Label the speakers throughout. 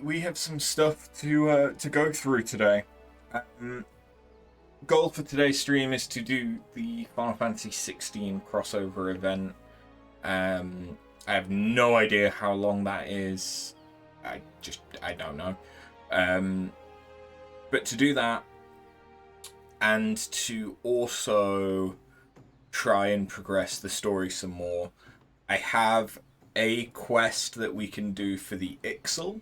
Speaker 1: we have some stuff to go through today. Goal for today's stream is to do the Final Fantasy XVI crossover event. I have no idea how long that is. I don't know. But to do that, and to also try and progress the story some more, I have a quest that we can do for the Ixal,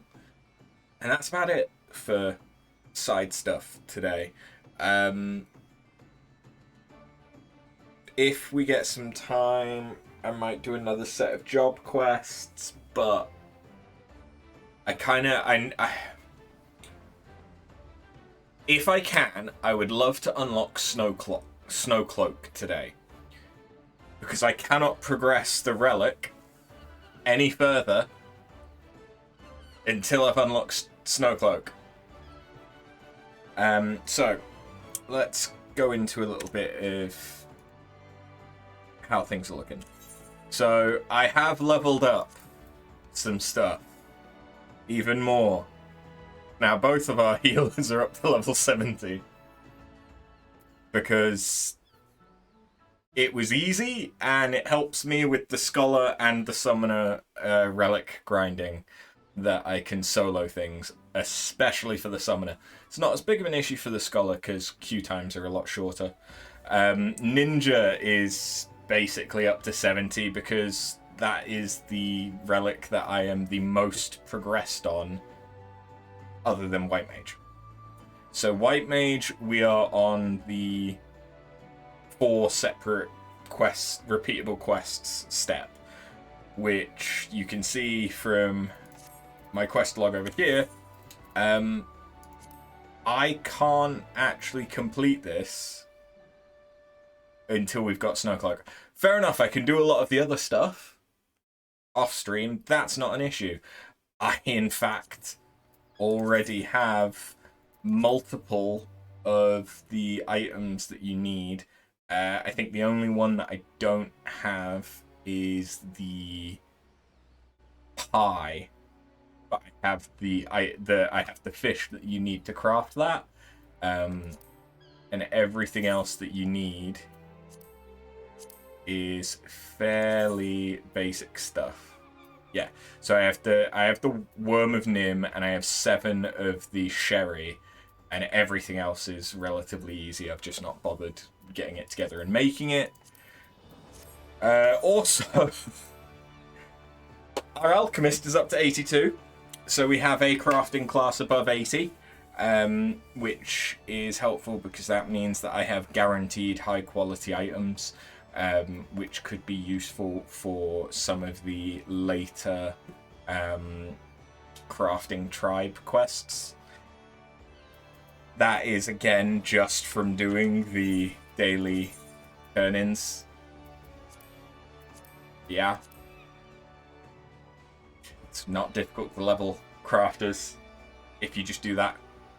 Speaker 1: and that's about it for side stuff today. If we get some time, I might do another set of job quests, but if I can, I would love to unlock Snowcloak today, because I cannot progress the relic any further until I've unlocked Snowcloak. So let's go into a little bit of how things are looking. So I have leveled up some stuff even more. Now both of our healers are up to level 70 because it was easy and it helps me with the Scholar and the Summoner relic grinding that I can solo things, especially for the Summoner. It's not as big of an issue for the Scholar because queue times are a lot shorter. Ninja is basically up to 70 because that is the relic that I am the most progressed on other than White Mage. So White Mage, we are on the 4 separate quests, repeatable quests step, which you can see from my quest log over here. I can't actually complete this until we've got Snowcloak. Fair enough, I can do a lot of the other stuff off stream. That's not an issue. I, in fact, already have multiple of the items that you need. I think the only one that I don't have is the pie, but I have I have the fish that you need to craft that, and everything else that you need is fairly basic stuff. Yeah, so I have the Worm of Nim, and I have 7 of the Sherry, and everything else is relatively easy. I've just not bothered getting it together and making it. Also, our Alchemist is up to 82, so we have a crafting class above 80, which is helpful because that means that I have guaranteed high quality items, which could be useful for some of the later crafting tribe quests. That is, again, just from doing the daily turn-ins. Yeah. It's not difficult to level crafters if you just do that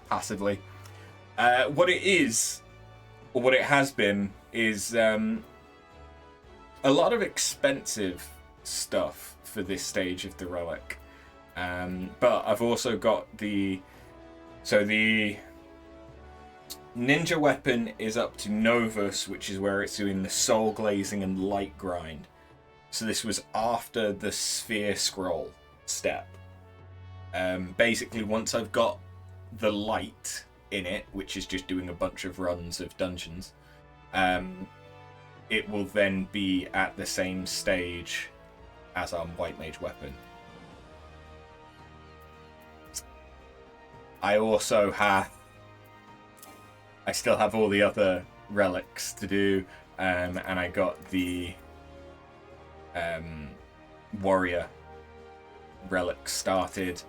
Speaker 1: passively. What it is, or what it has been, is a lot of expensive stuff for this stage of the relic. But I've also got the ninja weapon is up to Novus, which is where it's doing the soul glazing and light grind. So this was after the sphere scroll step. Basically, once I've got the light in it, which is just doing a bunch of runs of dungeons, it will then be at the same stage as our White Mage weapon. I still have all the other relics to do, and I got the warrior relic started.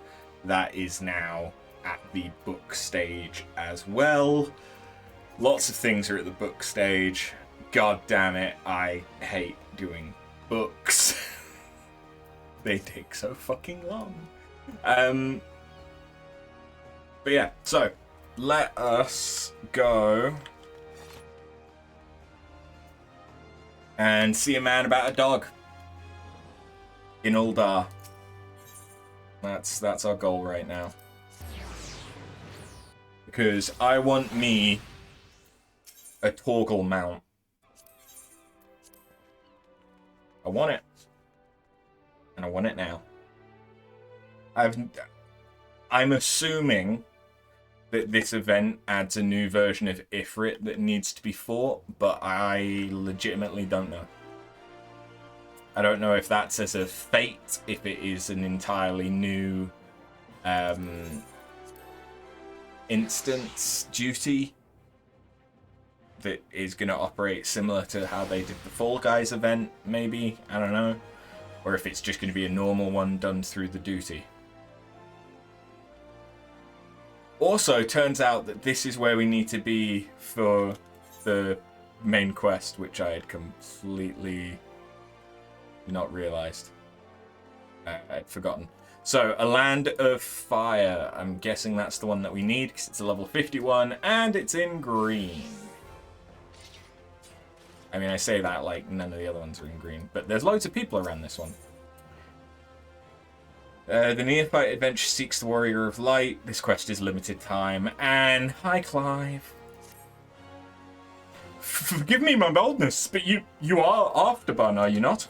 Speaker 1: That is now at the book stage as well. Lots of things are at the book stage. God damn it, I hate doing books. They take so fucking long. But yeah, so let us go and see a man about a dog in Uldar. That's our goal right now. Because I want me a toggle mount. I want it. And I want it now. I'm assuming that this event adds a new version of Ifrit that needs to be fought, but I legitimately don't know. I don't know if that's as a fate, if it is an entirely new instance duty that is going to operate similar to how they did the Fall Guys event, maybe. I don't know. Or if it's just going to be a normal one done through the duty. Also, turns out that this is where we need to be for the main quest, which I had completely not realized. I'd forgotten. So, a Land of Fire. I'm guessing that's the one that we need, because it's a level 51, and it's in green. I mean, I say that like none of the other ones are in green, but there's loads of people around this one. The Neophyte Adventure seeks the Warrior of Light. This quest is limited time. And hi, Clive. Forgive me my boldness, but you are Afterburn, are you not?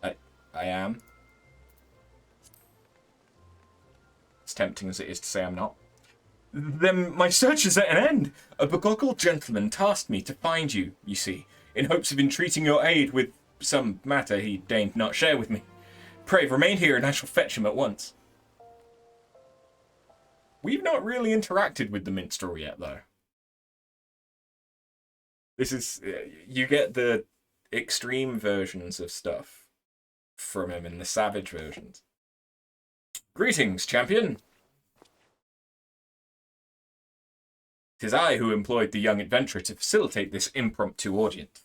Speaker 1: I am. As tempting as it is to say I'm not. Then my search is at an end. A begoggled gentleman tasked me to find you, you see, in hopes of entreating your aid with some matter he deigned not share with me. Pray, remain here and I shall fetch him at once. We've not really interacted with the minstrel yet, though. This is... you get the extreme versions of stuff from him in the savage versions. Greetings, champion. 'Tis I who employed the young adventurer to facilitate this impromptu audience.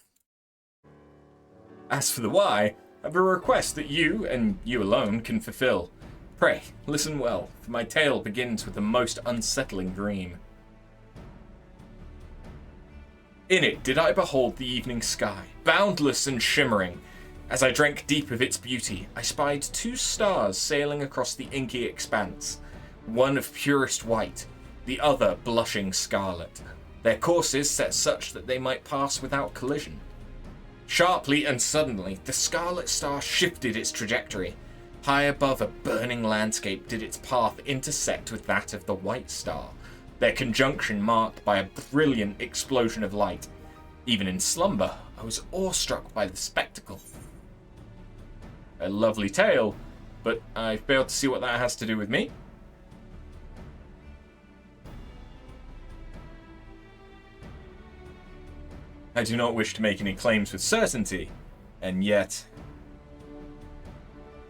Speaker 1: As for the why, I have a request that you, and you alone, can fulfill. Pray, listen well, for my tale begins with a most unsettling dream. In it did I behold the evening sky, boundless and shimmering. As I drank deep of its beauty, I spied two stars sailing across the inky expanse, one of purest white, the other blushing scarlet, their courses set such that they might pass without collision. Sharply and suddenly, the scarlet star shifted its trajectory. High above a burning landscape did its path intersect with that of the white star, their conjunction marked by a brilliant explosion of light. Even in slumber, I was awestruck by the spectacle. A lovely tale, but I failed to see what that has to do with me. I do not wish to make any claims with certainty, and yet,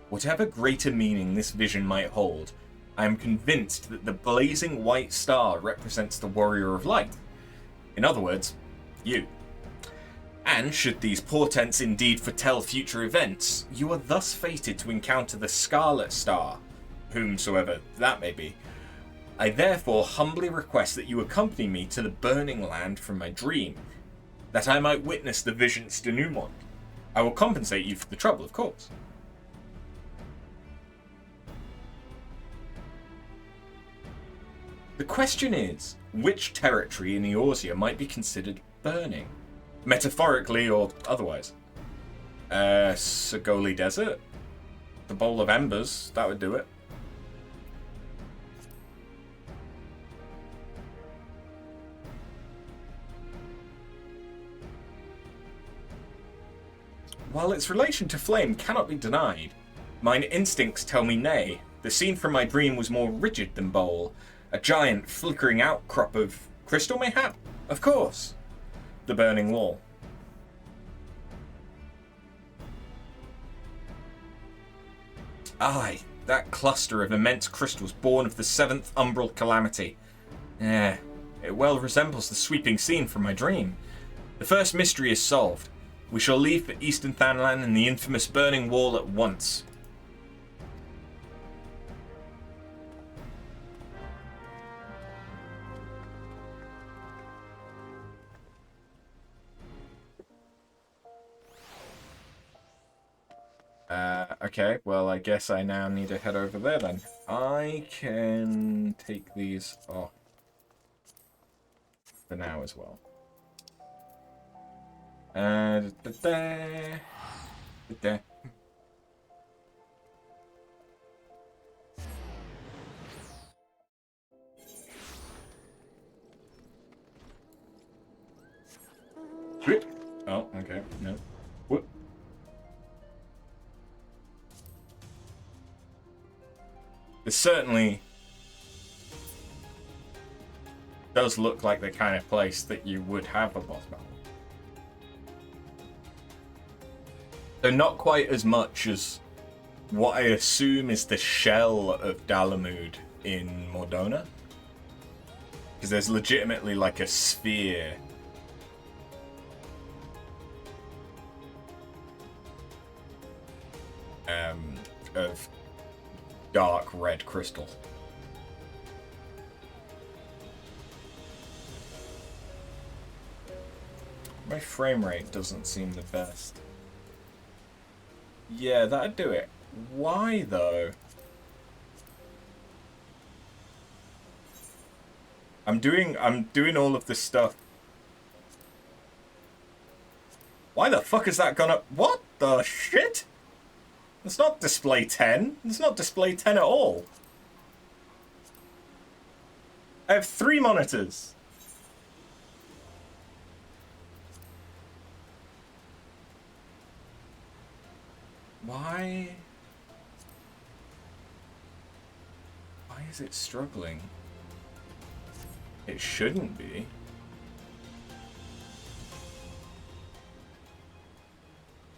Speaker 1: whatever greater meaning this vision might hold, I am convinced that the blazing white star represents the Warrior of Light. In other words, you. And should these portents indeed foretell future events, you are thus fated to encounter the Scarlet Star, whomsoever that may be. I therefore humbly request that you accompany me to the Burning Land from my dream, that I might witness the vision's denouement. I will compensate you for the trouble, of course. The question is, which territory in Eorzea might be considered burning? Metaphorically or otherwise? Sagoli Desert? The Bowl of Embers, that would do it. While its relation to flame cannot be denied, mine instincts tell me nay. The scene from my dream was more rigid than bowl. A giant flickering outcrop of crystal, mayhap? Of course. The burning wall. Aye, that cluster of immense crystals born of the Seventh Umbral Calamity. It well resembles the sweeping scene from my dream. The first mystery is solved. We shall leave for Eastern Thanlan and the infamous Burning Wall at once. Okay, well, I guess I now need to head over there then. I can take these off for now as well. Da, da, da. Da, da. Oh, okay. No. What? It certainly does look like the kind of place that you would have a boss battle. Though not quite as much as what I assume is the shell of Dalamud in Mordona. Because there's legitimately like a sphere of dark red crystal. My frame rate doesn't seem the best. Yeah, that'd do it. Why though? I'm doing all of this stuff. Why the fuck has that gone up? What the shit? It's not display 10. It's not display 10 at all. I have 3 monitors. Why? Why is it struggling? It shouldn't be.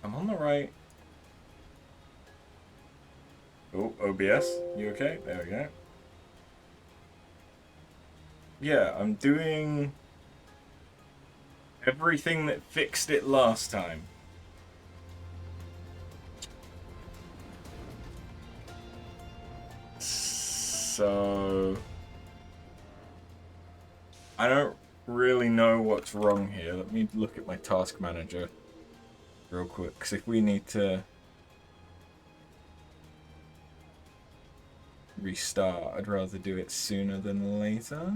Speaker 1: I'm on the right. Oh, OBS, you okay? There we go. Yeah, I'm doing everything that fixed it last time. So I don't really know what's wrong here. Let me look at my task manager real quick, because if we need to restart, I'd rather do it sooner than later.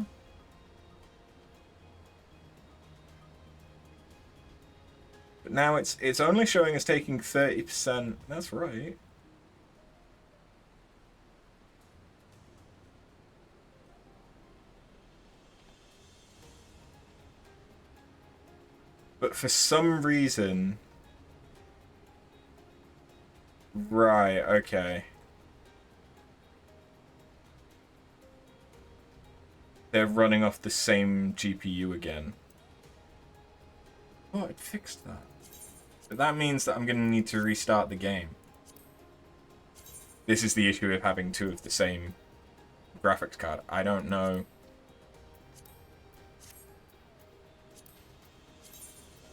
Speaker 1: But now it's only showing us taking 30%. That's right. But for some reason... Right, okay. They're running off the same GPU again. Oh, it fixed that. But that means that I'm going to need to restart the game. This is the issue of having 2 of the same graphics card. I don't know.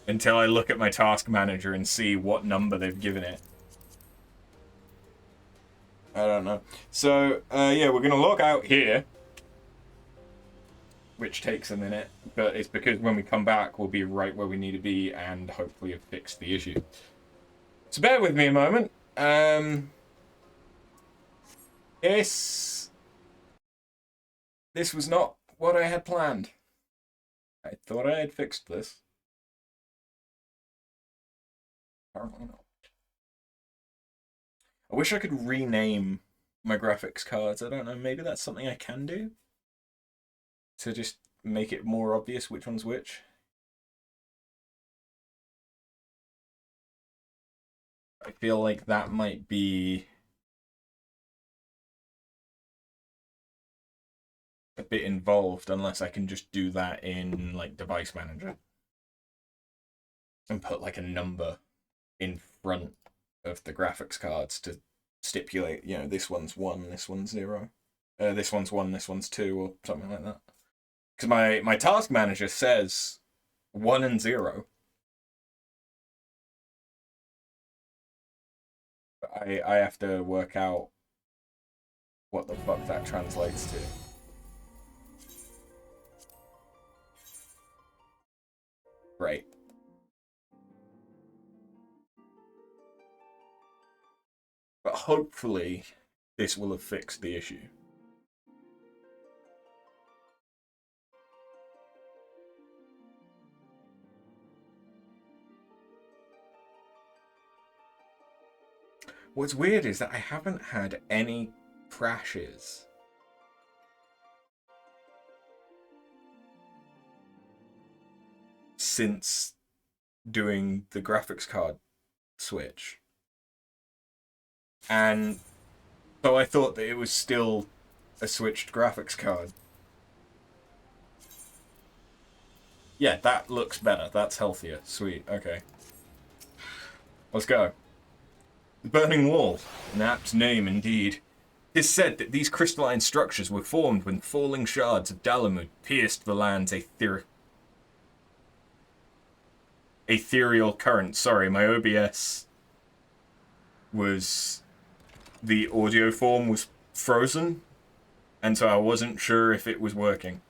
Speaker 1: Until I look at my task manager and see what number they've given it. I don't know. So, yeah, we're going to log out here. Which takes a minute, but it's because when we come back, we'll be right where we need to be and hopefully have fixed the issue. So bear with me a moment. This was not what I had planned. I thought I had fixed this. Apparently not. I wish I could rename my graphics cards. I don't know, maybe that's something I can do? To just make it more obvious which one's which. I feel like that might be a bit involved unless I can just do that in like device manager and put like a number in front of the graphics cards to stipulate, you know, this one's 1, this one's 0, this one's 1, this one's 2, or something like that. Because my task manager says 1 and 0. But I have to work out what the fuck that translates to. Right. But hopefully this will have fixed the issue. What's weird is that I haven't had any crashes since doing the graphics card switch. And so I thought that it was still a switched graphics card. Yeah, that looks better. That's healthier. Sweet. Okay. Let's go. The Burning Wall. An apt name indeed. It is said that these crystalline structures were formed when falling shards of Dalamud pierced the land's ethereal current. Sorry, my OBS was... the audio form was frozen, and so I wasn't sure if it was working.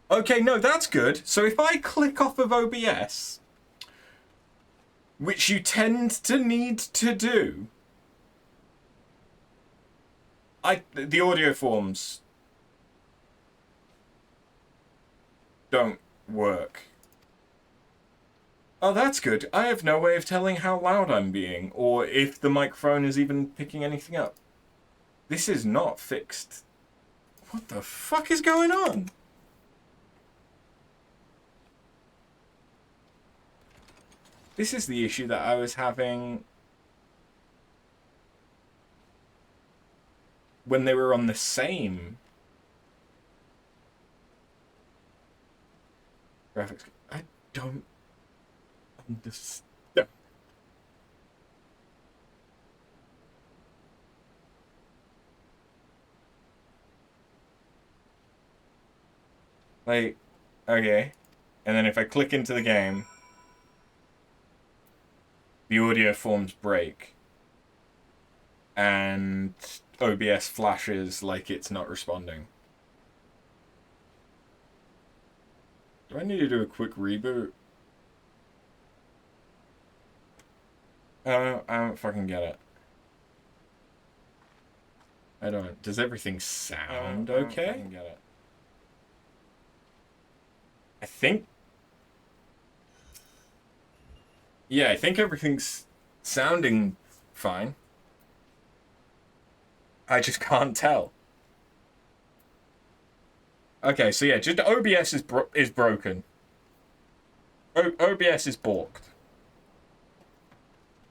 Speaker 1: Okay, no, that's good. So if I click off of OBS, which you tend to need to do, the audio forms don't work. Oh, that's good. I have no way of telling how loud I'm being, or if the microphone is even picking anything up. This is not fixed. What the fuck is going on? This is the issue that I was having when they were on the same graphics. I don't understand. Like, okay. And then if I click into the game, the audio forms break. And OBS flashes like it's not responding. Do I need to do a quick reboot? I don't fucking get it. I don't. Does everything sound okay? I don't fucking get it. I think... yeah, I think everything's sounding fine. I just can't tell. Okay, so yeah, just OBS is broken. OBS is balked.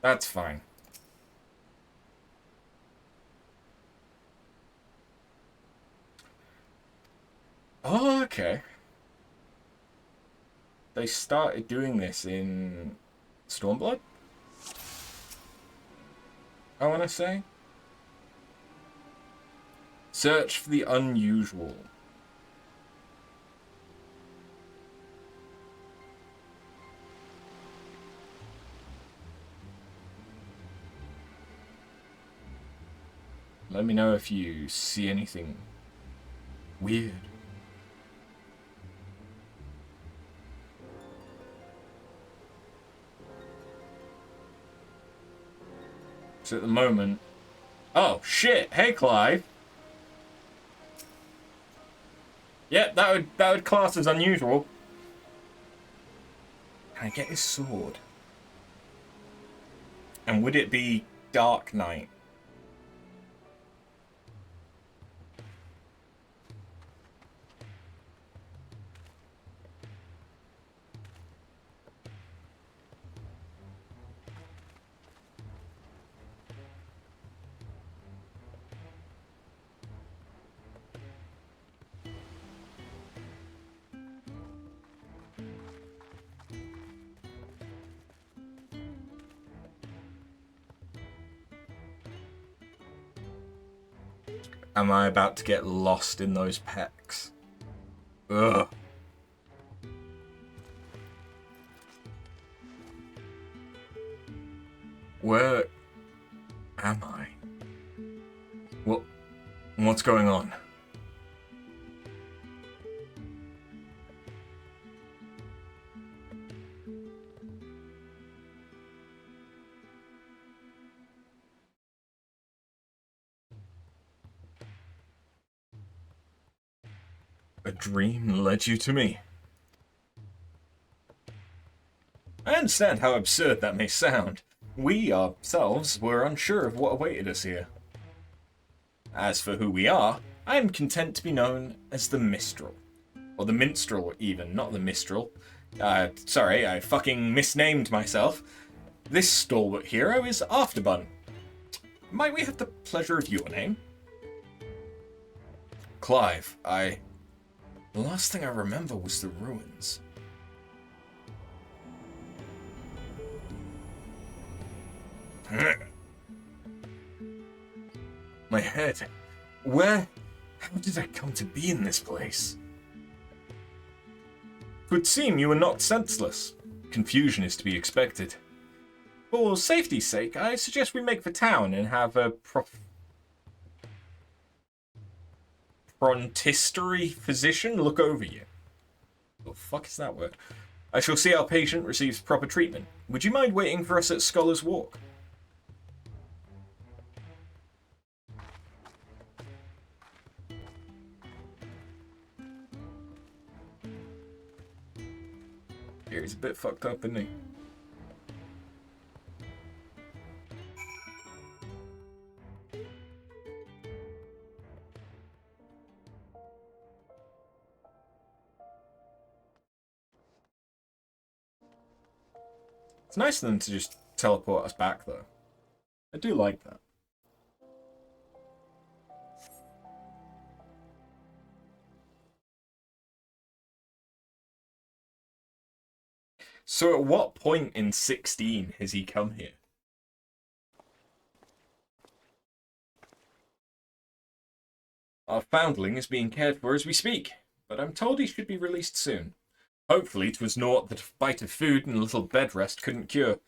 Speaker 1: That's fine. Oh, okay. They started doing this in Stormblood? I want to say. Search for the unusual. Let me know if you see anything weird. So at the moment... oh, shit! Hey, Clive! Yeah, that would class as unusual. Can I get his sword? And would it be Dark Knight? Am I about to get lost in those pecs? Ugh. Where am I? What's going on? A dream led you to me. I understand how absurd that may sound, We ourselves were unsure of what awaited us here. As for who we are, I am content to be known as the Mistral. Or the Minstrel, even, not the Mistral. Sorry, I fucking misnamed myself. This stalwart hero is Afterbun. Might we have the pleasure of your name? Clive, The last thing I remember was the ruins. My head. How did I come to be in this place? Would seem you were knocked senseless. Confusion is to be expected. For safety's sake, I suggest we make for town and have a frontistery physician look over you. What the fuck is that word? I shall see our patient receives proper treatment. Would you mind waiting for us at Scholar's Walk? He's a bit fucked up, isn't he? It's nice of them to just teleport us back, though. I do like that. So at what point in 16 has he come here? Our foundling is being cared for as we speak, but I'm told he should be released soon. Hopefully 'twas naught that a bite of food and a little bed rest couldn't cure.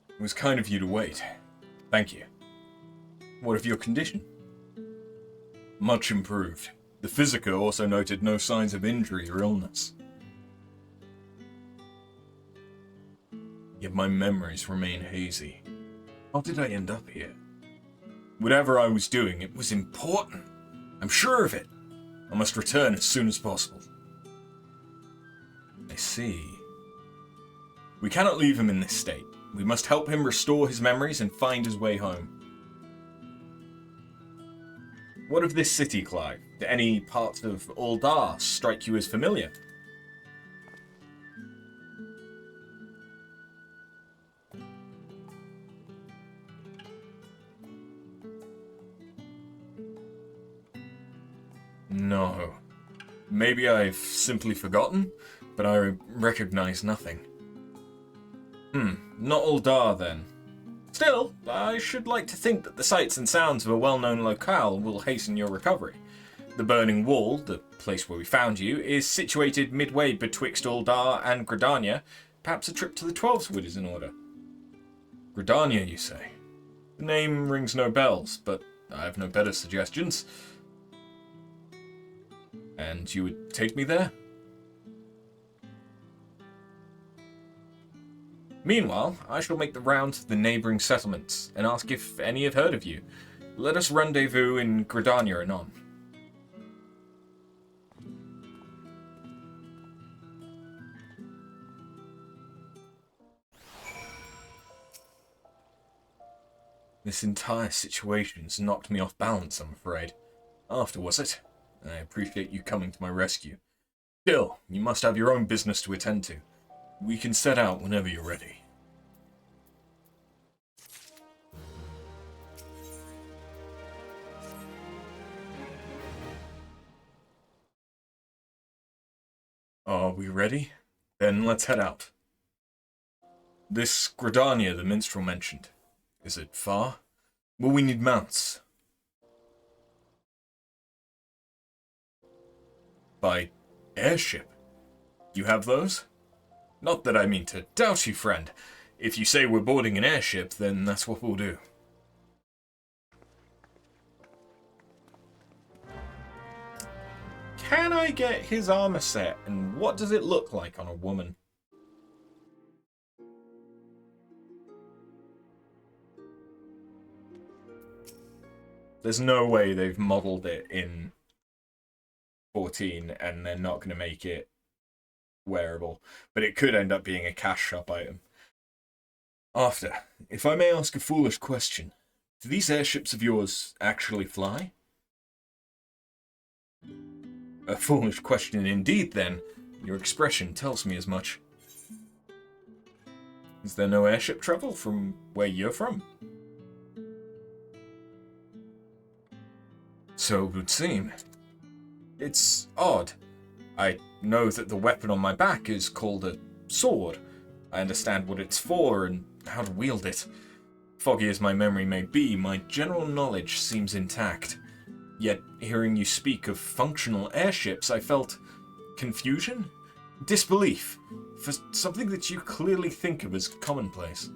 Speaker 1: It was kind of you to wait. Thank you. What of your condition? Much improved. The physio also noted no signs of injury or illness. Yet my memories remain hazy. How did I end up here? Whatever I was doing, it was important. I'm sure of it. I must return as soon as possible. I see. We cannot leave him in this state. We must help him restore his memories and find his way home. What of this city, Clive? Do any parts of Uldar strike you as familiar? No. Maybe I've simply forgotten, but I recognize nothing. Not Uldar then. Still, I should like to think that the sights and sounds of a well-known locale will hasten your recovery. The Burning Wall, the place where we found you, is situated midway betwixt Uldar and Gridania. Perhaps a trip to the Twelveswood is in order. Gridania, you say? The name rings no bells, but I have no better suggestions. And you would take me there? Meanwhile, I shall make the round to the neighbouring settlements and ask if any have heard of you. Let us rendezvous in Gridania anon. This entire situation's knocked me off balance, I'm afraid. After, was it? I appreciate you coming to my rescue. Still, you must have your own business to attend to. We can set out whenever you're ready. Are we ready? Then let's head out. This Gridania the minstrel mentioned. Is it far? Will we need mounts? By airship? You have those? Not that I mean to doubt you, friend. If you say we're boarding an airship, then that's what we'll do. Can I get his armor set, and what does it look like on a woman? There's no way they've modeled it in 14 and they're not going to make it wearable. But it could end up being a cash shop item. After, if I may ask a foolish question, do these airships of yours actually fly? A foolish question indeed, then. Your expression tells me as much. Is there no airship travel from where you're from? So it would seem. It's odd. I know that the weapon on my back is called a sword. I understand what it's for and how to wield it. Foggy as my memory may be, my general knowledge seems intact. Yet, hearing you speak of functional airships, I felt confusion? Disbelief for something that you clearly think of as commonplace.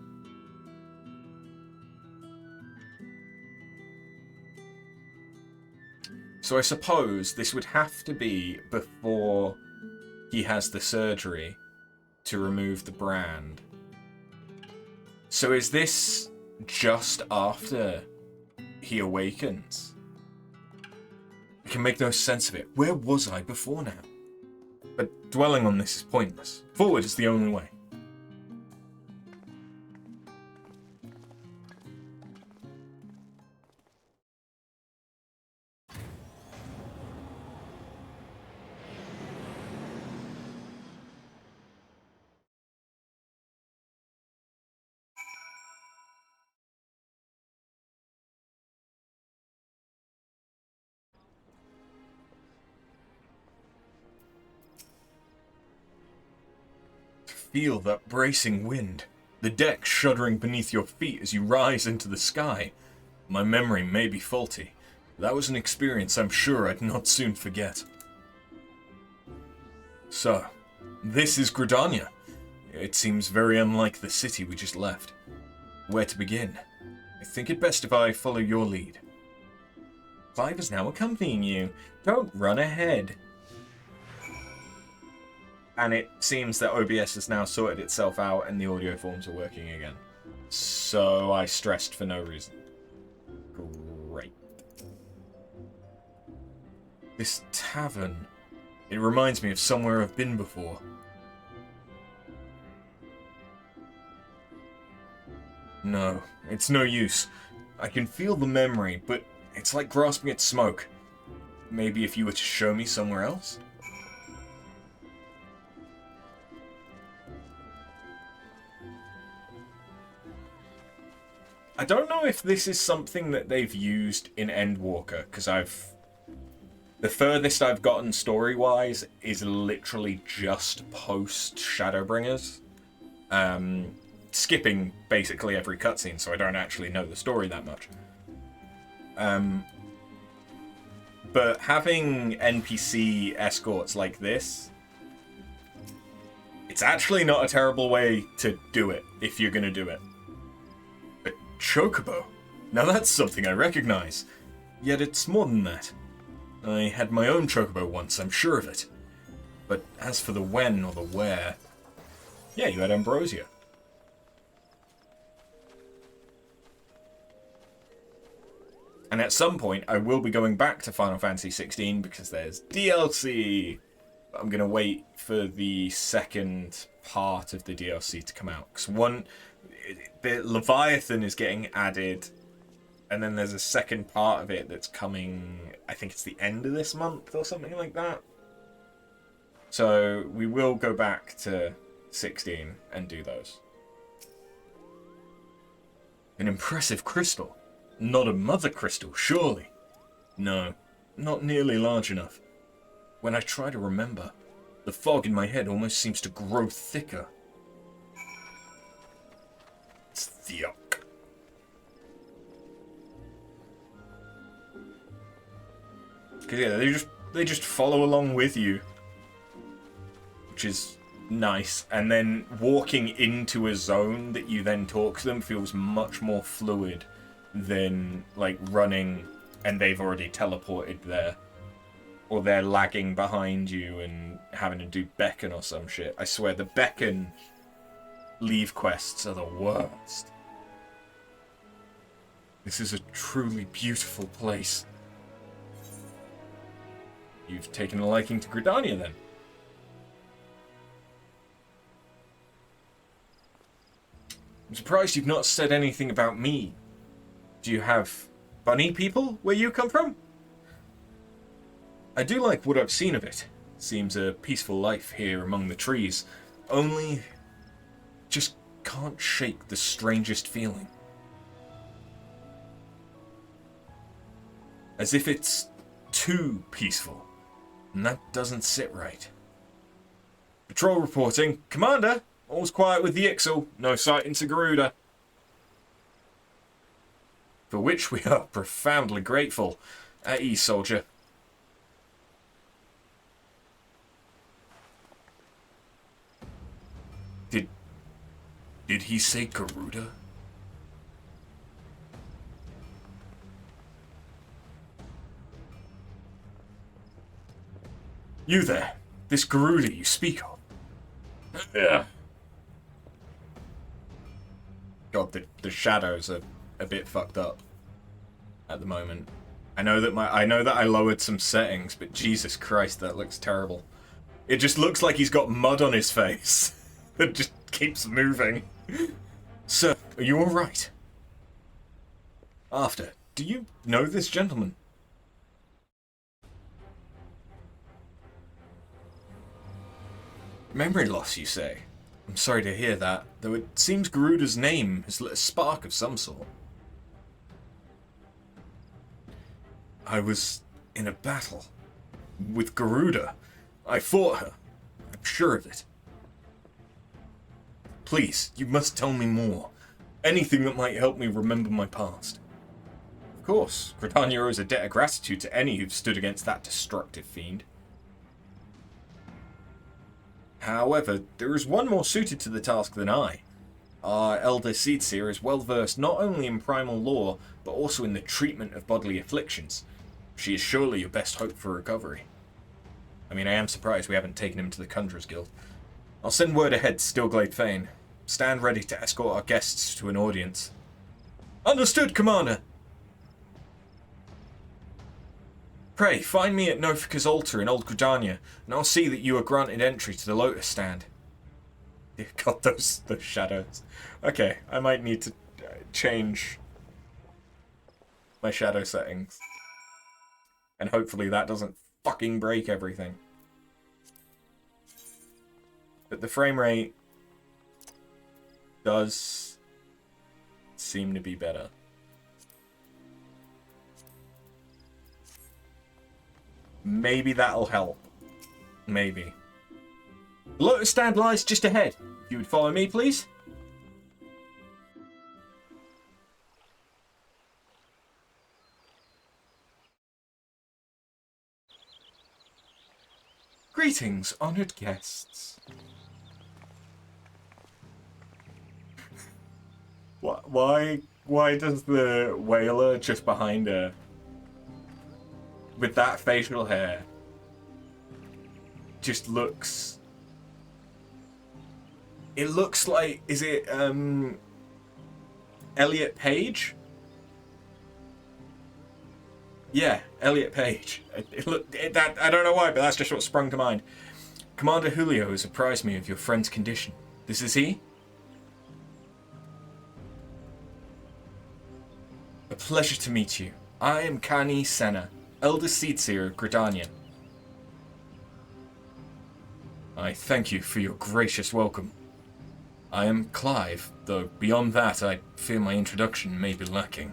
Speaker 1: So I suppose this would have to be before he has the surgery to remove the brand. So is this just after he awakens? I can make no sense of it. Where was I before now? But dwelling on this is pointless. Forward is the only way. Feel that bracing wind, the deck shuddering beneath your feet as you rise into the sky. My memory may be faulty. That was an experience I'm sure I'd not soon forget. So, this is Gridania. It seems very unlike the city we just left. Where to begin? I think it best if I follow your lead. Clive is now accompanying you. Don't run ahead. And it seems that OBS has now sorted itself out and the audio forms are working again. So I stressed for no reason. Great. This tavern, it reminds me of somewhere I've been before. No, it's no use. I can feel the memory, but it's like grasping at smoke. Maybe if you were to show me somewhere else? I don't know if this is something that they've used in Endwalker, because the furthest I've gotten story-wise is literally just post-Shadowbringers. Skipping basically every cutscene, so I don't actually know the story that much. But having NPC escorts like this, it's actually not a terrible way to do it, if you're going to do it. Chocobo. Now that's something I recognize. Yet it's more than that. I had my own chocobo once, I'm sure of it. But as for the when or the where... Yeah, you had Ambrosia. And at some point, I will be going back to Final Fantasy XVI because there's DLC. But I'm going to wait for the second part of the DLC to come out. Because the Leviathan is getting added, and then there's a second part of it that's coming, I think it's the end of this month or something like that. So we will go back to 16 and do those. An impressive crystal. Not a mother crystal, surely. No, not nearly large enough. When I try to remember, the fog in my head almost seems to grow thicker. Yuck. Because yeah, they just follow along with you, which is nice. And then walking into a zone that you then talk to them feels much more fluid than like running and they've already teleported there, or they're lagging behind you and having to do beacon or some shit. I swear the beacon leave quests are the worst. This is a truly beautiful place. You've taken a liking to Gridania, then? I'm surprised you've not said anything about me. Do you have bunny people where you come from? I do like what I've seen of it. Seems a peaceful life here among the trees. Only, just can't shake the strangest feeling. As if it's too peaceful. And that doesn't sit right. Patrol reporting. Commander! All's quiet with the Ixal. No sightings of Garuda. For which we are profoundly grateful. At ease, soldier. Did he say Garuda? You there. This Garuda you speak of. Yeah. God, the shadows are a bit fucked up at the moment. I know that I lowered some settings, but Jesus Christ, that looks terrible. It just looks like he's got mud on his face. It just keeps moving. Sir, are you alright? After, do you know this gentleman? Memory loss, you say? I'm sorry to hear that, though it seems Garuda's name has lit a spark of some sort. I was in a battle with Garuda. I fought her. I'm sure of it. Please, you must tell me more. Anything that might help me remember my past. Of course, Gridania owes a debt of gratitude to any who've stood against that destructive fiend. However, there is one more suited to the task than I. Our elder Seedseer is well versed not only in primal lore, but also in the treatment of bodily afflictions. She is surely your best hope for recovery. I mean, I am surprised we haven't taken him to the Conjurer's Guild. I'll send word ahead to Stillglade Fane. Stand ready to escort our guests to an audience. Understood, Commander! Pray, find me at Nofika's altar in Old Gridania, and I'll see that you are granted entry to the Lotus Stand. God, those shadows. Okay, I might need to change my shadow settings. And hopefully that doesn't fucking break everything. But the frame rate does seem to be better. Maybe that'll help. Maybe. The Lotus Stand lies just ahead. If you would follow me, please. Greetings, honoured guests. Why does the whaler just behind her, with that facial hair, just looks... It looks like... Is it, Elliot Page? Yeah, Elliot Page. I don't know why, but that's just what sprung to mind. Commander Julio has apprised me of your friend's condition. This is he? A pleasure to meet you. I am Kani Senna, Elder Seedseer of Gridania. I thank you for your gracious welcome. I am Clive, though beyond that I fear my introduction may be lacking.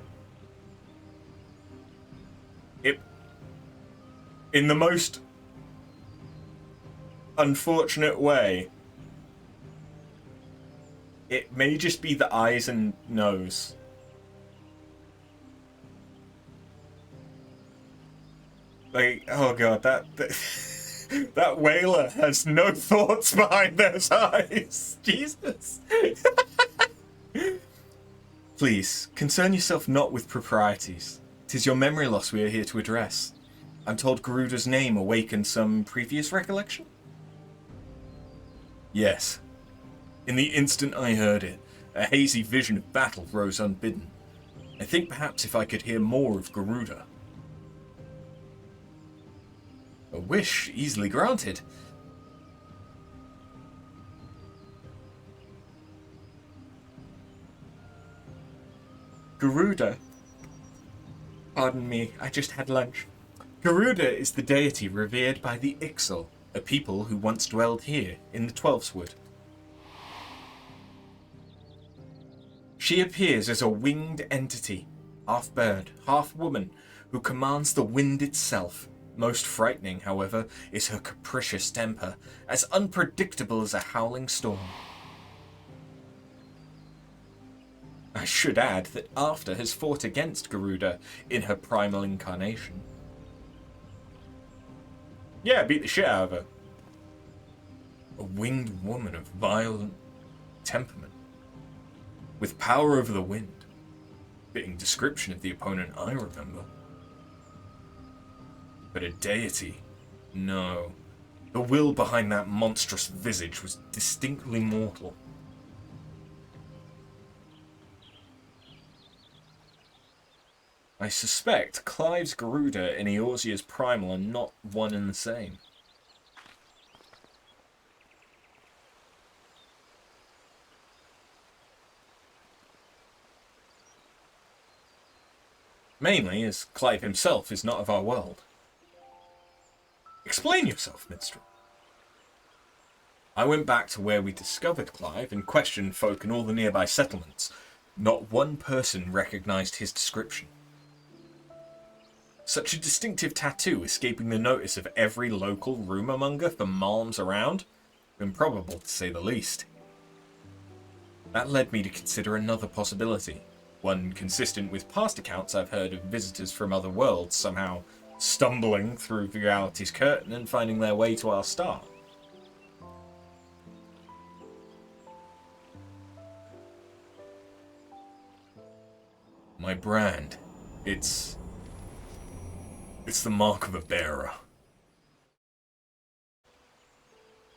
Speaker 1: In the most unfortunate way, it may just be the eyes and nose. Like, oh god, that whaler has no thoughts behind those eyes. Jesus. Please, concern yourself not with proprieties. 'Tis your memory loss we are here to address. I'm told Garuda's name awakened some previous recollection? Yes. In the instant I heard it, a hazy vision of battle rose unbidden. I think perhaps if I could hear more of Garuda. A wish easily granted. Garuda. Pardon me, I just had lunch. Garuda is the deity revered by the Ixal, a people who once dwelled here in the Twelfthwood. She appears as a winged entity, half bird, half woman, who commands the wind itself. Most frightening, however, is her capricious temper, as unpredictable as a howling storm. I should add that After has fought against Garuda in her primal incarnation. Yeah, beat the shit out of her. A winged woman of violent temperament, with power over the wind. Fitting description of the opponent I remember. But a deity? No. The will behind that monstrous visage was distinctly mortal. I suspect Clive's Garuda and Eorzea's primal are not one and the same. Mainly as Clive himself is not of our world. Explain yourself, minstrel. I went back to where we discovered Clive and questioned folk in all the nearby settlements. Not one person recognised his description. Such a distinctive tattoo escaping the notice of every local rumour-monger for malms around? Improbable, to say the least. That led me to consider another possibility, one consistent with past accounts I've heard of visitors from other worlds somehow stumbling through reality's curtain and finding their way to our star. My brand. It's the mark of a bearer.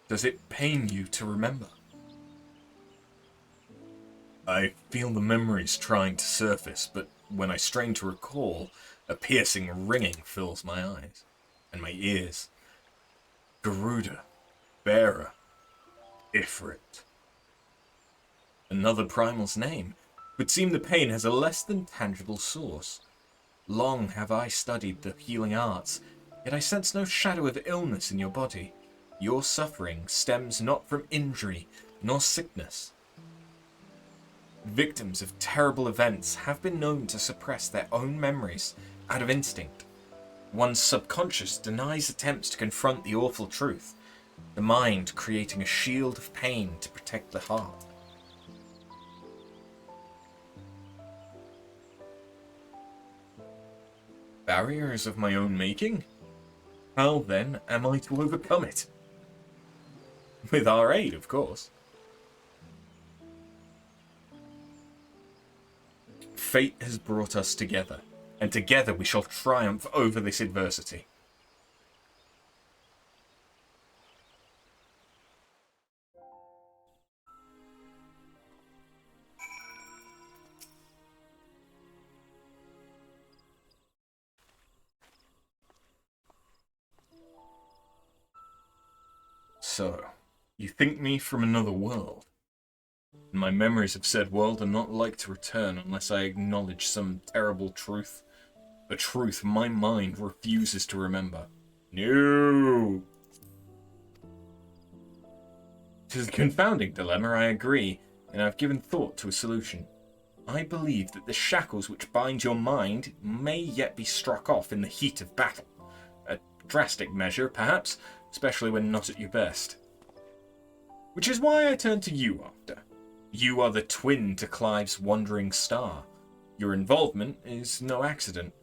Speaker 1: Does it pain you to remember? I feel the memories trying to surface, but when I strain to recall, a piercing ringing fills my eyes and my ears. Garuda, bearer, Ifrit. Another primal's name. Would seem the pain has a less than tangible source. Long have I studied the healing arts, yet I sense no shadow of illness in your body. Your suffering stems not from injury nor sickness. Victims of terrible events have been known to suppress their own memories out of instinct. One's subconscious denies attempts to confront the awful truth, the mind creating a shield of pain to protect the heart. Barriers of my own making? How, then, am I to overcome it? With our aid, of course. Fate has brought us together, and together we shall triumph over this adversity. So, you think me from another world? My memories of said world are not like to return unless I acknowledge some terrible truth. A truth my mind refuses to remember. No! 'Tis a confounding dilemma, I agree, and I've given thought to a solution. I believe that the shackles which bind your mind may yet be struck off in the heat of battle. A drastic measure, perhaps, especially when not at your best. Which is why I turn to you after. You are the twin to Clive's wandering star. Your involvement is no accident.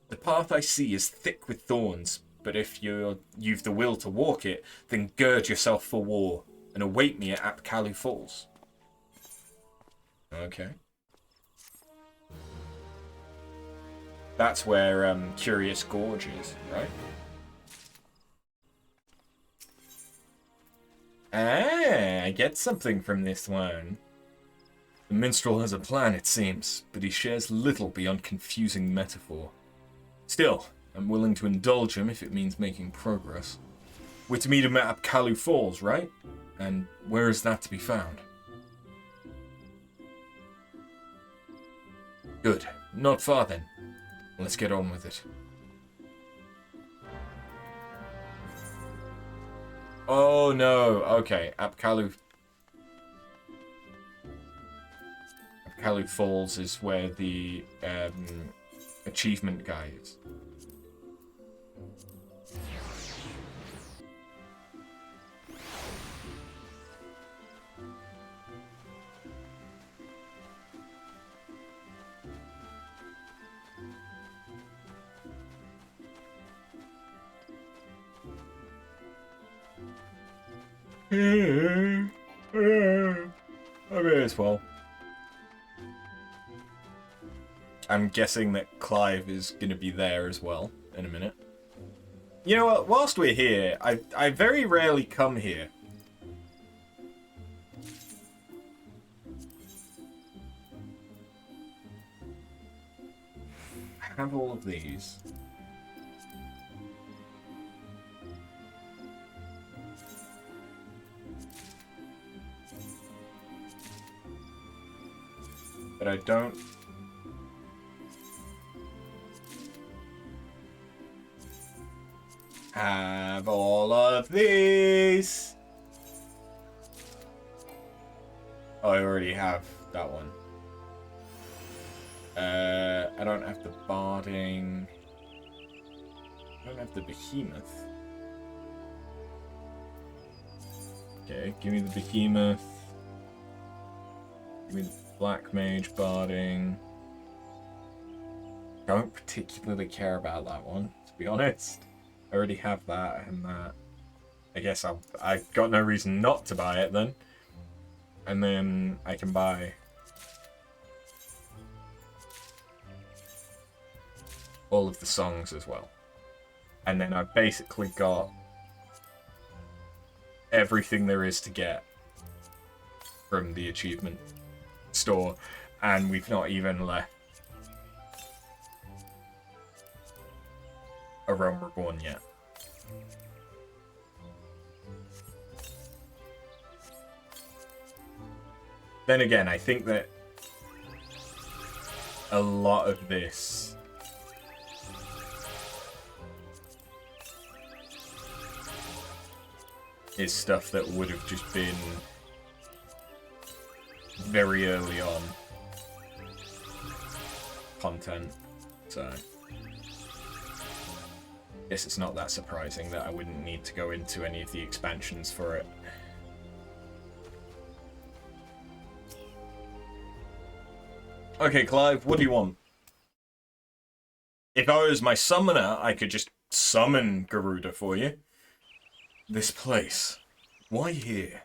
Speaker 1: The path I see is thick with thorns, but if you've the will to walk it, then gird yourself for war, and await me at Apkalu Falls. Okay. That's where Curious Gorge is, right? Ah, I get something from this one. The minstrel has a plan, it seems, but he shares little beyond confusing metaphor. Still, I'm willing to indulge him if it means making progress. We're to meet him at Apkalu Falls, right? And where is that to be found? Good. Not far then. Let's get on with it. Oh no, okay. Apkalu Falls is where the achievement guy is. I may as well. I'm guessing that Clive is going to be there as well in a minute. You know what? Whilst we're here, I very rarely come here. I have all of these. But I don't... have all of these. Oh, I already have that one. I don't have the barding. I don't have the behemoth. Okay, give me the behemoth. Give me the black mage barding. Don't particularly care about that one, to be honest. I already have that and that. I guess I've got no reason not to buy it then. And then I can buy all of the songs as well. And then I've basically got everything there is to get from the achievement store. And we've not even left A Realm Reborn yet. Then again, I think that a lot of this is stuff that would have just been very early on content, so guess it's not that surprising that I wouldn't need to go into any of the expansions for it. Okay, Clive, what do you want? If I was my summoner, I could just summon Garuda for you. This place. Why here?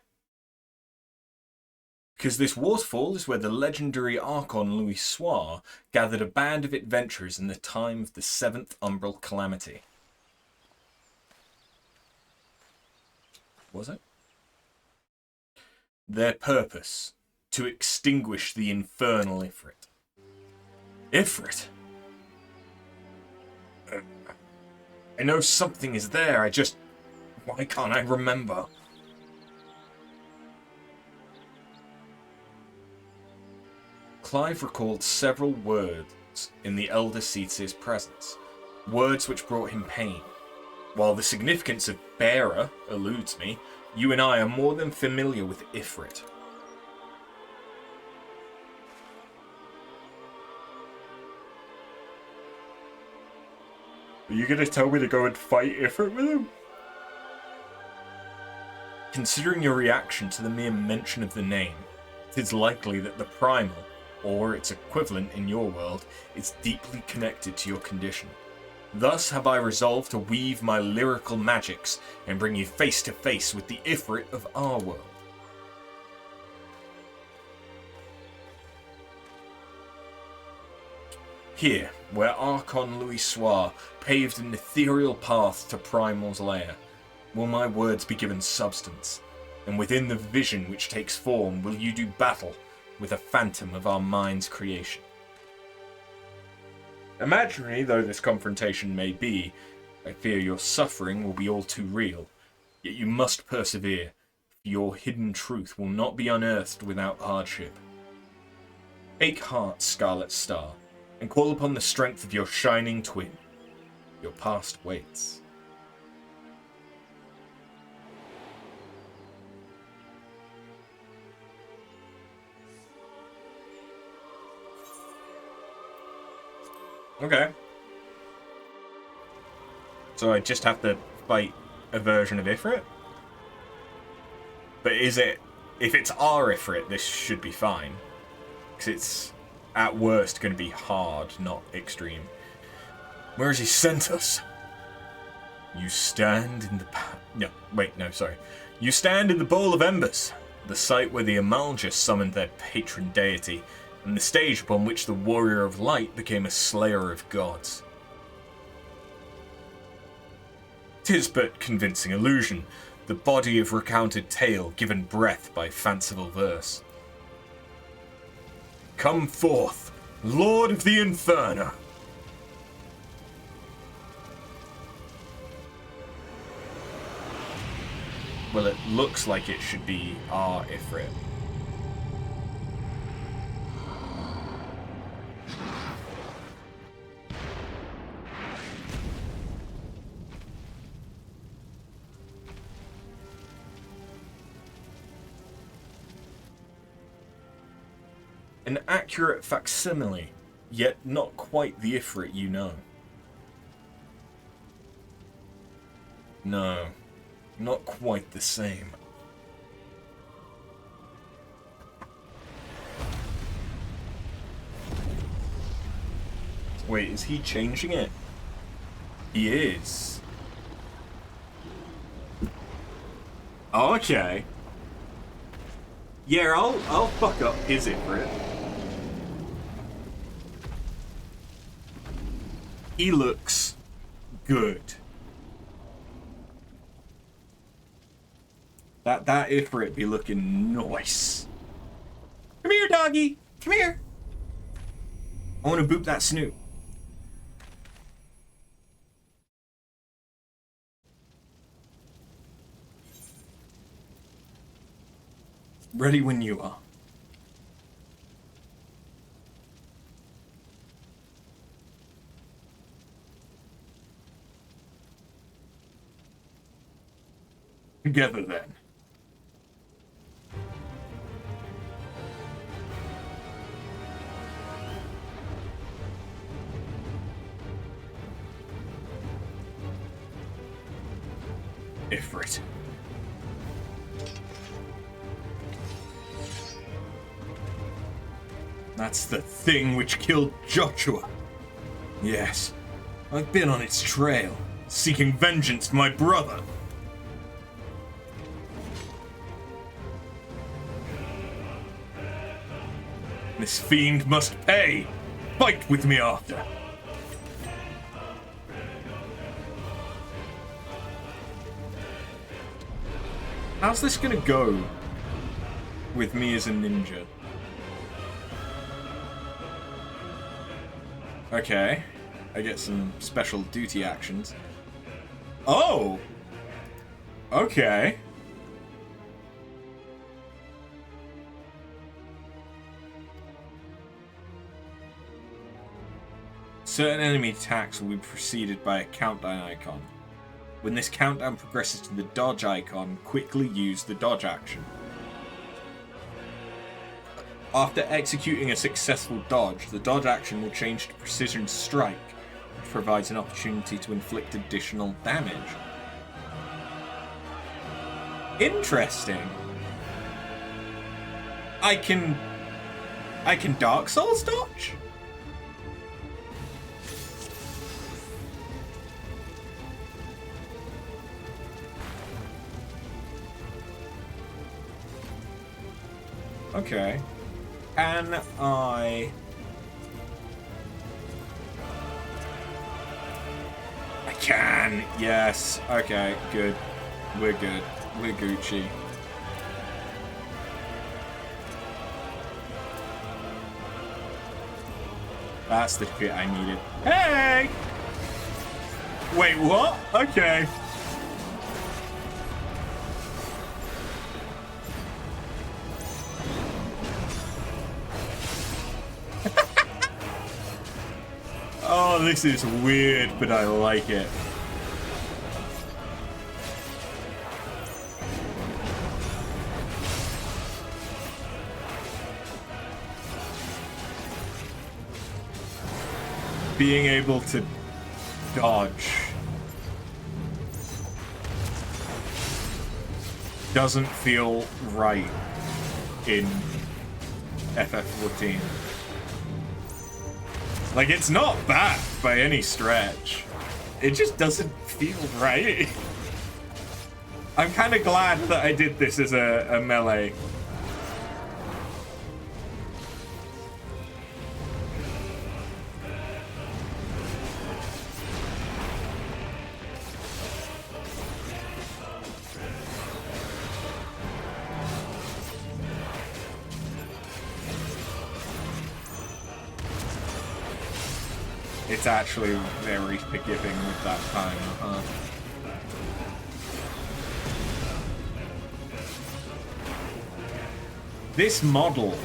Speaker 1: Because this waterfall is where the legendary Archon Louis Soir gathered a band of adventurers in the time of the Seventh Umbral Calamity. Was it? Their purpose, to extinguish the infernal Ifrit. Ifrit? I know something is there, I just... why can't I remember? Clive recalled several words in the Elder Seats' presence, words which brought him pain. While the significance of bearer eludes me, you and I are more than familiar with Ifrit. Are you going to tell me to go and fight Ifrit with him? Considering your reaction to the mere mention of the name, it is likely that the primal, or its equivalent in your world, is deeply connected to your condition. Thus have I resolved to weave my lyrical magics and bring you face to face with the Ifrit of our world. Here, where Archon Louis Soir paved an ethereal path to Primal's lair, will my words be given substance, and within the vision which takes form will you do battle with a phantom of our mind's creation. Imaginary though this confrontation may be, I fear your suffering will be all too real, yet you must persevere, for your hidden truth will not be unearthed without hardship. Take heart, Scarlet Star, and call upon the strength of your shining twin. Your past waits. Okay. So I just have to fight a version of Ifrit? But is it... If it's our Ifrit, this should be fine. Because it's, at worst, going to be hard, not extreme. Where has he sent us? You stand in the... You stand in the Bowl of Embers, the site where the Amalja summoned their patron deity, and the stage upon which the Warrior of Light became a slayer of gods. 'Tis but convincing illusion, the body of recounted tale given breath by fanciful verse. Come forth, Lord of the Inferno! Well, it looks like it should be our Ifrit. An accurate facsimile, yet not quite the Ifrit you know. No, not quite the same. Wait, is he changing it? He is. Okay. Yeah, I'll fuck up his Ifrit. He looks good. That Ifrit be looking nice. Come here, doggy. Come here. I want to boop that snoot. Ready when you are. Together then. Ifrit. That's the thing which killed Joshua. Yes, I've been on its trail, seeking vengeance for my brother. This fiend must pay. Fight with me after. How's this gonna go with me as a ninja? Okay, I get some special duty actions. Oh! Okay. Certain enemy attacks will be preceded by a countdown icon. When this countdown progresses to the dodge icon, quickly use the dodge action. After executing a successful dodge, the dodge action will change to Precision Strike, which provides an opportunity to inflict additional damage. Interesting. I can Dark Souls dodge? Okay. Can I can! Yes. Okay, good. We're good. We're Gucci. That's the shit I needed. Hey! Wait, what? Okay. Oh, this is weird, but I like it. Being able to dodge doesn't feel right in FF14. Like, it's not bad by any stretch. It just doesn't feel right. I'm kind of glad that I did this as a melee. It's actually very forgiving with that time, huh? This model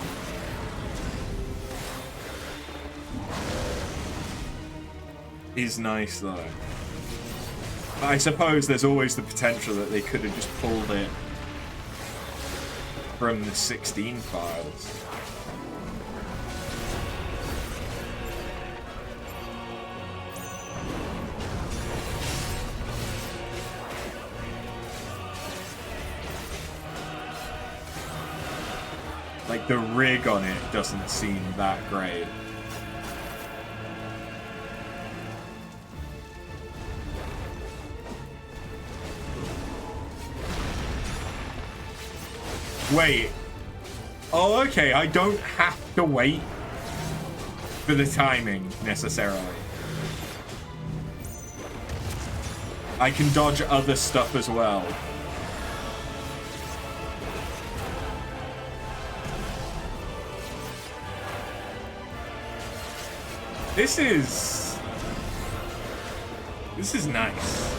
Speaker 1: is nice, though. But I suppose there's always the potential that they could have just pulled it from the 16 files. Like, the rig on it doesn't seem that great. Wait. Oh, okay, I don't have to wait for the timing, necessarily. I can dodge other stuff as well. This is nice.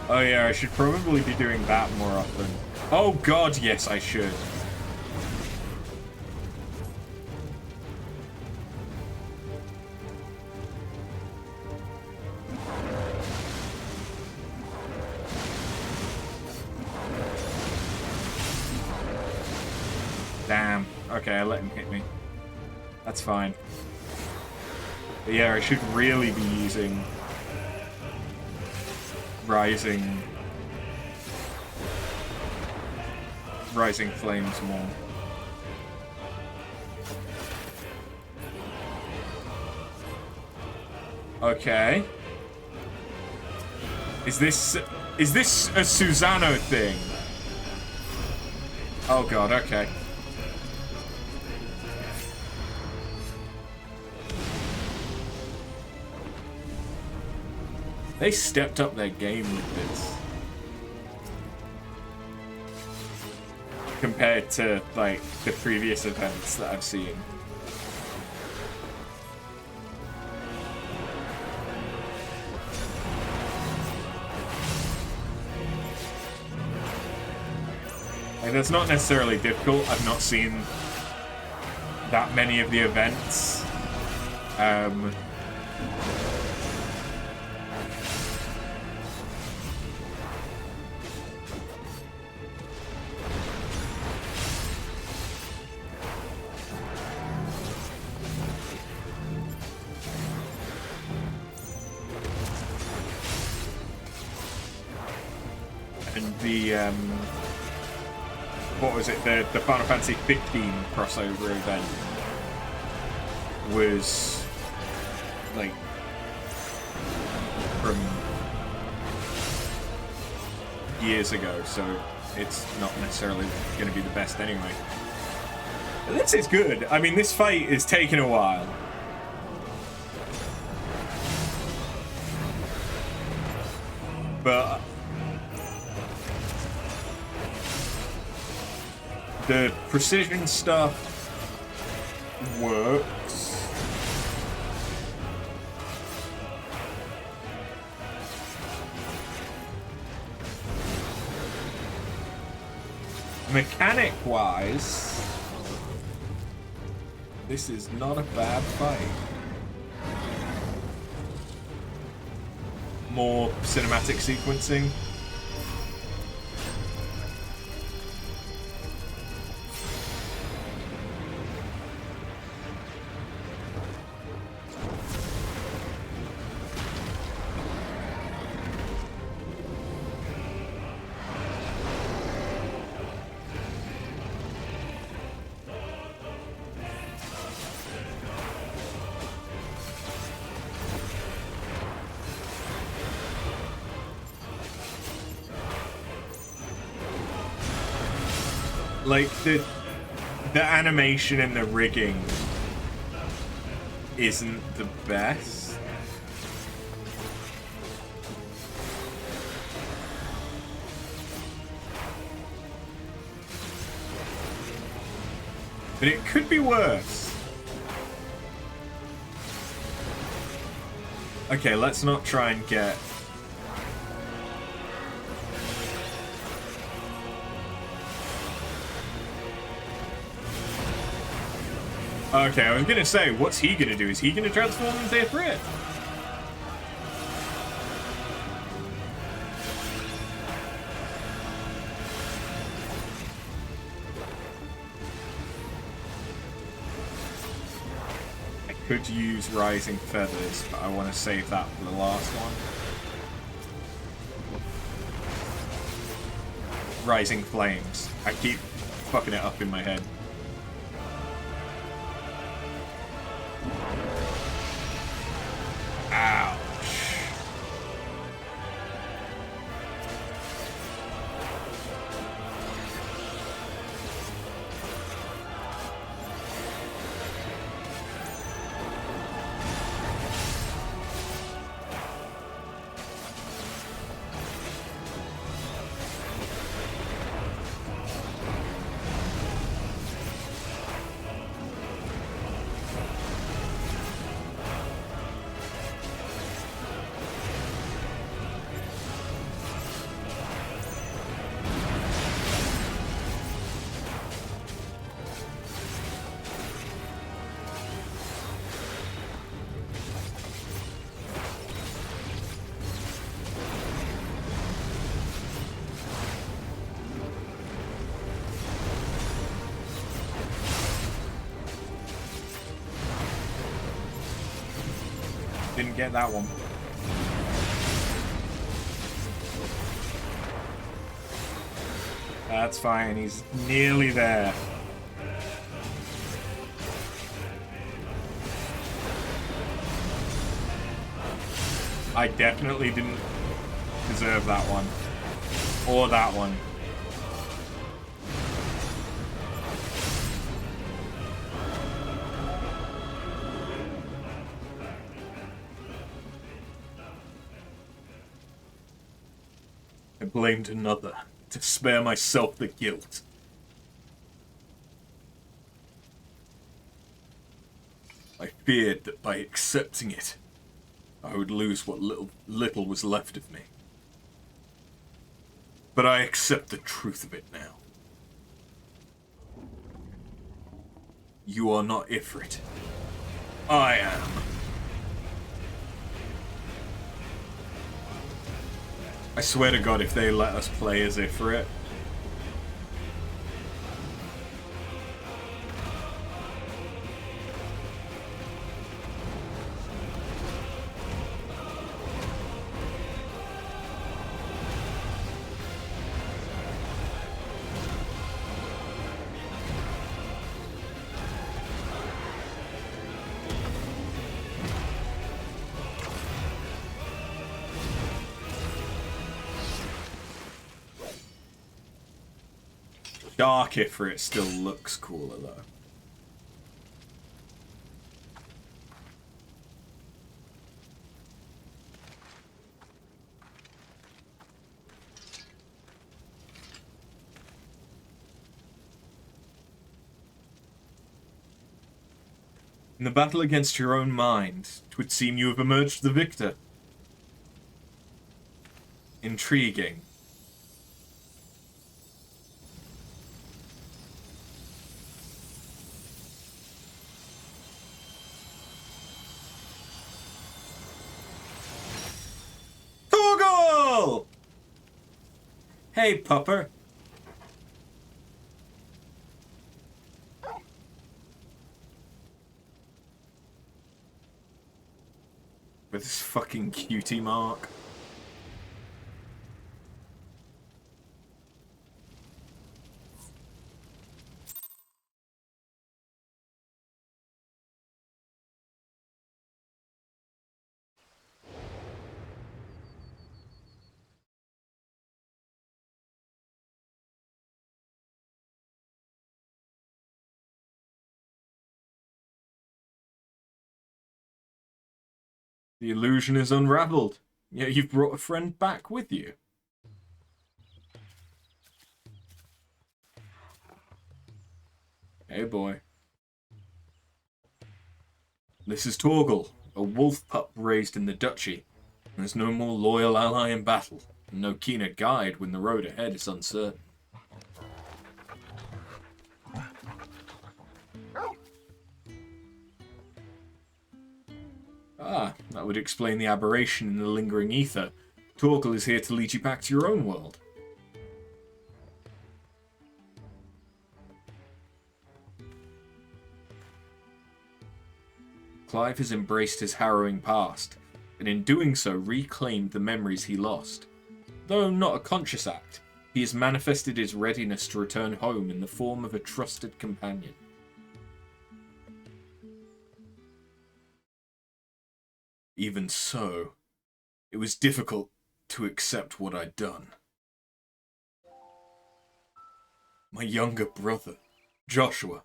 Speaker 1: Oh yeah, I should probably be doing that more often. Oh god, yes, I should. Damn. Okay, I let him hit me. That's fine. But yeah, I should really be using Rising Flames more. Okay. Is this a Susano thing? Oh god, okay. They stepped up their game with this. Compared to, like, the previous events that I've seen. Like, that's not necessarily difficult. I've not seen that many of the events. What was it? The Final Fantasy XV crossover event. was like from years ago, so it's not necessarily going to be the best anyway. But this is good. I mean, this fight is taking a while. But the precision stuff works. Mechanic-wise, this is not a bad fight. More cinematic sequencing. Like, the animation and the rigging isn't the best. But it could be worse. Okay, let's not try and get... Okay, I was gonna say, what's he gonna do? Is he gonna transform into Ifrit? I could use Rising Feathers, but I want to save that for the last one. Rising Flames. I keep fucking it up in my head. Didn't get that one. That's fine, he's nearly there. I definitely didn't deserve that one. Or that one. I blamed another to spare myself the guilt. I feared that by accepting it, I would lose what little was left of me. But I accept the truth of it now. You are not Ifrit. I am. I swear to God, if they let us play as Ifrit, Dark Ifrit still looks cooler, though. In the battle against your own mind, 'twould seem you have emerged the victor. Intriguing. Torgal! Hey, pupper. With this fucking cutie mark. The illusion is unraveled. Yet you've brought a friend back with you. Hey, boy. This is Torgal, a wolf pup raised in the duchy. There's no more loyal ally in battle, and no keener guide when the road ahead is uncertain. Ah, that would explain the aberration in the lingering ether. Torgal is here to lead you back to your own world. Clive has embraced his harrowing past, and in doing so reclaimed the memories he lost. Though not a conscious act, he has manifested his readiness to return home in the form of a trusted companion. Even so, it was difficult to accept what I'd done. My younger brother, Joshua,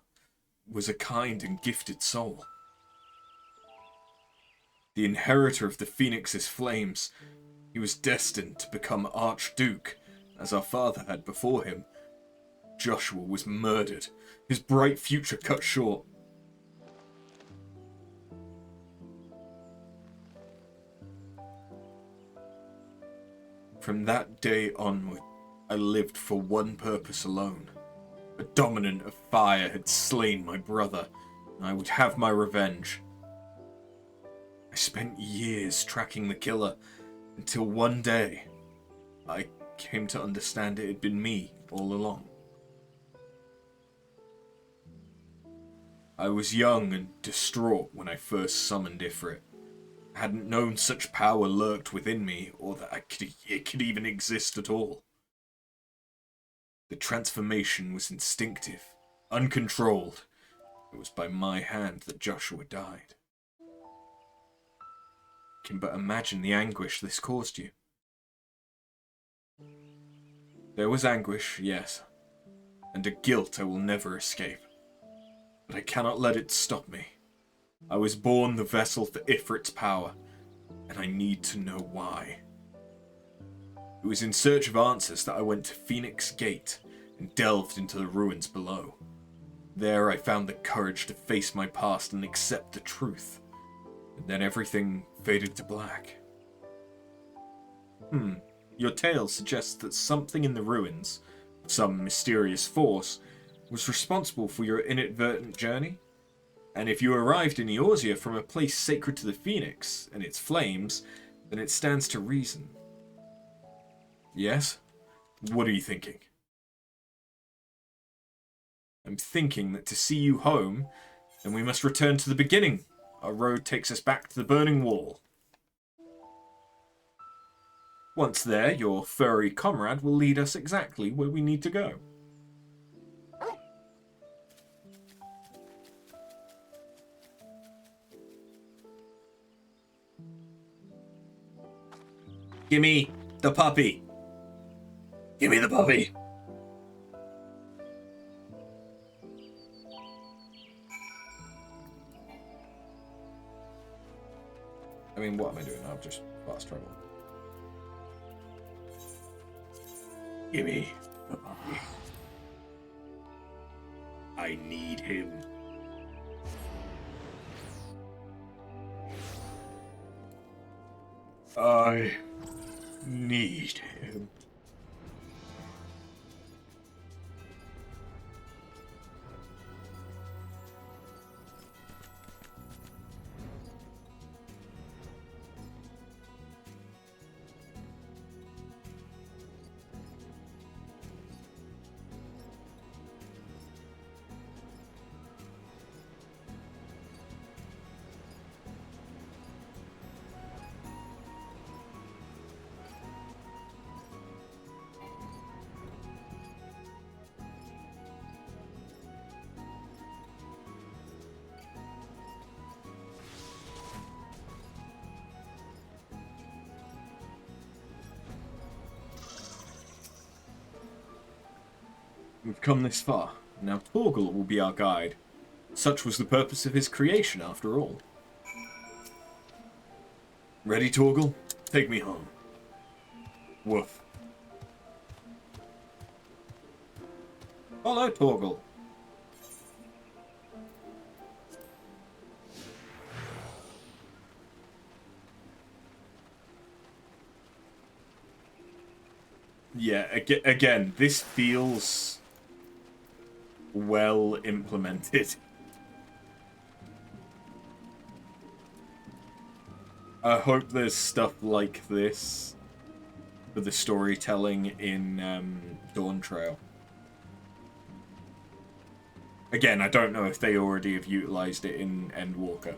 Speaker 1: was a kind and gifted soul. The inheritor of the Phoenix's flames, he was destined to become Archduke, as our father had before him. Joshua was murdered, his bright future cut short. From that day onward, I lived for one purpose alone. A dominant of fire had slain my brother, and I would have my revenge. I spent years tracking the killer, until one day, I came to understand it had been me all along. I was young and distraught when I first summoned Ifrit. I hadn't known such power lurked within me, or that it could even exist at all. The transformation was instinctive, uncontrolled. It was by my hand that Joshua died. I can but imagine the anguish this caused you. There was anguish, yes, and a guilt I will never escape. But I cannot let it stop me. I was born the vessel for Ifrit's power, and I need to know why. It was in search of answers that I went to Phoenix Gate and delved into the ruins below. There I found the courage to face my past and accept the truth. And then everything faded to black. Your tale suggests that something in the ruins, some mysterious force, was responsible for your inadvertent journey? And if you arrived in Eorzea from a place sacred to the Phoenix and its flames, then it stands to reason. Yes? What are you thinking? I'm thinking that to see you home, then we must return to the beginning. Our road takes us back to the Burning Wall. Once there, your furry comrade will lead us exactly where we need to go. Gimme the puppy. Gimme the puppy. I mean, what am I doing? I've just fast travel. Gimme the puppy. I need him. I need him. We've come this far. Now Torgal will be our guide. Such was the purpose of his creation, after all. Ready, Torgal? Take me home. Woof. Follow Torgal. Yeah, again, this feels well implemented. I hope there's stuff like this for the storytelling in Dawn Trail. Again, I don't know if they already have utilized it in Endwalker.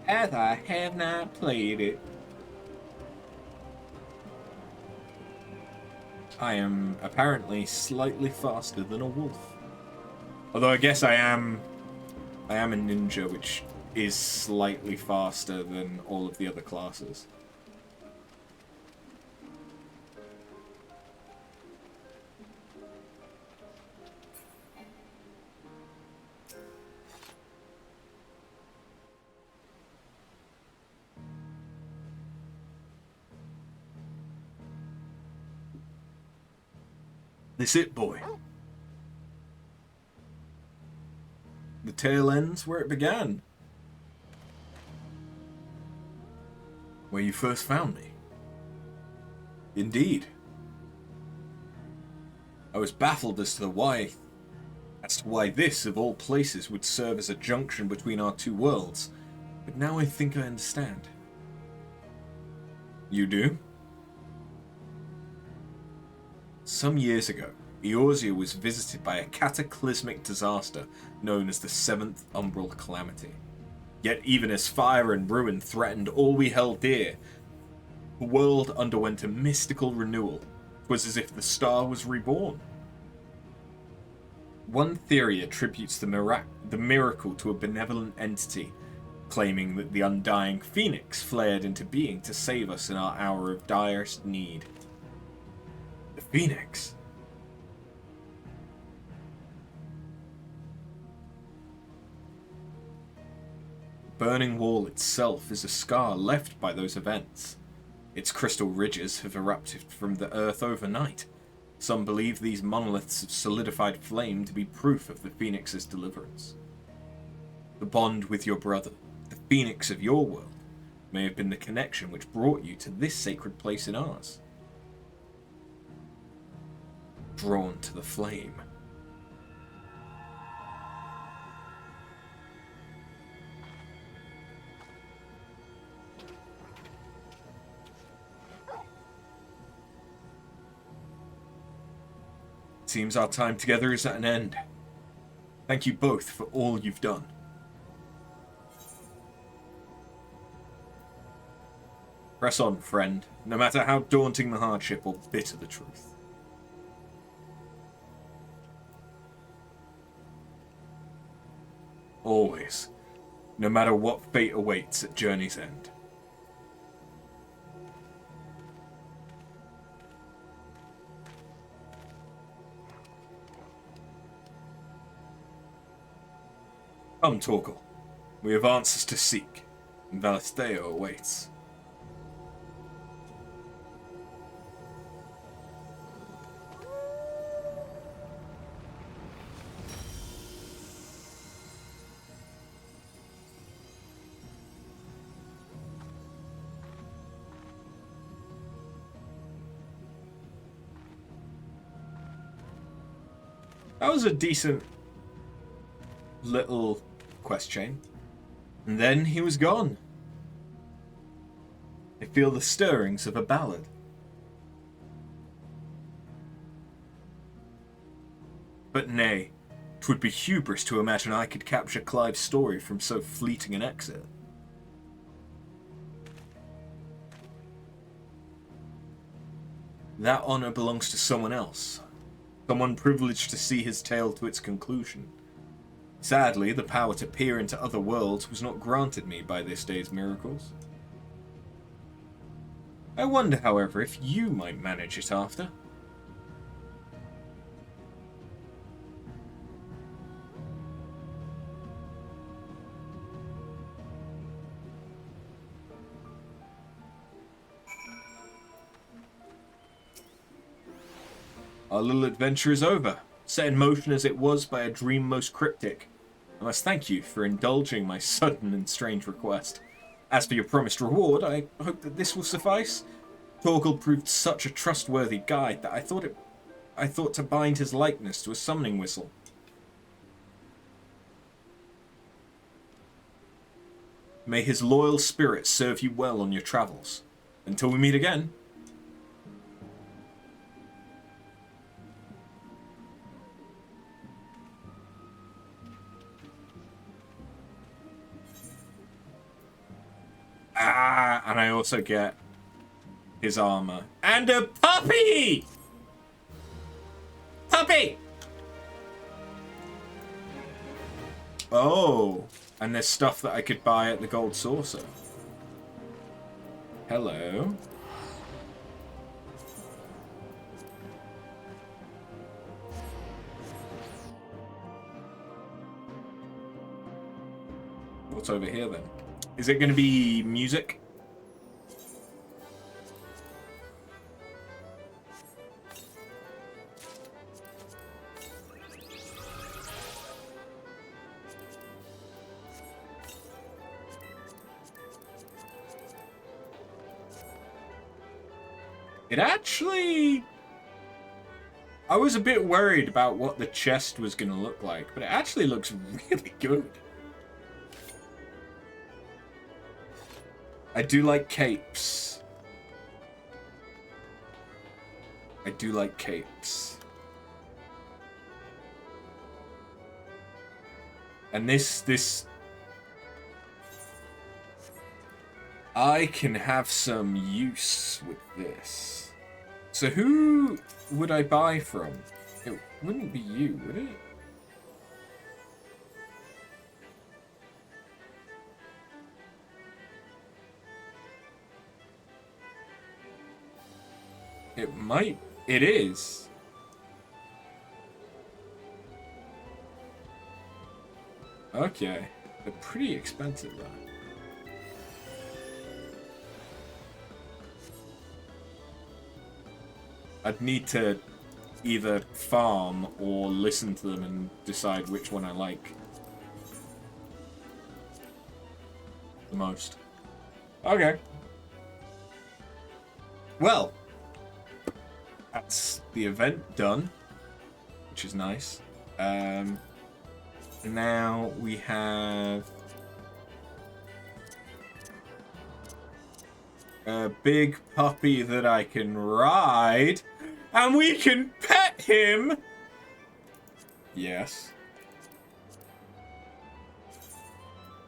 Speaker 1: As I have not played it. I am apparently slightly faster than a wolf. Although I guess I am a ninja, which is slightly faster than all of the other classes. This it, boy. The tale ends where it began. Where you first found me. Indeed. I was baffled as to why this, of all places, would serve as a junction between our two worlds, but now I think I understand. You do? Some years ago, Eorzea was visited by a cataclysmic disaster known as the Seventh Umbral Calamity. Yet even as fire and ruin threatened all we held dear, the world underwent a mystical renewal. It was as if the star was reborn. One theory attributes the miracle to a benevolent entity, claiming that the undying phoenix flared into being to save us in our hour of direst need. The Phoenix. The burning wall itself is a scar left by those events. Its crystal ridges have erupted from the earth overnight. Some believe these monoliths of solidified flame to be proof of the Phoenix's deliverance. The bond with your brother, the Phoenix of your world, may have been the connection which brought you to this sacred place in ours. Drawn to the flame. Seems our time together is at an end. Thank you both for all you've done. Press on, friend, no matter how daunting the hardship or bitter the truth. Always, no matter what fate awaits at journey's end. Come, Torgal. We have answers to seek, and Valisteo awaits. That was a decent little quest chain. And then he was gone. I feel the stirrings of a ballad. But nay, 'twould be hubris to imagine I could capture Clive's story from so fleeting an exit. That honor belongs to someone else. Someone privileged to see his tale to its conclusion. Sadly, the power to peer into other worlds was not granted me by this day's miracles. I wonder, however, if you might manage it after. Our little adventure is over, set in motion as it was by a dream most cryptic. I must thank you for indulging my sudden and strange request. As for your promised reward, I hope that this will suffice. Torgal proved such a trustworthy guide that I thought to bind his likeness to a summoning whistle. May his loyal spirit serve you well on your travels. Until we meet again. And I also get his armor. And a puppy! Puppy! Oh, and there's stuff that I could buy at the Gold Saucer. Hello. What's over here then? Is it going to be music? It actually... I was a bit worried about what the chest was going to look like, but it actually looks really good. I do like capes. I do like capes. And this... I can have some use with this. So who would I buy from? It wouldn't be you, would it? It might. It is. Okay. They're pretty expensive, though. I'd need to either farm or listen to them and decide which one I like the most. Okay. Well, that's the event done, which is nice. Now we have a big puppy that I can ride, and we can pet him. Yes.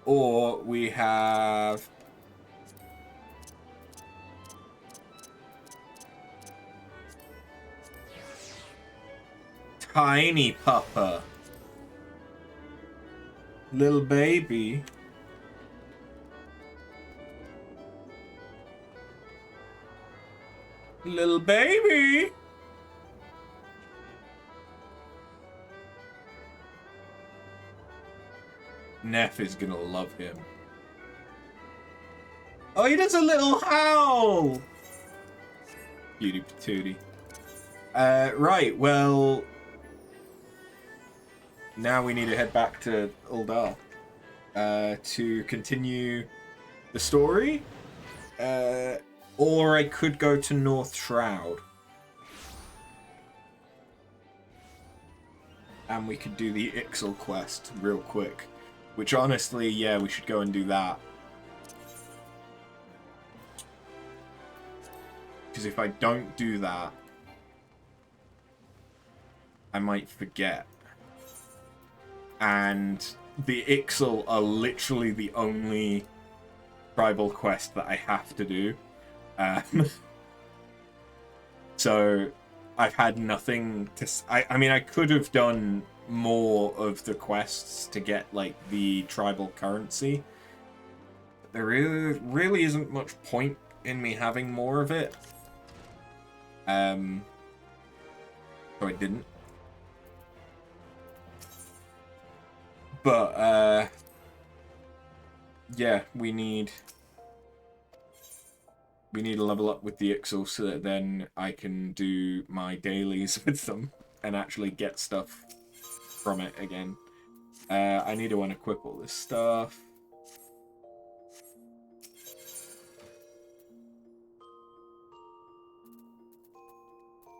Speaker 1: Or we have Tiny Puppa. Little baby. Little baby. Neff is gonna love him. Oh, he does a little howl! Beauty patootie. Right, well... Now we need to head back to Uldar to continue the story. Or I could go to North Shroud. And we could do the Ixal quest real quick. Which honestly, yeah, we should go and do that. Because if I don't do that, I might forget. And the Ixal are literally the only tribal quest that I have to do. So I've had nothing to... I mean, I could have done more of the quests to get, like, the tribal currency. But there really isn't much point in me having more of it. So I didn't. But, yeah, we need to level up with the Ixal so that then I can do my dailies with them and actually get stuff from it again. I need to unequip all this stuff.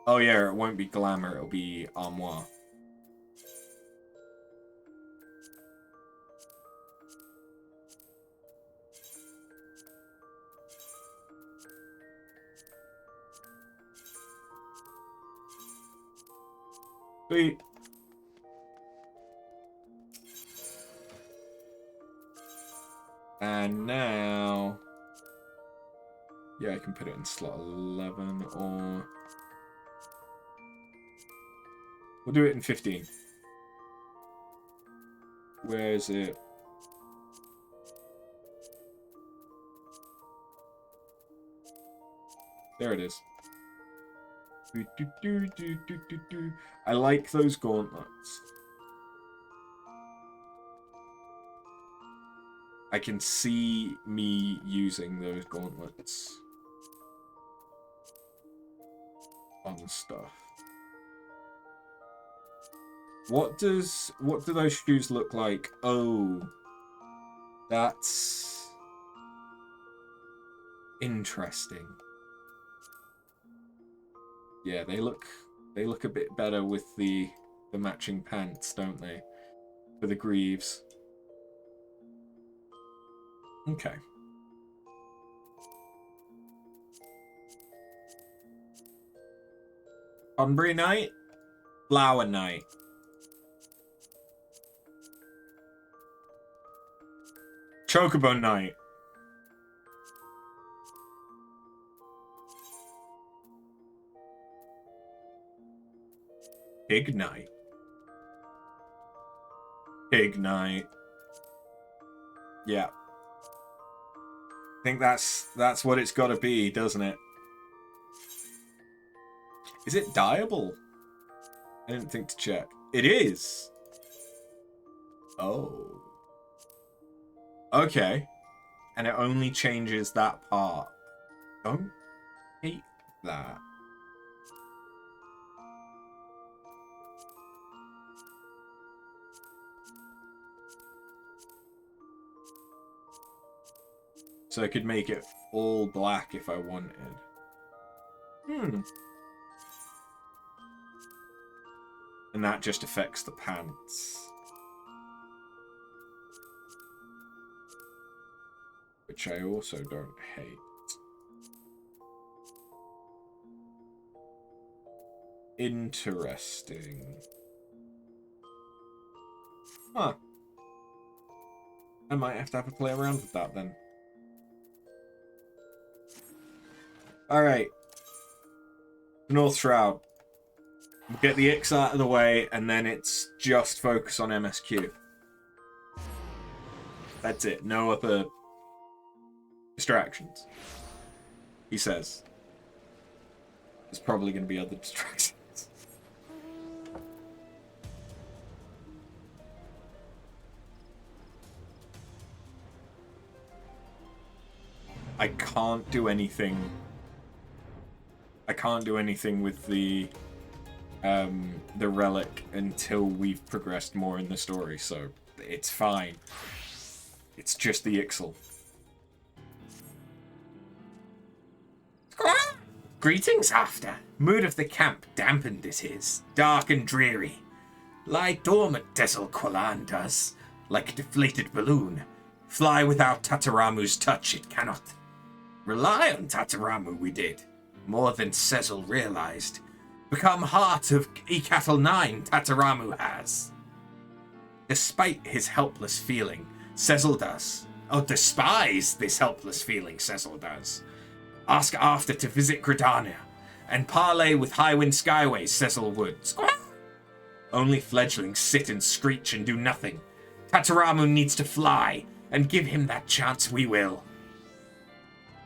Speaker 1: Oh yeah, it won't be glamour, it'll be armoire. Sweet. And now... Yeah, I can put it in slot 11 or... We'll do it in 15. Where is it? There it is. I like those gauntlets. I can see me using those gauntlets on stuff. What do those shoes look like? Oh, that's interesting. Yeah, they look a bit better with the matching pants, don't they? For the greaves. Okay. Umbry Knight? Flower Knight. Chocobo Knight. Pig Knight. Pig Knight. Yeah. I think that's what it's got to be, doesn't it? Is it dyeable? I didn't think to check. It is. Oh. Okay. And it only changes that part. Don't hate that. So I could make it all black if I wanted. And that just affects the pants. Which I also don't hate. Interesting. Huh. I might have to play around with that then. Alright. North Shroud. We'll get the X out of the way, and then it's just focus on MSQ. That's it. No other distractions. He says. There's probably going to be other distractions. I can't do anything. I can't do anything with the relic until we've progressed more in the story, so it's fine. It's just the Ixal. Greetings, After. Mood of the camp dampened it is, dark and dreary. Lie dormant, Desil Qualan does, like a deflated balloon. Fly without Tataramu's touch it cannot. Rely on Tataramu we did, more than Cecil realized. Become heart of Ecatl 9 Tataramu has. Despite his helpless feeling, Cecil does. Oh, despise this helpless feeling, Cecil does. Ask After to visit Gridania, and parley with Highwind Skyways, Cecil would. Only fledglings sit and screech and do nothing. Tataramu needs to fly, and give him that chance we will.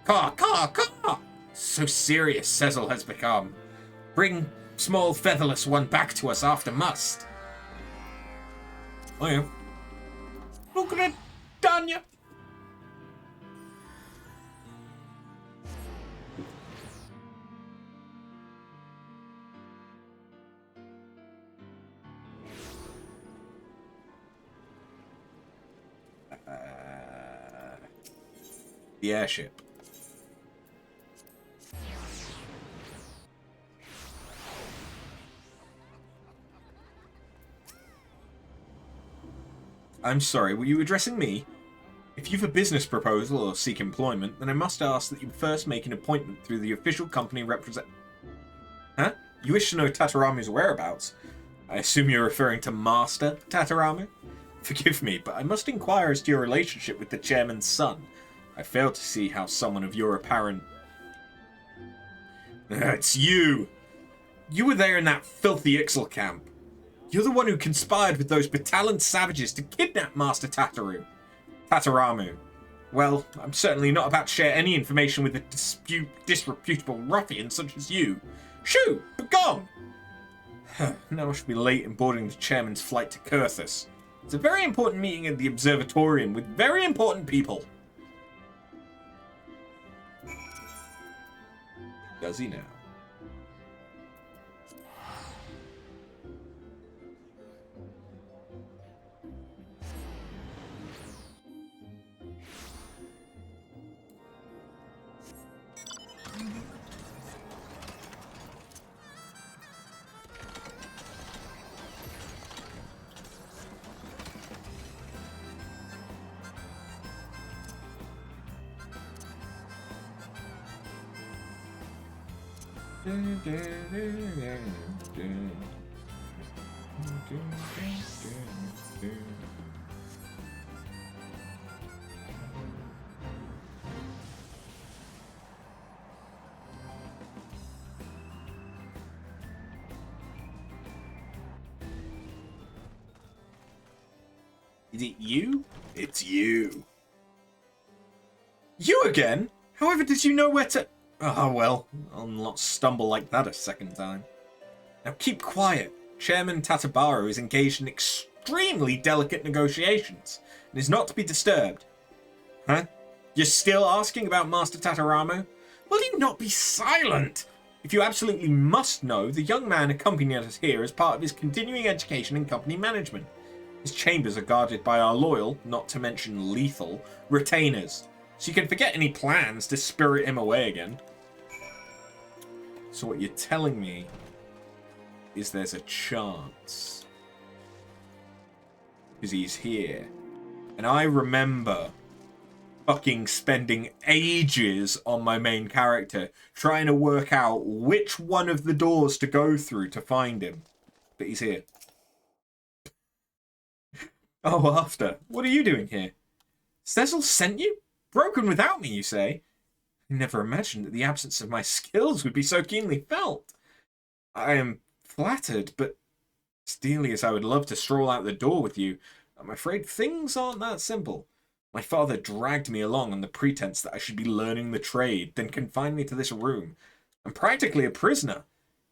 Speaker 1: Caw, caw, caw! So serious Cecil has become. Bring small featherless one back to us after must. Oh yeah. Look at it, Danya. The airship. I'm sorry, were you addressing me? If you've a business proposal or seek employment, then I must ask that you first make an appointment through the official company represent... Huh? You wish to know Tataramu's whereabouts? I assume you're referring to Master Tataramu? Forgive me, but I must inquire as to your relationship with the chairman's son. I fail to see how someone of your apparent... It's you! You were there in that filthy Ixal camp. You're the one who conspired with those Battalan savages to kidnap Master Tataramu. Well, I'm certainly not about to share any information with a disreputable ruffian such as you. Shoo! Begone! Now I should be late in boarding the chairman's flight to Kurthus. It's a very important meeting at the Observatorium with very important people. Does he now? Is it you? It's you. You again? However, did you know where to... Oh, well, I'll not stumble like that a second time. Now keep quiet. Chairman Tatabaru is engaged in extremely delicate negotiations and is not to be disturbed. Huh? You're still asking about Master Tataramu? Will you not be silent? If you absolutely must know, the young man accompanied us here as part of his continuing education in company management. His chambers are guarded by our loyal, not to mention lethal, retainers, so you can forget any plans to spirit him away again. So what you're telling me is there's a chance. Because he's here. And I remember fucking spending ages on my main character trying to work out which one of the doors to go through to find him. But he's here. Oh, After, what are you doing here? Cecil sent you? Broken without me, you say? I never imagined that the absence of my skills would be so keenly felt. I am flattered, but as dearly as I would love to stroll out the door with you, I'm afraid things aren't that simple. My father dragged me along on the pretense that I should be learning the trade, then confined me to this room. I'm practically a prisoner.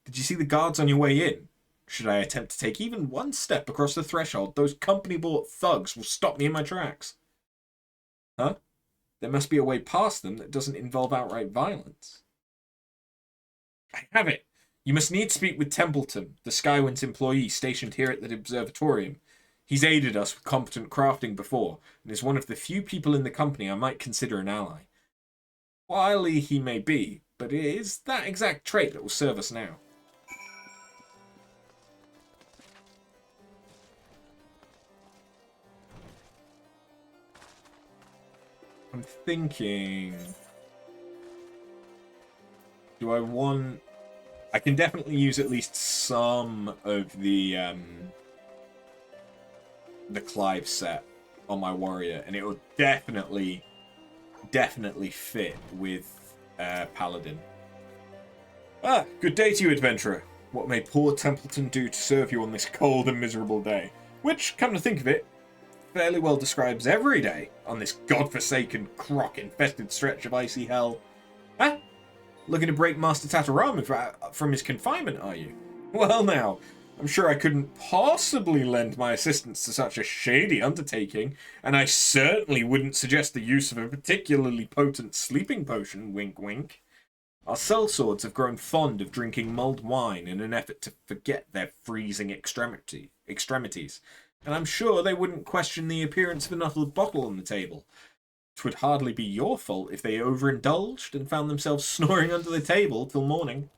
Speaker 1: Did you see the guards on your way in? Should I attempt to take even one step across the threshold, those company-bought thugs will stop me in my tracks. Huh? There must be a way past them that doesn't involve outright violence. I have it. You must needs speak with Templeton, the Skywind's employee stationed here at the observatorium. He's aided us with competent crafting before, and is one of the few people in the company I might consider an ally. Wily he may be, but it is that exact trait that will serve us now. I'm thinking... Do I want... I can definitely use at least some of the Clive set on my warrior, and it will definitely fit with Paladin. Ah, good day to you, adventurer. What may poor Templeton do to serve you on this cold and miserable day? Which, come to think of it, fairly well describes every day on this godforsaken, croc-infested stretch of icy hell. Huh? Looking to break Master Tatarama from his confinement, are you? Well now, I'm sure I couldn't possibly lend my assistance to such a shady undertaking, and I certainly wouldn't suggest the use of a particularly potent sleeping potion, wink wink. Our sellswords have grown fond of drinking mulled wine in an effort to forget their freezing extremities, and I'm sure they wouldn't question the appearance of another bottle on the table. It would hardly be your fault if they overindulged and found themselves snoring under the table till morning.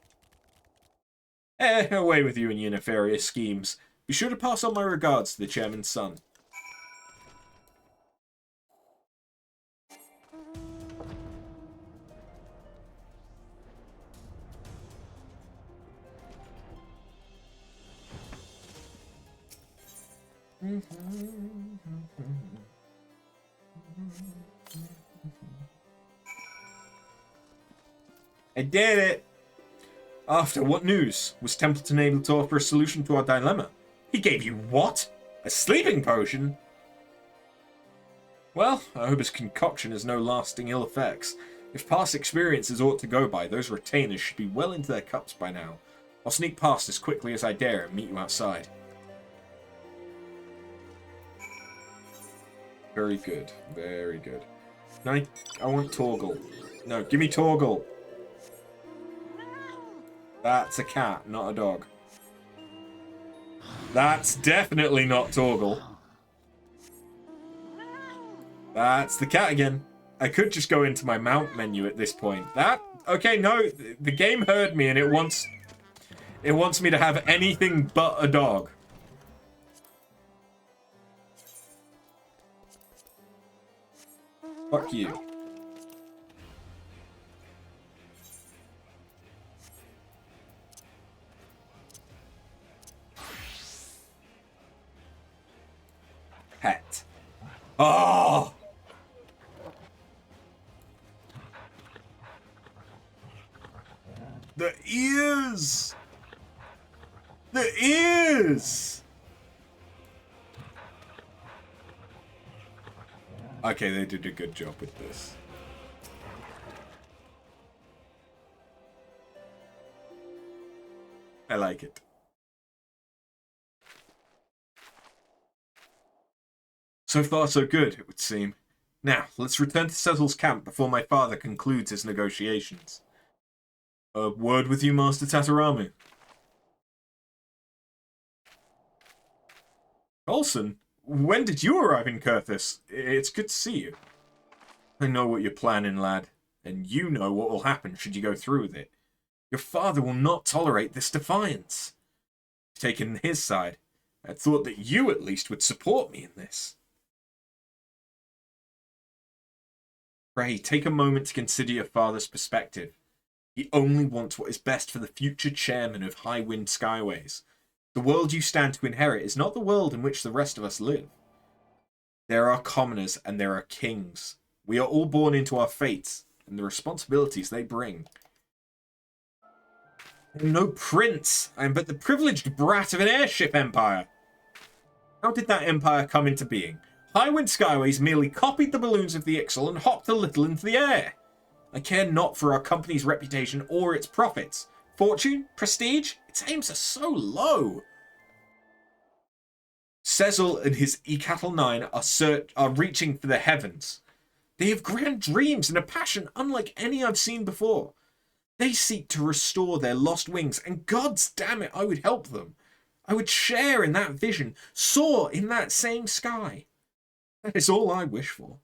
Speaker 1: Away with you and your nefarious schemes. Be sure to pass on my regards to the chairman's son. I did it! After, what news? Was Templeton able to offer a solution to our dilemma? He gave you what? A sleeping potion? Well, I hope his concoction has no lasting ill effects. If past experiences ought to go by, those retainers should be well into their cups by now. I'll sneak past as quickly as I dare and meet you outside. Very good. Very good. I want Torgal. No, give me Torgal. That's a cat, not a dog. That's definitely not Torgal. That's the cat again. I could just go into my mount menu at this point. Okay, no, the game heard me and it wants me to have anything but a dog. Fuck you. Pet. Oh! The ears! The ears! Okay, they did a good job with this. I like it. So far, so good, it would seem. Now, let's return to Settle's camp before my father concludes his negotiations. A word with you, Master Tataramu. Olsen, when did you arrive in Kurthus? It's good to see you. I know what you're planning, lad, and you know what will happen should you go through with it. Your father will not tolerate this defiance. Taking his side, I thought that you at least would support me in this. Pray, take a moment to consider your father's perspective. He only wants what is best for the future chairman of Highwind Skyways. The world you stand to inherit is not the world in which the rest of us live. There are commoners and there are kings. We are all born into our fates and the responsibilities they bring. I am no prince. I am but the privileged brat of an airship empire. How did that empire come into being? Highwind Skyways merely copied the balloons of the Ixal and hopped a little into the air. I care not for our company's reputation or its profits. Fortune? Prestige? Its aims are so low. Cecil and his E-Cattle 9 are reaching for the heavens. They have grand dreams and a passion unlike any I've seen before. They seek to restore their lost wings, and gods damn it, I would help them. I would share in that vision, soar in that same sky. That is all I wish for.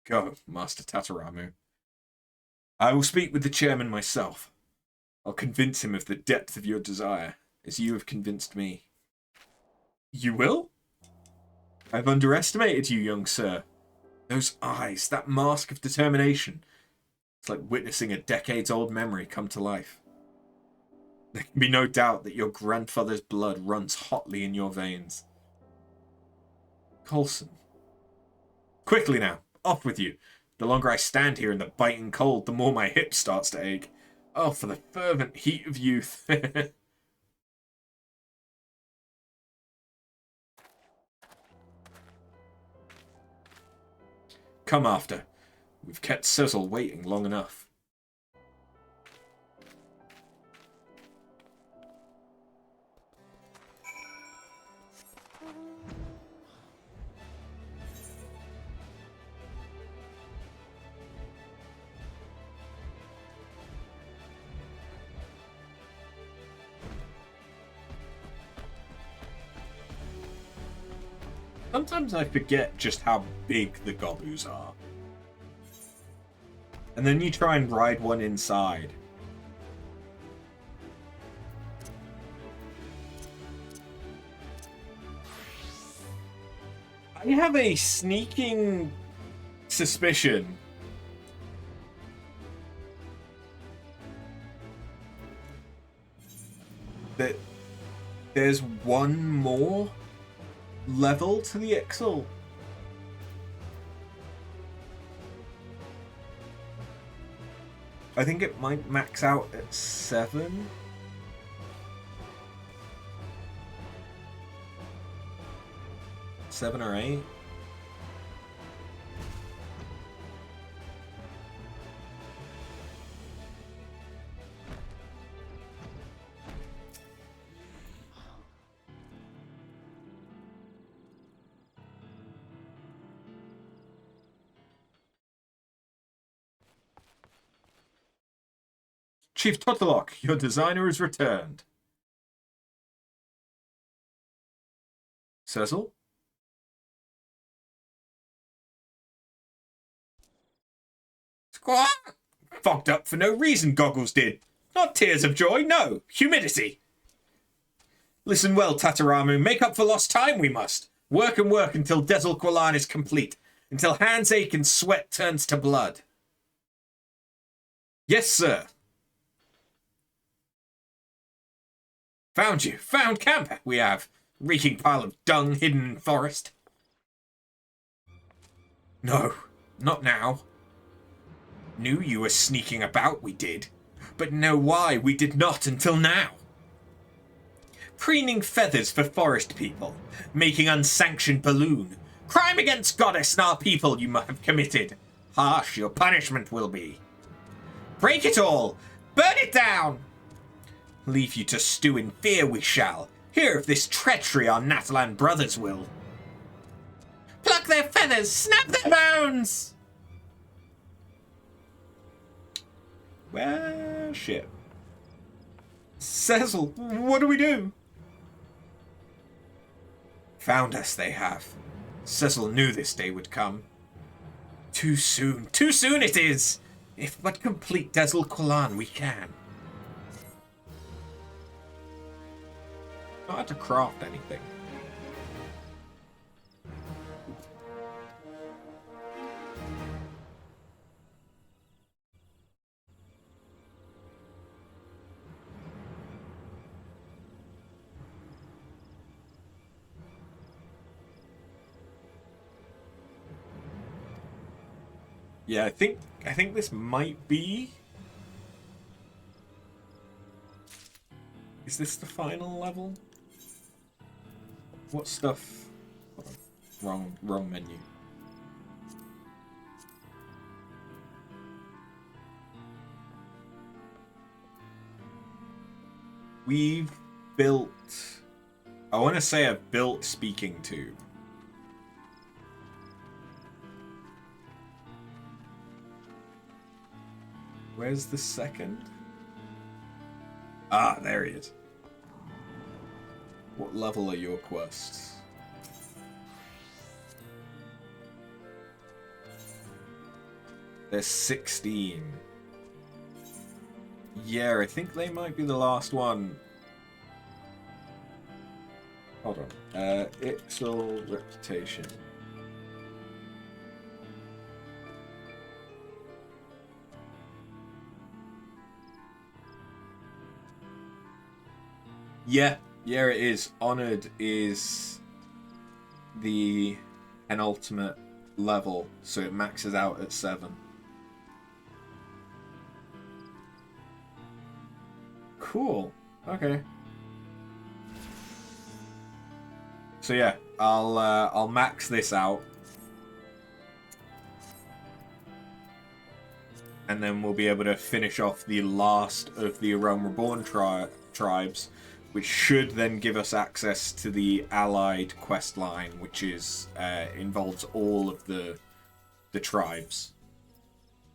Speaker 1: Go, Master Tataramu. I will speak with the chairman myself. I'll convince him of the depth of your desire, as you have convinced me. You will? I've underestimated you, young sir. Those eyes, that mask of determination. It's like witnessing a decades-old memory come to life. There can be no doubt that your grandfather's blood runs hotly in your veins. Coulson. Quickly now, off with you. The longer I stand here in the biting cold, the more my hip starts to ache. Oh, for the fervent heat of youth. Come after. We've kept Cecil waiting long enough. Sometimes I forget just how big the Gobus are. And then you try and ride one inside. I have a sneaking suspicion that there's one more level to the Ixal. I think it might max out at 7. Seven or 8. Chief Totalok, your designer has returned. Cecil? Squawk! Fogged up for no reason, Goggles did. Not tears of joy, no. Humidity. Listen well, Tataramu. Make up for lost time we must. Work and work until Dezel Qualan is complete. Until hands ache and sweat turns to blood. Yes, sir. Found you. Found camp, we have. Reeking pile of dung hidden in forest. No, not now. Knew you were sneaking about, we did. But know why we did not until now. Preening feathers for forest people. Making unsanctioned balloon. Crime against goddess and our people you have committed. Harsh your punishment will be. Break it all. Burn it down. Leave you to stew in fear we shall. Hear of this treachery our Natalan brothers will. Pluck their feathers, snap their bones! Well, shit. Cecil, what do we do? Found us, they have. Cecil knew this day would come. Too soon it is! If but complete Dezel Qualan we can. Not had to craft anything. Yeah, I think this might be. Is this the final level? What stuff? Wrong menu. we've built... I want to say I've built speaking tube. Where's the second? Ah, there he is. What level are your quests? There's 16. Yeah, I think they might be the last one. Hold on. Ixal reputation. Yeah, it is. Honored is the penultimate level, so it maxes out at 7. Cool. Okay. So yeah, I'll max this out, and then we'll be able to finish off the last of the A Realm Reborn tribes, which should then give us access to the allied quest line, which is involves all of the tribes.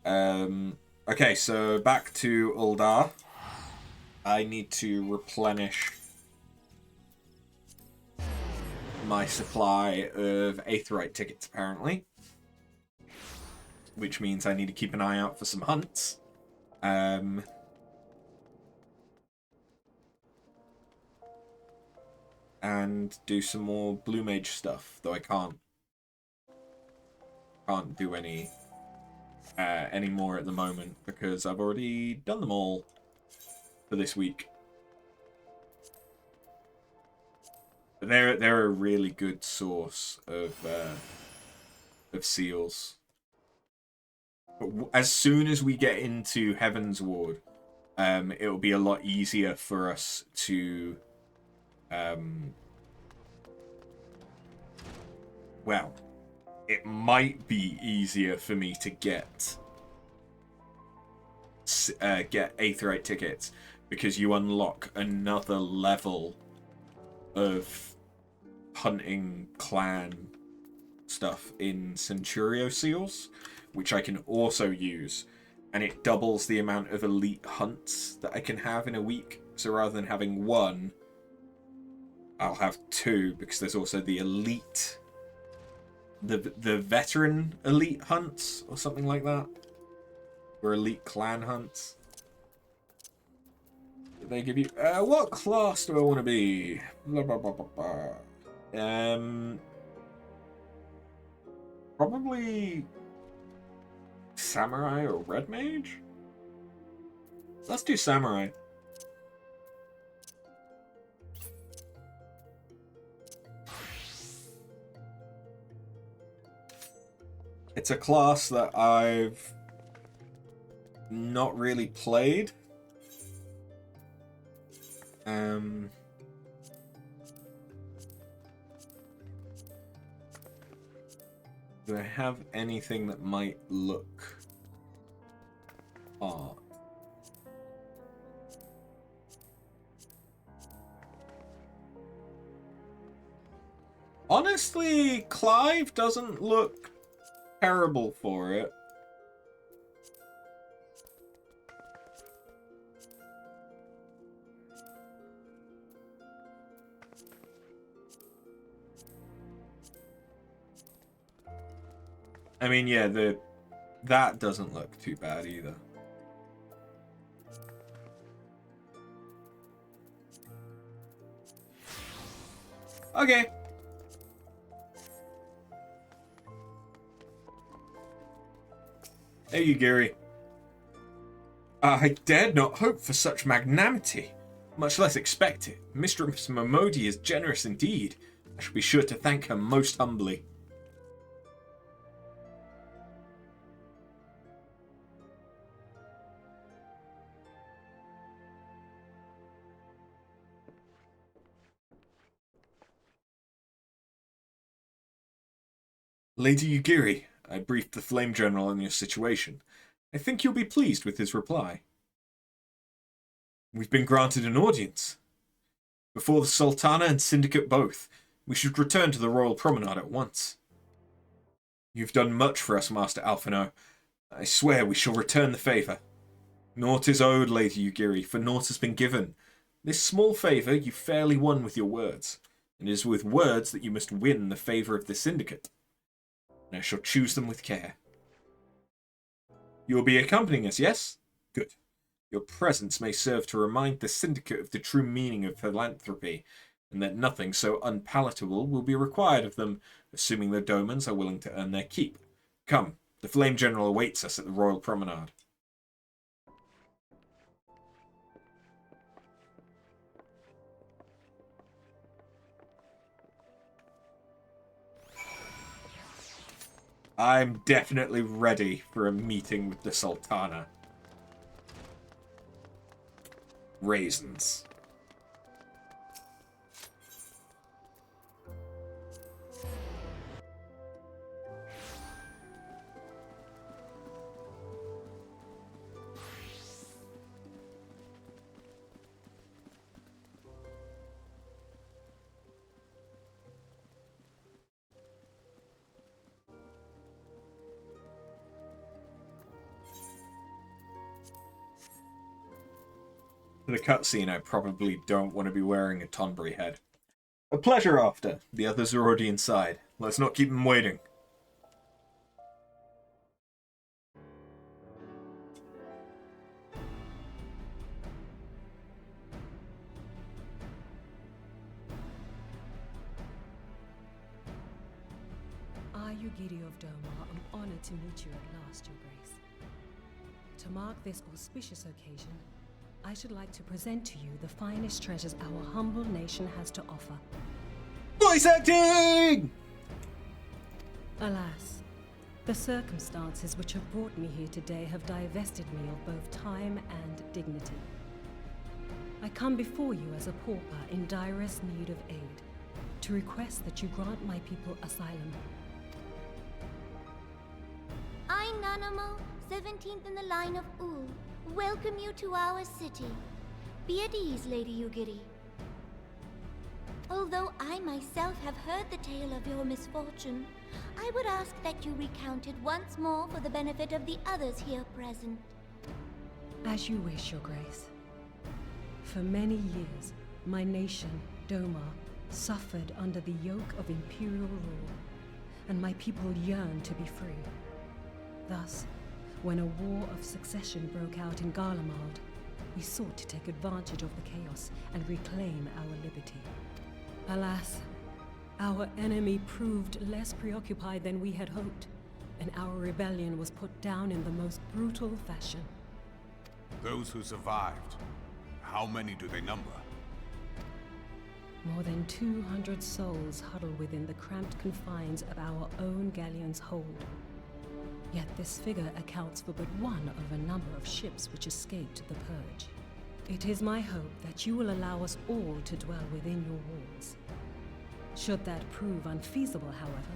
Speaker 1: Okay, so back to Uldar. I need to replenish my supply of Aetheryte tickets, apparently. Which means I need to keep an eye out for some hunts. And do some more Blue Mage stuff, though I can't do any more at the moment because I've already done them all for this week. But they're a really good source of seals. But as soon as we get into Heaven's Ward, it'll be a lot easier for us to well, it might be easier for me to get Aetheryte tickets because you unlock another level of hunting clan stuff in Centurio seals, which I can also use, and it doubles the amount of elite hunts that I can have in a week. So rather than having 1, I'll have 2, because there's also the elite, the veteran elite hunts or something like that, or elite clan hunts. Did they give you what class do I want to be? Blah, blah, blah, blah, blah. Probably Samurai or Red Mage? Let's do Samurai. It's a class that I've not really played. Do I have anything that might look odd? Honestly, Clive doesn't look terrible for it. I mean, yeah, that doesn't look too bad either. Okay. Hey, you, Gary. I dared not hope for such magnanimity, much less expect it. Mistress Momodi is generous indeed. I shall be sure to thank her most humbly. Lady Yugiri, I briefed the Flame General on your situation. I think you'll be pleased with his reply. We've been granted an audience.
Speaker 2: Before the Sultana and Syndicate both, we should return to the Royal Promenade at once. You've done much for us, Master Alphino. I swear we shall return the favour. Naught is owed, Lady Yugiri, for naught has been given. This small favour you fairly won with your words, and it is with words that you must win the favour of the Syndicate. And I shall choose them with care. You will be accompanying us, yes? Good. Your presence may serve to remind the Syndicate of the true meaning of philanthropy, and that nothing so unpalatable will be required of them, assuming the Domans are willing to earn their keep. Come, the Flame General awaits us at the Royal Promenade. I'm definitely ready for a meeting with the Sultana. Raisins. For the cutscene, I probably don't want to be wearing a Tonberry head. A pleasure after. The others are already inside. Let's not keep them waiting.
Speaker 3: I, Yugiri of Doma, am honored to meet you at last, Your Grace. To mark this auspicious occasion, I should like to present to you the finest treasures our humble nation has to offer.
Speaker 2: Voice acting!
Speaker 3: Alas, the circumstances which have brought me here today have divested me of both time and dignity. I come before you as a pauper in direst need of aid, to request that you grant my people asylum.
Speaker 4: I, Nanamo, 17th in the line of Ul, welcome you to our city. Be at ease, Lady Yugiri. Although I myself have heard the tale of your misfortune, I would ask that you recount it once more for the benefit of the others here present.
Speaker 3: As you wish, Your Grace. For many years, my nation, Doma, suffered under the yoke of imperial rule, and my people yearned to be free. Thus, when a war of succession broke out in Dalamud, we sought to take advantage of the chaos and reclaim our liberty. Alas, our enemy proved less preoccupied than we had hoped, and our rebellion was put down in the most brutal fashion.
Speaker 5: Those who survived, how many do they number?
Speaker 3: More than 200 souls huddle within the cramped confines of our own galleon's hold. Yet this figure accounts for but one of a number of ships which escaped the Purge. It is my hope that you will allow us all to dwell within your walls. Should that prove unfeasible, however,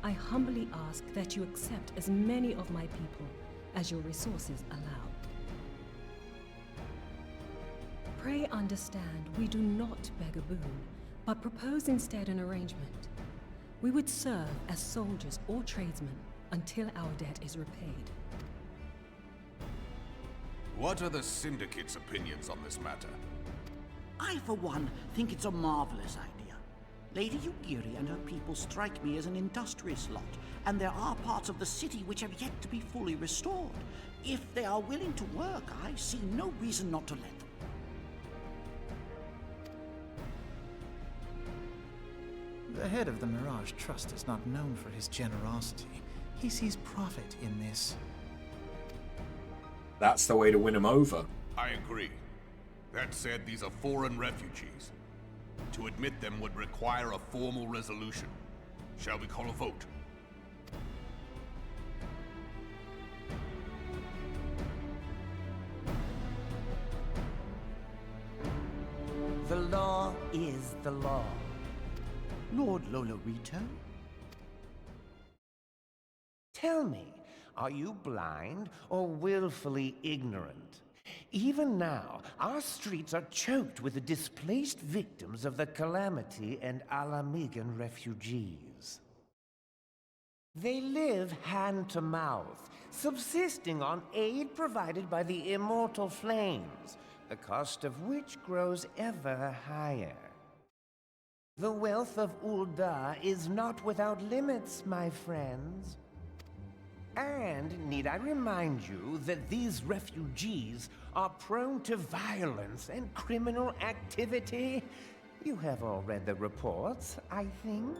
Speaker 3: I humbly ask that you accept as many of my people as your resources allow. Pray understand, we do not beg a boon, but propose instead an arrangement. We would serve as soldiers or tradesmen until our debt is repaid.
Speaker 5: What are the Syndicate's opinions on this matter?
Speaker 6: I, for one, think it's a marvelous idea. Lady Yugiri and her people strike me as an industrious lot, and there are parts of the city which have yet to be fully restored. If they are willing to work, I see no reason not to let them.
Speaker 7: The head of the Mirage Trust is not known for his generosity. He sees profit in this.
Speaker 2: That's the way to win him over.
Speaker 5: I agree. That said, these are foreign refugees. To admit them would require a formal resolution. Shall we call a vote?
Speaker 8: The law is the law.
Speaker 6: Lord Lolorito?
Speaker 8: Tell me, are you blind or willfully ignorant? Even now, our streets are choked with the displaced victims of the Calamity and Alamigan refugees. They live hand to mouth, subsisting on aid provided by the immortal flames, the cost of which grows ever higher. The wealth of Ul'dah is not without limits, my friends. And need I remind you that these refugees are prone to violence and criminal activity? You have all read the reports, I think.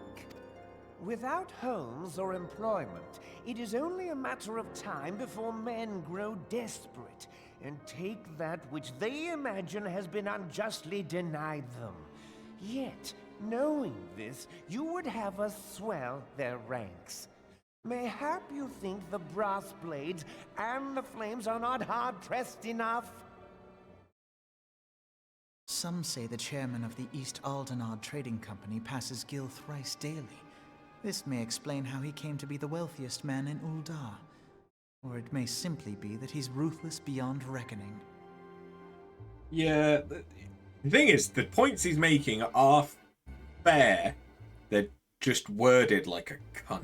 Speaker 8: Without homes or employment, it is only a matter of time before men grow desperate and take that which they imagine has been unjustly denied them. Yet, knowing this, you would have us swell their ranks. Mayhap you think the brass blades and the flames are not hard-pressed enough?
Speaker 7: Some say the chairman of the East Aldenard Trading Company passes Gil thrice daily. This may explain how he came to be the wealthiest man in Ul'dah. Or it may simply be that he's ruthless beyond reckoning.
Speaker 2: Yeah, the thing is, the points he's making are fair. They're just worded like a cunt.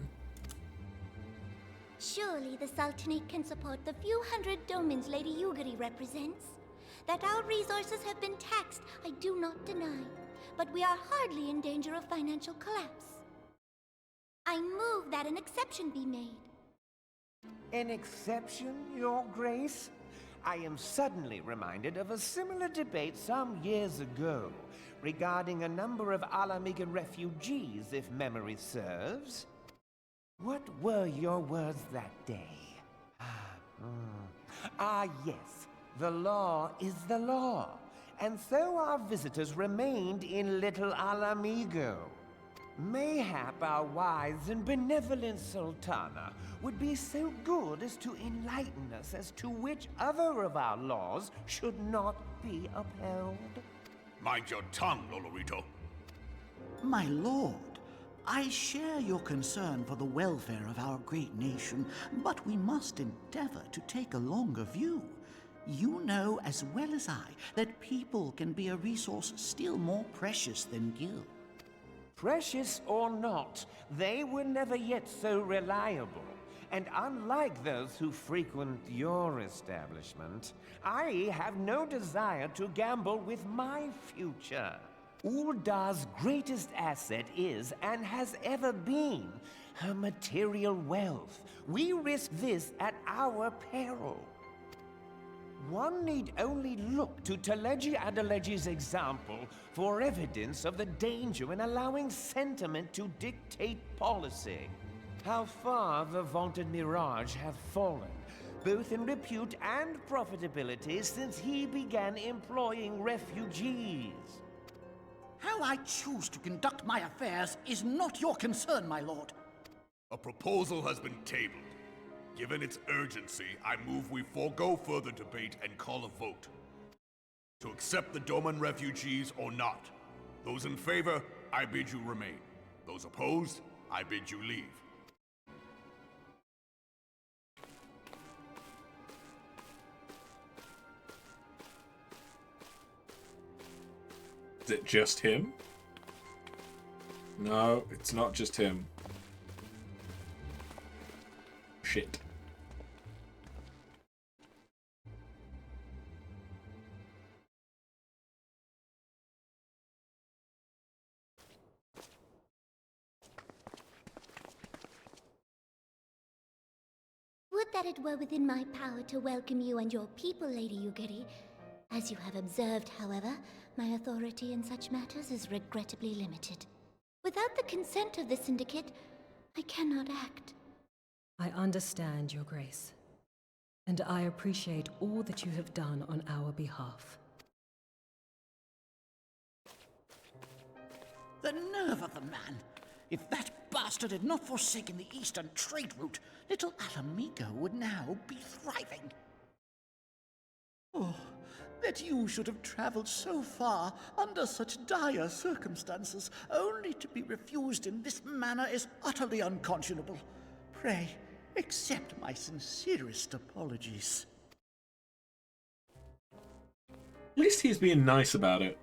Speaker 4: Surely the Sultanate can support the few hundred domins Lady Yugiri represents. That our resources have been taxed, I do not deny. But we are hardly in danger of financial collapse. I move that an exception be made.
Speaker 8: An exception, Your Grace? I am suddenly reminded of a similar debate some years ago regarding a number of Alamigan refugees, if memory serves. What were your words that day? Yes. The law is the law. And so our visitors remained in Little Alamigo. Mayhap our wise and benevolent Sultana would be so good as to enlighten us as to which other of our laws should not be upheld.
Speaker 5: Mind your tongue, Lolorito.
Speaker 6: My lord, I share your concern for the welfare of our great nation, but we must endeavor to take a longer view. You know as well as I that people can be a resource still more precious than gil.
Speaker 8: Precious or not, they were never yet so reliable. And unlike those who frequent your establishment, I have no desire to gamble with my future. Ul'dah's greatest asset is, and has ever been, her material wealth. We risk this at our peril. One need only look to Teleji Adeleji's example for evidence of the danger in allowing sentiment to dictate policy. How far the vaunted Mirage hath fallen, both in repute and profitability, since he began employing refugees.
Speaker 6: How I choose to conduct my affairs is not your concern, my lord.
Speaker 5: A proposal has been tabled. Given its urgency, I move we forego further debate and call a vote. To accept the Doman refugees or not. Those in favor, I bid you remain. Those opposed, I bid you leave.
Speaker 2: Is it just him? No, it's not just him. Shit.
Speaker 4: Would that it were within my power to welcome you and your people, Lady Yugiri. As you have observed, however, my authority in such matters is regrettably limited. Without the consent of the Syndicate, I cannot act.
Speaker 3: I understand, Your Grace, and I appreciate all that you have done on our behalf.
Speaker 6: The nerve of the man! If that bastard had not forsaken the eastern trade route, Little Alamigo would now be thriving. Oh, that you should have traveled so far under such dire circumstances, only to be refused in this manner is utterly unconscionable. Pray, accept my sincerest apologies.
Speaker 2: At least he's being nice about it.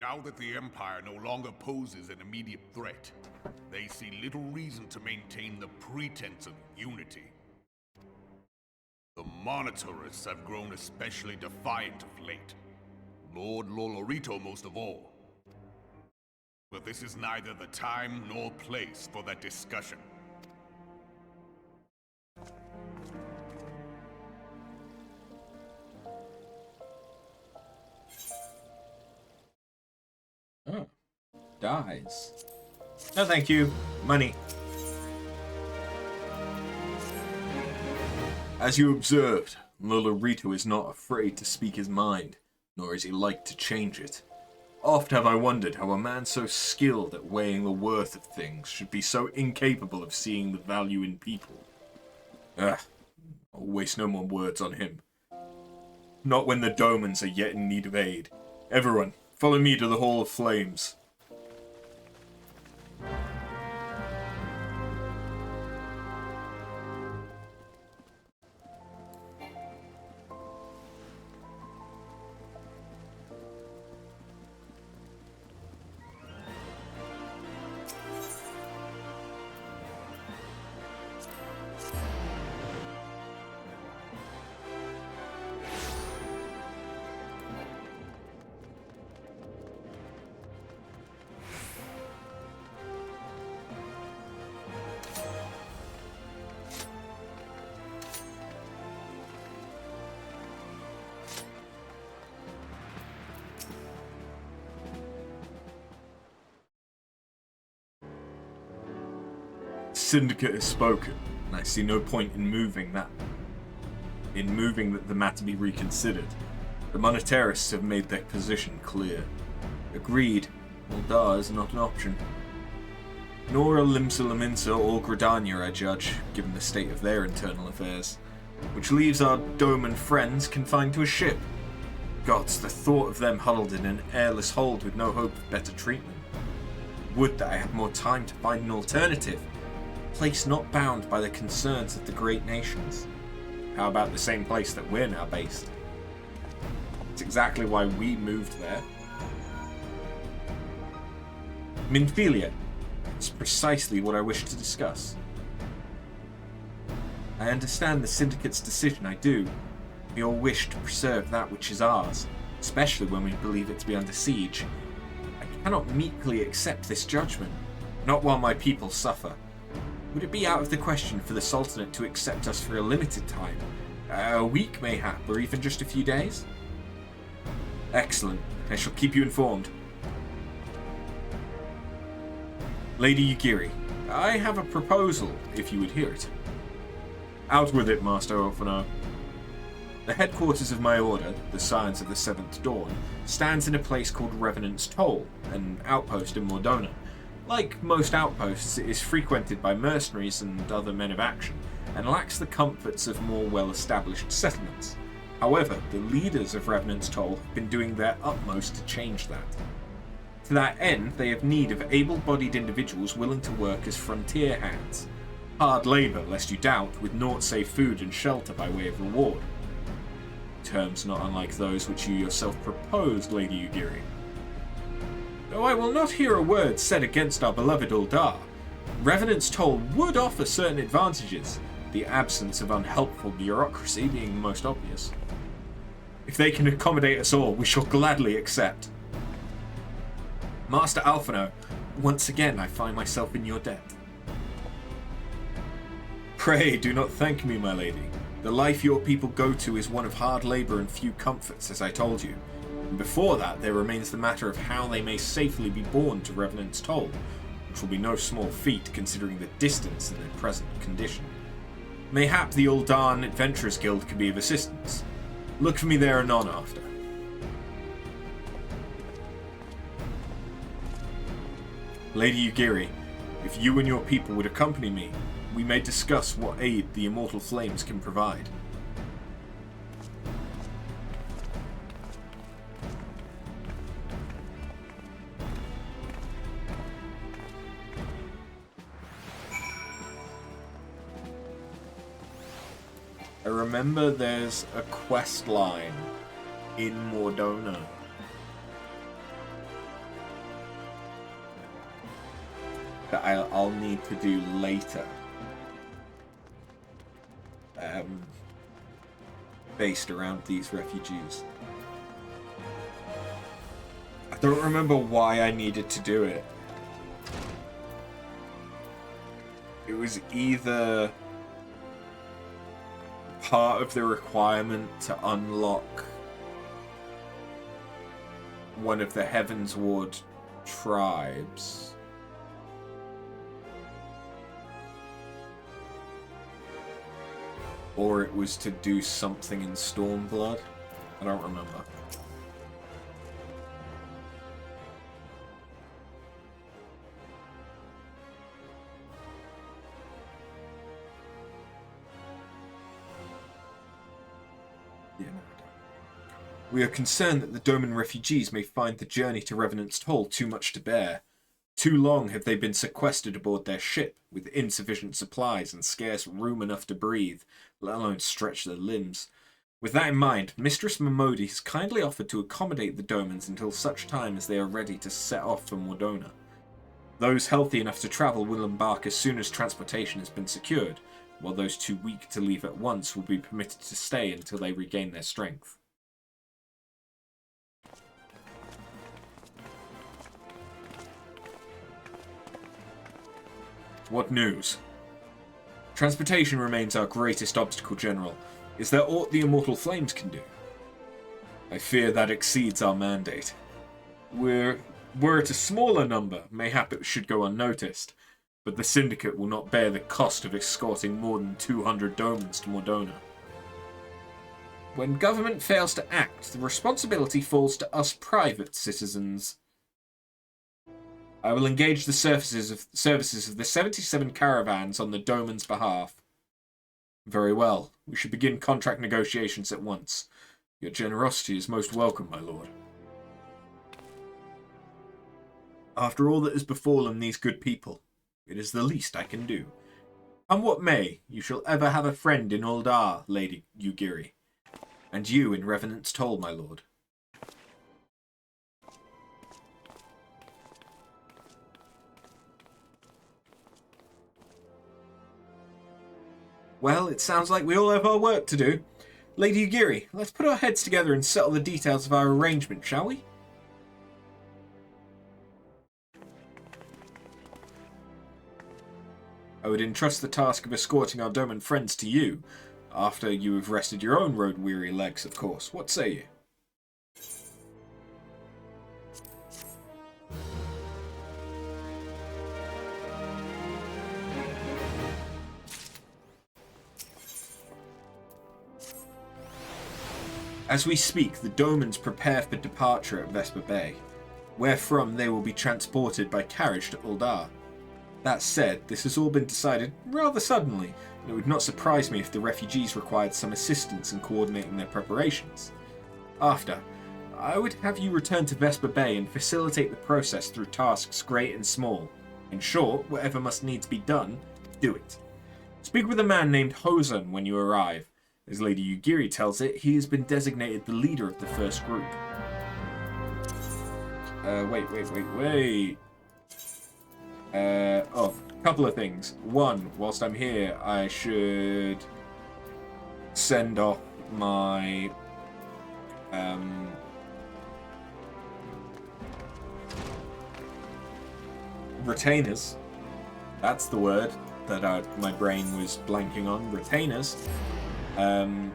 Speaker 5: Now that the Empire no longer poses an immediate threat, they see little reason to maintain the pretense of unity. The Monitorists have grown especially defiant of late. Lord Lolorito most of all. But this is neither the time nor place for that discussion.
Speaker 2: Oh. Dies. No, thank you. Money. As you observed, Lolorito is not afraid to speak his mind, nor is he like to change it. Oft have I wondered how a man so skilled at weighing the worth of things should be so incapable of seeing the value in people. I'll waste no more words on him. Not when the Domans are yet in need of aid. Everyone, follow me to the Hall of Flames. Syndicate has spoken, and I see no point in moving the matter be reconsidered. The Monetarists have made their position clear. Agreed, Uldar is not an option. Nor are Limsa Laminsa or Gridania, I judge, given the state of their internal affairs, which leaves our Doman friends confined to a ship. Gods, the thought of them huddled in an airless hold with no hope of better treatment. Would that I had more time to find an alternative. Place not bound by the concerns of the great nations. How about the same place that we're now based? It's exactly why we moved there. Minfilia. It's precisely what I wish to discuss. I understand the Syndicate's decision, I do. We all wish to preserve that which is ours, especially when we believe it to be under siege. I cannot meekly accept this judgment, not while my people suffer. Would it be out of the question for the Sultanate to accept us for a limited time? A week, mayhap, or even just a few days? Excellent. I shall keep you informed. Lady Yugiri, I have a proposal, if you would hear it. Out with it, Master Orphano. The headquarters of my order, the Scions of the Seventh Dawn, stands in a place called Revenant's Toll, an outpost in Mordona. Like most outposts, it is frequented by mercenaries and other men of action, and lacks the comforts of more well-established settlements. However, the leaders of Revenant's Toll have been doing their utmost to change that. To that end, they have need of able-bodied individuals willing to work as frontier hands. Hard labour, lest you doubt, with naught save food and shelter by way of reward. Terms not unlike those which you yourself proposed, Lady Yugiri. Though I will not hear a word said against our beloved Uldar, Revenant's Toll would offer certain advantages, the absence of unhelpful bureaucracy being the most obvious. If they can accommodate us all, we shall gladly accept. Master Alphino, once again I find myself in your debt. Pray do not thank me, my lady. The life your people go to is one of hard labour and few comforts, as I told you. And before that, there remains the matter of how they may safely be borne to Revenant's Toll, which will be no small feat considering the distance and their present condition. Mayhap the Uldan Adventurers Guild can be of assistance. Look for me there anon after. Lady Yugiri, if you and your people would accompany me, we may discuss what aid the Immortal Flames can provide. I remember there's a quest line in Mordona. That I'll need to do later. Based around these refugees. I don't remember why I needed to do it. It was either part of the requirement to unlock one of the Heavensward tribes, or it was to do something in Stormblood. I don't remember. We are concerned that the Doman refugees may find the journey to Revenant's Toll too much to bear. Too long have they been sequestered aboard their ship, with insufficient supplies and scarce room enough to breathe, let alone stretch their limbs. With that in mind, Mistress Momodi has kindly offered to accommodate the Domans until such time as they are ready to set off for Mordona. Those healthy enough to travel will embark as soon as transportation has been secured, while those too weak to leave at once will be permitted to stay until they regain their strength. What news? Transportation remains our greatest obstacle, General. Is there aught the Immortal Flames can do? I fear that exceeds our mandate. Were it a smaller number, mayhap it should go unnoticed, but the Syndicate will not bear the cost of escorting more than 200 Domans to Mordona. When government fails to act, the responsibility falls to us private citizens. I will engage the services of the 77 caravans on the Doman's behalf. Very well. We should begin contract negotiations at once. Your generosity is most welcome, my lord. After all that has befallen these good people, it is the least I can do. Come what may, you shall ever have a friend in Uldar, Lady Ugiri. And you in Revenant's Toll, my lord. Well, it sounds like we all have our work to do. Lady Ugiri, let's put our heads together and settle the details of our arrangement, shall we? I would entrust the task of escorting our Doman friends to you, after you have rested your own road-weary legs, of course. What say you? As we speak, the Domans prepare for departure at Vesper Bay, wherefrom they will be transported by carriage to Uldar. That said, this has all been decided rather suddenly, and it would not surprise me if the refugees required some assistance in coordinating their preparations. After, I would have you return to Vesper Bay and facilitate the process through tasks great and small. In short, whatever must needs be done, do it. Speak with a man named Hosen when you arrive. As Lady Ugiri tells it, he has been designated the leader of the first group. Wait. A couple of things. One, whilst I'm here, I should send off my retainers. That's the word that my brain was blanking on. Retainers. And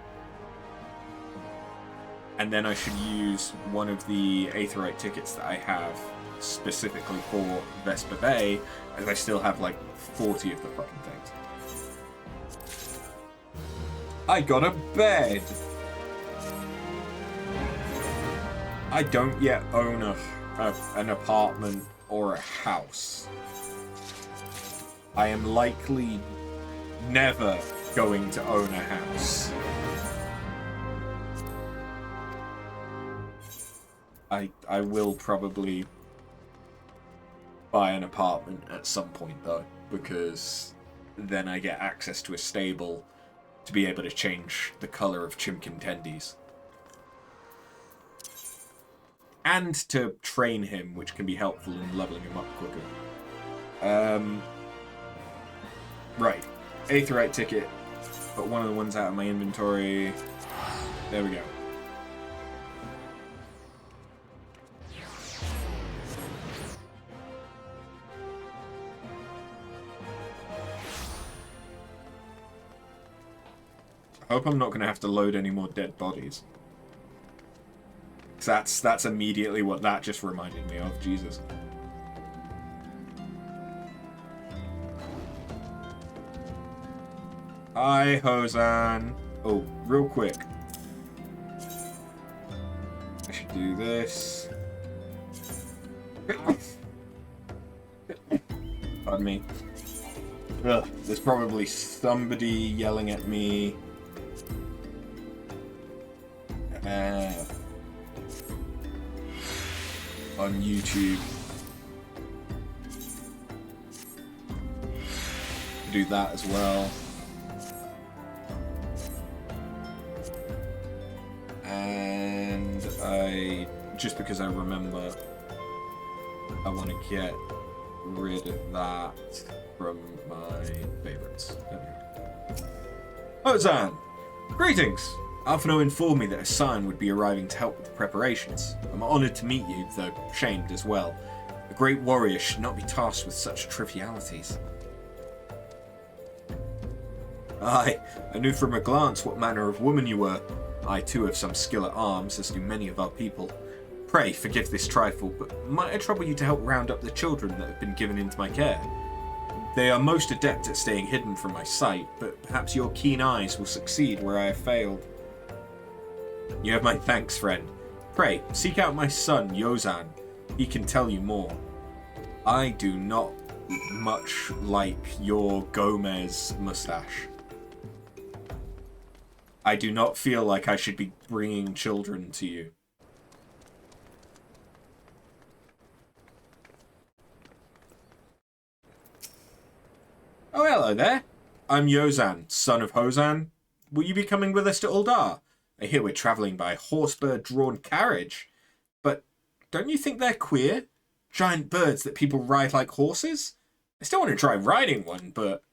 Speaker 2: then I should use one of the Aetheryte tickets that I have specifically for Vesper Bay, as I still have like 40 of the fucking things. I got a bed! I don't yet own an apartment or a house. I am likely never going to own a house. I will probably buy an apartment at some point though, because then I get access to a stable to be able to change the colour of Chimkin tendies. and to train him, which can be helpful in leveling him up quicker. Right. Aetheryte ticket. Put one of the ones out of my inventory. There we go. I hope I'm not going to have to load any more dead bodies. That's immediately what that just reminded me of. Jesus. Hi, Hosan. Oh, real quick. I should do this. Pardon me. Ugh, there's probably somebody yelling at me. On YouTube. Do that as well. And just because I remember, I want to get rid of that from my favorites. Ozan! Greetings! Alphino informed me that a sign would be arriving to help with the preparations. I'm honoured to meet you, though shamed as well. A great warrior should not be tasked with such trivialities. Aye, I knew from a glance what manner of woman you were. I too have some skill at arms, as do many of our people. Pray forgive this trifle, but might I trouble you to help round up the children that have been given into my care? They are most adept at staying hidden from my sight, but perhaps your keen eyes will succeed where I have failed. You have my thanks, friend. Pray, seek out my son, Yozan. He can tell you more. I do not much like your Gomez mustache. I do not feel like I should be bringing children to you. Oh, hello there. I'm Yozan, son of Hosan. Will you be coming with us to Uldar? I hear we're travelling by horsebird-drawn carriage. But don't you think they're queer? Giant birds that people ride like horses? I still want to try riding one, but...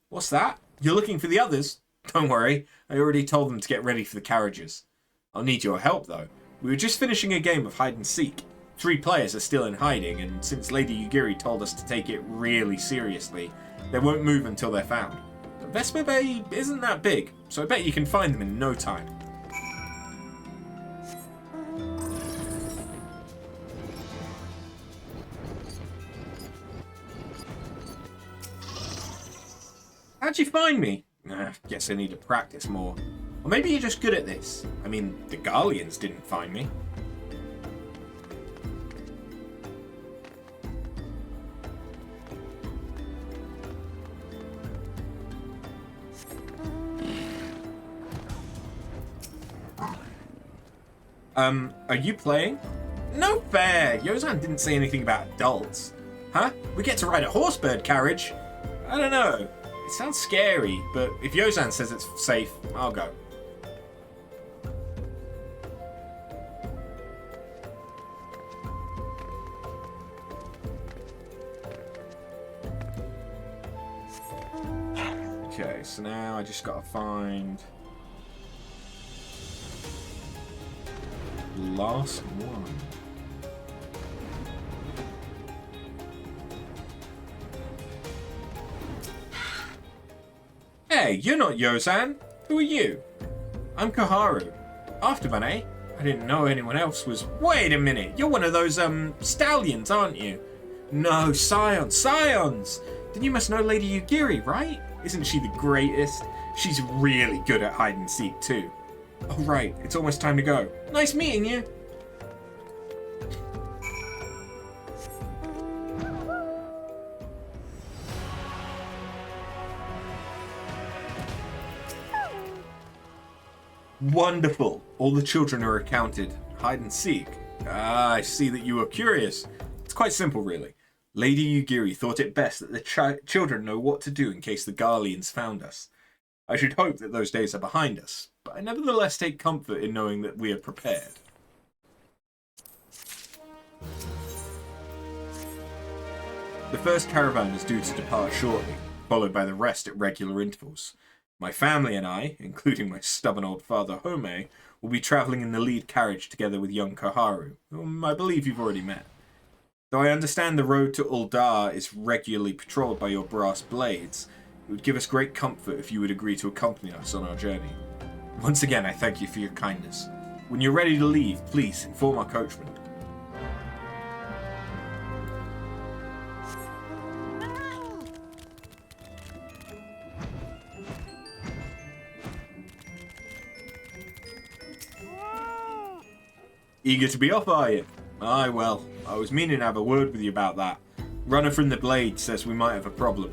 Speaker 2: What's that? You're looking for the others? Don't worry, I already told them to get ready for the carriages. I'll need your help, though. We were just finishing a game of hide-and-seek. 3 players are still in hiding, and since Lady Yugiri told us to take it really seriously, they won't move until they're found. But Vesper Bay isn't that big, so I bet you can find them in no time. How'd you find me? Guess I need to practice more. Or maybe you're just good at this. I mean, the Garleans didn't find me. Are you playing? No fair! Yozan didn't say anything about adults. Huh? We get to ride a horsebird carriage? I don't know. It sounds scary, but if Yozan says it's safe, I'll go. Okay, so now I just gotta find... last one. Hey, you're not Yozan. Who are you? I'm Koharu. Afterman, eh? I didn't know anyone else was... Wait a minute, you're one of those, stallions, aren't you? No, Scions! Then you must know Lady Yugiri, right? Isn't she the greatest? She's really good at hide-and-seek, too. Oh, right, it's almost time to go. Nice meeting you. Wonderful. All the children are accounted. Hide and seek. Ah, I see that you are curious. It's quite simple, really. Lady Yugiri thought it best that the children know what to do in case the Garleans found us. I should hope that those days are behind us, but I nevertheless take comfort in knowing that we are prepared. The first caravan is due to depart shortly, followed by the rest at regular intervals. My family and I, including my stubborn old father Home, will be travelling in the lead carriage together with young Koharu, whom I believe you've already met. Though I understand the road to Uldar is regularly patrolled by your brass blades, it would give us great comfort if you would agree to accompany us on our journey. Once again, I thank you for your kindness. When you're ready to leave, please inform our coachman. Eager to be off, are you? Aye, well, I was meaning to have a word with you about that. Runner from the Blade says we might have a problem.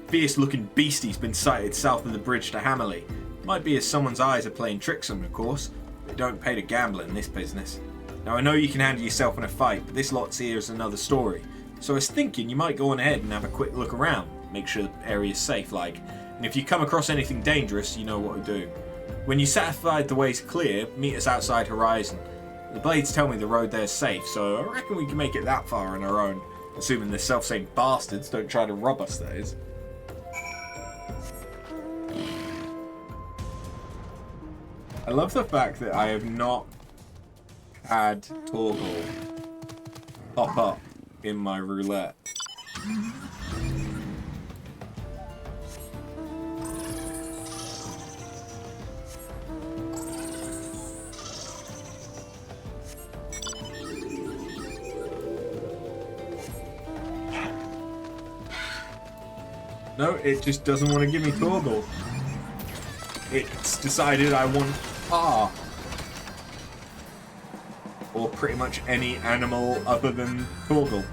Speaker 2: Fierce-looking beastie's been sighted south of the bridge to Hammerley. Might be as someone's eyes are playing tricks on him, of course. They don't pay to gamble in this business. Now, I know you can handle yourself in a fight, but this lot's here is another story. So I was thinking you might go on ahead and have a quick look around. Make sure the area's safe, like. And if you come across anything dangerous, you know what to do. When you're satisfied the way's clear, meet us outside Horizon. The Blades tell me the road there's safe, so I reckon we can make it that far on our own. Assuming the self-same bastards don't try to rob us, that is. I love the fact that I have not had Torgal pop up in my roulette. No, it just doesn't want to give me Torgal. It's decided I want R. Or pretty much any animal other than Torgal.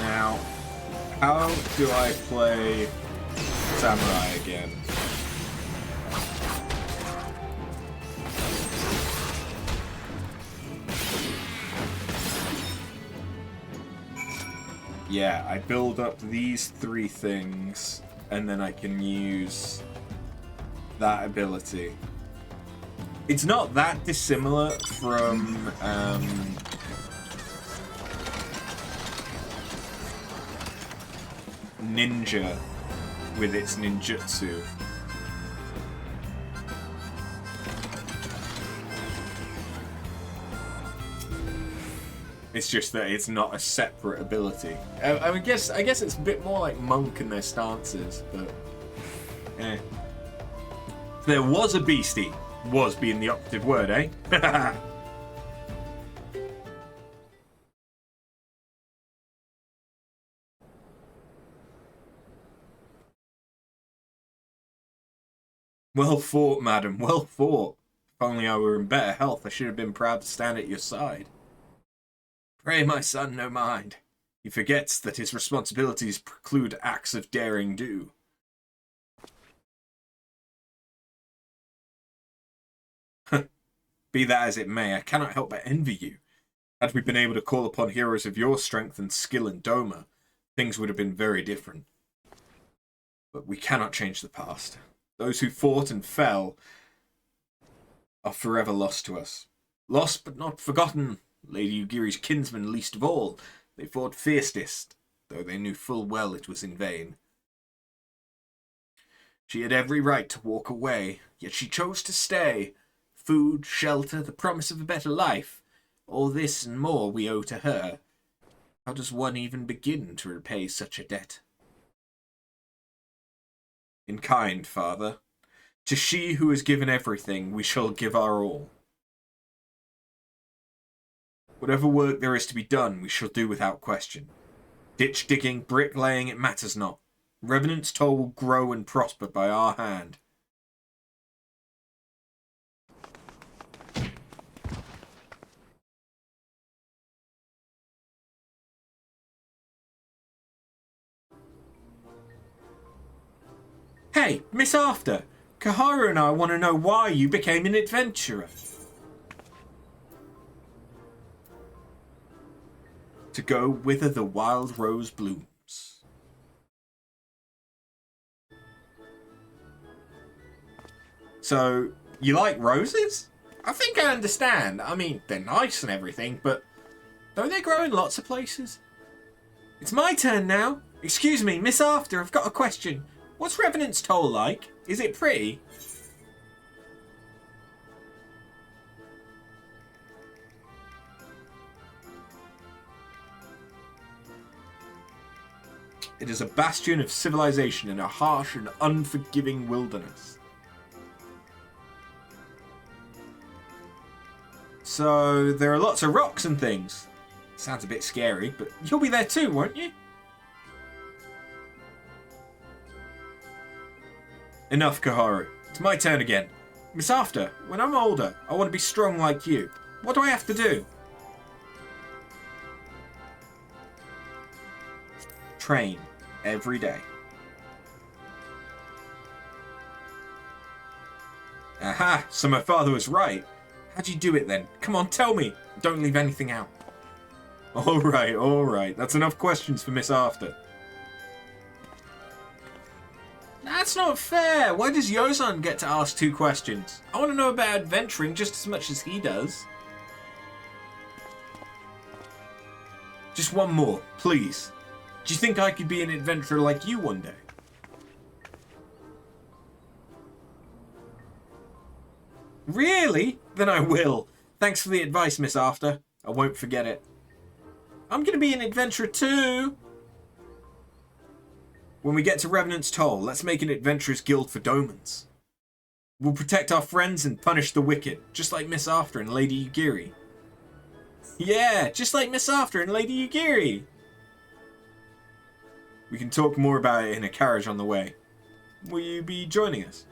Speaker 2: Now, how do I play Samurai again? Yeah, I build up these three things, and then I can use that ability. It's not that dissimilar from Ninja with its ninjutsu. It's just that it's not a separate ability. I guess it's a bit more like Monk and their stances, but eh. There was a beastie. Was being the operative word, eh? Well fought, madam, well fought. If only I were in better health, I should have been proud to stand at your side. Pray my son no mind. He forgets that his responsibilities preclude acts of daring do. Be that as it may, I cannot help but envy you. Had we been able to call upon heroes of your strength and skill in Doma, things would have been very different. But we cannot change the past. Those who fought and fell are forever lost to us. Lost but not forgotten. Lady Ugiri's kinsmen least of all. They fought fiercest, though they knew full well it was in vain. She had every right to walk away, yet she chose to stay. Food, shelter, the promise of a better life. All this and more we owe to her. How does one even begin to repay such a debt? In kind, father. To she who has given everything, we shall give our all. Whatever work there is to be done, we shall do without question. Ditch digging, bricklaying, it matters not. Revenant's Toll will grow and prosper by our hand. Hey, Miss After! Kaharu and I want to know why you became an adventurer. To go whither the wild rose blooms. So, you like roses? I think I understand. I mean, they're nice and everything, but don't they grow in lots of places? It's my turn now. Excuse me, Miss After, I've got a question. What's Revenant's Toll like? Is it pretty? It is a bastion of civilization in a harsh and unforgiving wilderness. So, there are lots of rocks and things. Sounds a bit scary, but you'll be there too, won't you? Enough, Kaharu. It's my turn again. Miss After, when I'm older, I want to be strong like you. What do I have to do? Train every day. Aha, so my father was right. How'd you do it then? Come on, tell me. Don't leave anything out. Alright. That's enough questions for Miss After. That's not fair. Why does Yozan get to ask 2 questions? I want to know about adventuring just as much as he does. Just one more, please. Do you think I could be an adventurer like you one day? Really? Then I will. Thanks for the advice, Miss After. I won't forget it. I'm going to be an adventurer too. When we get to Revenant's Toll, let's make an adventurers guild for Domans. We'll protect our friends and punish the wicked, just like Miss After and Lady Yugiri. Yeah, just like Miss After and Lady Yugiri. We can talk more about it in a carriage on the way. Will you be joining us?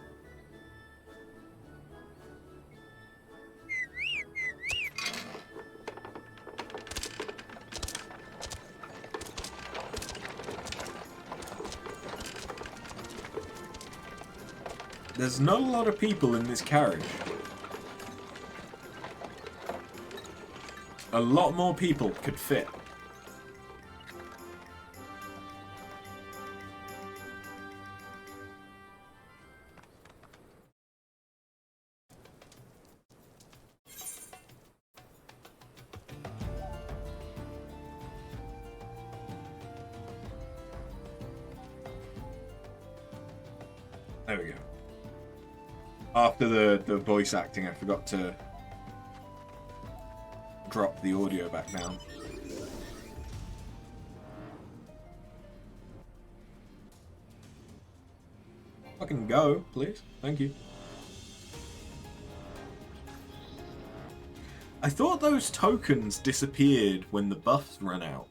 Speaker 2: There's not a lot of people in this carriage. A lot more people could fit. There we go. After the voice acting, I forgot to drop the audio back down. Fucking go, please. Thank you. I thought those tokens disappeared when the buffs ran out.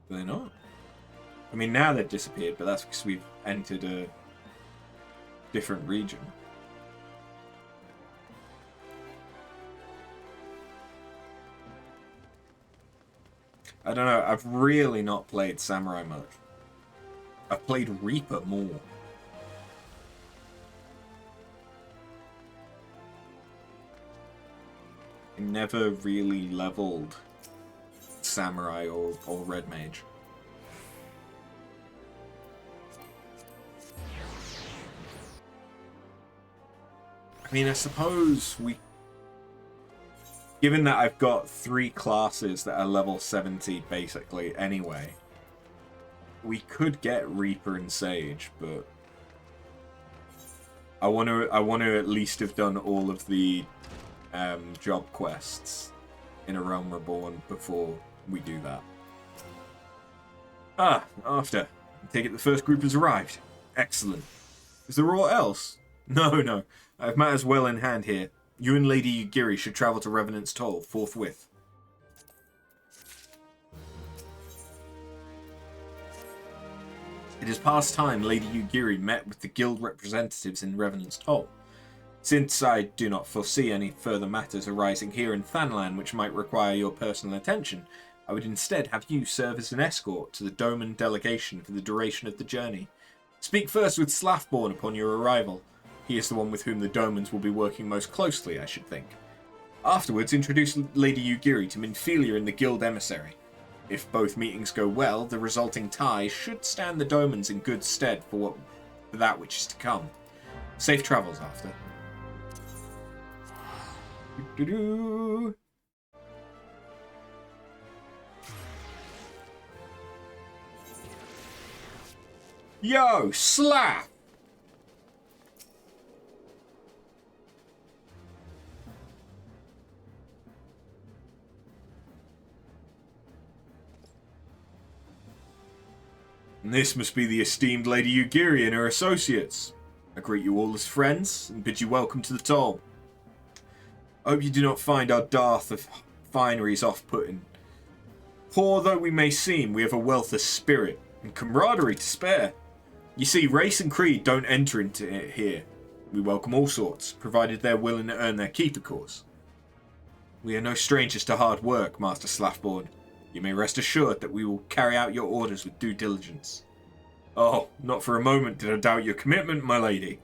Speaker 2: Do they not? I mean, now they've disappeared, but that's because we've entered a different region. I don't know, I've really not played Samurai much. I've played Reaper more. I never really leveled Samurai or Red Mage. I mean, I suppose given that I've got 3 classes that are level 70 basically anyway, we could get Reaper and Sage, but I want to at least have done all of the job quests in A Realm Reborn before we do that. Ah, after. I take it the first group has arrived. Excellent. Is there aught else? No. I have matters well in hand here. You and Lady Yugiri should travel to Revenant's Toll forthwith. It is past time Lady Yugiri met with the guild representatives in Revenant's Toll. Since I do not foresee any further matters arising here in Thanlan which might require your personal attention, I would instead have you serve as an escort to the Doman delegation for the duration of the journey. Speak first with Slafborn upon your arrival. He is the one with whom the Domans will be working most closely, I should think. Afterwards, introduce Lady Yugiri to Minfilia and the guild emissary. If both meetings go well, the resulting tie should stand the Domans in good stead for that which is to come. Safe travels after. Doo-doo-doo. Yo, slap! And this must be the esteemed Lady Yugiri and her associates. I greet you all as friends and bid you welcome to the Toll. I hope you do not find our dearth of fineries off-putting. Poor though we may seem, we have a wealth of spirit and camaraderie to spare. You see, race and creed don't enter into it here. We welcome all sorts, provided they're willing to earn their keep, of course. We are no strangers to hard work, Master Slafborn. You may rest assured that we will carry out your orders with due diligence. Oh, not for a moment did I doubt your commitment, my lady.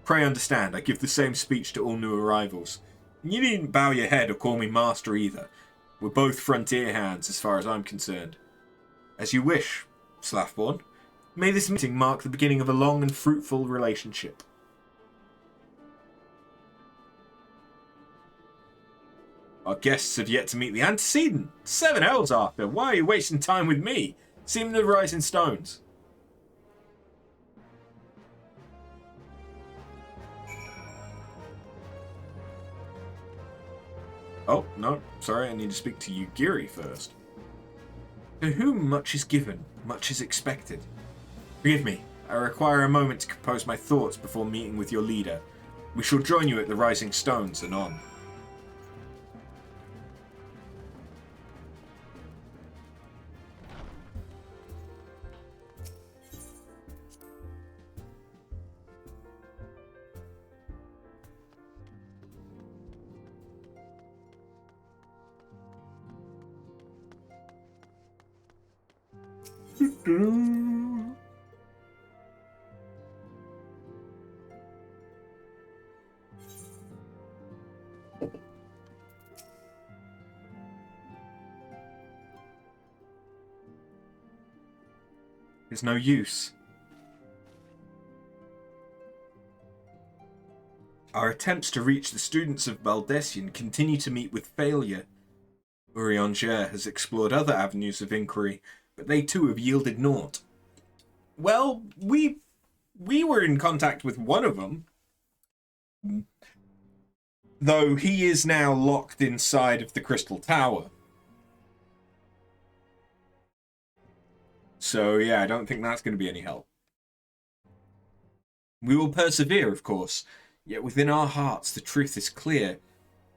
Speaker 2: Pray understand, I give the same speech to all new arrivals. And you needn't bow your head or call me master either. We're both frontier hands as far as I'm concerned. As you wish, Slafborn. May this meeting mark the beginning of a long and fruitful relationship. Our guests have yet to meet the antecedent. 7 elves, Arthur. Why are you wasting time with me? Seem to rise in stones. Oh, no. Sorry, I need to speak to Yugiri first. To whom much is given, much is expected. Forgive me. I require a moment to compose my thoughts before meeting with your leader. We shall join you at the Rising Stones anon. There's no use. Our attempts to reach the students of Baldessian continue to meet with failure. Eorzea has explored other avenues of inquiry, but they too have yielded naught. Well, we were in contact with one of them. Though he is now locked inside of the Crystal Tower. So, yeah, I don't think that's going to be any help. We will persevere, of course, yet within our hearts the truth is clear.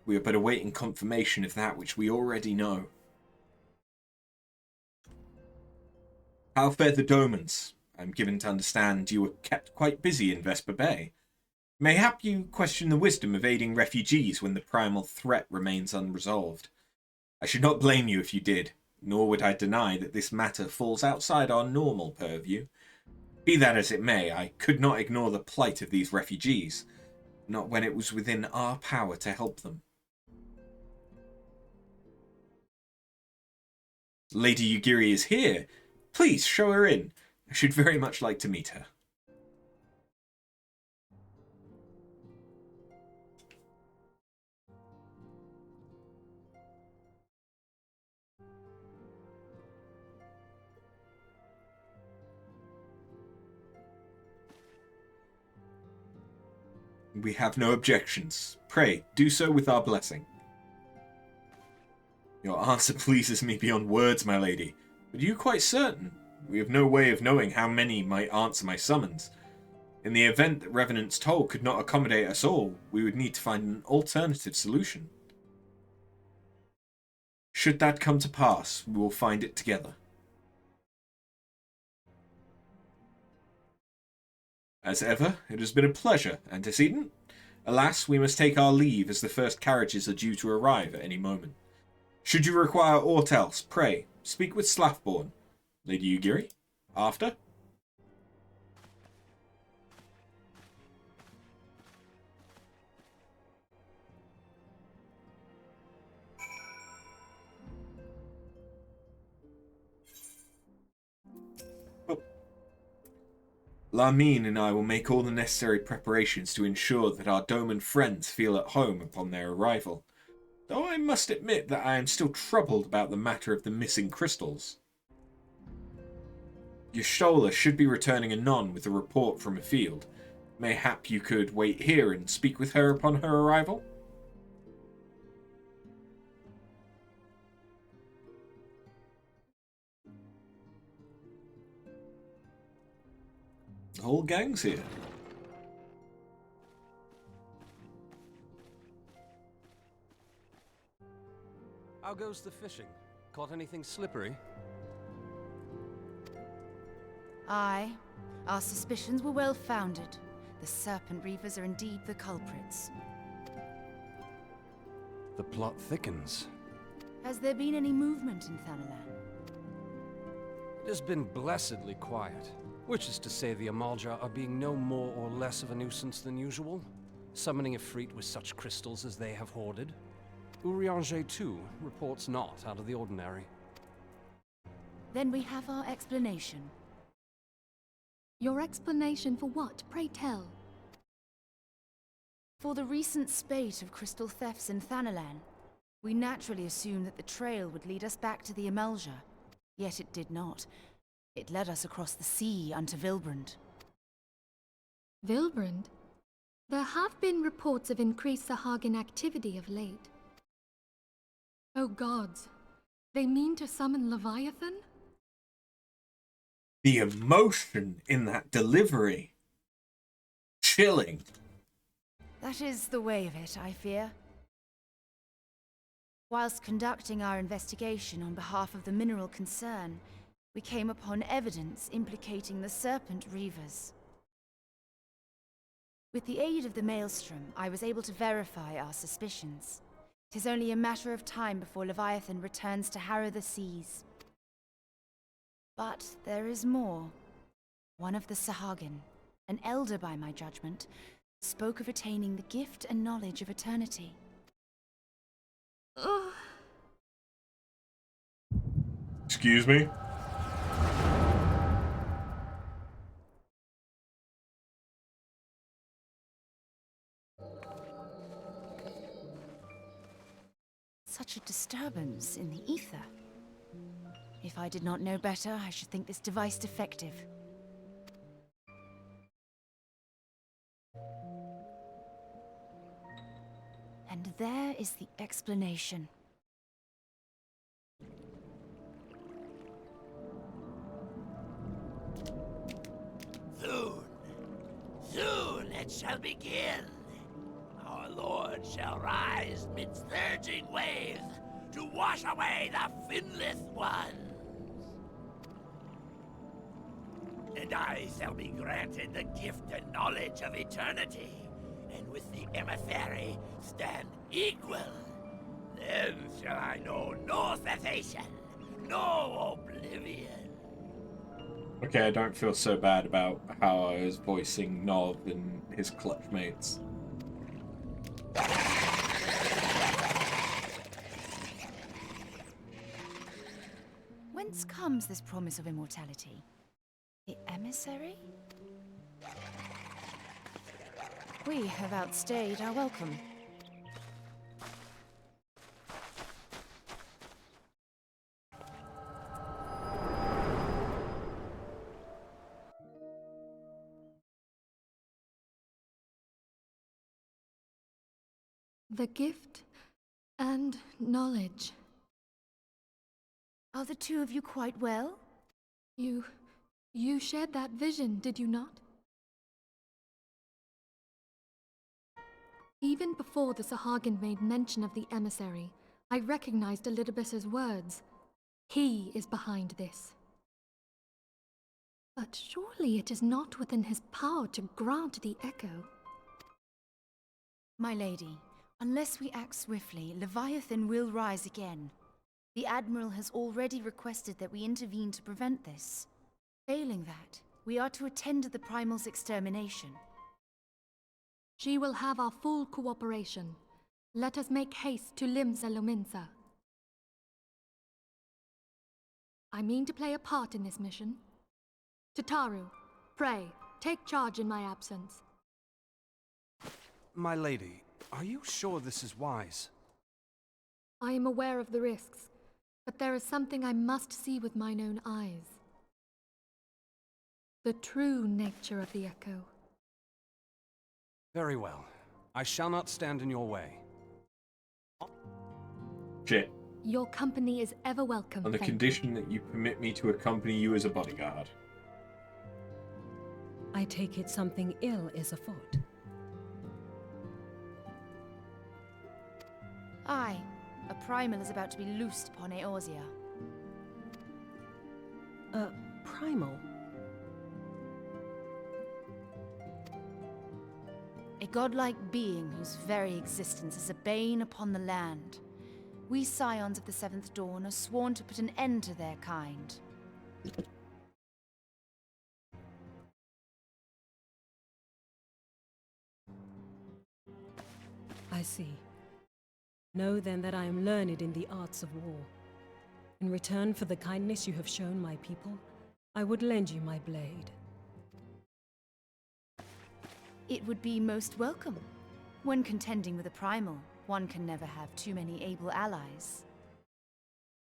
Speaker 2: We are but awaiting confirmation of that which we already know. How fare the Domans? I'm given to understand you were kept quite busy in Vesper Bay. Mayhap you question the wisdom of aiding refugees when the primal threat remains unresolved. I should not blame you if you did. Nor would I deny that this matter falls outside our normal purview. Be that as it may, I could not ignore the plight of these refugees, not when it was within our power to help them. Lady Yugiri is here. Please, show her in. I should very much like to meet her. We have no objections. Pray, do so with our blessing. Your answer pleases me beyond words, my lady. But are you quite certain? We have no way of knowing how many might answer my summons. In the event that Revenant's Toll could not accommodate us all, we would need to find an alternative solution. Should that come to pass, we will find it together. As ever, it has been a pleasure, antecedent. Alas, we must take our leave as the first carriages are due to arrive at any moment. Should you require aught else, pray, speak with Slathborn. Lady Ugiri? After? Lamine and I will make all the necessary preparations to ensure that our Doman friends feel at home upon their arrival, though I must admit that I am still troubled about the matter of the missing crystals. Yoshida should be returning anon with a report from a field. Mayhap you could wait here and speak with her upon her arrival? The whole gang's here.
Speaker 9: How goes the fishing? Caught anything slippery?
Speaker 10: Aye. Our suspicions were well founded. The Serpent Reavers are indeed the culprits.
Speaker 9: The plot thickens.
Speaker 10: Has there been any movement in Thanalan?
Speaker 9: It has been blessedly quiet, which is to say the Amalja are being no more or less of a nuisance than usual, summoning Ifrit with such crystals as they have hoarded. Urianger, too, reports not out of the ordinary.
Speaker 10: Then we have our explanation.
Speaker 11: Your explanation for what, pray tell?
Speaker 10: For the recent spate of crystal thefts in Thanalan, we naturally assumed that the trail would lead us back to the Amalja. Yet it did not. It led us across the sea unto Vilbrand.
Speaker 11: Vilbrand? There have been reports of increased Sahagin activity of late. Oh gods, they mean to summon Leviathan?
Speaker 2: The emotion in that delivery. Chilling.
Speaker 10: That is the way of it, I fear. Whilst conducting our investigation on behalf of the mineral concern, we came upon evidence implicating the Serpent Reavers. With the aid of the Maelstrom, I was able to verify our suspicions. It is only a matter of time before Leviathan returns to harrow the seas. But there is more. One of the Sahagin, an elder by my judgment, spoke of attaining the gift and knowledge of eternity.
Speaker 2: Excuse me?
Speaker 10: Such a disturbance in the ether. If I did not know better, I should think this device defective. And there is the explanation.
Speaker 12: Soon it shall begin. Our Lord shall rise midst surging waves to wash away the finless ones. And I shall be granted the gift and knowledge of eternity, and with the emissary stand equal. Then shall I know no cessation, no oblivion.
Speaker 2: Okay, I don't feel so bad about how I was voicing Nov and his clutch mates.
Speaker 10: Whence comes this promise of immortality? The emissary? We have outstayed our welcome.
Speaker 11: The gift and knowledge.
Speaker 10: Are the two of you quite well?
Speaker 11: You shared that vision, did you not? Even before the Sahagin made mention of the emissary, I recognized Elidibus's words. He is behind this. But surely it is not within his power to grant the echo.
Speaker 10: My lady, unless we act swiftly, Leviathan will rise again. The Admiral has already requested that we intervene to prevent this. Failing that, we are to attend to the primal's extermination.
Speaker 11: She will have our full cooperation. Let us make haste to Limsa Lominsa. I mean to play a part in this mission. Tataru, pray, take charge in my absence.
Speaker 9: My lady, are you sure this is wise?
Speaker 11: I am aware of the risks, but there is something I must see with mine own eyes. The true nature of the echo.
Speaker 9: Very well. I shall not stand in your way.
Speaker 2: Shit.
Speaker 11: Your company is ever welcome,
Speaker 2: On the
Speaker 11: Fend.
Speaker 2: condition that you permit me to accompany you as a bodyguard.
Speaker 3: I take it something ill is afoot.
Speaker 10: Aye, a primal is about to be loosed upon Eorzea.
Speaker 3: Primal?
Speaker 10: A godlike being whose very existence is a bane upon the land. We scions of the Seventh Dawn are sworn to put an end to their kind.
Speaker 3: I see. Know then that I am learned in the arts of war. In return for the kindness you have shown my people, I would lend you my blade.
Speaker 10: It would be most welcome. When contending with a primal, one can never have too many able allies.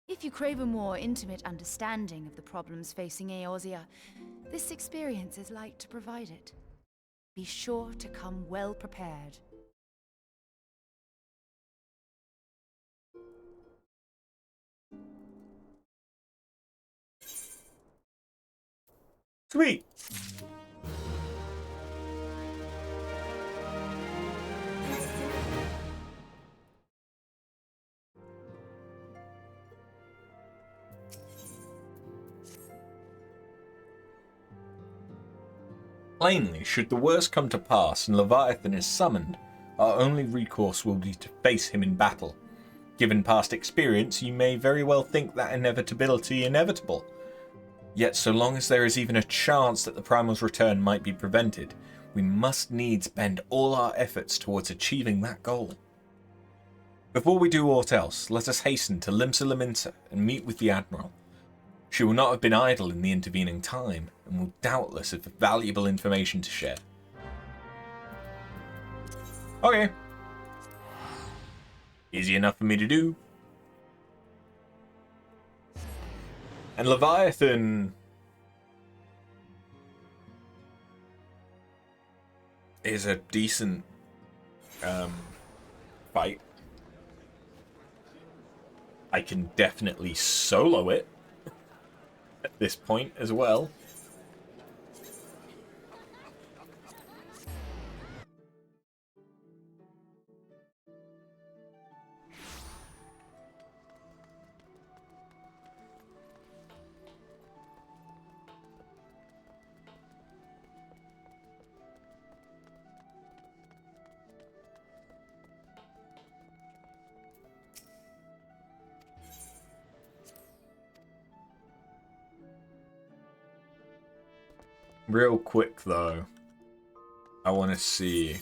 Speaker 10: If you crave a more intimate understanding of the problems facing Eorzea, this experience is like to provide it. Be sure to come well prepared.
Speaker 1: Sweet. Plainly, should the worst come to pass and Leviathan is summoned, our only recourse will be to face him in battle. Given past experience, you may very well think that inevitability inevitable. Yet so long as there is even a chance that the primal's return might be prevented, we must needs bend all our efforts towards achieving that goal. Before we do aught else, let us hasten to Limsa Lominsa and meet with the Admiral. She will not have been idle in the intervening time, and will doubtless have valuable information to share. Okay. Easy enough for me to do. And Leviathan is a decent fight. I can definitely solo it at this point as well. Real quick though, I want to see.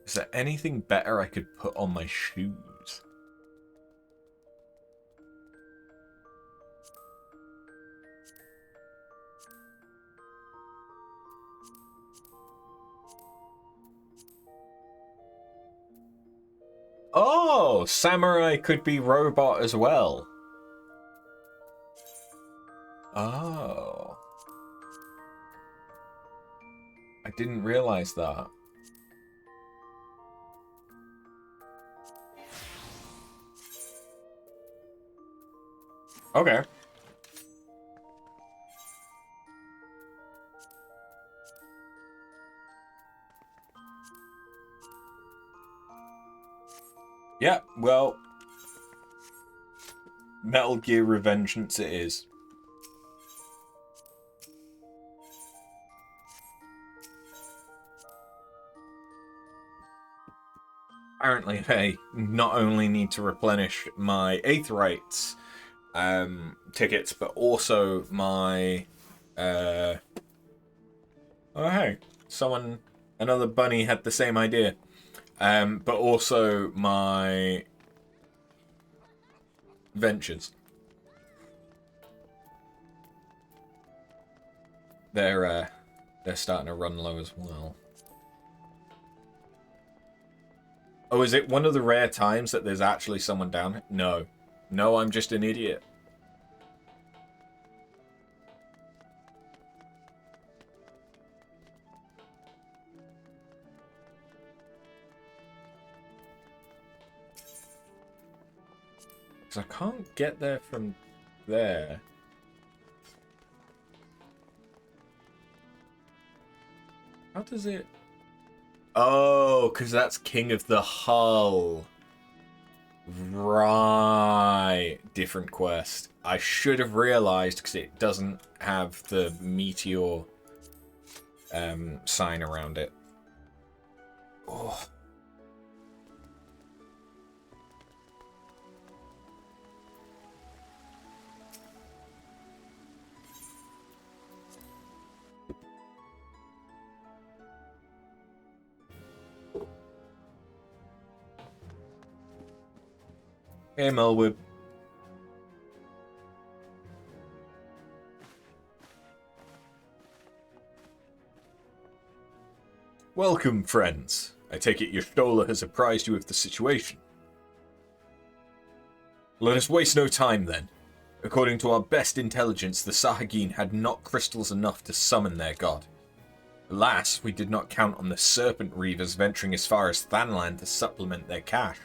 Speaker 1: Is there anything better I could put on my shoes? Oh, samurai could be robot as well. Oh. I didn't realize that. Okay.
Speaker 2: Yeah, well, Metal Gear Revengeance it is. Apparently, I not only need to replenish my Aetherites tickets, but also my... Oh, hey, another bunny had the same idea. But also my ventures. They're starting to run low as well. Oh, is it one of the rare times that there's actually someone down? No. No, I'm just an idiot. Because I can't get there from there. How does it... Oh, because that's King of the Hull. Right. Different quest. I should have realised because it doesn't have the meteor sign around it. Oh. Hey, Melwood. Welcome, friends. I take it Yoshida has apprised you of the situation. Let us waste no time, then. According to our best intelligence, the Sahagin had not crystals enough to summon their god. Alas, we did not count on the Serpent Reavers venturing as far as Thanland to supplement their cache.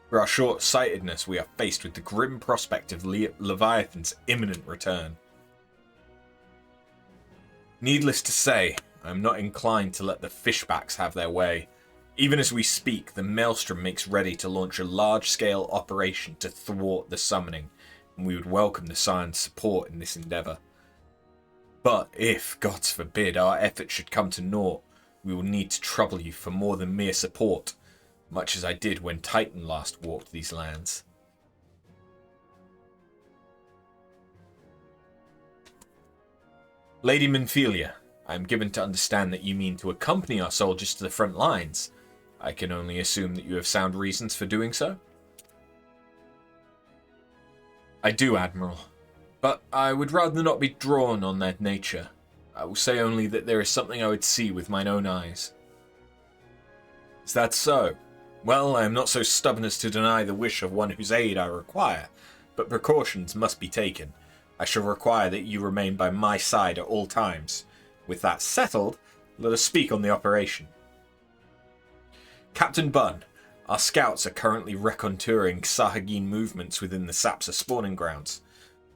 Speaker 2: For our short-sightedness, we are faced with the grim prospect of Leviathan's imminent return. Needless to say, I am not inclined to let the fishbacks have their way. Even as we speak, the Maelstrom makes ready to launch a large-scale operation to thwart the summoning, and we would welcome the Scion's support in this endeavour. But if, God forbid, our efforts should come to naught, we will need to trouble you for more than mere support, much as I did when Titan last walked these lands. Lady Minfilia, I am given to understand that you mean to accompany our soldiers to the front lines. I can only assume that you have sound reasons for doing so? I do, Admiral, but I would rather not be drawn on that nature. I will say only that there is something I would see with mine own eyes. Is that so? Well, I am not so stubborn as to deny the wish of one whose aid I require, but precautions must be taken. I shall require that you remain by my side at all times. With that settled, let us speak on the operation. Captain Bunn, our scouts are currently reconnoitering Sahagin movements within the Sapsa spawning grounds.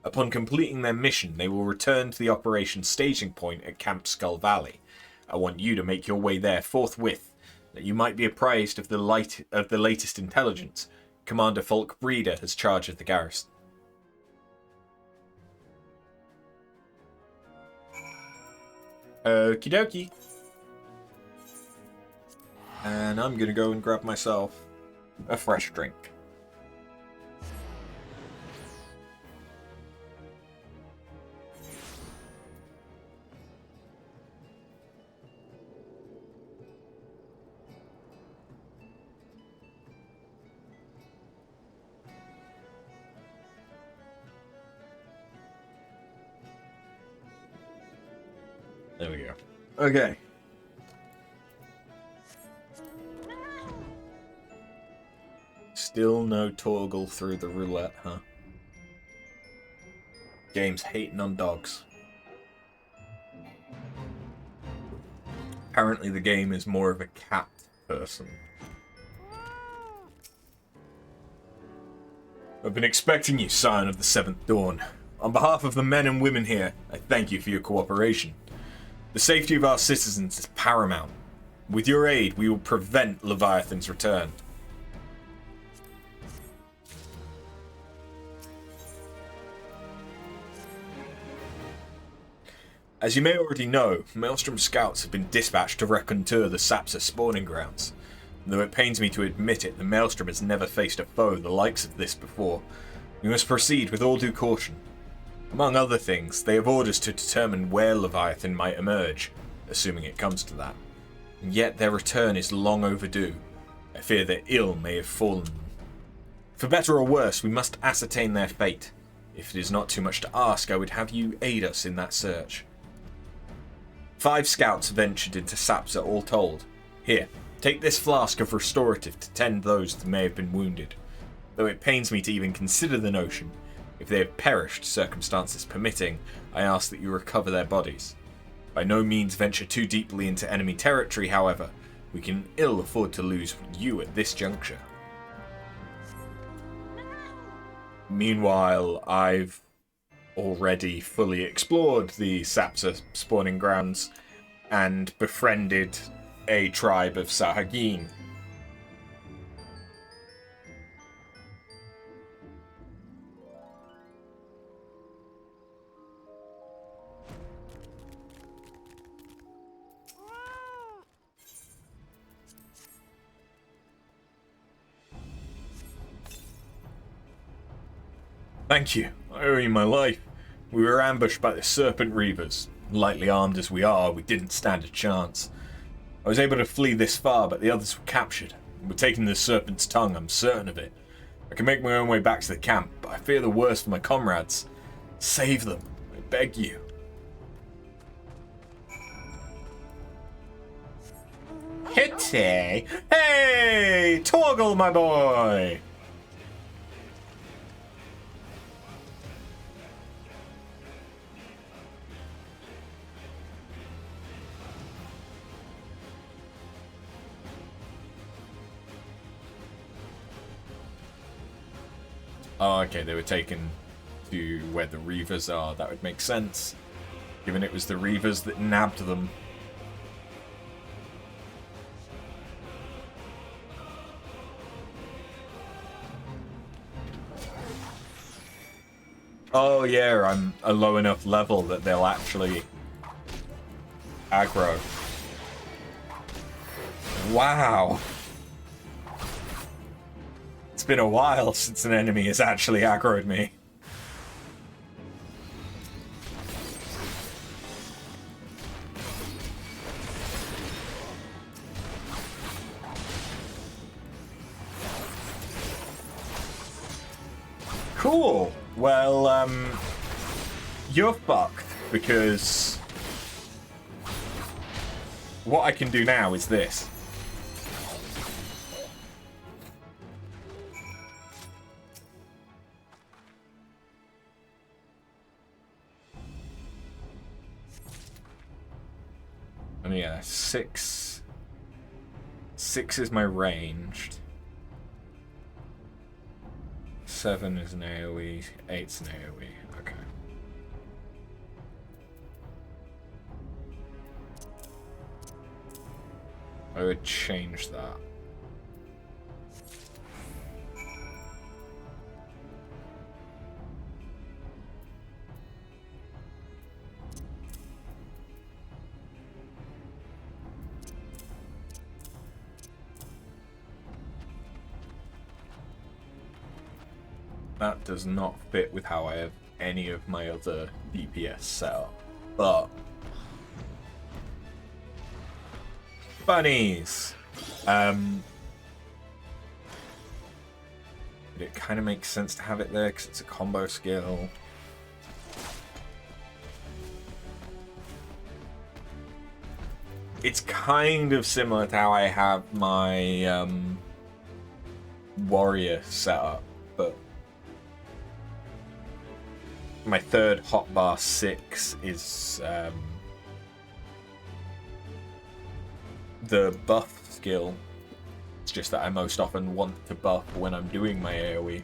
Speaker 2: Upon completing their mission, they will return to the operation staging point at Camp Skull Valley. I want you to make your way there forthwith, that you might be apprised of the latest intelligence. Commander Falk Breeder has charge of the garrison. Okie dokie. And I'm gonna go and grab myself a fresh drink. There we go. Okay. Still no toggle through the roulette, huh? Game's hating on dogs. Apparently the game is more of a cat person. I've been expecting you, Scion of the Seventh Dawn. On behalf of the men and women here, I thank you for your cooperation. The safety of our citizens is paramount. With your aid, we will prevent Leviathan's return. As you may already know, Maelstrom scouts have been dispatched to reconnoiter the Sapsa spawning grounds. Though it pains me to admit it, the Maelstrom has never faced a foe the likes of this before. We must proceed with all due caution. Among other things, they have orders to determine where Leviathan might emerge, assuming it comes to that. And yet their return is long overdue. I fear that ill may have fallen them. For better or worse, we must ascertain their fate. If it is not too much to ask, I would have you aid us in that search. 5 scouts ventured into Sapsa all told. Here, take this flask of restorative to tend those that may have been wounded. Though it pains me to even consider the notion, if they have perished, circumstances permitting, I ask that you recover their bodies. By no means venture too deeply into enemy territory, however. We can ill afford to lose you at this juncture. Meanwhile, I've already fully explored the Sapsa spawning grounds and befriended a tribe of Sahagin. Thank you. I owe you my life. We were ambushed by the Serpent Reavers. Lightly armed as we are, we didn't stand a chance. I was able to flee this far, but the others were captured. We're taking the Serpent's tongue, I'm certain of it. I can make my own way back to the camp, but I fear the worst for my comrades. Save them, I beg you. Hitty! Hey! Torgal, my boy! Oh, okay, they were taken to where the Reavers are. That would make sense, given it was the Reavers that nabbed them. Oh yeah, I'm a low enough level that they'll actually aggro. Wow. It's been a while since an enemy has actually aggroed me. Cool. Well, you're fucked, because what I can do now is this. And yeah, 6 is my ranged. 7 is an AoE, 8's an AoE, okay. I would change that. That does not fit with how I have any of my other DPS set up, but bunnies. It kind of makes sense to have it there because it's a combo skill. It's kind of similar to how I have my warrior set up, but my third hotbar 6 is the buff skill. It's just that I most often want to buff when I'm doing my AoE.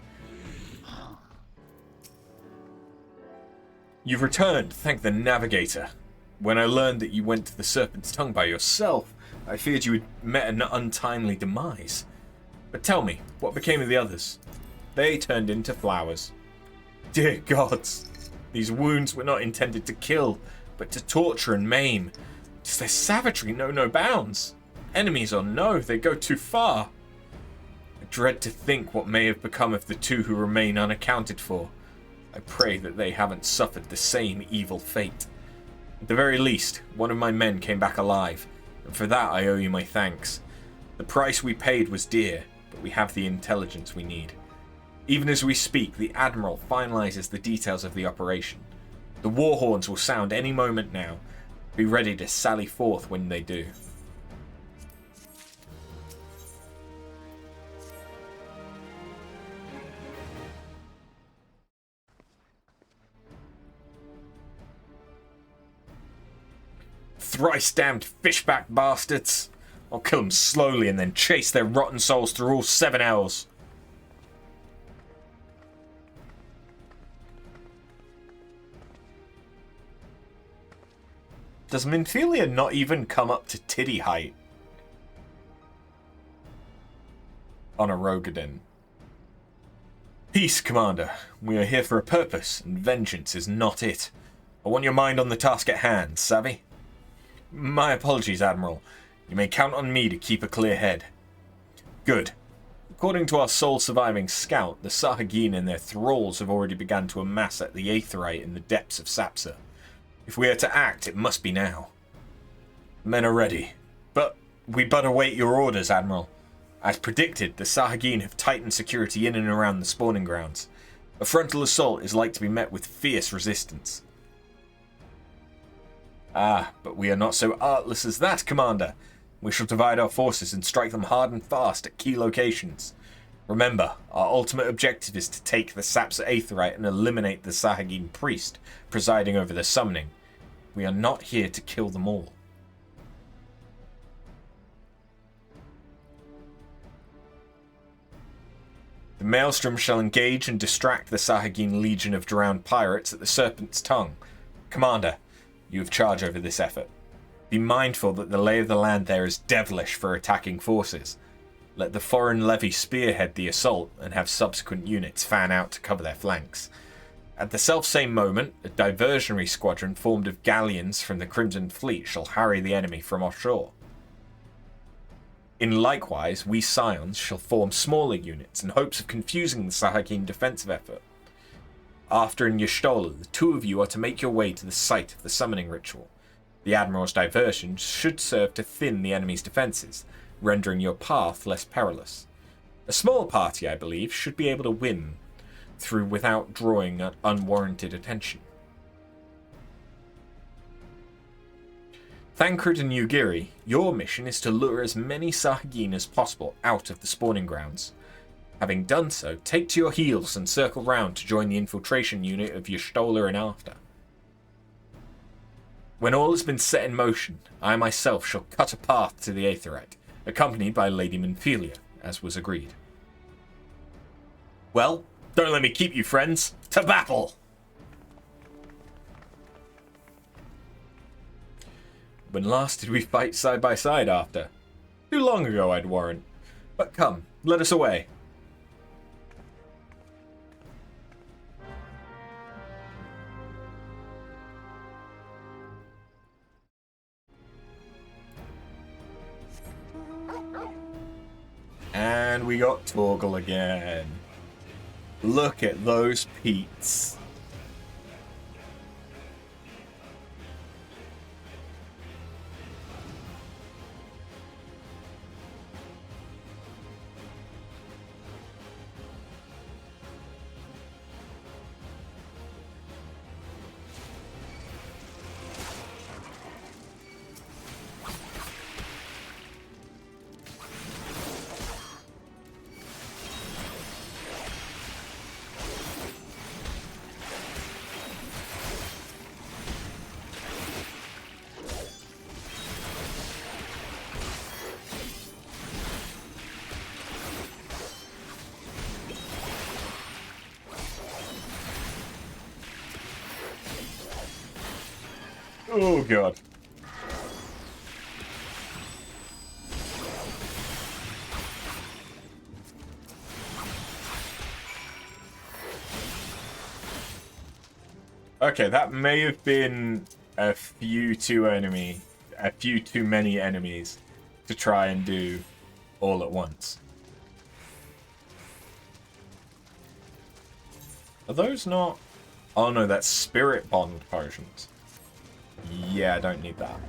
Speaker 2: You've returned, thank the Navigator. When I learned that you went to the Serpent's Tongue by yourself, I feared you had met an untimely demise. But tell me, what became of the others? They turned into flowers. Dear gods, these wounds were not intended to kill,
Speaker 1: but to torture and maim. Does their savagery know no bounds? Enemies or no, they go too far. I dread to think what may have become of the two who remain unaccounted for. I pray that they haven't suffered the same evil fate. At the very least, one of my men came back alive, and for that I owe you my thanks. The price we paid was dear, but we have the intelligence we need. Even as we speak, the Admiral finalizes the details of the operation. The war horns will sound any moment now. Be ready to sally forth when they do. Thrice damned fishback bastards! I'll kill them slowly and then chase their rotten souls through all 7 hours. Does Minfilia not even come up to titty height on a Rogadin? Peace, Commander. We are here for a purpose, and vengeance is not it. I want your mind on the task at hand, savvy? My apologies, Admiral. You may count on me to keep a clear head. Good. According to our sole surviving scout, the Sahagin and their thralls have already begun to amass at the Aetheryte in the depths of Sapsa. If we are to act, it must be now. Men are ready. But we but await your orders, Admiral. As predicted, the Sahagin have tightened security in and around the spawning grounds. A frontal assault is like to be met with fierce resistance. Ah, but we are not so artless as that, Commander. We shall divide our forces and strike them hard and fast at key locations. Remember, our ultimate objective is to take the Sapsa Aetheryte and eliminate the Sahagin priest presiding over the summoning. We are not here to kill them all. The Maelstrom shall engage and distract the Sahagin legion of drowned pirates at the Serpent's Tongue. Commander, you have charge over this effort. Be mindful that the lay of the land there is devilish for attacking forces. Let the foreign levy spearhead the assault and have subsequent units fan out to cover their flanks. At the selfsame moment, a diversionary squadron formed of galleons from the Crimson Fleet shall harry the enemy from offshore. In likewise, we Scions shall form smaller units in hopes of confusing the Sahagin defensive effort. After in Y'shtola, the two of you are to make your way to the site of the summoning ritual. The Admiral's diversion should serve to thin the enemy's defences, rendering your path less perilous. A small party, I believe, should be able to win through without drawing unwarranted attention. Thancred and Ugiri, your mission is to lure as many Sahagin as possible out of the spawning grounds. Having done so, take to your heels and circle round to join the infiltration unit of Y'shtola and after. When all has been set in motion, I myself shall cut a path to the Aetheryte, accompanied by Lady Minfilia, as was agreed. Well, don't let me keep you, friends. To battle! When last did we fight side by side after? Too long ago, I'd warrant. But come, let us away. And we got Torgal again. Look at those Pete's. Oh god. Okay, that may have been a few too many enemies to try and do all at once. Are those not... Oh no, that's spirit bond potions. Yeah, I don't need that.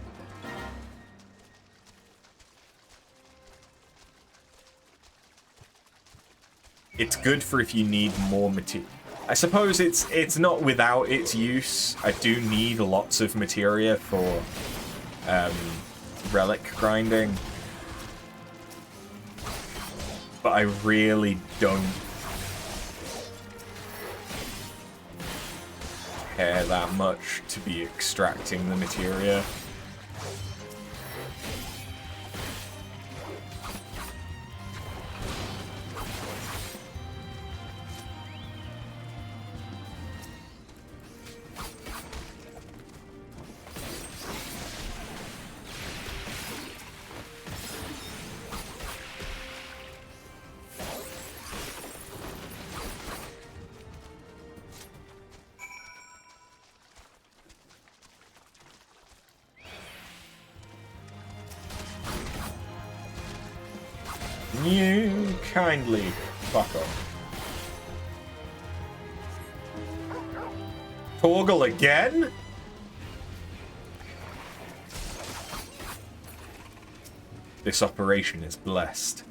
Speaker 1: It's good for if you need more material. I suppose it's not without its use. I do need lots of materia for relic grinding. But I really don't care that much to be extracting the materia. You kindly fuck off. Torgal again? This operation is blessed.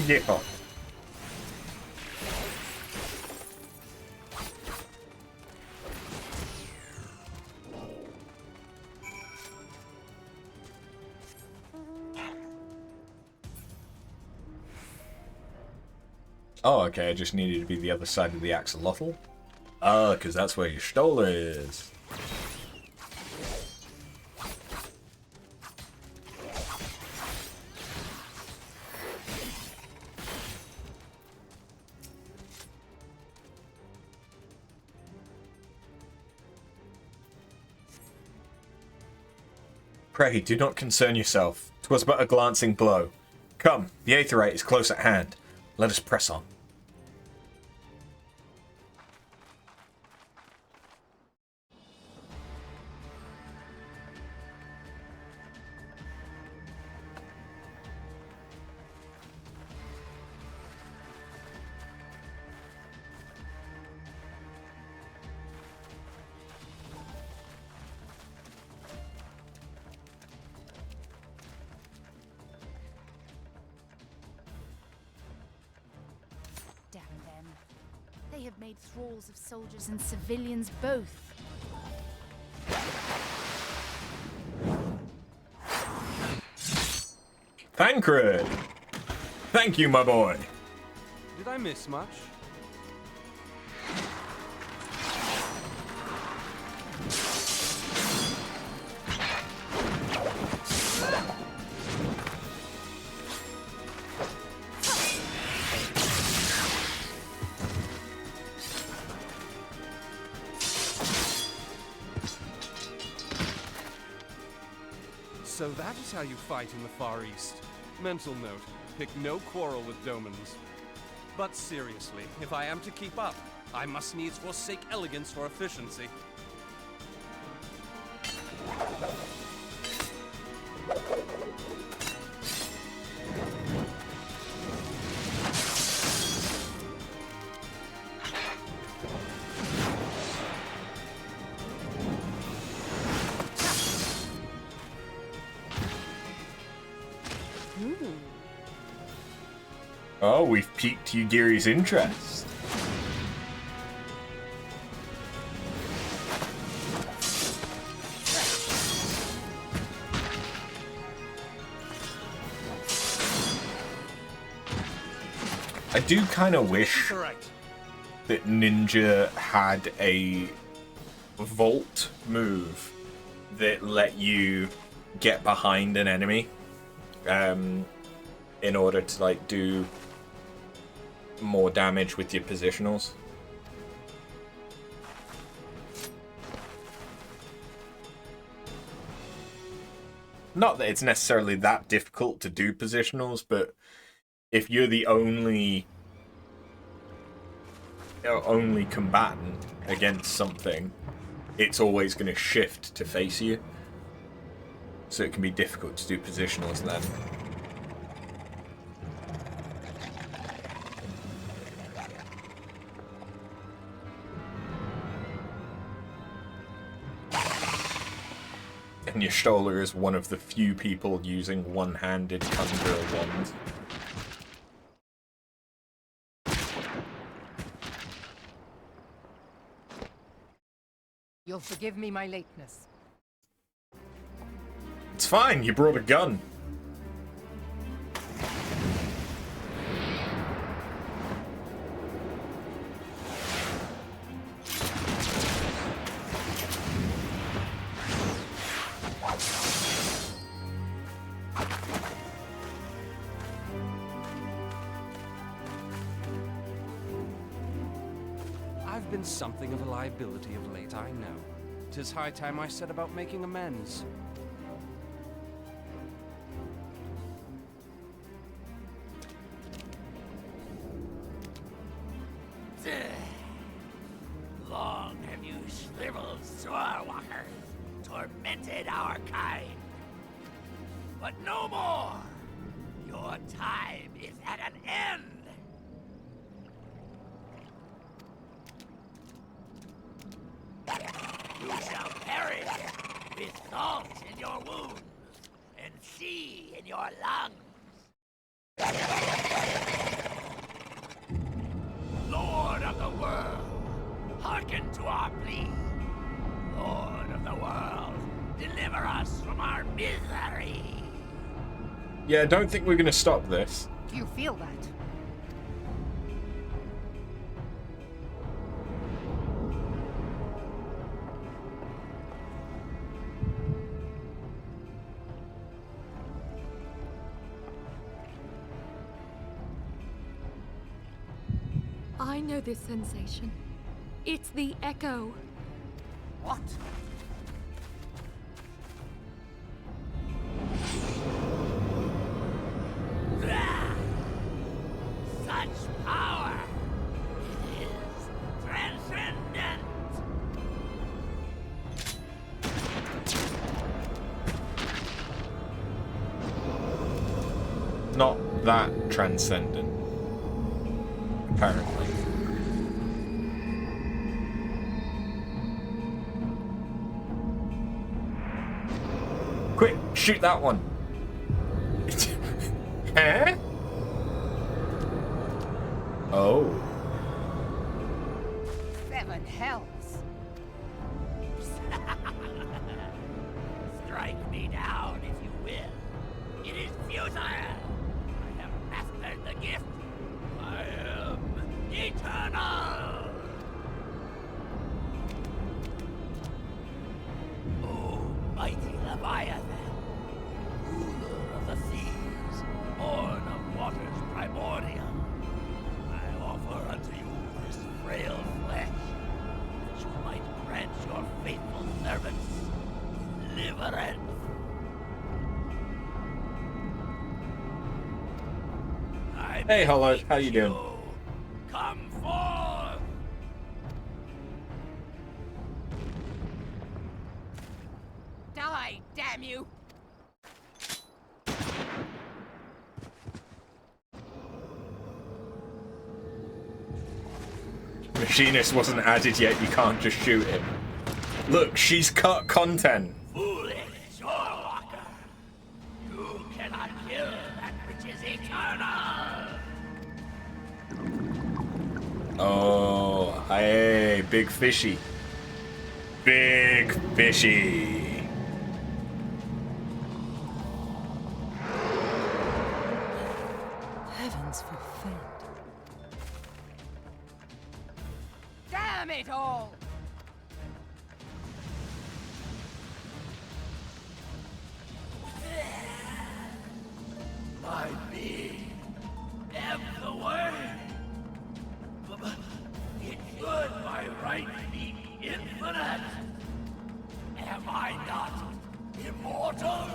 Speaker 1: Yeah. Oh, okay, I just needed to be the other side of the axolotl. Ah, because that's where your stola is. Pray, do not concern yourself. 'Twas but a glancing blow. Come, the Aetheryte is close at hand. Let us press on.
Speaker 10: They have made thralls of soldiers and civilians both.
Speaker 1: Thancred! Thank you, my boy.
Speaker 9: Did I miss much? So that is how you fight in the Far East. Mental note, pick no quarrel with Domans. But seriously, if I am to keep up, I must needs forsake elegance for efficiency.
Speaker 1: Oh, we've piqued Yugiri's interest. I do kind of wish that Ninja had a vault move that let you get behind an enemy in order to like do more damage with your positionals. Not that it's necessarily that difficult to do positionals, but if you're the only combatant against something, it's always going to shift to face you. So it can be difficult to do positionals then. And Y'shtola is one of the few people using one-handed conjure wands.
Speaker 13: You'll forgive me my lateness.
Speaker 1: It's fine, you brought a gun.
Speaker 9: I've been something of a liability of late, I know. 'Tis high time I set about making amends.
Speaker 12: Long have you shriveled Sorewalkers, tormented our kind. But no more! Your time is at an end! You shall perish with salt in your wounds and sea in your lungs. Lord of the world, hearken to our plea. Lord of the world, deliver us from our misery.
Speaker 1: Yeah, I don't think we're going to stop this.
Speaker 13: Do you feel that?
Speaker 11: I know this sensation. It's the echo.
Speaker 13: What?
Speaker 12: Such power! It is transcendent!
Speaker 1: Not that transcendent, apparently. Quick, shoot that one. Huh? Oh.
Speaker 13: Seven hells.
Speaker 12: Strike me down if you will. It is futile. I have mastered the gift. I am eternal. Oh, mighty Leviathan, ruler of the seas, born of waters primordial. I offer unto you this frail flesh, that you might grant your faithful servants deliverance.
Speaker 1: Hey, hello. How you doing?
Speaker 12: Come forth!
Speaker 13: Die, damn you!
Speaker 1: Machinist wasn't added yet, you can't just shoot him. Look, she's cut content.
Speaker 12: Foolish Shorewalker! You cannot kill that which is eternal!
Speaker 1: Oh, hey, big fishy. Big fishy.
Speaker 3: Heavens forfend.
Speaker 13: Damn it all!
Speaker 12: My being ebbs away. It should by right be infinite. Am I not immortal?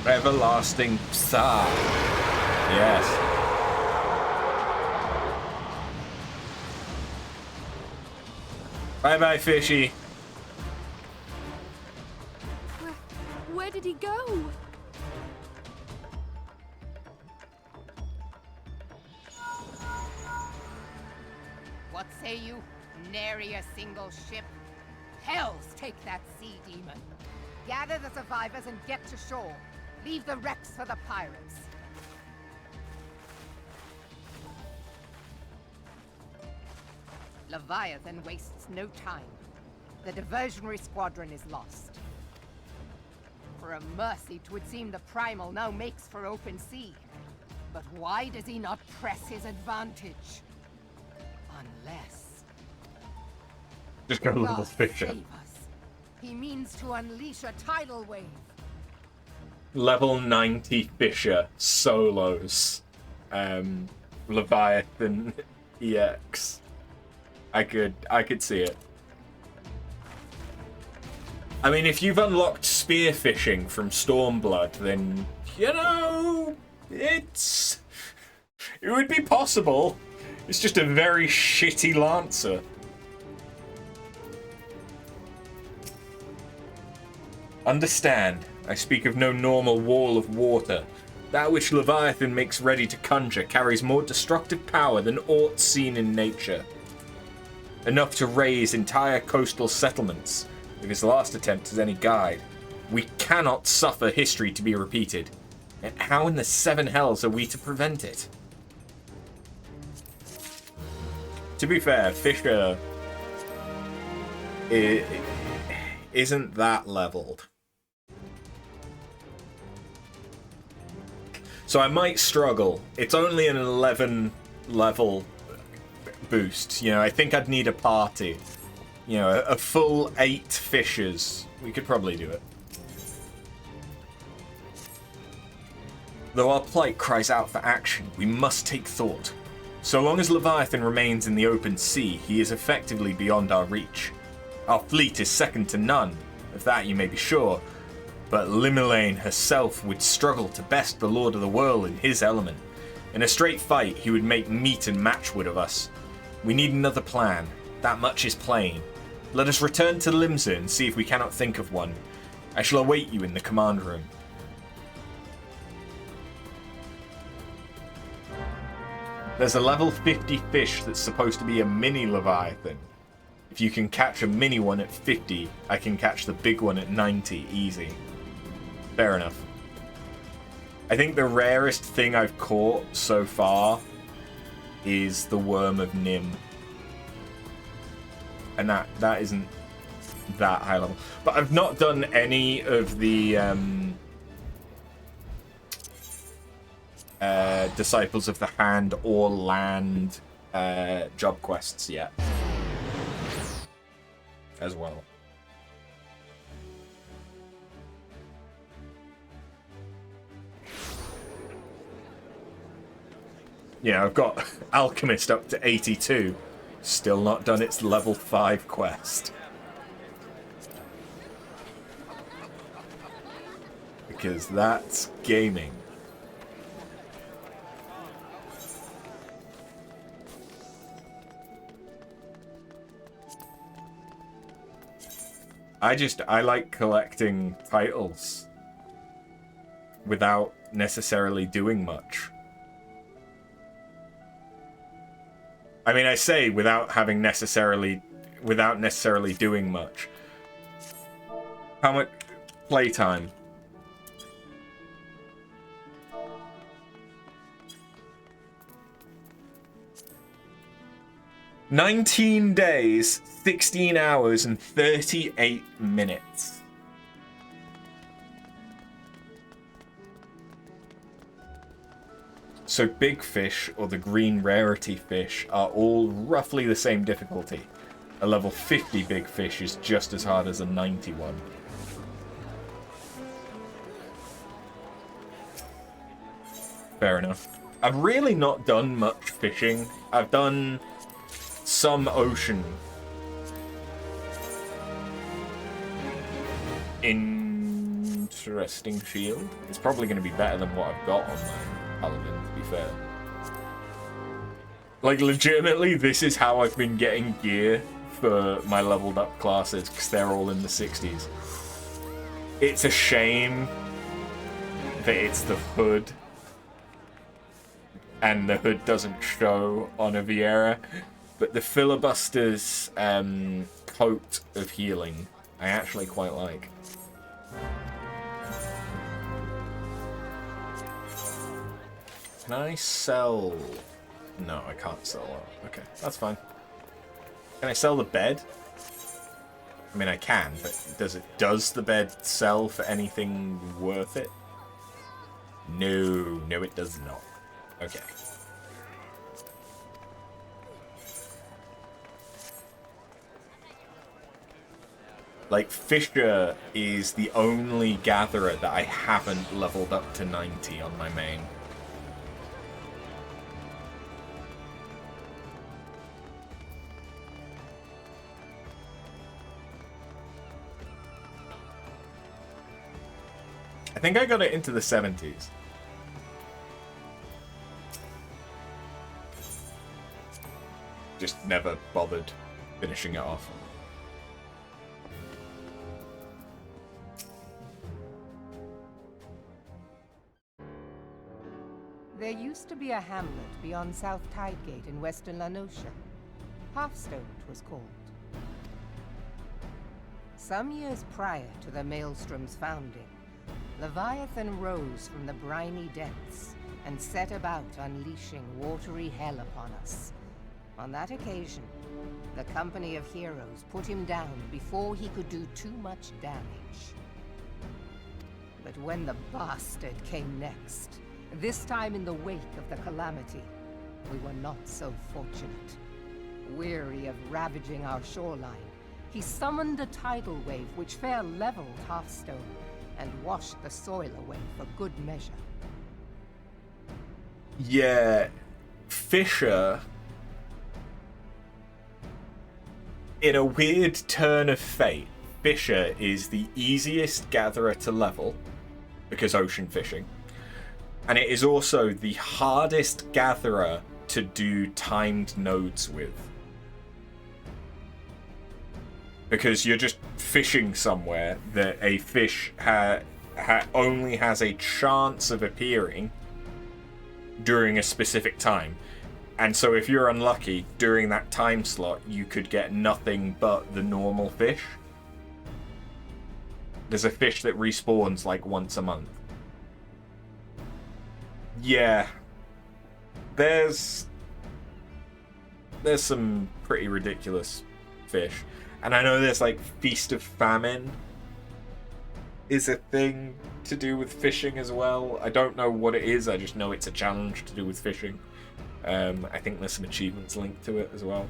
Speaker 2: Everlasting Psa. Yes. Bye-bye, fishy.
Speaker 11: Where did he go?
Speaker 13: What say you? Nary a single ship? Hells take that sea demon. Gather the survivors and get to shore. Leave the wrecks for the pirates. Leviathan wastes no time. The diversionary squadron is lost. For a mercy, 'twould seem the primal now makes for open sea. But why does he not press his advantage? Unless...
Speaker 1: Just go a little
Speaker 13: God
Speaker 1: fisher.
Speaker 13: save us. He means to unleash a tidal wave.
Speaker 1: Level 90 fisher solos. Leviathan EX. I could see it. I mean, if you've unlocked spearfishing from Stormblood, then, you know, it would be possible. It's just a very shitty Lancer. Understand, I speak of no normal wall of water. That which Leviathan makes ready to conjure carries more destructive power than aught seen in nature. Enough to raze entire coastal settlements, if his last attempt is any guide. We cannot suffer history to be repeated. And how in the seven hells are we to prevent it? To be fair, Fisher isn't that leveled. So I might struggle. It's only an 11 level boost. You know, I think I'd need a party. You know, a full 8 fishers. We could probably do it. Though our plight cries out for action, we must take thought. So long as Leviathan remains in the open sea, he is effectively beyond our reach. Our fleet is second to none, of that you may be sure, but Limelaine herself would struggle to best the Lord of the World in his element. In a straight fight, he would make meat and matchwood of us. We need another plan. That much is plain. Let us return to Limsa and see if we cannot think of one. I shall await you in the command room. There's a level 50 fish that's supposed to be a mini Leviathan. If you can catch a mini one at 50, I can catch the big one at 90, easy. Fair enough. I think the rarest thing I've caught so far is the Worm of Nim. And that isn't that high level. But I've not done any of the Disciples of the Hand or Land job quests yet. As well. Yeah, I've got Alchemist up to 82. Still not done its level 5 quest. Because that's gaming. I like collecting titles without necessarily doing much. I mean, I say without necessarily doing much. How much playtime? "19 days, 16 hours, and 38 minutes. So big fish, or the green rarity fish, are all roughly the same difficulty. A level 50 big fish is just as hard as a 91. Fair enough. I've really not done much fishing. I've done some ocean interesting shield. It's probably going to be better than what I've got on my paladin, to be fair. Like, legitimately, this is how I've been getting gear for my leveled up classes, because they're all in the 60s. It's a shame that it's the hood, and the hood doesn't show on a Vieira, but the filibuster's coat of healing I actually quite like. Can I sell... No, I can't sell that. Okay, that's fine. Can I sell the bed? I mean, I can, but does the bed sell for anything worth it? No, it does not. Okay. Like, Fisher is the only gatherer that I haven't leveled up to 90 on my main. I think I got it into the 70s. Just never bothered finishing it off.
Speaker 13: There used to be a hamlet beyond South Tidegate in western Lanosha. Hearthstone, it was called. Some years prior to the Maelstrom's founding, Leviathan rose from the briny depths and set about unleashing watery hell upon us. On that occasion, the company of heroes put him down before he could do too much damage. But when the bastard came next, this time in the wake of the Calamity, we were not so fortunate. Weary of ravaging our shoreline, he summoned a tidal wave which fair leveled Hearthstone and washed the soil away for good measure.
Speaker 1: Yeah, Fisher, in a weird turn of fate, Fisher is the easiest gatherer to level, because ocean fishing. And it is also the hardest gatherer to do timed nodes with. Because you're just fishing somewhere that a fish only has a chance of appearing during a specific time. And so if you're unlucky, during that time slot, you could get nothing but the normal fish. There's a fish that respawns like once a month. Yeah, there's some pretty ridiculous fish. And I know there's like Feast of Famine is a thing to do with fishing as well. I don't know what it is, I just know it's a challenge to do with fishing. I think there's some achievements linked to it as well.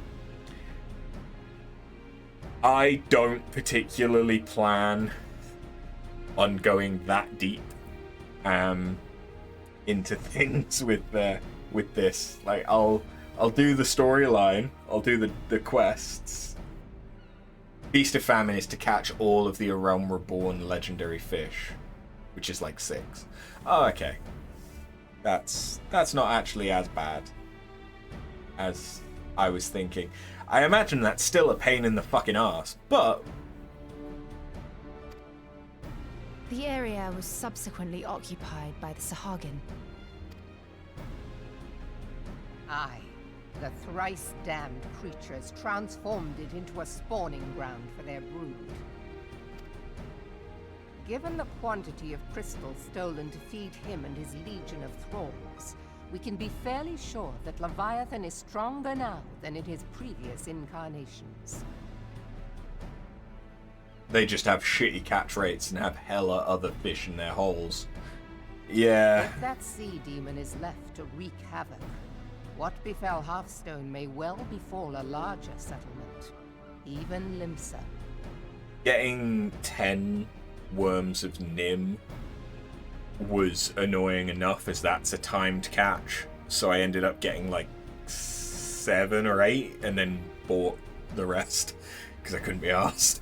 Speaker 1: I don't particularly plan on going that deep into things with this. Like, I'll do the storyline, I'll do the quests. Feast of Famine is to catch all of the A Realm Reborn legendary fish, which is like 6. Oh, okay. That's not actually as bad as I was thinking. I imagine that's still a pain in the fucking ass, but...
Speaker 10: The area was subsequently occupied by the Sahagin.
Speaker 13: Aye. The thrice-damned creatures transformed it into a spawning ground for their brood. Given the quantity of crystals stolen to feed him and his legion of thralls, we can be fairly sure that Leviathan is stronger now than in his previous incarnations.
Speaker 1: They just have shitty catch rates and have hella other fish in their holes. Yeah.
Speaker 13: If that sea demon is left to wreak havoc, what befell Hearthstone may well befall a larger settlement, even Limsa.
Speaker 1: Getting 10 Worms of Nim was annoying enough, as that's a timed catch, so I ended up getting like 7 or 8 and then bought the rest because I couldn't be arsed.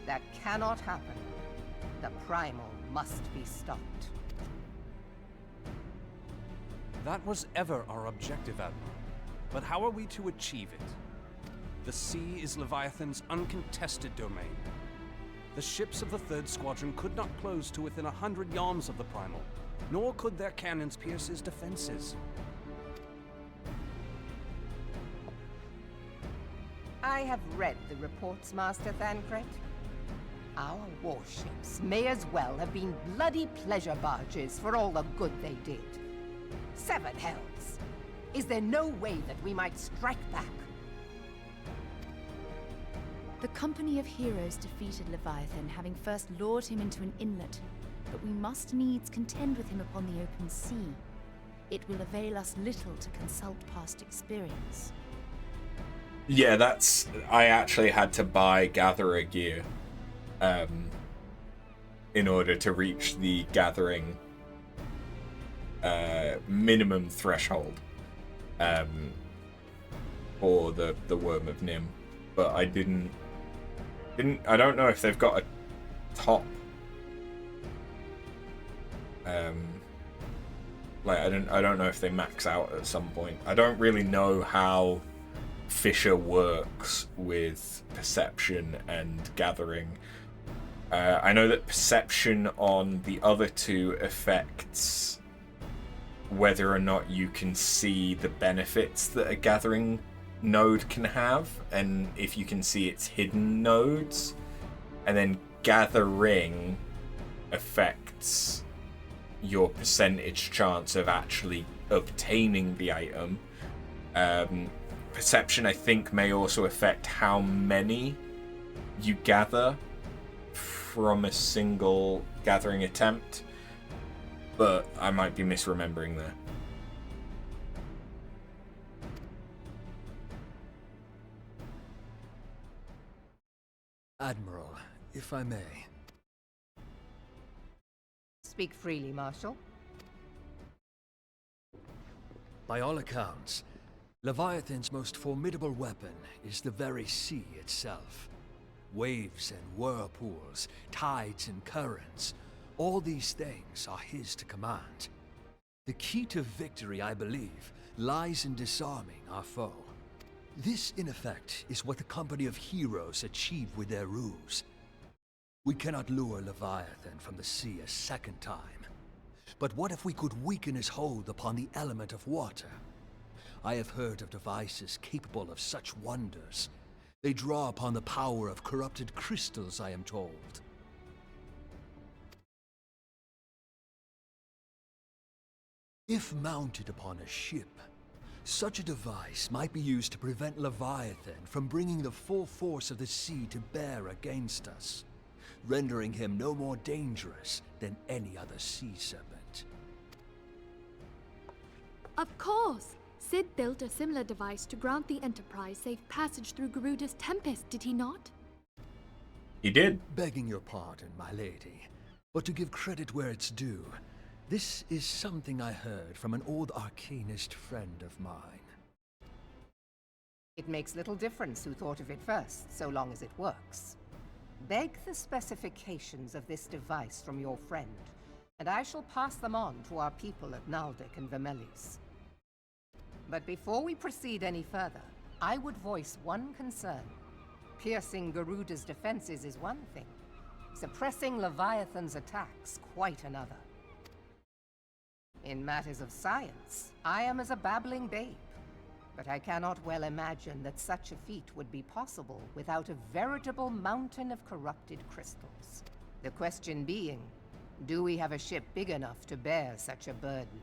Speaker 13: That cannot happen. The primal must be stopped.
Speaker 9: That was ever our objective, Admiral. But how are we to achieve it? The sea is Leviathan's uncontested domain. The ships of the 3rd Squadron could not close to within 100 yards of the primal, nor could their cannons pierce his defenses.
Speaker 13: I have read the reports, Master Thancred. Our warships may as well have been bloody pleasure barges for all the good they did. 7 hells! Is there no way that we might strike back?
Speaker 10: The company of heroes defeated Leviathan, having first lured him into an inlet, but we must needs contend with him upon the open sea. It will avail us little to consult past experience.
Speaker 1: Yeah, I actually had to buy gatherer gear in order to reach the gathering minimum threshold for the Worm of Nim, but I didn't. I don't know if they've got a top. Like I don't know if they max out at some point. I don't really know how Fisher works with perception and gathering. I know that perception on the other two affects whether or not you can see the benefits that a gathering node can have, and if you can see its hidden nodes. And then gathering affects your percentage chance of actually obtaining the item. Perception, I think, may also affect how many you gather from a single gathering attempt, but I might be misremembering there.
Speaker 14: Admiral, if I may.
Speaker 13: Speak freely, Marshal.
Speaker 14: By all accounts, Leviathan's most formidable weapon is the very sea itself. Waves and whirlpools, tides and currents, all these things are his to command. The key to victory, I believe, lies in disarming our foe. This, in effect, is what the company of heroes achieved with their ruse. We cannot lure Leviathan from the sea a second time. But what if we could weaken his hold upon the element of water? I have heard of devices capable of such wonders. They draw upon the power of corrupted crystals, I am told. If mounted upon a ship, such a device might be used to prevent Leviathan from bringing the full force of the sea to bear against us, rendering him no more dangerous than any other sea serpent.
Speaker 11: Of course! Sid built a similar device to grant the Enterprise safe passage through Garuda's Tempest, did he not?
Speaker 1: He did.
Speaker 14: Begging your pardon, my lady, but to give credit where it's due, this is something I heard from an old arcanist friend of mine.
Speaker 13: It makes little difference who thought of it first, so long as it works. Beg the specifications of this device from your friend, and I shall pass them on to our people at Naldic and Vermelis. But before we proceed any further, I would voice one concern. Piercing Garuda's defenses is one thing. Suppressing Leviathan's attacks, quite another. In matters of science, I am as a babbling babe. But I cannot well imagine that such a feat would be possible without a veritable mountain of corrupted crystals. The question being, do we have a ship big enough to bear such a burden?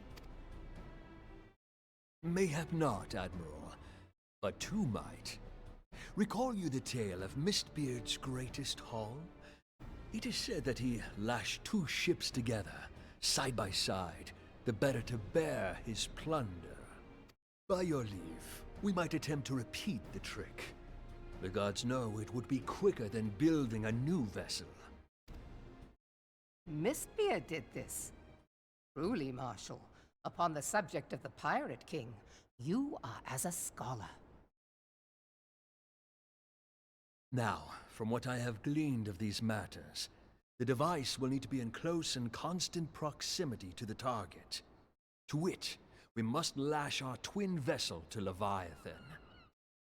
Speaker 14: Mayhap not, Admiral, but two might. Recall you the tale of Mistbeard's greatest haul? It is said that he lashed two ships together, side by side, the better to bear his plunder. By your leave, we might attempt to repeat the trick. The gods know it would be quicker than building a new vessel.
Speaker 13: Mistbeard did this. Truly, Marshal, upon the subject of the Pirate King, you are as a scholar.
Speaker 14: Now, from what I have gleaned of these matters, The device will need to be in close and constant proximity to the target. To wit, we must lash our twin vessel to Leviathan.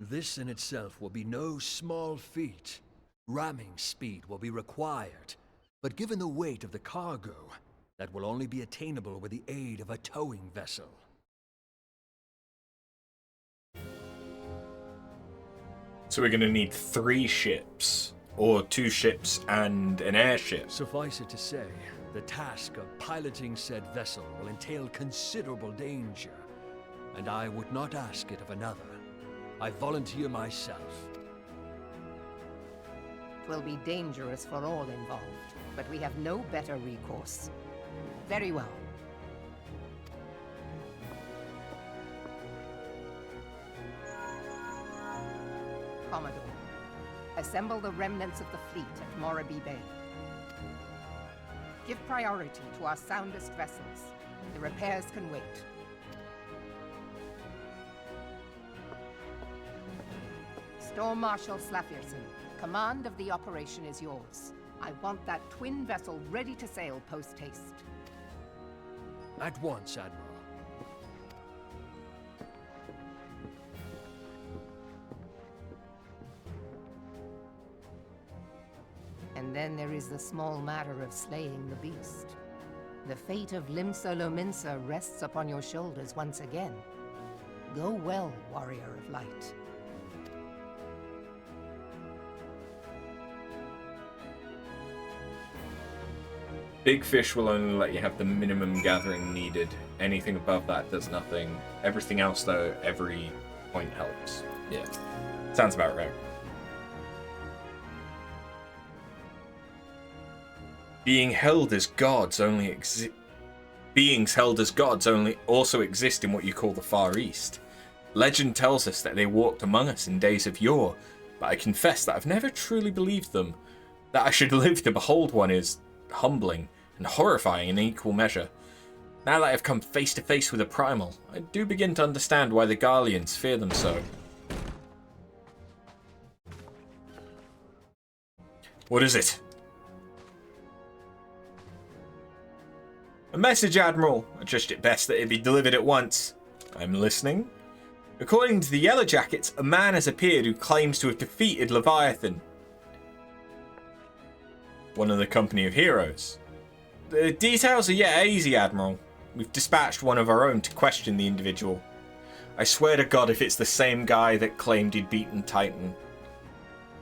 Speaker 14: This in itself will be no small feat. Ramming speed will be required, but given the weight of the cargo, that will only be attainable with the aid of a towing vessel.
Speaker 1: So we're going to need 3 ships, or 2 ships and an airship.
Speaker 14: Suffice it to say, the task of piloting said vessel will entail considerable danger, and I would not ask it of another. I volunteer myself.
Speaker 13: It will be dangerous for all involved, but we have no better recourse. Very well. Commodore, assemble the remnants of the fleet at Moraby Bay. Give priority to our soundest vessels. The repairs can wait. Storm Marshal Slafierson, command of the operation is yours. I want that twin vessel ready to sail post-haste.
Speaker 14: At once, Admiral.
Speaker 13: And then there is the small matter of slaying the beast. The fate of Limsa Lominsa rests upon your shoulders once again. Go well, warrior of light.
Speaker 1: Big fish will only let you have the minimum gathering needed. Anything above that does nothing. Everything else, though, every point helps. Yeah. Sounds about right. Beings held as gods also exist in what you call the Far East. Legend tells us that they walked among us in days of yore, but I confess that I've never truly believed them. That I should live to behold one is humbling and horrifying in equal measure. Now that I've come face to face with a primal, I do begin to understand why the Garleans fear them so. What is it? A message, Admiral. I judged it best that it be delivered at once. I'm listening. According to the Yellow Jackets, a man has appeared who claims to have defeated Leviathan, one of the company of heroes. The details are yet hazy, Admiral. We've dispatched one of our own to question the individual. I swear to God if it's the same guy that claimed he'd beaten Titan.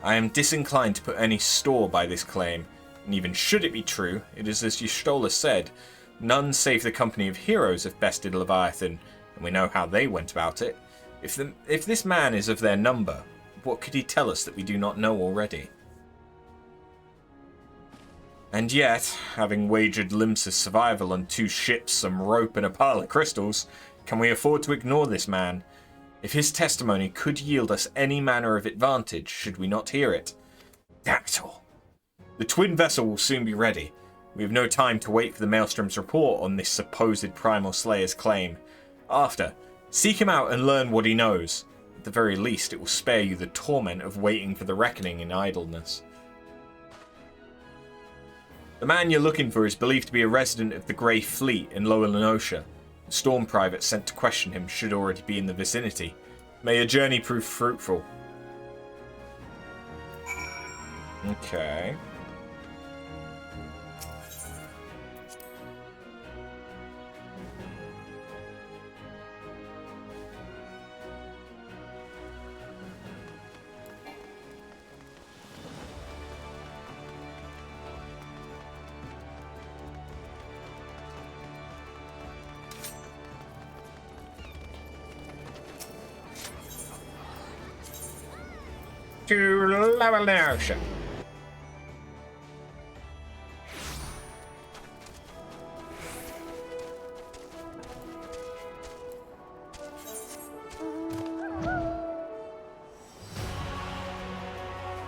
Speaker 1: I am disinclined to put any store by this claim, and even should it be true, it is as Y'shtola said, none save the company of heroes have bested Leviathan, and we know how they went about it. If this man is of their number, what could he tell us that we do not know already? And yet, having wagered Limsa's survival on 2 ships, some rope, and a pile of crystals, can we afford to ignore this man? If his testimony could yield us any manner of advantage, should we not hear it? Damn it all. The twin vessel will soon be ready. We have no time to wait for the Maelstrom's report on this supposed primal slayer's claim. After, seek him out and learn what he knows. At the very least, it will spare you the torment of waiting for the reckoning in idleness. The man you're looking for is believed to be a resident of the Grey Fleet in Lower Lenosha. The Storm Private sent to question him should already be in the vicinity. May your journey prove fruitful. Okay. To Lower Lenosha.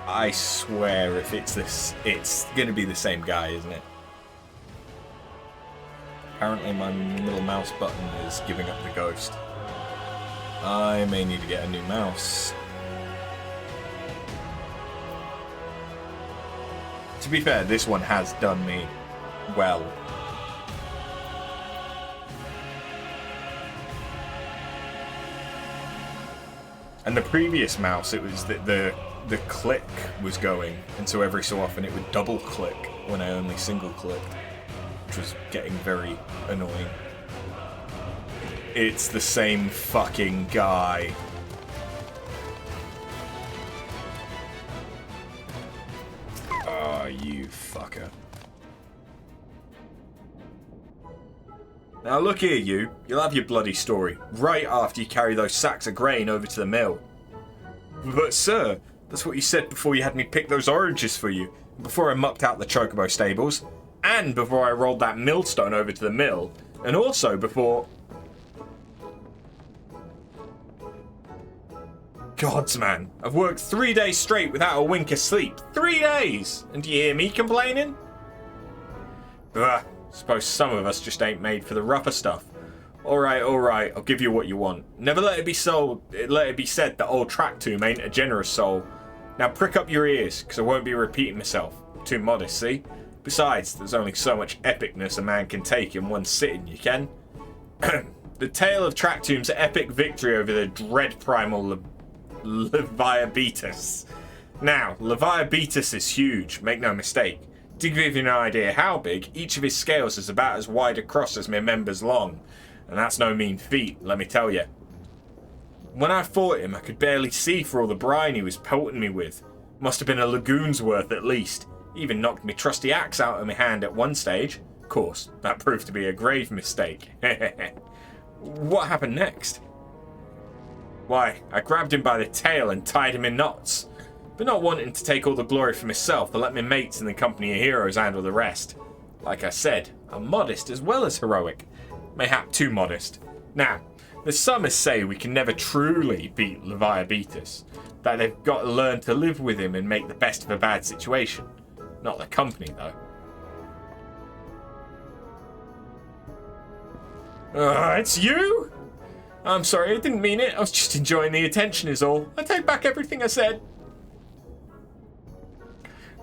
Speaker 1: I swear if it's this, it's gonna be the same guy, isn't it? Apparently my middle mouse button is giving up the ghost. I may need to get a new mouse. To be fair, this one has done me well. And the previous mouse, it was that the click was going, and so every so often it would double click when I only single clicked, which was getting very annoying. It's the same fucking guy. Oh, you fucker. Now look here, you. You'll have your bloody story right after you carry those sacks of grain over to the mill. But sir, that's what you said before you had me pick those oranges for you, before I mucked out the chocobo stables, and before I rolled that millstone over to the mill, and also before... Gods, man. I've worked 3 days straight without a wink of sleep. 3 days! And do you hear me complaining? Ugh. Suppose some of us just ain't made for the rougher stuff. Alright, I'll give you what you want. Never let it be said that old Tractomb ain't a generous soul. Now prick up your ears, because I won't be repeating myself. Too modest, see? Besides, there's only so much epicness a man can take in one sitting, you can? The tale of Tractomb's epic victory over the dread primal Leviabetus. Now, Leviabetus is huge, make no mistake. To give you an idea how big, each of his scales is about as wide across as my members long. And that's no mean feat, let me tell you. When I fought him, I could barely see for all the brine he was pelting me with. Must have been a lagoon's worth at least. He even knocked me trusty axe out of my hand at one stage. Of course, that proved to be a grave mistake. What happened next? Why, I grabbed him by the tail and tied him in knots. But not wanting to take all the glory for myself, I let my mates in the company of heroes handle the rest. Like I said, I'm modest as well as heroic. Mayhap too modest. Now, there's some as say we can never truly beat Leviabetus, that they've got to learn to live with him and make the best of a bad situation. Not the company, though. It's you? I'm sorry, I didn't mean it. I was just enjoying the attention is all. I take back everything I said.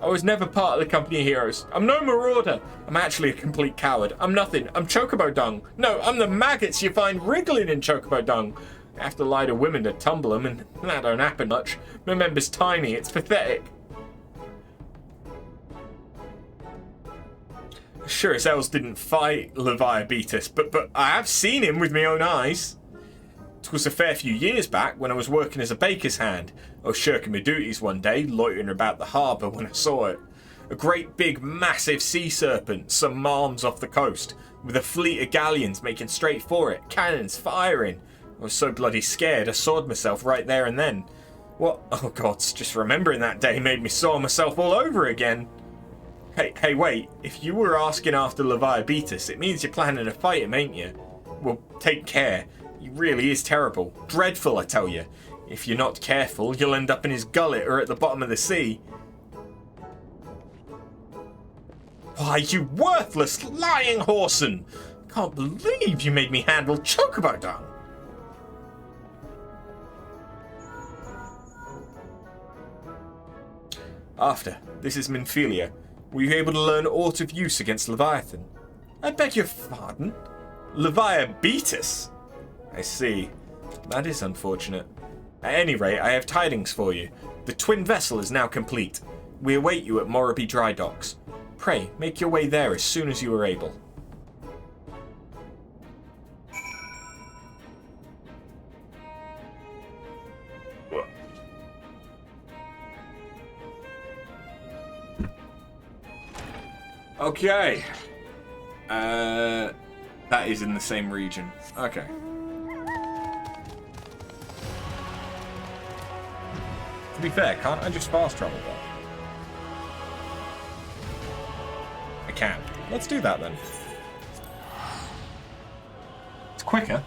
Speaker 1: I was never part of the company of heroes. I'm no marauder. I'm actually a complete coward. I'm nothing. I'm chocobo dung. No, I'm the maggots you find wriggling in chocobo dung. I have to lie to women to tumble them, and that don't happen much. My member's tiny. It's pathetic. Sure as hells didn't fight Leviabetus, but I have seen him with my own eyes. It was a fair few years back when I was working as a baker's hand. I was shirking my duties one day, loitering about the harbour when I saw it. A great big massive sea serpent some miles off the coast, with a fleet of galleons making straight for it, cannons firing. I was so bloody scared I sawed myself right there and then. What? Oh gods, just remembering that day made me saw myself all over again. Hey, wait, if you were asking after Leviabetus, it means you're planning to fight him, ain't you? Well, take care. He really is terrible. Dreadful, I tell you. If you're not careful, you'll end up in his gullet or at the bottom of the sea. Why, you worthless, lying whoreson! Can't believe you made me handle chocobo dung! After, this is Minfilia. Were you able to learn aught of use against Leviathan? I beg your pardon? Leviabetus? I see. That is unfortunate. At any rate, I have tidings for you. The twin vessel is now complete. We await you at Morrowby Dry Docks. Pray, make your way there as soon as you are able. Okay. That is in the same region. Okay. To be fair, can't I just fast travel there? I can. Let's do that then. It's quicker.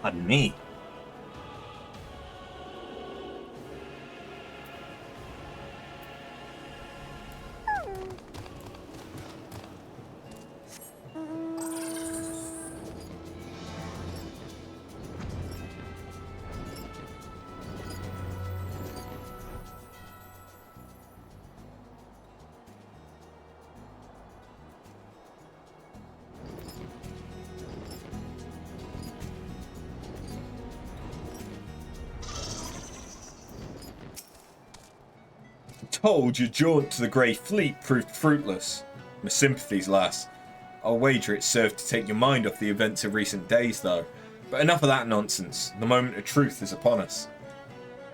Speaker 1: Pardon me.
Speaker 2: told your jaunt to the Grey Fleet proved fruitless. My sympathies, lass. I'll wager it served to take your mind off the events of recent days, though. But enough of that nonsense. The moment of truth is upon us.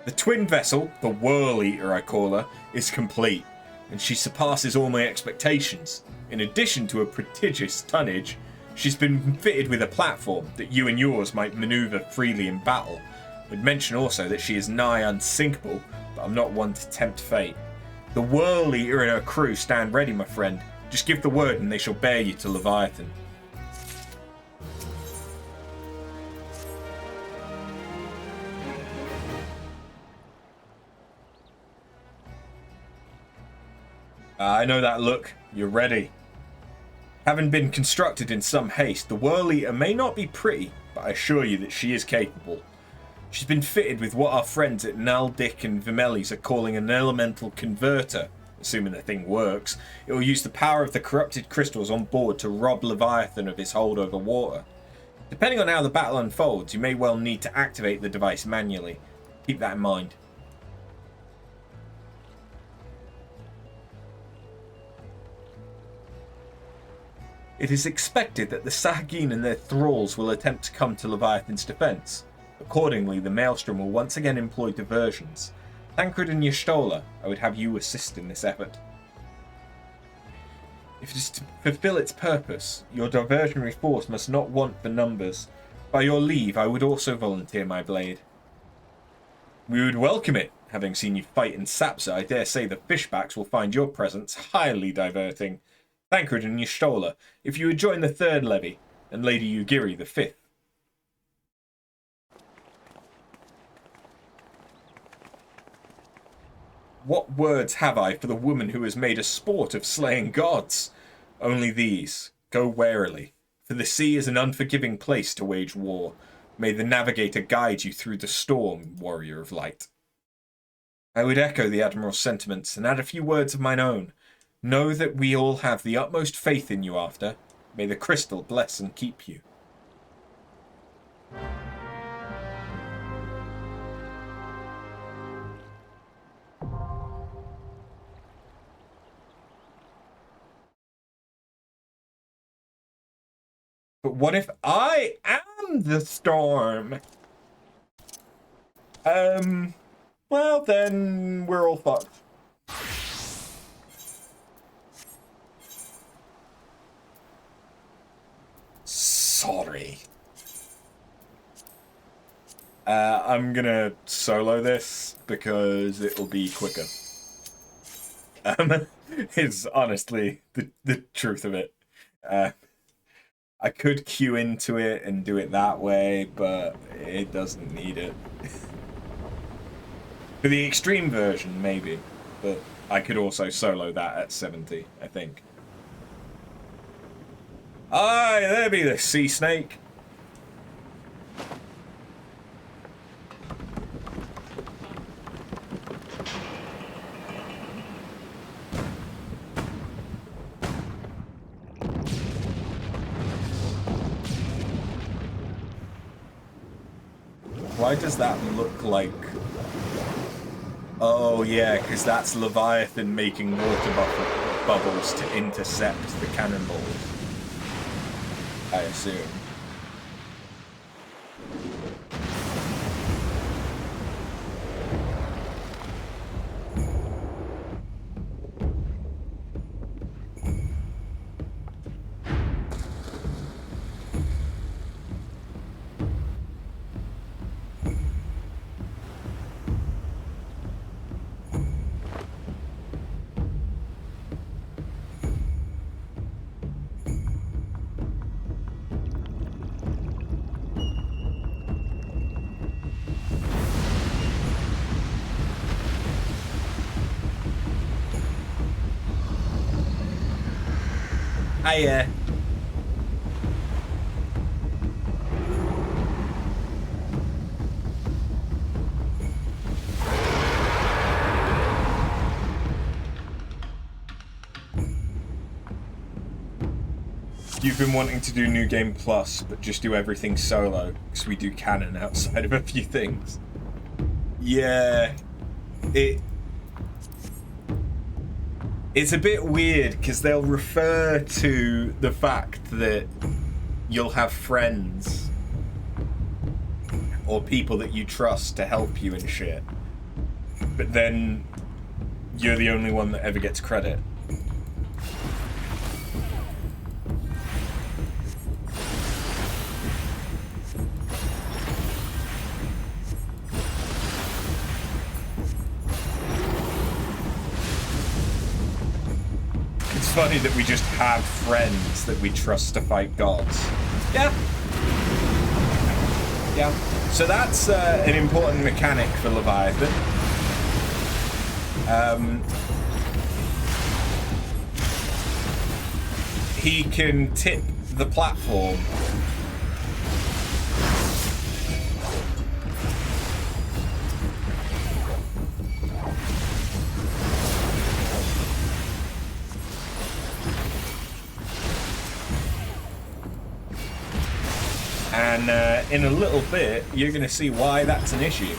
Speaker 2: The twin vessel, the Whirl Eater I call her, is complete, and she surpasses all my expectations. In addition to a prodigious tonnage, she's been fitted with a platform that you and yours might maneuver freely in battle. I'd mention also that she is nigh unsinkable, but I'm not one to tempt fate. The Whirl Eater and her crew stand ready, my friend. Just give the word and they shall bear you to Leviathan. I know that look. You're ready. Having been constructed in some haste, the Whirl Eater may not be pretty, but I assure you that she is capable. She's been fitted with what our friends at Naldic and Vimelis are calling an elemental converter. Assuming the thing works, it will use the power of the corrupted crystals on board to rob Leviathan of his hold over water. Depending on how the battle unfolds, you may well need to activate the device manually. Keep that in mind. It is expected that the Sahagin and their thralls will attempt to come to Leviathan's defence. Accordingly, the Maelstrom will once again employ diversions. Tancred and Y'shtola, I would have you assist in this effort. If it is to fulfill its purpose, your diversionary force must not want for numbers. By your leave, I would also volunteer my blade. We would welcome it. Having seen you fight in Sapsa, I dare say the fishbacks will find your presence highly diverting. Tancred and Y'shtola, if you would join the third levy, and Lady Ugiri the fifth. What words have I for the woman who has made a sport of slaying gods? Only these. Go warily, for the sea is an unforgiving place to wage war. May the navigator guide you through the storm, warrior of light. I would echo the Admiral's sentiments and add a few words of mine own. Know that we all have the utmost faith in you after. May the crystal bless and keep you. But what if I am the storm? Well then we're all fucked. Sorry. I'm gonna solo this because it'll be quicker. It's honestly the truth of it. I could queue into it and do it that way, but it doesn't need it. For the extreme version, maybe, but I could also solo that at 70, I think. Aye, there be the sea snake. Why does that look like... Oh yeah, because that's Leviathan making water bubbles to intercept the cannonballs, I assume. Hiya. You've been wanting to do New Game Plus, but just do everything solo, because we do canon outside of a few things. Yeah,
Speaker 1: It's a bit weird because they'll refer to the fact that you'll have friends or people that you trust to help you and shit, but then you're the only one that ever gets credit. It's funny that we just have friends that we trust to fight gods. Yeah. Yeah. So that's an important mechanic for Leviathan. He can tip the platform. And in a little bit, you're going to see why that's an issue.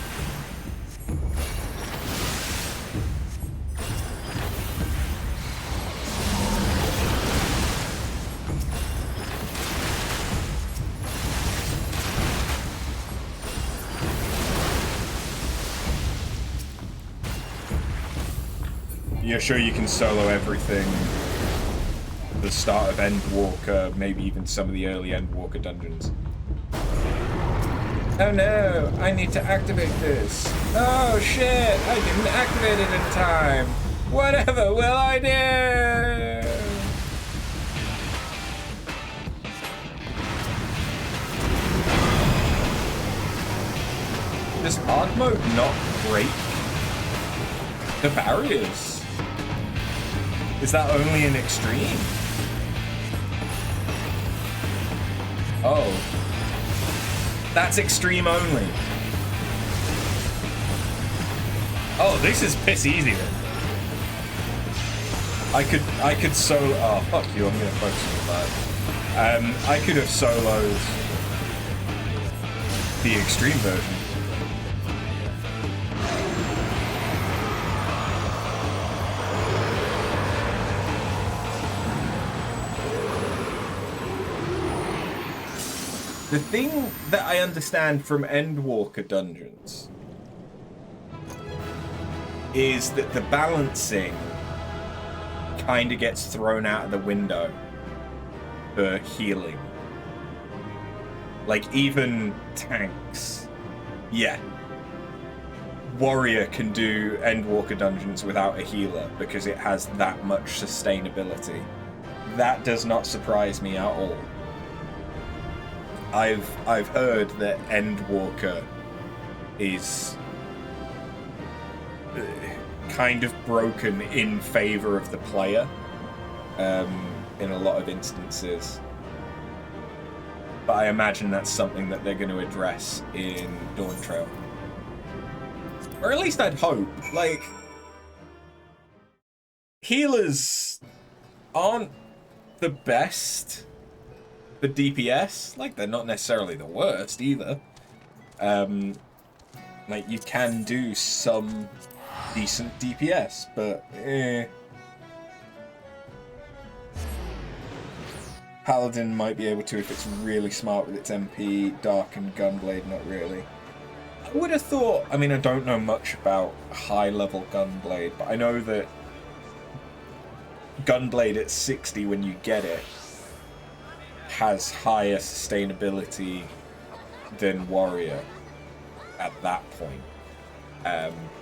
Speaker 1: You're sure you can solo everything? The start of Endwalker, maybe even some of the early Endwalker dungeons. Oh no, I need to activate this. Oh shit, I didn't activate it in time. Whatever will I do? Does hard mode not break the barriers? Is that only in extreme? Oh. That's extreme only. Oh, this is piss easy then. I could solo. Oh fuck you! I'm gonna focus on that. I could have soloed the extreme version. The thing that I understand from Endwalker dungeons is that the balancing kind of gets thrown out of the window for healing. Like, even tanks. Yeah. Warrior can do Endwalker dungeons without a healer because it has that much sustainability. That does not surprise me at all. I've heard that Endwalker is kind of broken in favor of the player in a lot of instances. But I imagine that's something that they're going to address in Dawn Trail. Or at least I'd hope. Like, healers aren't the best for DPS. Like, they're not necessarily the worst either. Like, you can do some decent DPS, but Paladin might be able to if it's really smart with its MP. Dark and Gunblade, not really. I would have thought, I mean, I don't know much about high-level Gunblade, but I know that Gunblade at 60 when you get it has higher sustainability than Warrior at that point.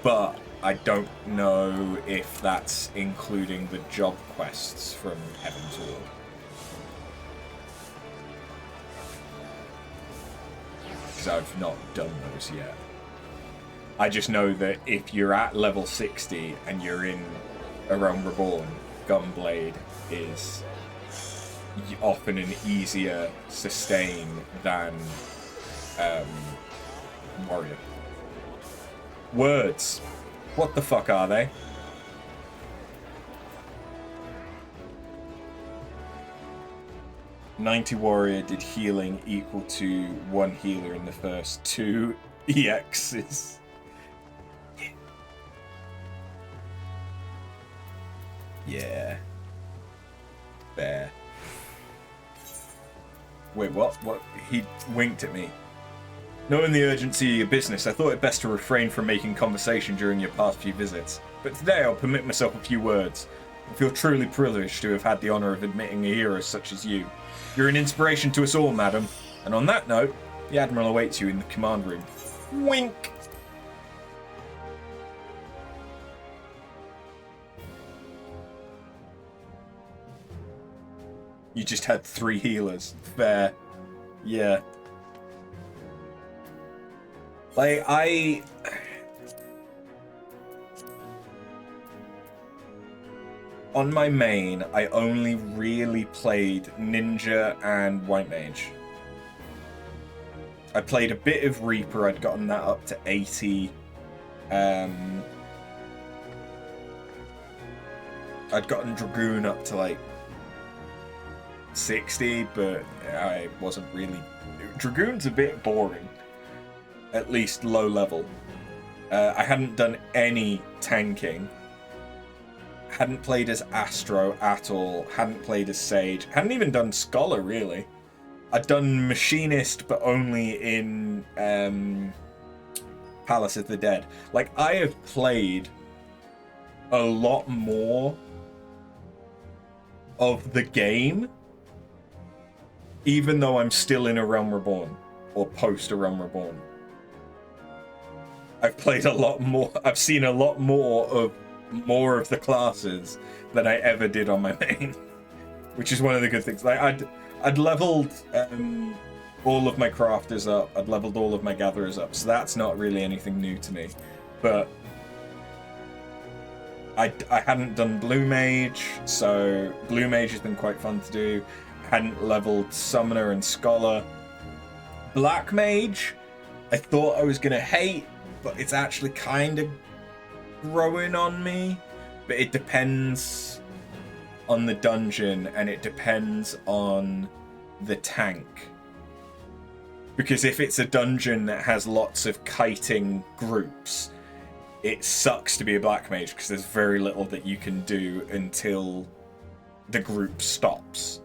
Speaker 1: But I don't know if that's including the job quests from Heaven's Ward. Because I've not done those yet. I just know that if you're at level 60 and you're in A Realm Reborn, Gunblade is often an easier sustain than Warrior. Words. What the fuck are they? "90 Warrior did healing equal to 1 healer in the first 2 EXs. Yeah. Bear. Wait, what? What? He winked at me. Knowing the urgency of your business, I thought it best to refrain from making conversation during your past few visits. But today I'll permit myself a few words. I feel truly privileged to have had the honor of admitting a hero such as you. You're an inspiration to us all, madam. And on that note, the Admiral awaits you in the command room. Wink! You just had 3 healers. Fair. Yeah. Like, on my main, I only really played Ninja and White Mage. I played a bit of Reaper, I'd gotten that up to 80. I'd gotten Dragoon up to like 60, but I wasn't really... Dragoon's a bit boring. At least low level. I hadn't done any tanking. Hadn't played as Astro at all. Hadn't played as Sage. Hadn't even done Scholar, really. I'd done Machinist, but only in Palace of the Dead. Like, I have played a lot more of the game, even though I'm still in A Realm Reborn, or post A Realm Reborn. I've played a lot more. I've seen a lot more of the classes than I ever did on my main, which is one of the good things. Like I'd leveled all of my crafters up. I'd leveled all of my gatherers up, so that's not really anything new to me. But I hadn't done Blue Mage, so Blue Mage has been quite fun to do. I hadn't leveled Summoner and Scholar. Black Mage, I thought I was gonna hate, but it's actually kind of growing on me. But it depends on the dungeon, and it depends on the tank. Because if it's a dungeon that has lots of kiting groups, it sucks to be a Black Mage, because there's very little that you can do until the group stops.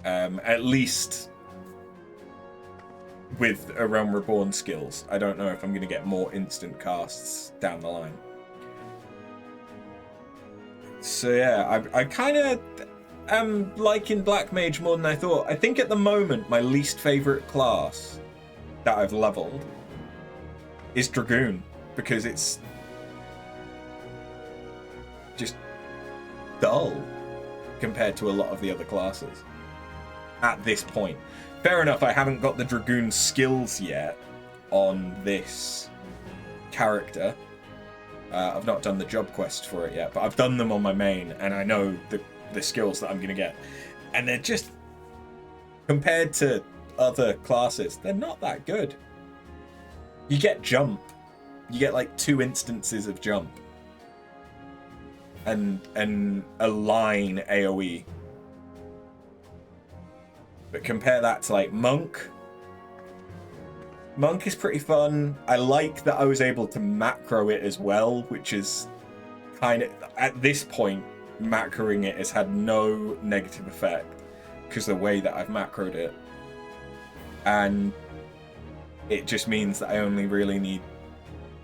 Speaker 1: At least with A Realm Reborn skills. I don't know if I'm going to get more instant casts down the line. So yeah, I kind of am liking Black Mage more than I thought. I think at the moment my least favourite class that I've leveled is Dragoon, because it's just dull compared to a lot of the other classes at this point. Fair enough, I haven't got the Dragoon skills yet on this character. I've not done the job quests for it yet, but I've done them on my main, and I know the skills that I'm going to get. And they're just, compared to other classes, they're not that good. You get jump. You get like 2 instances of jump. And a line AoE. But compare that to like Monk. Monk is pretty fun. I like that I was able to macro it as well, which is kind of, at this point, macroing it has had no negative effect because of the way that I've macroed it. And it just means that I only really need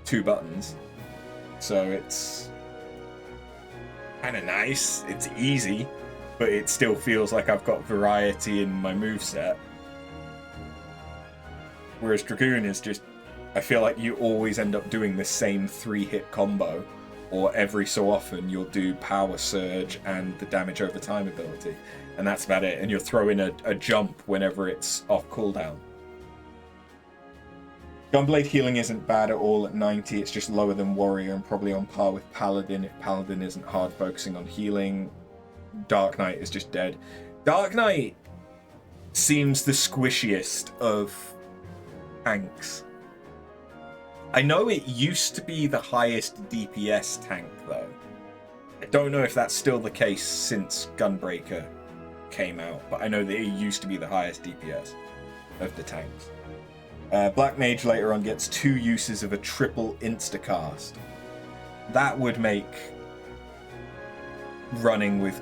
Speaker 1: 2 buttons. So it's kind of nice. It's easy, but it still feels like I've got variety in my moveset. Whereas Dragoon is just, I feel like you always end up doing the same 3-hit combo, or every so often you'll do Power Surge and the damage over time ability, and that's about it, and you'll throw in a jump whenever it's off cooldown. Gunblade healing isn't bad at all at 90, it's just lower than Warrior and probably on par with Paladin if Paladin isn't hard focusing on healing. Dark Knight is just dead. Dark Knight seems the squishiest of tanks. I know it used to be the highest DPS tank though. I don't know if that's still the case since Gunbreaker came out, but I know that it used to be the highest DPS of the tanks. Black Mage later on gets 2 uses of a triple instacast. That would make running with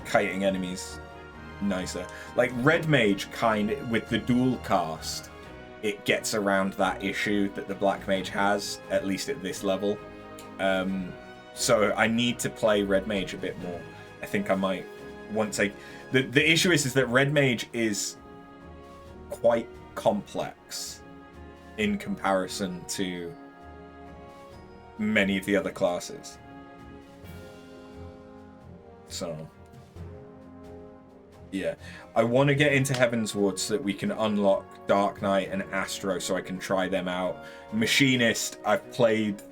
Speaker 1: kiting enemies nicer. Like Red Mage with the dual cast, it gets around that issue that the Black Mage has, at least at this level. So I need to play Red Mage a bit more. I think I might once I... The issue is that Red Mage is quite complex in comparison to many of the other classes. So... yeah, I want to get into Heaven's Ward so that we can unlock Dark Knight and Astro so I can try them out. Machinist, I've played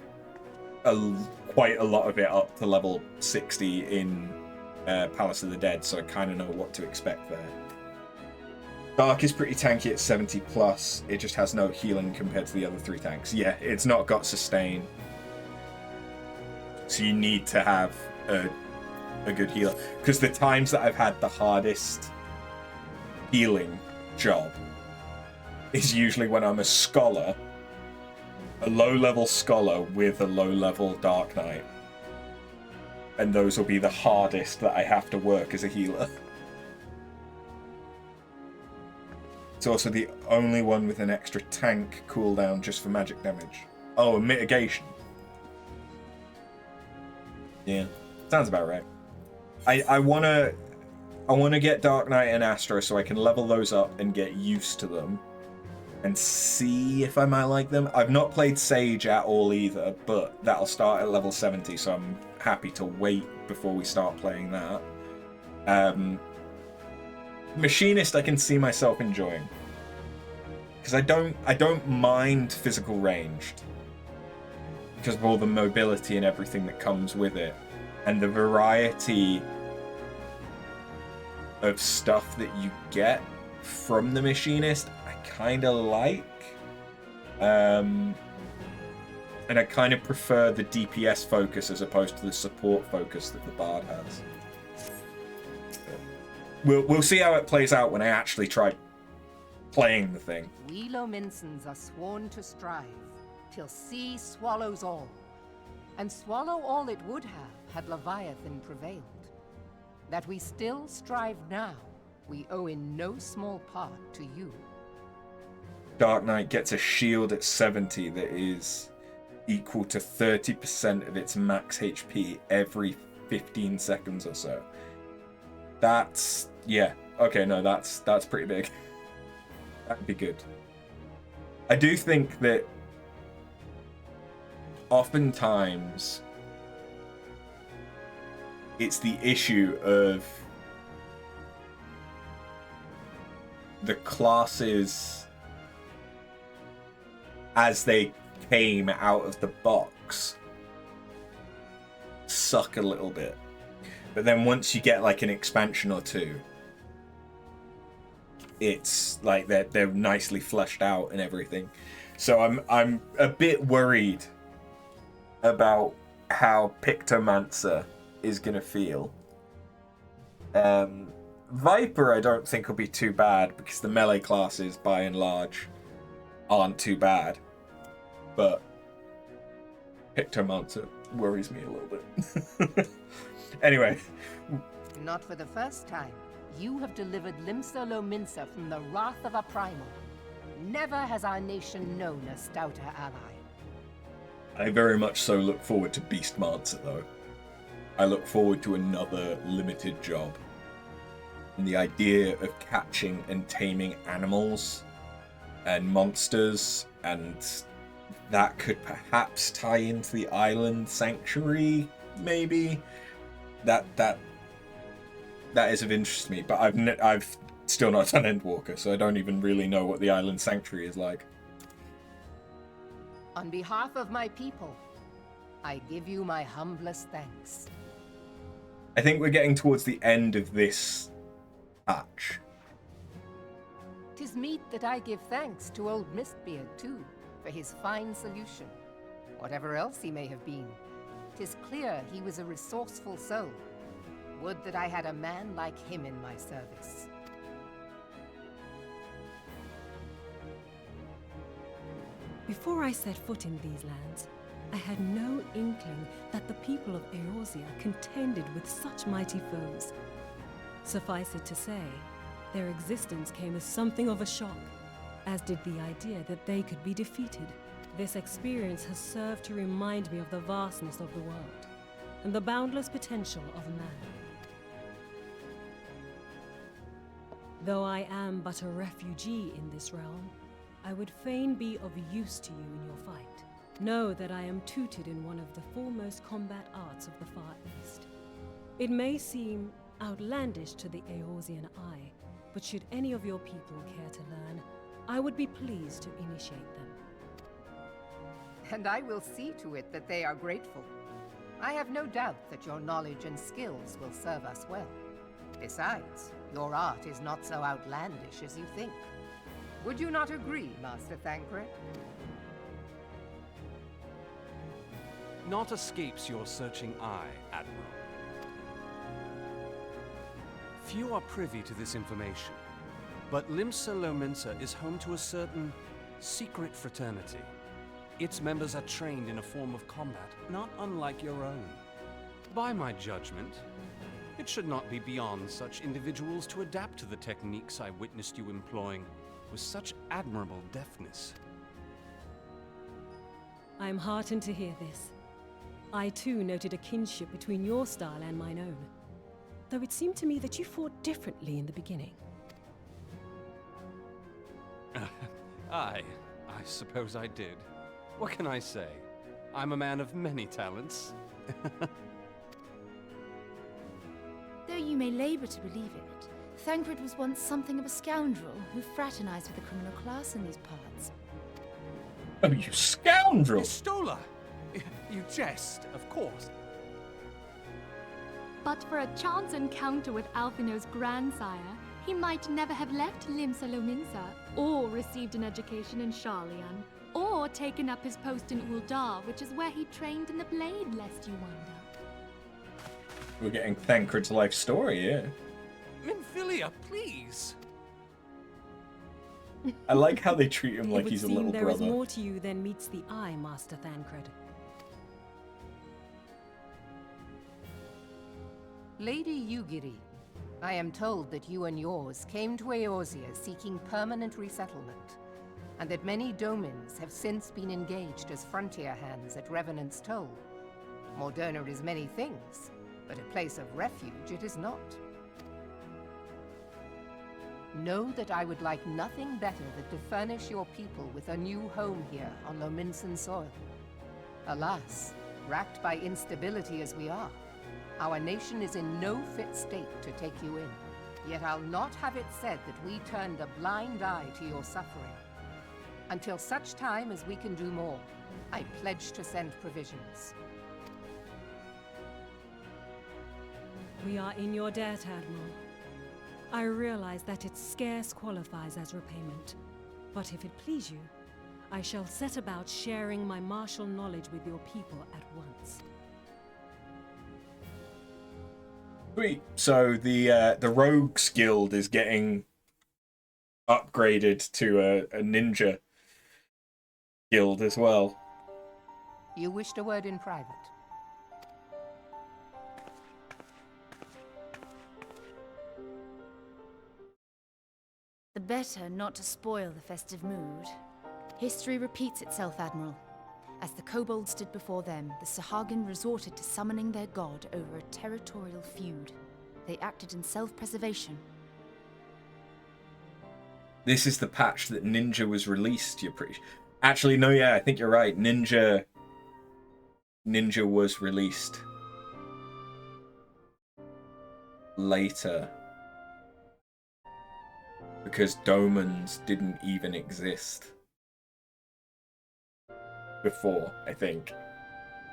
Speaker 1: quite a lot of it up to level 60 in Palace of the Dead, so I kind of know what to expect there. Dark is pretty tanky at 70 plus. It just has no healing compared to the other 3 tanks. Yeah, it's not got sustain. So you need to have a good healer, because the times that I've had the hardest healing job is usually when I'm a scholar, a low-level scholar with a low-level Dark Knight, and those will be the hardest that I have to work as a healer. It's also the only one with an extra tank cooldown just for magic damage. Oh, mitigation. Yeah, sounds about right. I wanna get Dark Knight and Astro so I can level those up and get used to them and see if I might like them. I've not played Sage at all either, but that'll start at level 70, so I'm happy to wait before we start playing that. Machinist I can see myself enjoying, because I don't mind physical ranged because of all the mobility and everything that comes with it, and the variety of stuff that you get from the Machinist I kind of like. And I kind of prefer the DPS focus as opposed to the support focus that the Bard has. We'll see how it plays out when I actually try playing the thing.
Speaker 13: We Lominsons are sworn to strive, till sea swallows all. And swallow all it would have had Leviathan prevailed. That we still strive now, we owe in no small part to you.
Speaker 1: Dark Knight gets a shield at 70 that is equal to 30% of its max HP every 15 seconds or so. That's... yeah. Okay, no, that's pretty big. That'd be good. I do think that oftentimes it's the issue of the classes as they came out of the box suck a little bit. But then once you get like an expansion or two, it's like they're nicely fleshed out and everything. So I'm a bit worried about how Pictomancer is gonna feel. Viper I don't think will be too bad because the melee classes by and large aren't too bad. But Pictomancer worries me a little bit. Anyway.
Speaker 13: Not for the first time. You have delivered Limsa Lominsa from the wrath of a primal. Never has our nation known a stouter ally.
Speaker 1: I very much so look forward to Beastmancer, though. I look forward to another limited job. And the idea of catching and taming animals and monsters, and that could perhaps tie into the island sanctuary, maybe. That is of interest to me, but I've still not done Endwalker, so I don't even really know what the island sanctuary is like.
Speaker 13: On behalf of my people, I give you my humblest thanks.
Speaker 1: I think we're getting towards the end of this patch.
Speaker 13: 'Tis meet that I give thanks to old Mistbeard, too, for his fine solution. Whatever else he may have been, 'tis clear he was a resourceful soul. Would that I had a man like him in my service.
Speaker 3: Before I set foot in these lands, I had no inkling that the people of Eorzea contended with such mighty foes. Suffice it to say, their existence came as something of a shock, as did the idea that they could be defeated. This experience has served to remind me of the vastness of the world, and the boundless potential of man. Though I am but a refugee in this realm, I would fain be of use to you in your fight. Know that I am tutored in one of the foremost combat arts of the Far East. It may seem outlandish to the Eorzean eye, but should any of your people care to learn, I would be pleased to initiate them.
Speaker 13: And I will see to it that they are grateful. I have no doubt that your knowledge and skills will serve us well. Besides, your art is not so outlandish as you think. Would you not agree, Master Thancred?
Speaker 9: Naught escapes your searching eye, Admiral. Few are privy to this information, but Limsa Lominsa is home to a certain secret fraternity. Its members are trained in a form of combat not unlike your own. By my judgment, it should not be beyond such individuals to adapt to the techniques I witnessed you employing with such admirable deftness.
Speaker 3: I am heartened to hear this. I too noted a kinship between your style and mine own, though it seemed to me that you fought differently in the beginning.
Speaker 9: I suppose I did. What can I say? I'm a man of many talents.
Speaker 10: Though you may labor to believe it, Thancred was once something of a scoundrel who fraternized with the criminal class in these parts.
Speaker 1: Oh, you scoundrel!
Speaker 9: Stola! You jest, of course.
Speaker 11: But for a chance encounter with Alphino's grandsire, he might never have left Limsa Lominsa, or received an education in Sharlayan, or taken up his post in Uldar, which is where he trained in the blade, lest you wonder.
Speaker 1: We're getting Thancred's life story here.
Speaker 9: Minfilia, please!
Speaker 1: I like how they treat him like
Speaker 3: It would
Speaker 1: he's a
Speaker 3: seem
Speaker 1: little
Speaker 3: there
Speaker 1: brother.
Speaker 3: is more to you than meets the eye, Master Thancred.
Speaker 13: Lady Yugiri, I am told that you and yours came to Eorzea seeking permanent resettlement, and that many domins have since been engaged as frontier hands at Revenant's Toll. Moderna is many things, but a place of refuge it is not. Know that I would like nothing better than to furnish your people with a new home here on Lominsan soil. Alas, racked by instability as we are, our nation is in no fit state to take you in. Yet I'll not have it said that we turned a blind eye to your suffering. Until such time as we can do more, I pledge to send provisions.
Speaker 3: We are in your debt, Admiral. I realize that it scarce qualifies as repayment, but if it please you, I shall set about sharing my martial knowledge with your people at once.
Speaker 1: Sweet. So the Rogues Guild is getting upgraded to a ninja guild as well.
Speaker 13: You wished a word in private.
Speaker 10: The better not to spoil the festive mood. History repeats itself, Admiral. As the kobolds stood before them, the Sahagin resorted to summoning their god over a territorial feud. They acted in self-preservation.
Speaker 1: This is the patch that Ninja was released. You're pretty. Actually, no. Yeah, I think you're right. Ninja was released later because Domans didn't even exist before, I think.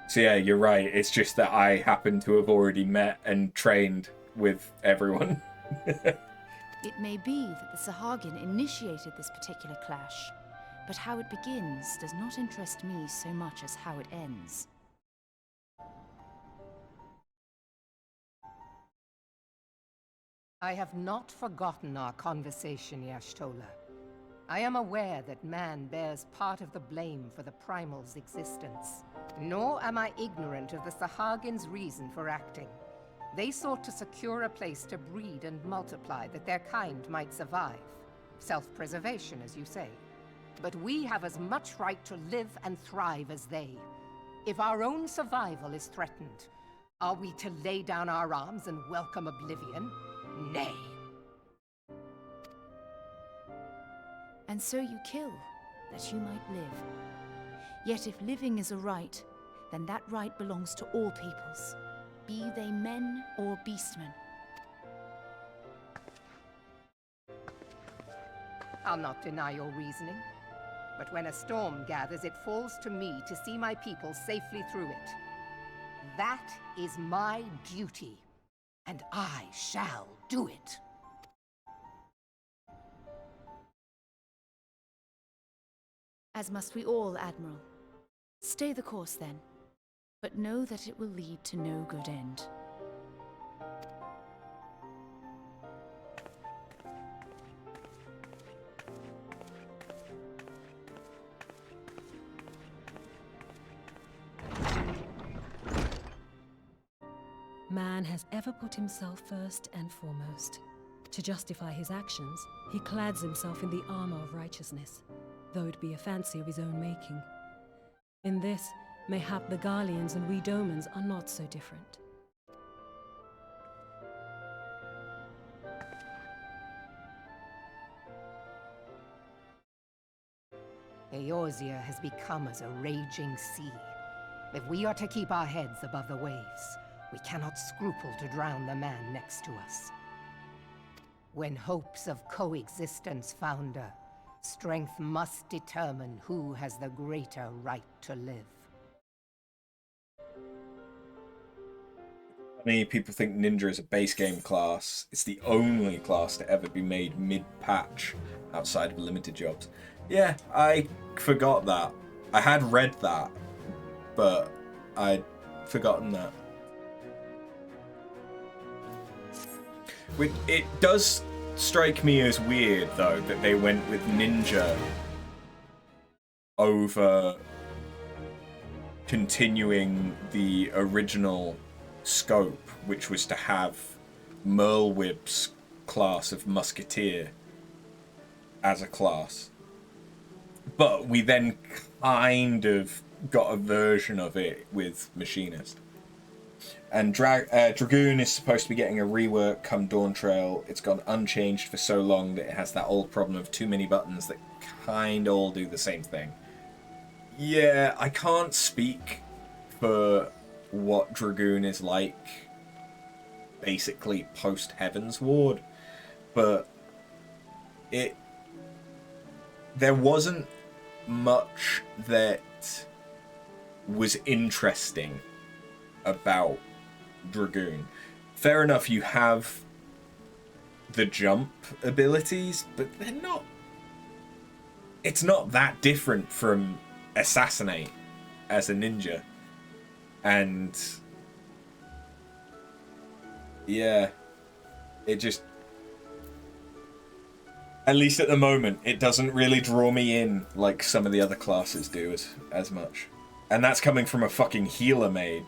Speaker 1: So yeah, you're right. It's just that I happen to have already met and trained with everyone.
Speaker 10: It may be that the Sahagin initiated this particular clash, but how it begins does not interest me so much as how it ends.
Speaker 13: I have not forgotten our conversation, Y'shtola. I am aware that man bears part of the blame for the primal's existence. Nor am I ignorant of the Sahagins' reason for acting. They sought to secure a place to breed and multiply that their kind might survive. Self-preservation, as you say. But we have as much right to live and thrive as they. If our own survival is threatened, are we to lay down our arms and welcome oblivion? Nay.
Speaker 10: And so you kill, that you might live. Yet if living is a right, then that right belongs to all peoples, be they men or beastmen.
Speaker 13: I'll not deny your reasoning. But when a storm gathers, it falls to me to see my people safely through it. That is my duty, and I shall do it.
Speaker 10: As must we all, Admiral. Stay the course, then. But know that it will lead to no good end.
Speaker 3: Man has ever put himself first and foremost. To justify his actions, he clads himself in the armor of righteousness, though it be a fancy of his own making. In this, mayhap the Garleans and we Domans are not so different.
Speaker 13: Eorzea has become as a raging sea. If we are to keep our heads above the waves, we cannot scruple to drown the man next to us. When hopes of coexistence founder, strength must determine who has the greater right to live.
Speaker 1: Many people think Ninja is a base game class. It's the only class to ever be made mid-patch outside of limited jobs. Yeah, I forgot that. I had read that, but I'd forgotten that. It does strike me as weird, though, that they went with Ninja over continuing the original scope, which was to have Merlwyb's class of Musketeer as a class. But we then kind of got a version of it with Machinist. And Dragoon is supposed to be getting a rework come Dawn Trail. It's gone unchanged for so long that it has that old problem of too many buttons that kind of all do the same thing. Yeah, I can't speak for what Dragoon is like basically post Heaven's Ward, but there wasn't much that was interesting about Dragoon. Fair enough, you have the jump abilities, but they're not... It's not that different from Assassinate as a ninja. And... yeah, it just... At least at the moment, it doesn't really draw me in like some of the other classes do as much. And that's coming from a fucking healer maid.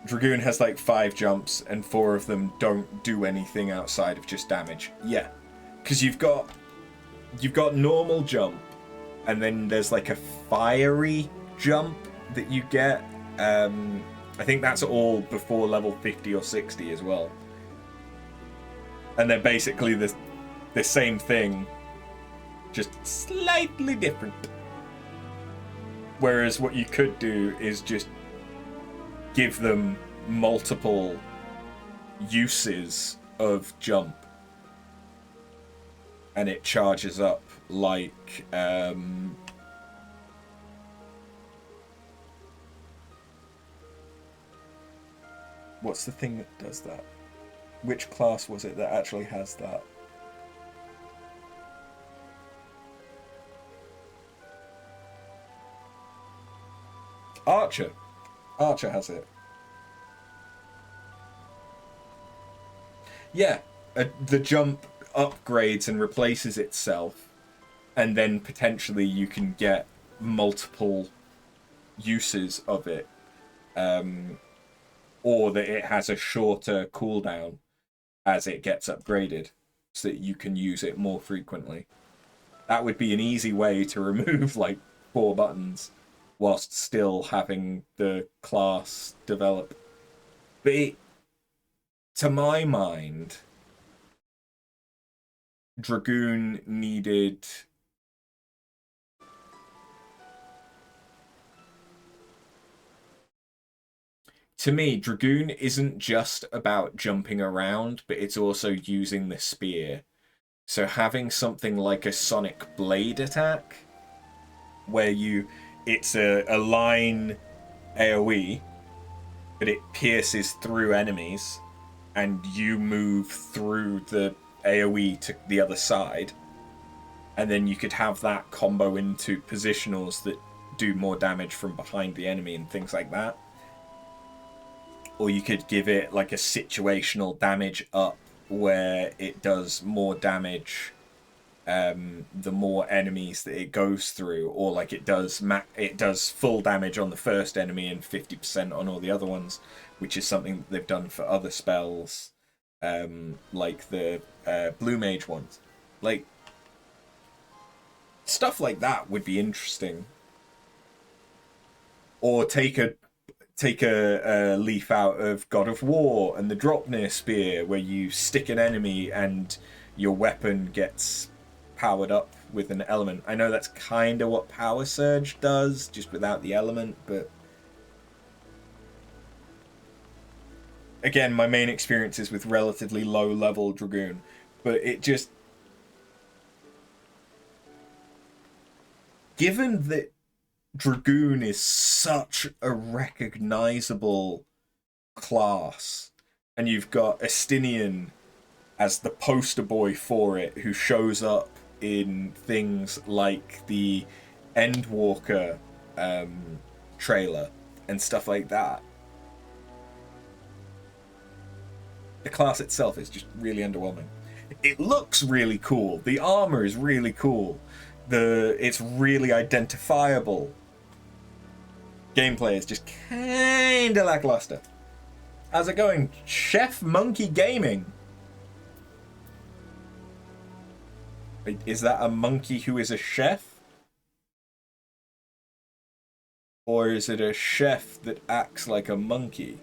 Speaker 1: Dragoon has like 5 jumps and 4 of them don't do anything outside of just damage. Yeah, because you've got normal jump, and then there's like a fiery jump that you get. I think that's all before level 50 or 60 as well. And they're basically the same thing, just slightly different. Whereas what you could do is just give them multiple uses of jump, and it charges up like what's the thing that does that? Which class was it that actually has that? Archer. Archer has it. Yeah, the jump upgrades and replaces itself, and then potentially you can get multiple uses of it, or that it has a shorter cooldown as it gets upgraded, so that you can use it more frequently. That would be an easy way to remove like 4 buttons whilst still having the class develop. But to my mind, Dragoon needed... To me, Dragoon isn't just about jumping around, but it's also using the spear. So having something like a sonic blade attack, where it's a line AoE, but it pierces through enemies, and you move through the AoE to the other side, and then you could have that combo into positionals that do more damage from behind the enemy and things like that. Or you could give it like a situational damage up, where it does more damage the more enemies that it goes through, or like it does full damage on the first enemy and 50% on all the other ones, which is something that they've done for other spells, like the blue mage ones. Like, stuff like that would be interesting. Or take a leaf out of God of War and the Dropnir Spear, where you stick an enemy and your weapon gets powered up with an element. I know that's kind of what Power Surge does, just without the element, but again, my main experience is with relatively low-level Dragoon, but it just... Given that Dragoon is such a recognizable class, and you've got Estinian as the poster boy for it, who shows up in things like the Endwalker trailer and stuff like that. The class itself is just really underwhelming. It looks really cool. The armor is really cool. It's really identifiable. Gameplay is just kinda lackluster. How's it going, Chef Monkey Gaming? Wait, is that a monkey who is a chef? Or is it a chef that acts like a monkey?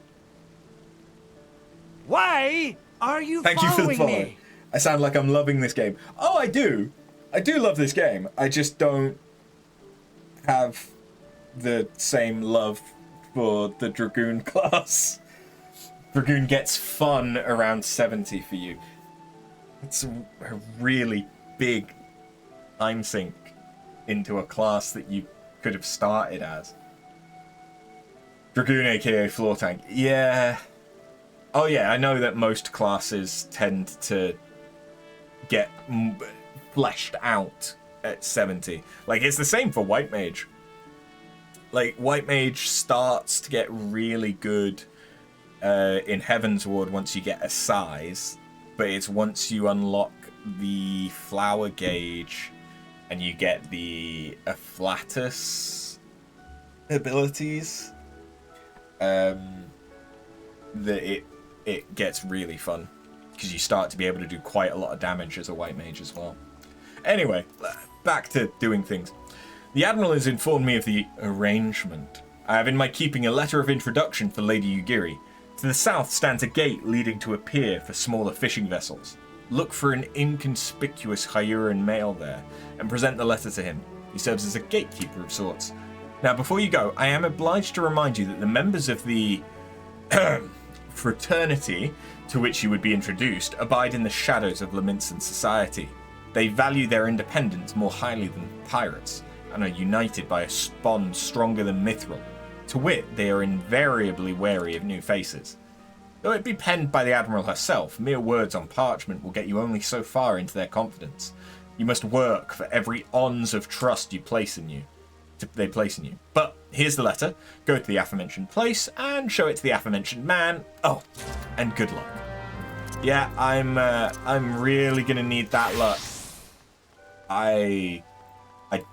Speaker 8: Why are you
Speaker 1: Thank you for the follow.
Speaker 8: me?
Speaker 1: I sound like I'm loving this game. Oh, I do. I do love this game. I just don't have the same love for the Dragoon class. Dragoon gets fun around 70 for you. It's a really big time sink into a class that you could have started as. Dragoon, aka floor tank. Yeah. Oh yeah, I know that most classes tend to get fleshed out at 70. Like, it's the same for White Mage. Like, White Mage starts to get really good in Heaven's Ward once you get a size, but it's once you unlock the flower gauge and you get the afflatus abilities that it gets really fun, because you start to be able to do quite a lot of damage as a White Mage as well. Anyway, back to doing things. The Admiral has informed me of the arrangement. I have in my keeping a letter of introduction for Lady Yugiri. To the south stands a gate leading to a pier for smaller fishing vessels. Look for an inconspicuous Hyuran male there, and present the letter to him. He serves as a gatekeeper of sorts. Now, before you go, I am obliged to remind you that the members of the fraternity to which you would be introduced abide in the shadows of Laminsan society. They value their independence more highly than pirates, and are united by a bond stronger than mithril. To wit, they are invariably wary of new faces. Though it be penned by the Admiral herself, mere words on parchment will get you only so far into their confidence. You must work for every ons of trust they place in you. But here's the letter. Go to the aforementioned place and show it to the aforementioned man. Oh, and good luck. Yeah, I'm really gonna need that luck. I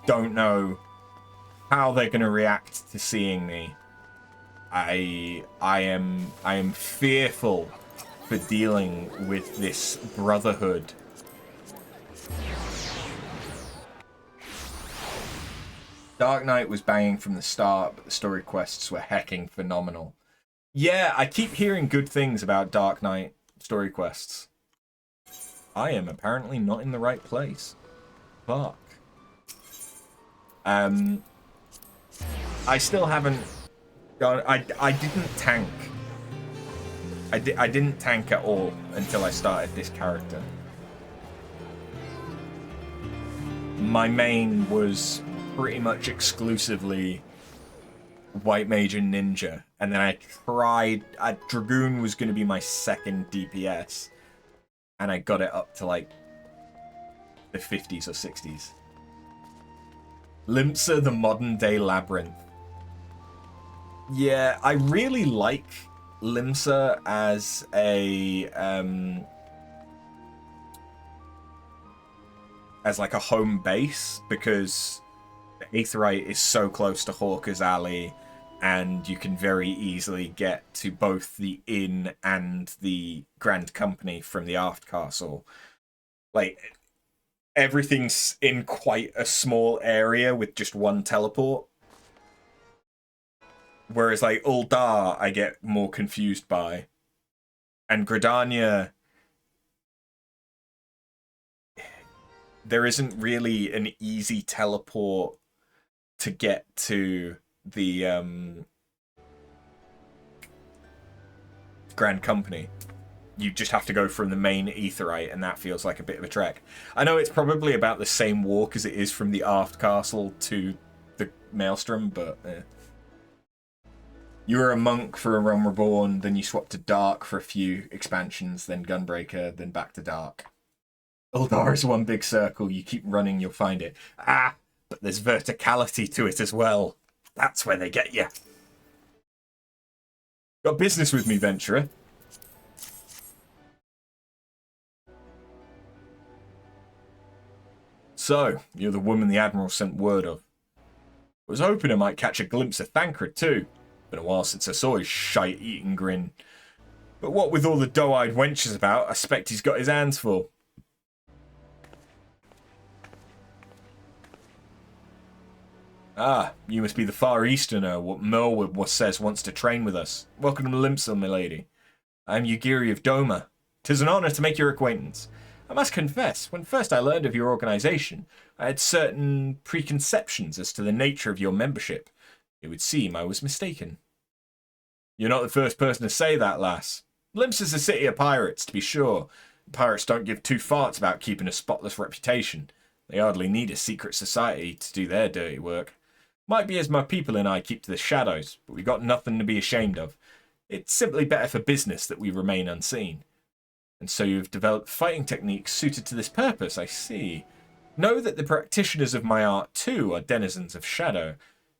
Speaker 1: don't know how they're gonna react to seeing me. I am fearful for dealing with this brotherhood. Dark Knight was banging from the start, but the story quests were hecking phenomenal. Yeah, I keep hearing good things about Dark Knight story quests. I am apparently not in the right place. Fuck. I still haven't gone. I didn't tank. I didn't tank at all until I started this character. My main was pretty much exclusively White Mage and Ninja, and then I tried. Dragoon was going to be my second DPS, and I got it up to like the 50s or 60s. Limsa, the modern day labyrinth. Yeah, I really like Limsa as a as like a home base, because Aetheryte is so close to Hawker's Alley, and you can very easily get to both the inn and the Grand Company from the Aft Castle. Like, everything's in quite a small area with just one teleport. Whereas, like, Uldar, I get more confused by. And Gridania, there isn't really an easy teleport to get to the Grand Company. You just have to go from the main Aetheryte, and that feels like a bit of a trek. I know it's probably about the same walk as it is from the Aft Castle to the Maelstrom, but you were a monk for A Realm Reborn, then you swapped to Dark for a few expansions, then Gunbreaker, then back to Dark. Uldar is one big circle. You keep running, you'll find it. Ah, but there's verticality to it as well. That's where they get you. Got business with me, Venturer? So, you're the woman the Admiral sent word of. I was hoping I might catch a glimpse of Thancred too. Been a while since I saw his shite-eating grin. But what with all the doe-eyed wenches about, I suspect he's got his hands full. Ah, you must be the Far Easterner, what Merwood says wants to train with us. Welcome to Limsa, milady. I am Yugiri of Doma. 'Tis an honour to make your acquaintance. I must confess, when first I learned of your organisation, I had certain preconceptions as to the nature of your membership. It would seem I was mistaken. You're not the first person to say that, lass. Limsa's a city of pirates, to be sure. Pirates don't give two farts about keeping a spotless reputation. They hardly need a secret society to do their dirty work. Might be as my people and I keep to the shadows, but we've got nothing to be ashamed of. It's simply better for business that we remain unseen. And so you've developed fighting techniques suited to this purpose, I see. Know that the practitioners of my art, too, are denizens of shadow.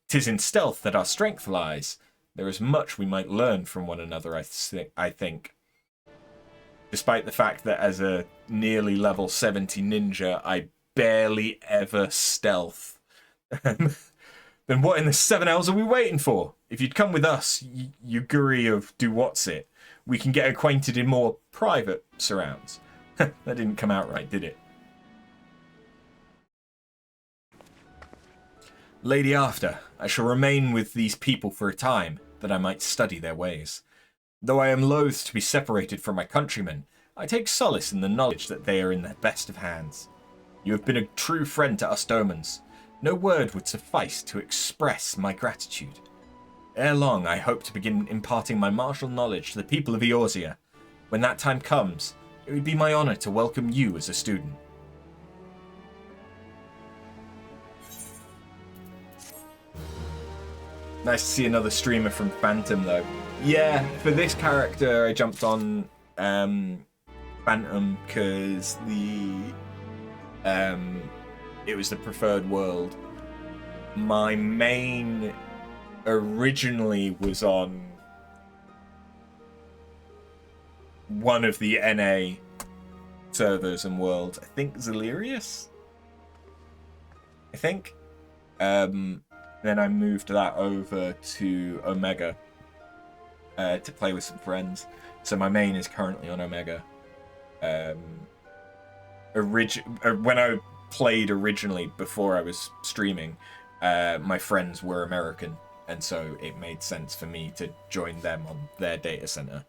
Speaker 1: 'Tis in stealth that our strength lies. There is much we might learn from one another, I think. Despite the fact that as a nearly level 70 ninja, I barely ever stealth. Then what in the 7 hours are we waiting for? If you'd come with us, Yuguri of Do-What's-It, we can get acquainted in more private surrounds. That didn't come out right, did it? Lady After, I shall remain with these people for a time, that I might study their ways. Though I am loath to be separated from my countrymen, I take solace in the knowledge that they are in the best of hands. You have been a true friend to us Domans. No word would suffice to express my gratitude. Ere long, I hope to begin imparting my martial knowledge to the people of Eorzea. When that time comes, it would be my honour to welcome you as a student. Nice to see another streamer from Phantom, though. Yeah, for this character, I jumped on Phantom because it was the preferred world. My main originally was on one of the NA servers and worlds. I think Zalirius? I think. Then I moved that over to Omega to play with some friends. So my main is currently on Omega. When I played originally before I was streaming, my friends were American, and so it made sense for me to join them on their data center.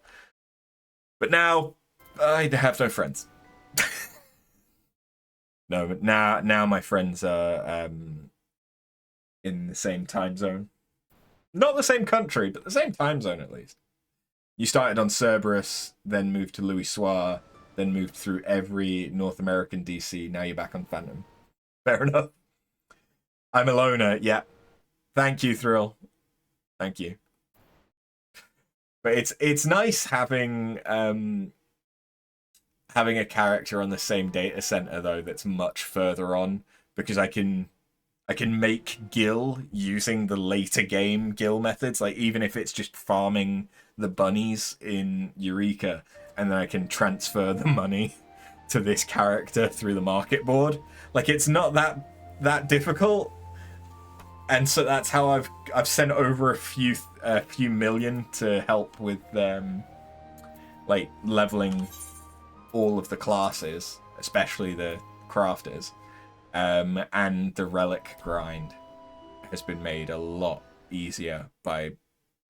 Speaker 1: But now I have no friends. No, but now my friends are in the same time zone. Not the same country, but the same time zone at least. You started on Cerberus, then moved to Louis Soir, then moved through every North American DC. Now you're back on Phantom. Fair enough. I'm a loner, yeah. Thank you, Thrill. Thank you. But it's nice having a character on the same data center though that's much further on, because I can make Gil using the later game Gil methods, like even if it's just farming the bunnies in Eureka, and then I can transfer the money to this character through the market board. Like, it's not that difficult, and so that's how I've sent over a few million to help with like leveling all of the classes, especially the crafters, and the relic grind has been made a lot easier by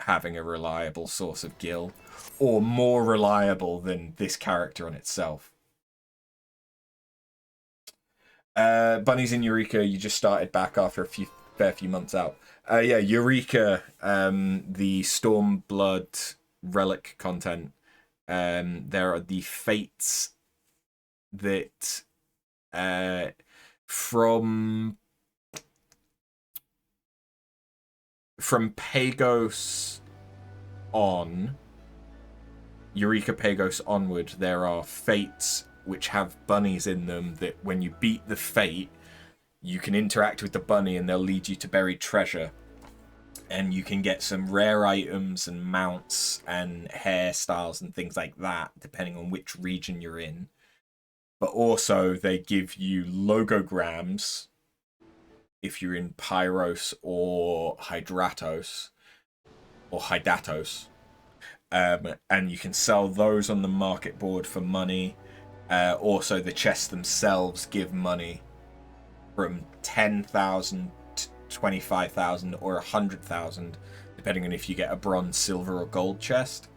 Speaker 1: having a reliable source of Gil, or more reliable than this character on itself. Bunnies in Eureka, you just started back after a fair few months out. Yeah, Eureka, the Stormblood relic content. There are the fates that from Pagos on, Eureka Pagos onward, there are fates which have bunnies in them that when you beat the fate, you can interact with the bunny and they'll lead you to buried treasure. And you can get some rare items and mounts and hairstyles and things like that, depending on which region you're in. But also, they give you logograms if you're in Pyros or Hydatos. And you can sell those on the market board for money. Also, the chests themselves give money from 10,000 to 25,000 or 100,000, depending on if you get a bronze, silver, or gold chest.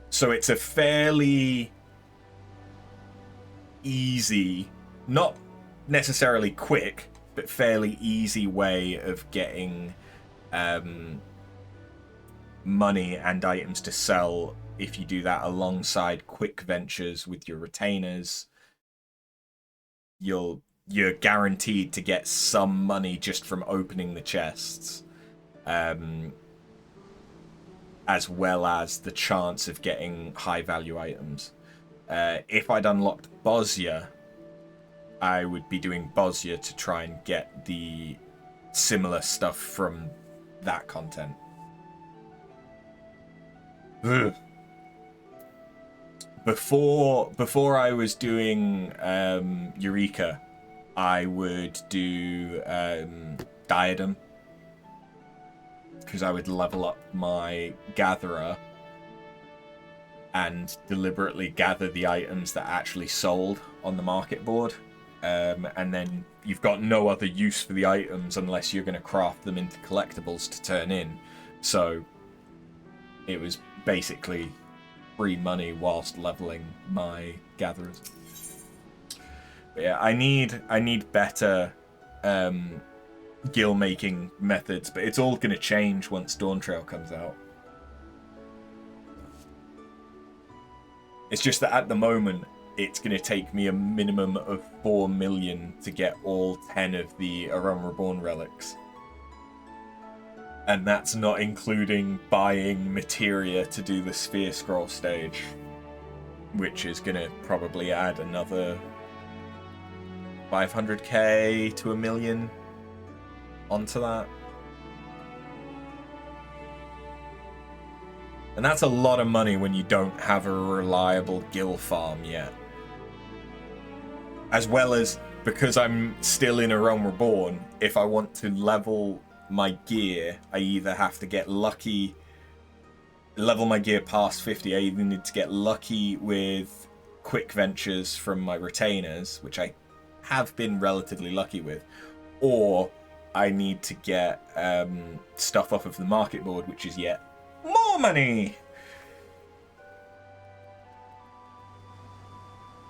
Speaker 1: So it's a fairly easy, not necessarily quick, but fairly easy way of getting money and items to sell if you do that alongside quick ventures with your retainers. You're guaranteed to get some money just from opening the chests, as well as the chance of getting high value items. If I'd unlocked Bosnia, I would be doing Bosnia to try and get the similar stuff from that content. Ugh. Before I was doing Eureka, I would do Diadem, because I would level up my Gatherer and deliberately gather the items that actually sold on the market board. And then you've got no other use for the items unless you're going to craft them into collectibles to turn in. So it was basically free money whilst leveling my gatherers. But yeah, I need better Gil making methods, but it's all going to change once Dawntrail comes out. It's just that at the moment, it's going to take me a minimum of 4 million to get all 10 of the A Realm Reborn relics. And that's not including buying materia to do the Sphere Scroll stage, which is going to probably add another 500k to 1 million onto that. And that's a lot of money when you don't have a reliable gil farm yet. As well as, because I'm still in A Realm Reborn, if I want to level my gear, I either have to get lucky, level my gear past 50, I either need to get lucky with quick ventures from my retainers, which I have been relatively lucky with, or I need to get stuff off of the market board, which is yet more money!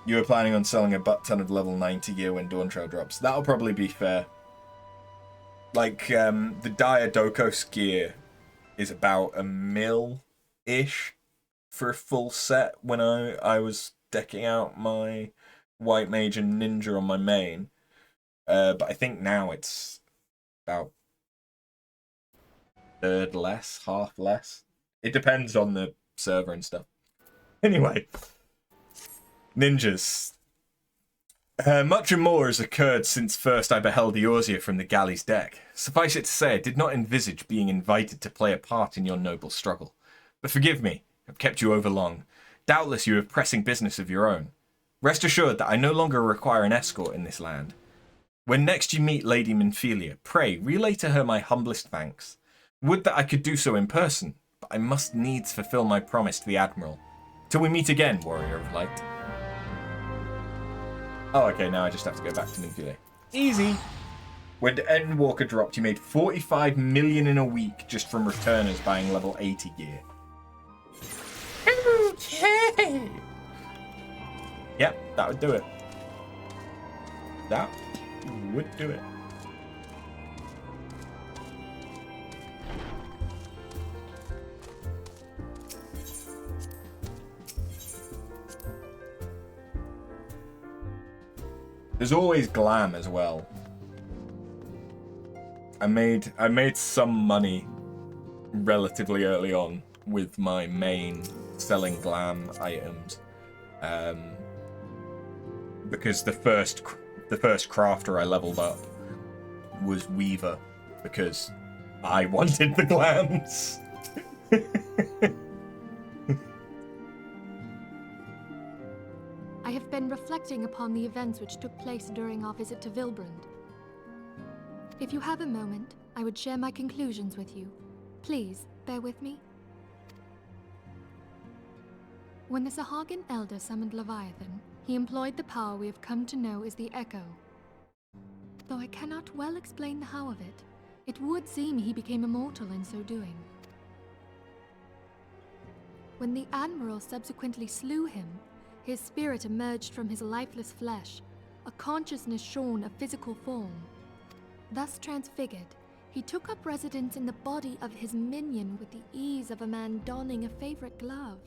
Speaker 1: You were planning on selling a butt ton of level 90 gear when Dawn Trail drops. That'll probably be fair. Like, the Diadokos gear is about $1 mil-ish for a full set when I was decking out my White Mage and Ninja on my main. But I think now it's about third less, half less. It depends on the server and stuff. Anyway, ninjas. Much and more has occurred since first I beheld Eorzea from the galley's deck. Suffice it to say, I did not envisage being invited to play a part in your noble struggle. But forgive me, I've kept you over long. Doubtless you have pressing business of your own. Rest assured that I no longer require an escort in this land. When next you meet Lady Minfilia, pray relay to her my humblest thanks. Would that I could do so in person, but I must needs fulfill my promise to the Admiral. Till we meet again, Warrior of Light. Oh, okay, now I just have to go back to Minfilia. Easy! When Endwalker dropped, you made 45 million in a week just from returners buying level 80 gear. Okay! Yep, that would do it. That would do it. There's always glam as well. I made some money relatively early on with my main selling glam items, because the first crafter I leveled up was Weaver because I wanted the glams.
Speaker 11: I have been reflecting upon the events which took place during our visit to Vilbrand. If you have a moment, I would share my conclusions with you. Please, bear with me. When the Sahagin Elder summoned Leviathan, he employed the power we have come to know as the Echo. Though I cannot well explain the how of it, it would seem he became immortal in so doing. When the Admiral subsequently slew him, his spirit emerged from his lifeless flesh, a consciousness shorn of physical form. Thus transfigured, he took up residence in the body of his minion with the ease of a man donning a favorite glove.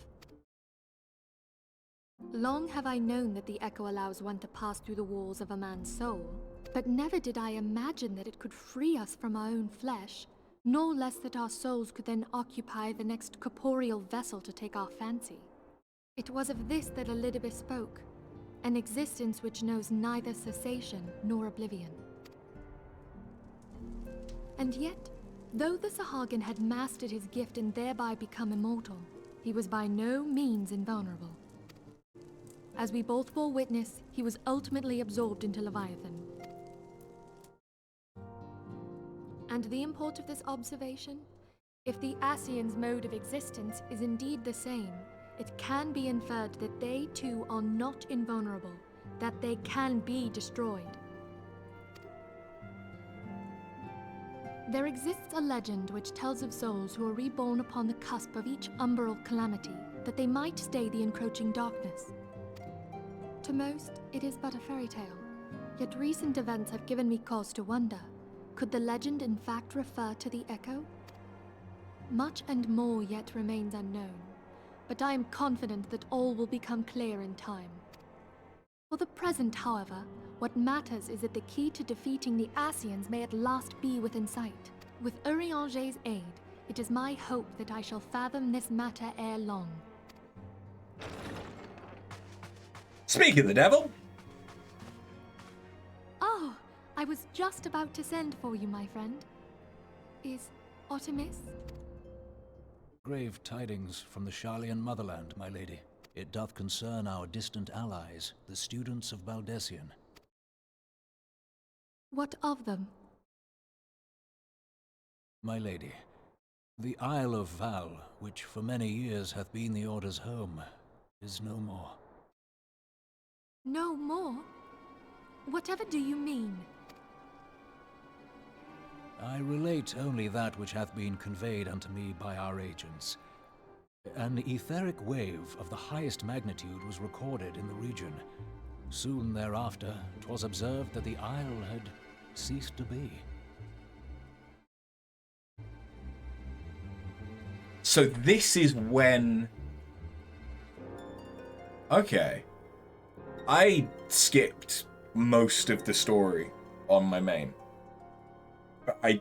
Speaker 11: Long have I known that the Echo allows one to pass through the walls of a man's soul, but never did I imagine that it could free us from our own flesh, nor less that our souls could then occupy the next corporeal vessel to take our fancy. It was of this that Elidibus spoke, an existence which knows neither cessation nor oblivion. And yet, though the Sahagin had mastered his gift and thereby become immortal, he was by no means invulnerable. As we both bore witness, he was ultimately absorbed into Leviathan. And the import of this observation? If the Ascians' mode of existence is indeed the same, it can be inferred that they too are not invulnerable, that they can be destroyed. There exists a legend which tells of souls who are reborn upon the cusp of each umbral calamity, that they might stay the encroaching darkness. To most, it is but a fairy tale, yet recent events have given me cause to wonder, could the legend in fact refer to the Echo? Much and more yet remains unknown, but I am confident that all will become clear in time. For the present, however, what matters is that the key to defeating the Ascians may at last be within sight. With Urianger's aid, it is my hope that I shall fathom this matter ere long.
Speaker 1: Speak of the devil!
Speaker 11: Oh, I was just about to send for you, my friend. Is Artemis?
Speaker 15: Grave tidings from the Garlean motherland, my lady. It doth concern our distant allies, the students of Baldessian.
Speaker 11: What of them?
Speaker 15: My lady, the Isle of Val, which for many years hath been the Order's home, is no more.
Speaker 11: No more? Whatever do you mean?
Speaker 15: I relate only that which hath been conveyed unto me by our agents. An etheric wave of the highest magnitude was recorded in the region. Soon thereafter, 'twas observed that the isle had ceased to be.
Speaker 1: So this is when... Okay. I skipped most of the story on my main. But I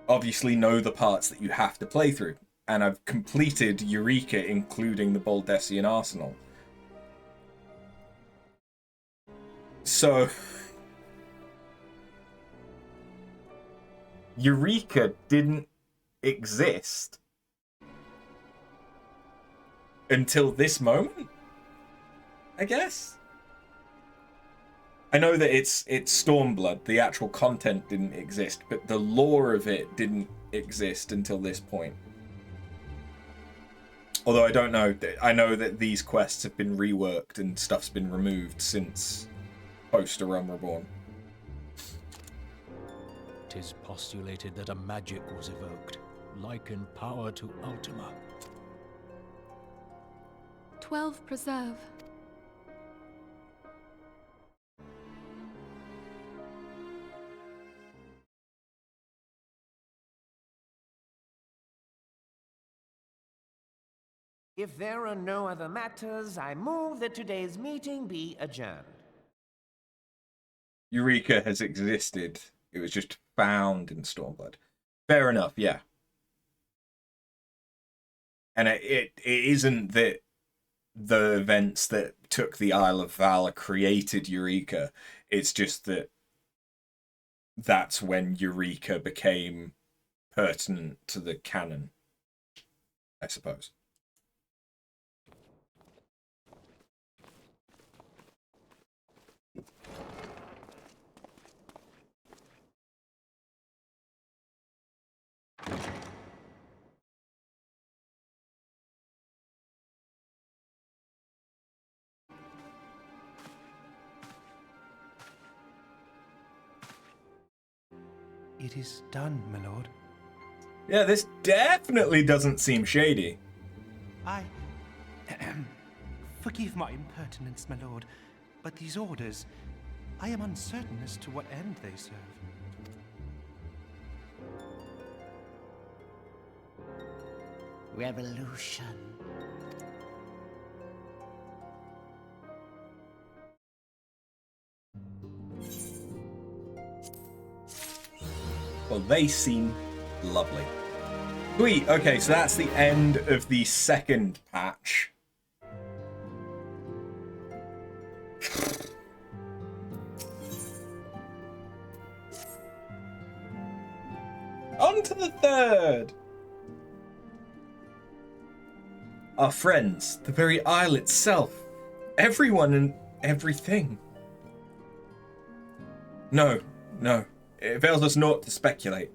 Speaker 1: obviously know the parts that you have to play through. And I've completed Eureka, including the Baldessian Arsenal. So... Eureka didn't exist until this moment, I guess. I know that it's Stormblood, the actual content didn't exist, but the lore of it didn't exist until this point. Although I don't know, I know that these quests have been reworked and stuff's been removed since post A Realm Reborn.
Speaker 15: 'Tis postulated that a magic was evoked, like in power to Ultima.
Speaker 11: 12 preserve.
Speaker 8: If there are no other matters, I move that today's meeting be adjourned.
Speaker 1: Eureka has existed. It was just found in Stormblood. Fair enough, yeah. And it isn't that the events that took the Isle of Valor created Eureka. It's just that that's when Eureka became pertinent to the canon, I suppose.
Speaker 16: It is done, my lord.
Speaker 1: Yeah, this definitely doesn't seem shady.
Speaker 16: I... Forgive my impertinence, my lord, but these orders, I am uncertain as to what end they serve.
Speaker 6: Revolution.
Speaker 1: Well, they seem lovely. Sweet, okay, so that's the end of the second patch. On to the third! Our friends, the very isle itself, everyone and everything. No, no. It avails us naught to speculate.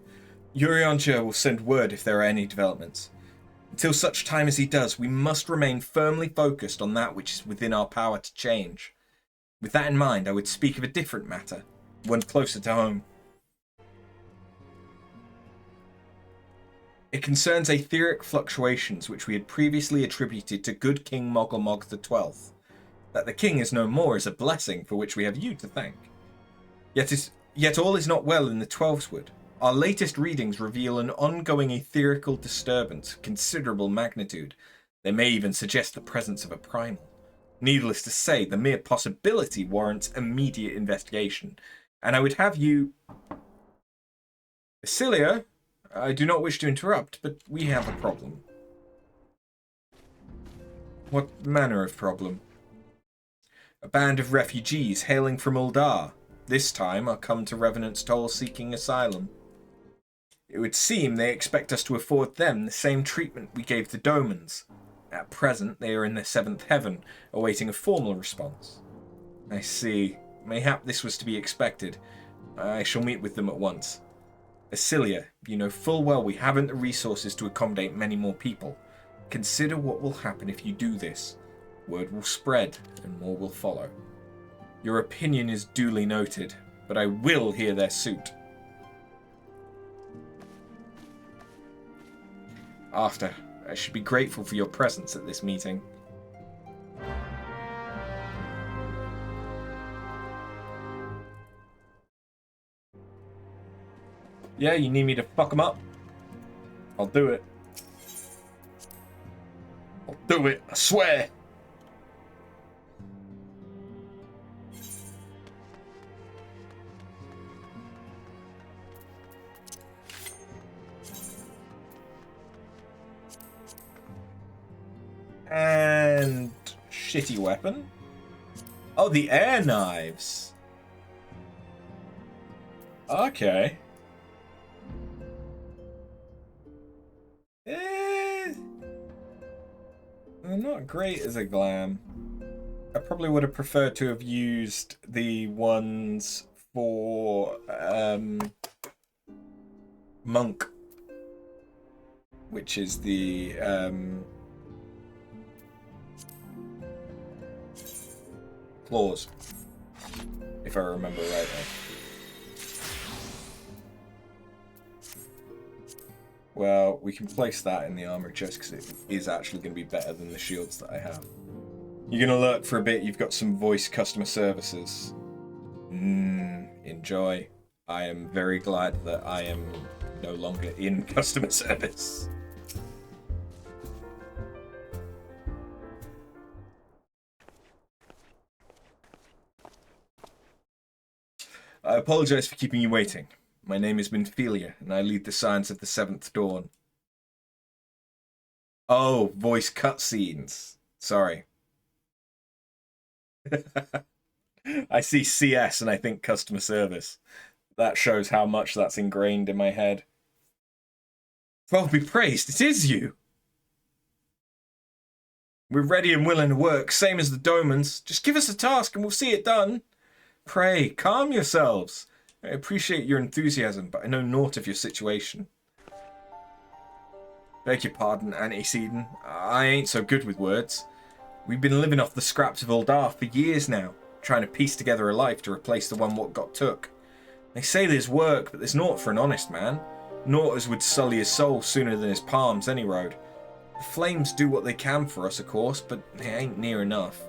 Speaker 1: Eorzea will send word if there are any developments. Until such time as he does, we must remain firmly focused on that which is within our power to change. With that in mind, I would speak of a different matter, one closer to home. It concerns etheric fluctuations which we had previously attributed to good King Mogglmog XII. That the king is no more is a blessing for which we have you to thank. Yet all is not well in the Twelveswood. Our latest readings reveal an ongoing etherical disturbance of considerable magnitude. They may even suggest the presence of a primal. Needless to say, the mere possibility warrants immediate investigation. And I would have you... Cilia, I do not wish to interrupt, but we have a problem. What manner of problem? A band of refugees hailing from Uldar. This time are come to Revenant's Toll seeking asylum. It would seem they expect us to afford them the same treatment we gave the Domans. At present, they are in the seventh heaven, awaiting a formal response. I see. Mayhap this was to be expected. I shall meet with them at once. Asilia, you know full well we haven't the resources to accommodate many more people. Consider what will happen if you do this. Word will spread, and more will follow. Your opinion is duly noted, but I will hear their suit. After, I should be grateful for your presence at this meeting. Yeah, you need me to fuck them up? I'll do it. I'll do it, I swear. And shitty weapon. Oh, the air knives. Okay. They're not great as a glam. I probably would have preferred to have used the ones for Monk, which is the claws, if I remember rightly. Well, we can place that in the armor chest because it is actually going to be better than the shields that I have. You're going to lurk for a bit. You've got some voice customer services. Enjoy. I am very glad that I am no longer in customer service. I apologize for keeping you waiting. My name is Minfilia, and I lead the Science of the Seventh Dawn. Oh, voice cutscenes. Sorry. I see CS and I think customer service. That shows how much that's ingrained in my head. Well, be praised, it is you! We're ready and willing to work, same as the Domans. Just give us a task and we'll see it done. Pray, calm yourselves. I appreciate your enthusiasm, but I know naught of your situation. Beg your pardon, Antecedent. I ain't so good with words. We've been living off the scraps of Uldar for years now, trying to piece together a life to replace the one what got took. They say there's work, but there's naught for an honest man. Naught as would sully his soul sooner than his palms any road. The flames do what they can for us, of course, but they ain't near enough.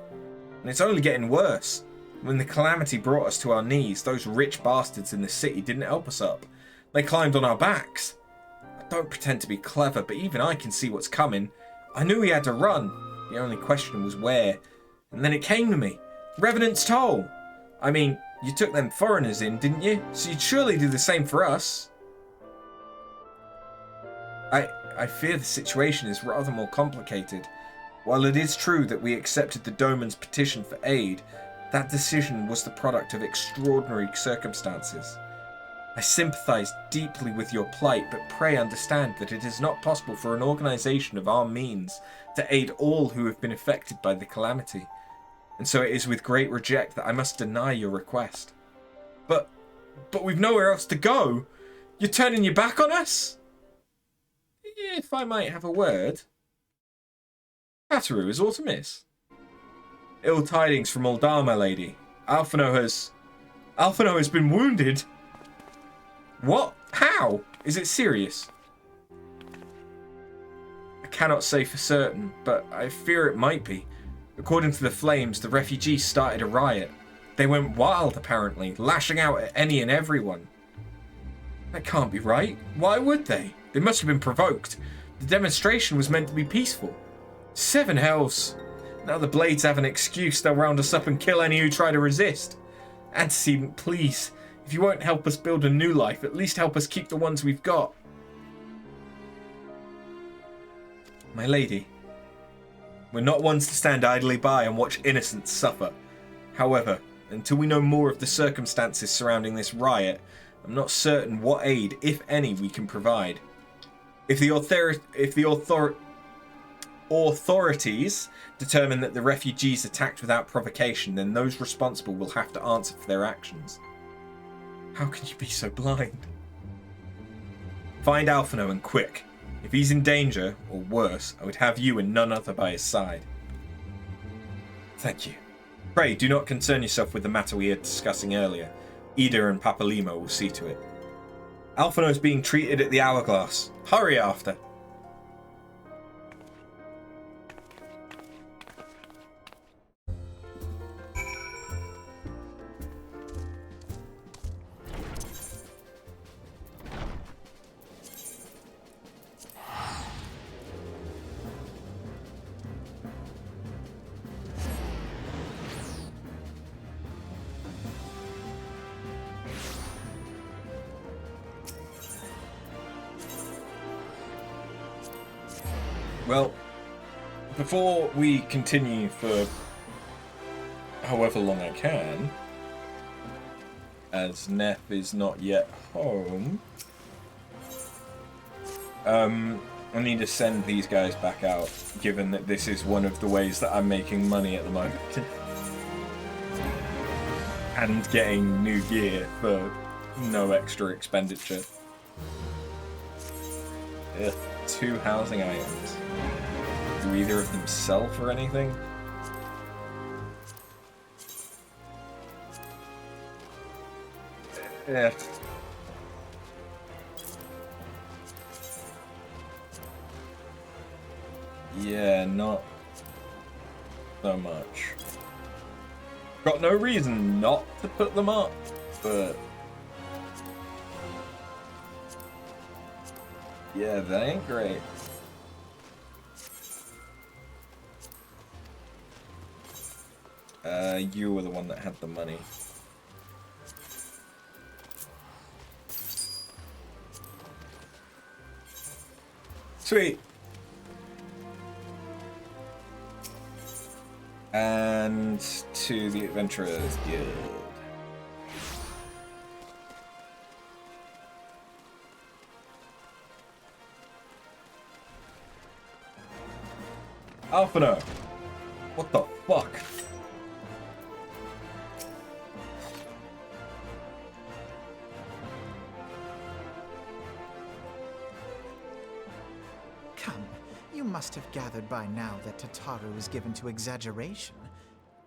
Speaker 1: And it's only getting worse. When the Calamity brought us to our knees, those rich bastards in the city didn't help us up. They climbed on our backs. I don't pretend to be clever, but even I can see what's coming. I knew we had to run. The only question was where. And then it came to me. Revenant's Toll. I mean, you took them foreigners in, didn't you? So you'd surely do the same for us. I fear the situation is rather more complicated. While it is true that we accepted the Doman's petition for aid, that decision was the product of extraordinary circumstances. I sympathize deeply with your plight, but pray understand that it is not possible for an organization of our means to aid all who have been affected by the Calamity. And so it is with great regret that I must deny your request. But we've nowhere else to go. You're turning your back on us? If I might have a word. Pataru, is aught amiss? Ill tidings from Uldar, my lady. Alphino has been wounded. What? How? Is it serious? I cannot say for certain, but I fear it might be. According to the flames, the refugees started a riot. They went wild, apparently, lashing out at any and everyone. That can't be right. Why would they? They must have been provoked. The demonstration was meant to be peaceful. 7 hells. Now the Blades have an excuse. They'll round us up and kill any who try to resist. Antecedent, please. If you won't help us build a new life, at least help us keep the ones we've got. My lady, we're not ones to stand idly by and watch innocents suffer. However, until we know more of the circumstances surrounding this riot,
Speaker 2: I'm not certain what aid, if any, we can provide. If the authorities determine that the refugees attacked without provocation, then those responsible will have to answer for their actions. How can you be so blind? Find Alphino and quick. If he's in danger, or worse, I would have you and none other by his side. Thank you. Pray, do not concern yourself with the matter we were discussing earlier. Ida and Papalimo will see to it. Alphino's being treated at the Hourglass. Hurry after. Well, before we continue for however long I can, as Neff is not yet home, I need to send these guys back out, given that this is one of the ways that I'm making money at the moment. And getting new gear for no extra expenditure. Ugh, 2 housing items. Do either of them sell for anything? Yeah. Yeah, not so much. Got no reason not to put them up, but yeah, that ain't great. You were the one that had the money. Sweet. And to the Adventurers Guild. Alphino! What the fuck?
Speaker 7: Come, you must have gathered by now that Tataru is given to exaggeration.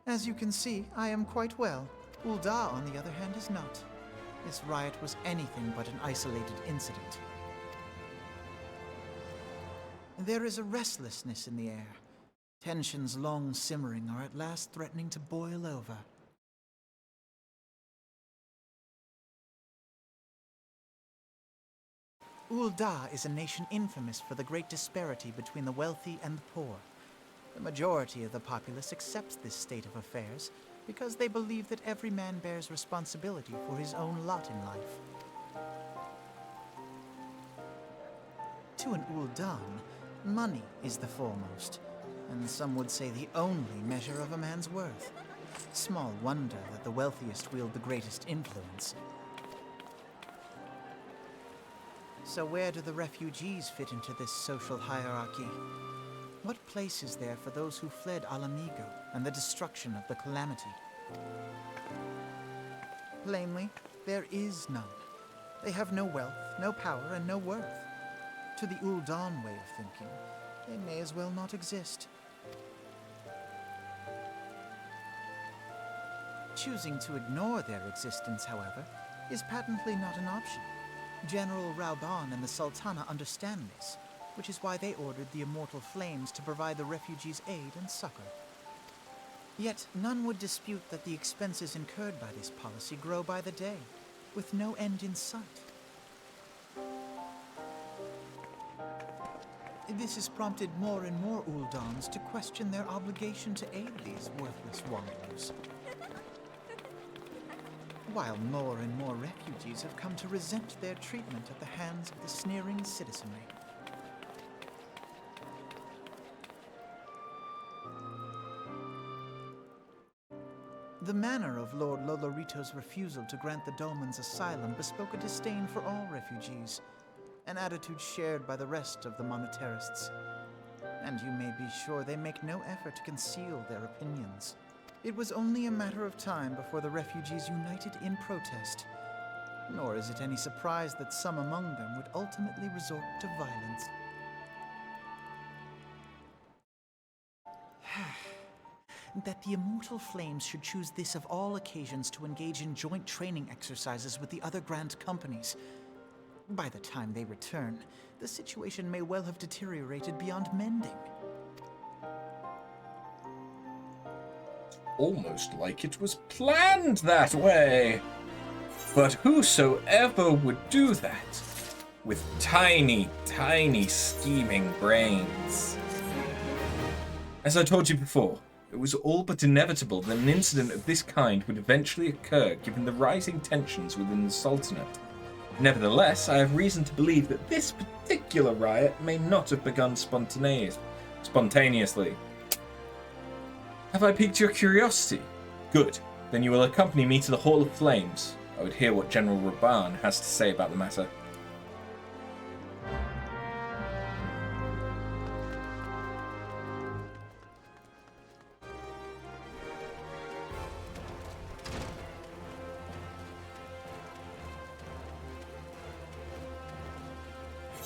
Speaker 7: As you can see, I am quite well. Uldar, on the other hand, is not. This riot was anything but an isolated incident. There is a restlessness in the air. Tensions long simmering are at last threatening to boil over. Uldar is a nation infamous for the great disparity between the wealthy and the poor. The majority of the populace accepts this state of affairs because they believe that every man bears responsibility for his own lot in life. To an Uldan, money is the foremost, and some would say the only measure of a man's worth. Small wonder that the wealthiest wield the greatest influence. So where do the refugees fit into this social hierarchy? What place is there for those who fled Alamigo and the destruction of the Calamity? Plainly, there is none. They have no wealth, no power, and no worth. To the Uldan way of thinking, they may as well not exist. Choosing to ignore their existence, however, is patently not an option. General Rauban and the Sultana understand this, which is why they ordered the Immortal Flames to provide the refugees aid and succor. Yet none would dispute that the expenses incurred by this policy grow by the day, with no end in sight. This has prompted more and more Uldans to question their obligation to aid these worthless wanderers. While more and more refugees have come to resent their treatment at the hands of the sneering citizenry. The manner of Lord Lolorito's refusal to grant the Dolmens asylum bespoke a disdain for all refugees, an attitude shared by the rest of the monetarists. And you may be sure they make no effort to conceal their opinions. It was only a matter of time before the refugees united in protest. Nor is it any surprise that some among them would ultimately resort to violence. That the Immortal Flames should choose this of all occasions to engage in joint training exercises with the other Grand Companies. By the time they return, the situation may well have deteriorated beyond mending.
Speaker 1: Almost like it was planned that way. But whosoever would do that, with tiny, tiny scheming brains. As I told you before, it was all but inevitable that an incident of this kind would eventually occur given the rising tensions within the Sultanate. Nevertheless, I have reason to believe that this particular riot may not have begun spontaneously. Have I piqued your curiosity? Good. Then you will accompany me to the Hall of Flames. I would hear what General Raban has to say about the matter.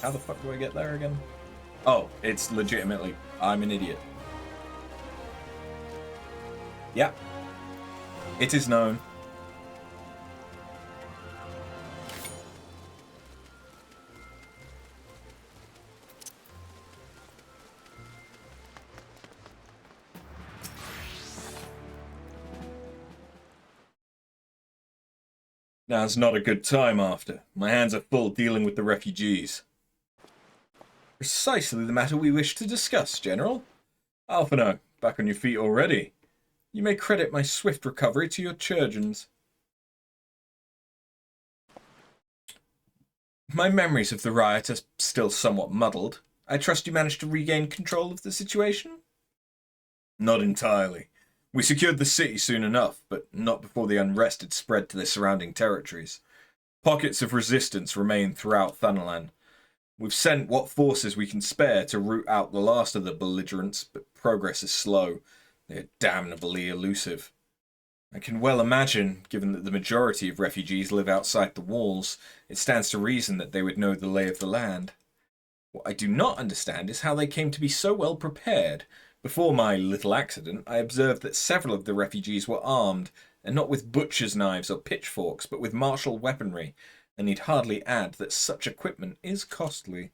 Speaker 1: How the fuck do I get there again? Oh, it's legitimately, I'm an idiot. Yeah. It is known. Now's not a good time after. My hands are full dealing with the refugees. Precisely the matter we wish to discuss, General. Alphino, back on your feet already. You may credit my swift recovery to your chirurgeons. My memories of the riot are still somewhat muddled. I trust you managed to regain control of the situation? Not entirely. We secured the city soon enough, but not before the unrest had spread to the surrounding territories. Pockets of resistance remain throughout Thanalan. We've sent what forces we can spare to root out the last of the belligerents, but progress is slow. They are damnably elusive. I can well imagine, given that the majority of refugees live outside the walls, it stands to reason that they would know the lay of the land. What I do not understand is how they came to be so well prepared. Before my little accident, I observed that several of the refugees were armed, and not with butcher's knives or pitchforks, but with martial weaponry, and need hardly add that such equipment is costly.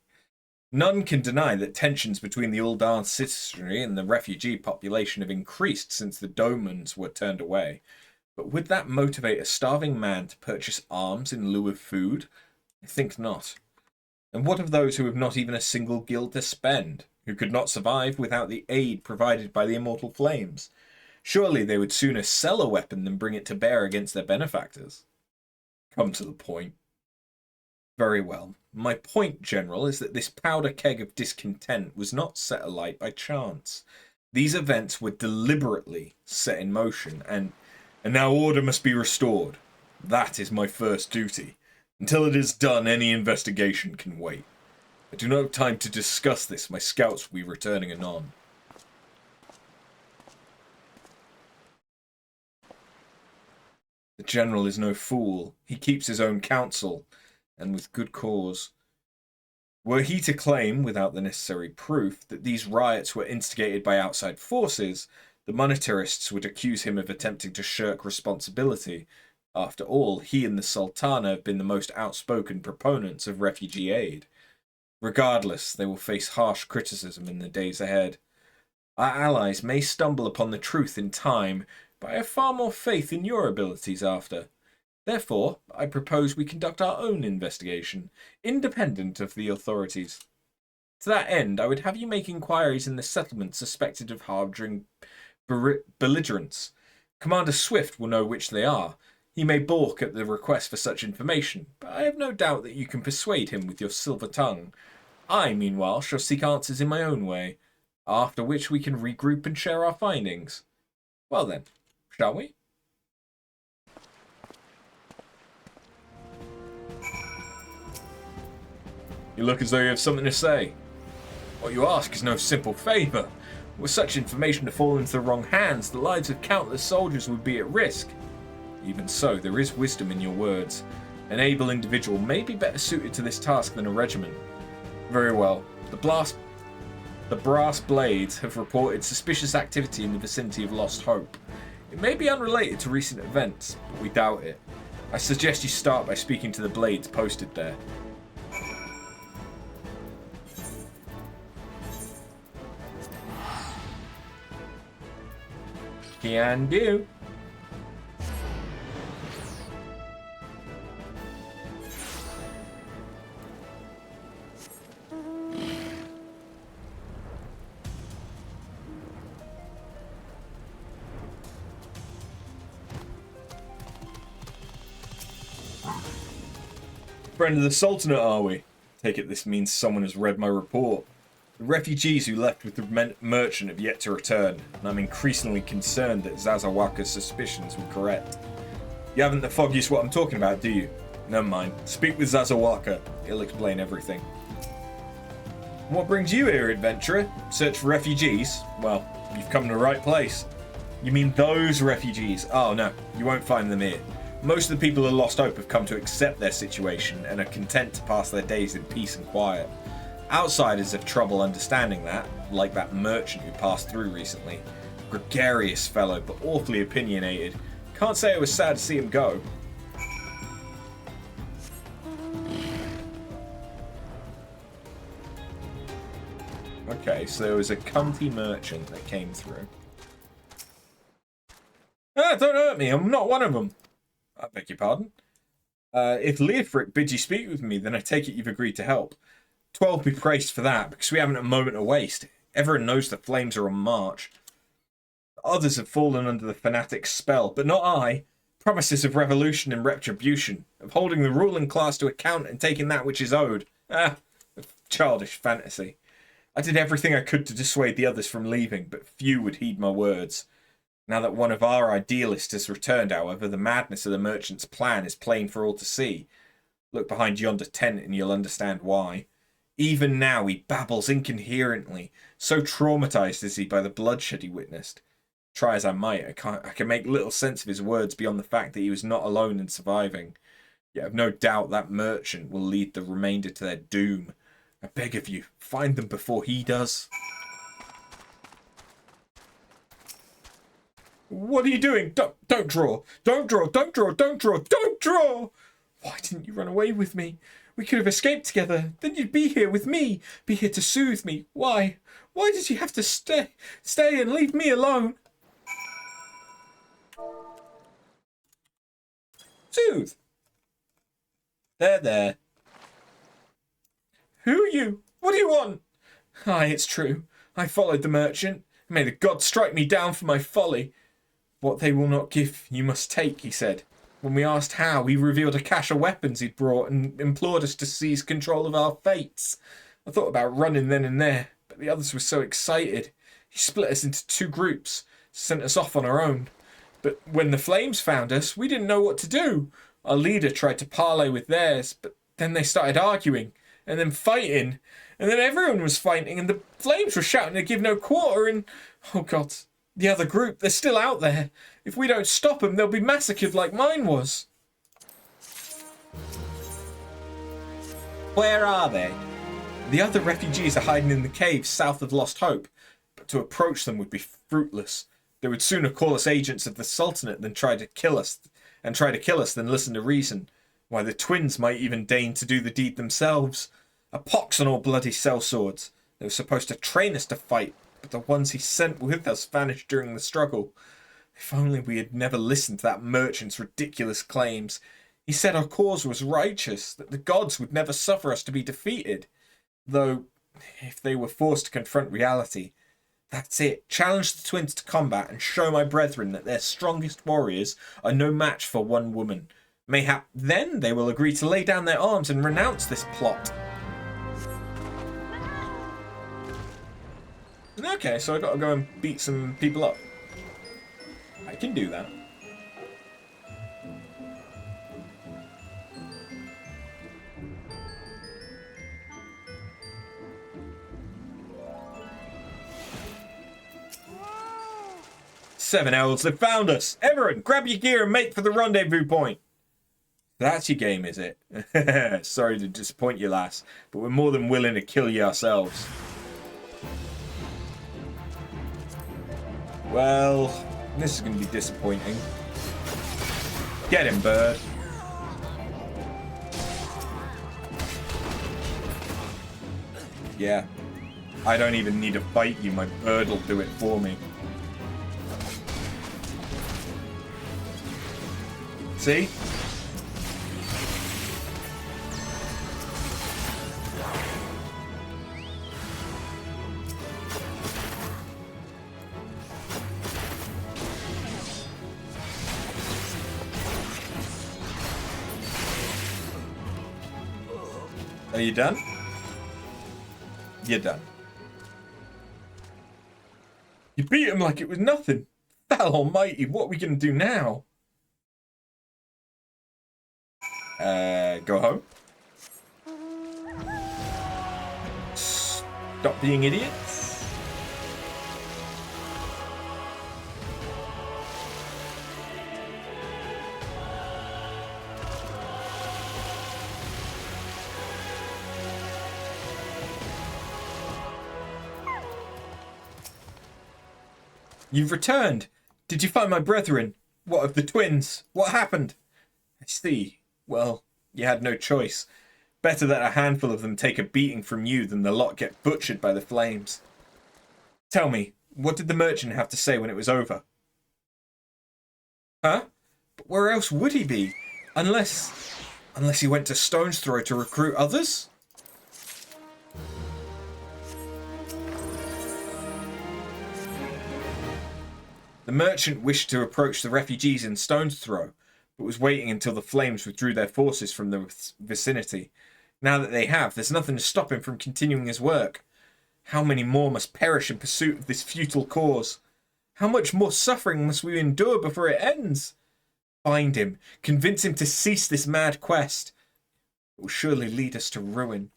Speaker 1: None can deny that tensions between the Ul'dah citizenry and the refugee population have increased since the Domans were turned away. But would that motivate a starving man to purchase arms in lieu of food? I think not. And what of those who have not even a single guild to spend, who could not survive without the aid provided by the Immortal Flames? Surely they would sooner sell a weapon than bring it to bear against their benefactors. Come to the point. Very well. My point, General, is that this powder keg of discontent was not set alight by chance. These events were deliberately set in motion, and now order must be restored. That is my first duty. Until it is done, any investigation can wait. I do not have time to discuss this. My scouts will be returning anon. The General is no fool. He keeps his own counsel, and with good cause. Were he to claim, without the necessary proof, that these riots were instigated by outside forces, the monetarists would accuse him of attempting to shirk responsibility. After all, he and the Sultana have been the most outspoken proponents of refugee aid. Regardless, they will face harsh criticism in the days ahead. Our allies may stumble upon the truth in time, but I have far more faith in your abilities after. Therefore, I propose we conduct our own investigation, independent of the authorities. To that end, I would have you make inquiries in the settlements suspected of harboring belligerents. Commander Swift will know which they are. He may balk at the request for such information, but I have no doubt that you can persuade him with your silver tongue. I, meanwhile, shall seek answers in my own way, after which we can regroup and share our findings. Well then, shall we?
Speaker 2: You look as though you have something to say. What you ask is no simple favor. Were such information to fall into the wrong hands, the lives of countless soldiers would be at risk. Even so, there is wisdom in your words. An able individual may be better suited to this task than a regiment. Very well. The brass blades have reported suspicious activity in the vicinity of Lost Hope. It may be unrelated to recent events, but we doubt it. I suggest you start by speaking to the blades posted there. Can do. Friend of the Sultanate, are we? Take it this means someone has read my report. The refugees who left with the merchant have yet to return, and I'm increasingly concerned that Zazawaka's suspicions were correct. You haven't the foggiest what I'm talking about, do you? Never mind. Speak with Zazawaka. He'll explain everything. What brings you here, adventurer? Search for refugees? Well, you've come to the right place. You mean those refugees? Oh no, you won't find them here. Most of the people of Lost Hope have come to accept their situation and are content to pass their days in peace and quiet. Outsiders have trouble understanding that, like that merchant who passed through recently. Gregarious fellow, but awfully opinionated. Can't say I was sad to see him go. Okay, so there was a cunty merchant that came through. Ah, don't hurt me, I'm not one of them. I beg your pardon. If Leofric bids you speak with me, then I take it you've agreed to help. 12 be praised for that, because we haven't a moment to waste. Everyone knows the flames are on march. Others have fallen under the fanatic's spell, but not I. Promises of revolution and retribution, of holding the ruling class to account and taking that which is owed. Ah, childish fantasy. I did everything I could to dissuade the others from leaving, but few would heed my words. Now that one of our idealists has returned, however, the madness of the merchant's plan is plain for all to see. Look behind yonder tent and you'll understand why. Even now he babbles incoherently, so traumatized is he by the bloodshed he witnessed. Try as I might, I can make little sense of his words beyond the fact that he was not alone in surviving. Yet I've no doubt that merchant will lead the remainder to their doom. I beg of you, find them before he does. What are you doing? Don't draw. Don't draw. Don't draw. Don't draw. Don't draw. Why didn't you run away with me? We could have escaped together. Then you'd be here with me. Be here to soothe me. Why? Why did you have to stay and leave me alone? Soothe. There. Who are you? What do you want? Aye, it's true. I followed the merchant. May the gods strike me down for my folly. What they will not give, you must take, he said. When we asked how, he revealed a cache of weapons he'd brought and implored us to seize control of our fates. I thought about running then and there, but the others were so excited. He split us into 2 groups, sent us off on our own. But when the flames found us, we didn't know what to do. Our leader tried to parley with theirs, but then they started arguing, and then fighting, and then everyone was fighting, and the flames were shouting to give no quarter, and... oh God... the other group, they're still out there. If we don't stop them, they'll be massacred like mine was. Where are they? The other refugees are hiding in the caves south of Lost Hope, but to approach them would be fruitless. They would sooner call us agents of the Sultanate than try to kill us than listen to reason. Why, the twins might even deign to do the deed themselves. A pox on all bloody sellswords. They were supposed to train us to fight, but the ones he sent with us vanished during the struggle. If only we had never listened to that merchant's ridiculous claims. He said our cause was righteous, that the gods would never suffer us to be defeated. Though, if they were forced to confront reality, that's it. Challenge the twins to combat and show my brethren that their strongest warriors are no match for one woman. Mayhap then they will agree to lay down their arms and renounce this plot. Okay, so I gotta go and beat some people up. I can do that. 7 elves, they've found us! Everyone, grab your gear and make for the rendezvous point! That's your game, is it? Sorry to disappoint you, lass, but we're more than willing to kill you ourselves. Well, this is going to be disappointing. Get him, bird. Yeah. I don't even need to fight you, my bird will do it for me. See? Are you done? You're done. You beat him like it was nothing. Hell almighty, what are we going to do now? Go home? Stop being idiots? You've returned. Did you find my brethren? What of the twins? What happened? I see. Well, you had no choice. Better that a handful of them take a beating from you than the lot get butchered by the flames. Tell me, what did the merchant have to say when it was over? Huh? But where else would he be? Unless he went to Stone's Throw to recruit others? The merchant wished to approach the refugees in Stone's Throw, but was waiting until the flames withdrew their forces from the vicinity. Now that they have, there's nothing to stop him from continuing his work. How many more must perish in pursuit of this futile cause? How much more suffering must we endure before it ends? Find him, convince him to cease this mad quest. It will surely lead us to ruin.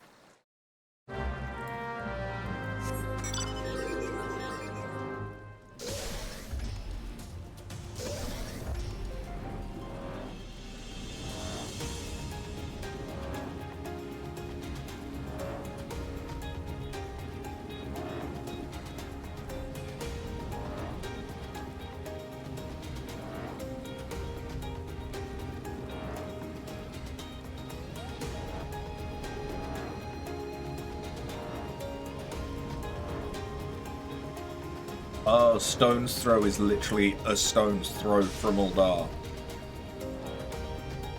Speaker 2: Stone's Throw is literally a stone's throw from Ul'dah.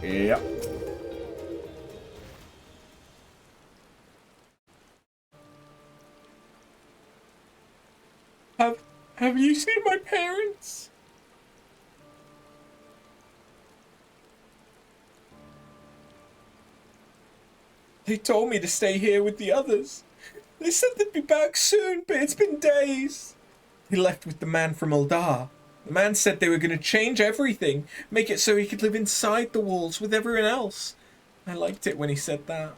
Speaker 2: Yep. Have you seen my parents? They told me to stay here with the others. They said they'd be back soon, but it's been days. He left with the man from Ul'dah. The man said they were going to change everything, make it so he could live inside the walls with everyone else. I liked it when he said that.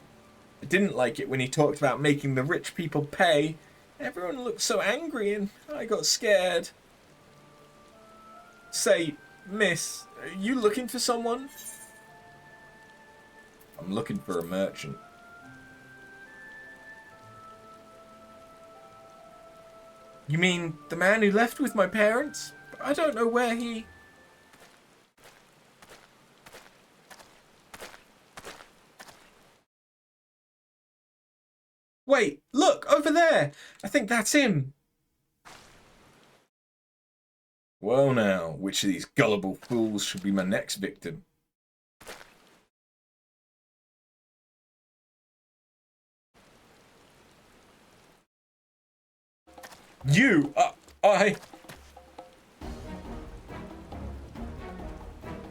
Speaker 2: I didn't like it when he talked about making the rich people pay. Everyone looked so angry and I got scared. Say, miss, are you looking for someone? I'm looking for a merchant. You mean the man who left with my parents? I don't know where he... Wait, look, over there! I think that's him. Well now, which of these gullible fools should be my next victim? You,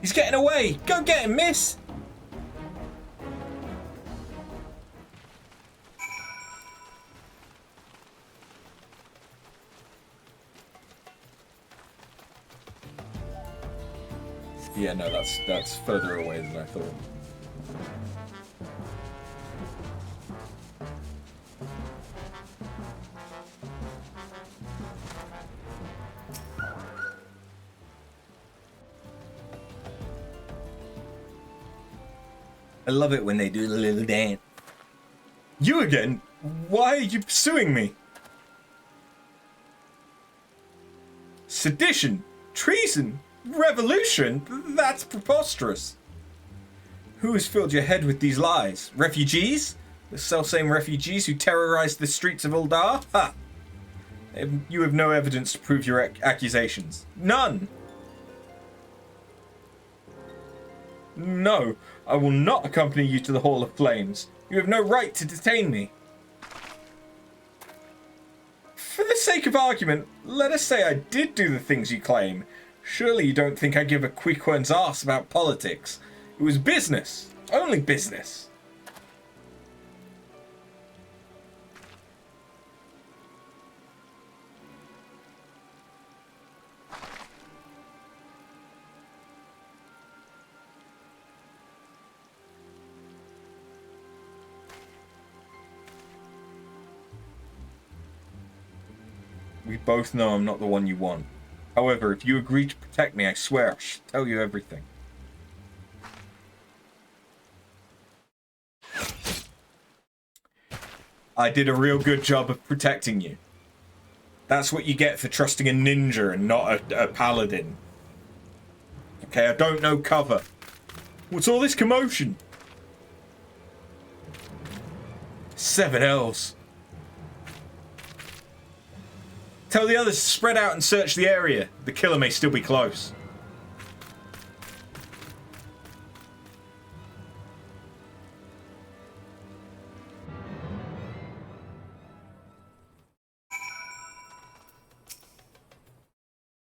Speaker 2: He's getting away! Go get him, miss! Yeah, no, that's further away than I thought.
Speaker 1: I love it when they do the little dance. You again? Why are you pursuing me? Sedition? Treason? Revolution? That's preposterous. Who has filled your head with these lies? Refugees? The selfsame refugees who terrorized the streets of Uldar? Ha! You have no evidence to prove your accusations. None! No, I will not accompany you to the Hall of Flames. You have no right to detain me. For the sake of argument, let us say I did do the things you claim. Surely you don't think I give a quequern's arse about politics. It was business. Only business. We both know I'm not the one you want. However, if you agree to protect me, I swear I shall tell you everything. I did a real good job of protecting you. That's what you get for trusting a ninja and not a paladin. Okay, I don't know cover. What's all this commotion? 7 elves. Tell the others to spread out and search the area. The killer may still be close.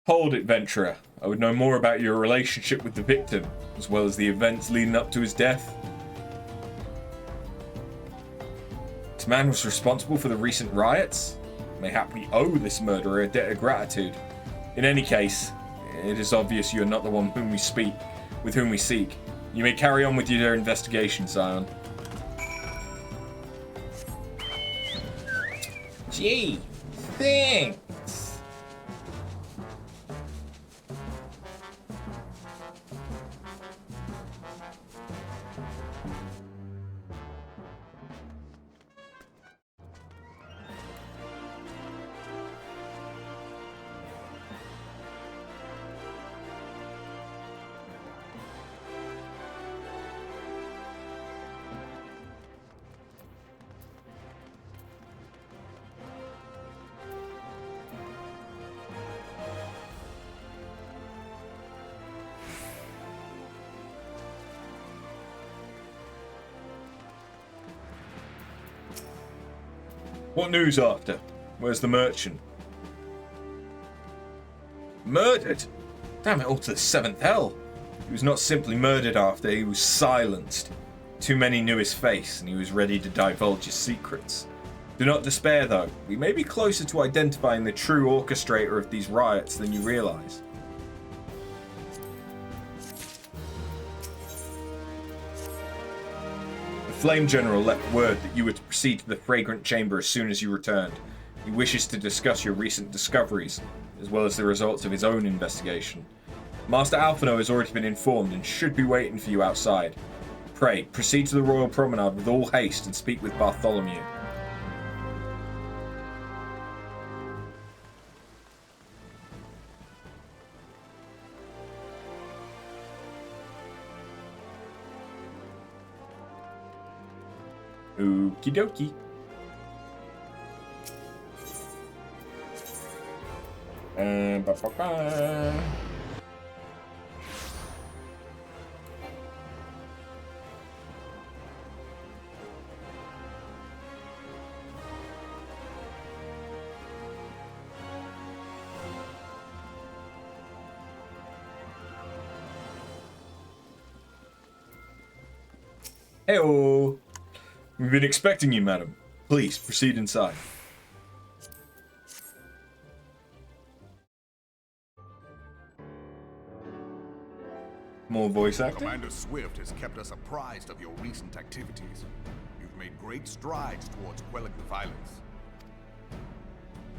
Speaker 1: Hold it, Venturer. I would know more about your relationship with the victim, as well as the events leading up to his death. This man was responsible for the recent riots. Mayhap we owe this murderer a debt of gratitude. In any case, it is obvious you are not the one with whom we seek. You may carry on with your investigation, Zion. Gee, thanks. What news after? Where's the merchant? Murdered? Damn it all to the 7th hell. He was not simply murdered after, he was silenced. Too many knew his face, and he was ready to divulge his secrets. Do not despair though, we may be closer to identifying the true orchestrator of these riots than you realise. The Flame General left word that you were to proceed to the Fragrant Chamber as soon as you returned. He wishes to discuss your recent discoveries, as well as the results of his own investigation. Master Alphino has already been informed and should be waiting for you outside. Pray, proceed to the Royal Promenade with all haste and speak with Bartholomew. Okie dokie. Hey-oh. We've been expecting you, madam. Please, proceed inside. More voice acting?
Speaker 5: Commander Swift has kept us apprised of your recent activities. You've made great strides towards quelling the violence.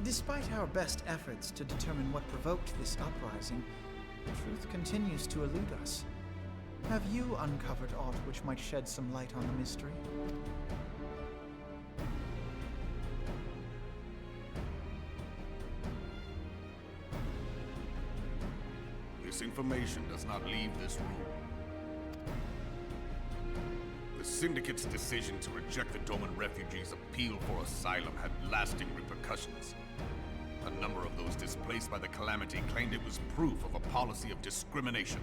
Speaker 7: Despite our best efforts to determine what provoked this uprising, the truth continues to elude us. Have you uncovered aught which might shed some light on the mystery?
Speaker 5: This information does not leave this room. The Syndicate's decision to reject the Doman refugees' appeal for asylum had lasting repercussions. A number of those displaced by the Calamity claimed it was proof of a policy of discrimination.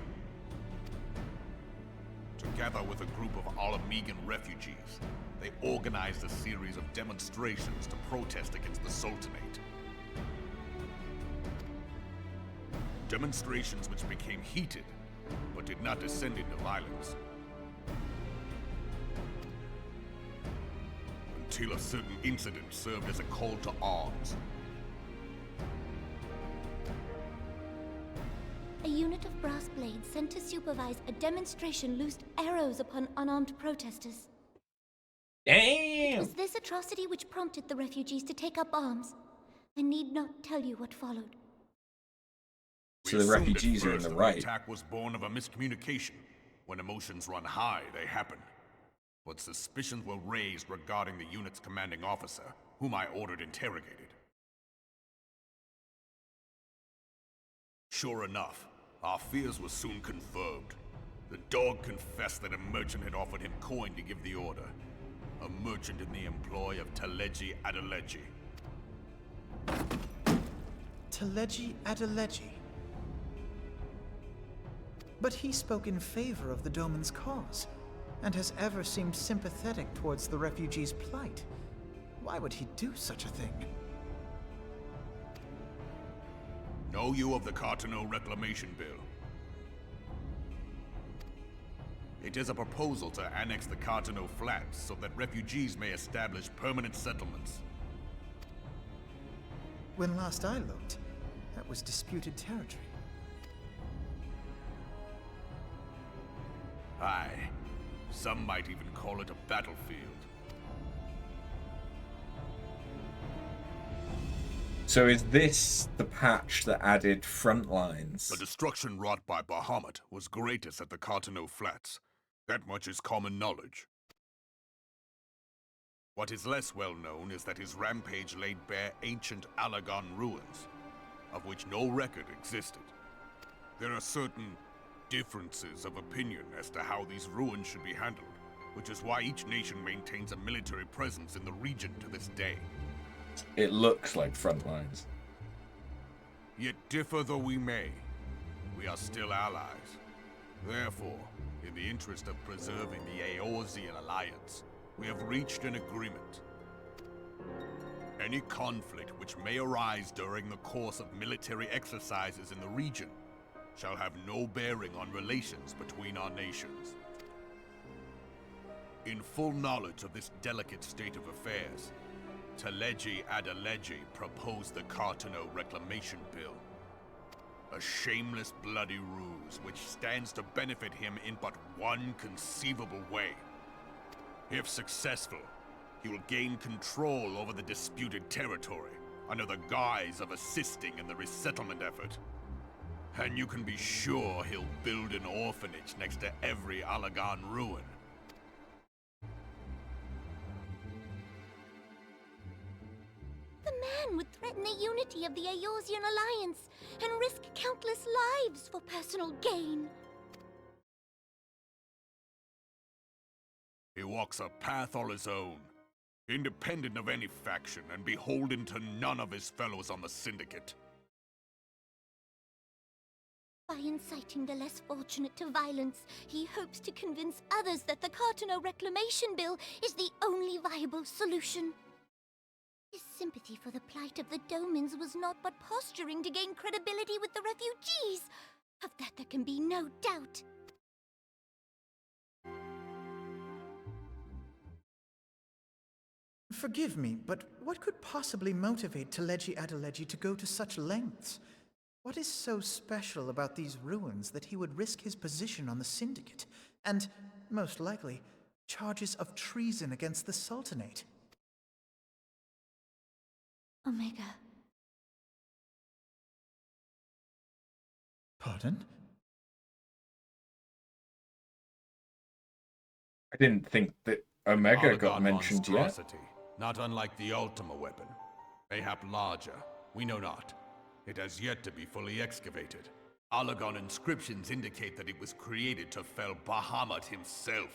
Speaker 5: Together with a group of Alamegan refugees, they organized a series of demonstrations to protest against the Sultanate. Demonstrations which became heated, but did not descend into violence. Until a certain incident served as a call to arms.
Speaker 4: A unit of brass blades sent to supervise a demonstration loosed arrows upon unarmed protesters.
Speaker 1: Damn!
Speaker 4: It was this atrocity which prompted the refugees to take up arms. I need not tell you what followed.
Speaker 1: So the refugees are in the right.
Speaker 5: The attack was born of a miscommunication. When emotions run high, they happen. But suspicions were raised regarding the unit's commanding officer, whom I ordered interrogated. Sure enough, our fears were soon confirmed. The dog confessed that a merchant had offered him coin to give the order. A merchant in the employ of Teleji Adeleji.
Speaker 7: Teleji Adeleji. But he spoke in favor of the Doman's cause, and has ever seemed sympathetic towards the refugees' plight. Why would he do such a thing?
Speaker 5: Know you of the Cartano Reclamation Bill? It is a proposal to annex the Cartano Flats so that refugees may establish permanent settlements.
Speaker 7: When last I looked, that was disputed territory.
Speaker 5: Aye. Some might even call it a battlefield.
Speaker 1: So is this the patch that added front lines?
Speaker 5: The destruction wrought by Bahamut was greatest at the Cartano Flats. That much is common knowledge. What is less well known is that his rampage laid bare ancient Alagon ruins, of which no record existed. There are certain differences of opinion as to how these ruins should be handled, which is why each nation maintains a military presence in the region to this day.
Speaker 1: It looks like front lines.
Speaker 5: Yet differ though we may, we are still allies. Therefore, in the interest of preserving the Eorzean alliance, we have reached an agreement. Any conflict which may arise during the course of military exercises in the region shall have no bearing on relations between our nations. In full knowledge of this delicate state of affairs, Teleji Adeleji proposed the Cartano Reclamation Bill. A shameless bloody ruse which stands to benefit him in but one conceivable way. If successful, he will gain control over the disputed territory under the guise of assisting in the resettlement effort. And you can be sure he'll build an orphanage next to every Alagon ruin.
Speaker 4: The man would threaten the unity of the Eorzean alliance and risk countless lives for personal gain.
Speaker 5: He walks a path all his own, independent of any faction and beholden to none of his fellows on the Syndicate.
Speaker 4: By inciting the less fortunate to violence, he hopes to convince others that the Cartano Reclamation Bill is the only viable solution. His sympathy for the plight of the Domans was not but posturing to gain credibility with the refugees. Of that there can be no doubt.
Speaker 7: Forgive me, but what could possibly motivate Teleji Adeleji to go to such lengths? What is so special about these ruins that he would risk his position on the Syndicate, and, most likely, charges of treason against the Sultanate?
Speaker 4: Omega.
Speaker 7: Pardon?
Speaker 1: I didn't think that Omega got
Speaker 5: Polygon
Speaker 1: mentioned yet.
Speaker 5: monstrosity, not unlike the Ultima weapon. Mayhap larger, we know not. It has yet to be fully excavated. Polygon inscriptions indicate that it was created to fell Bahamut himself.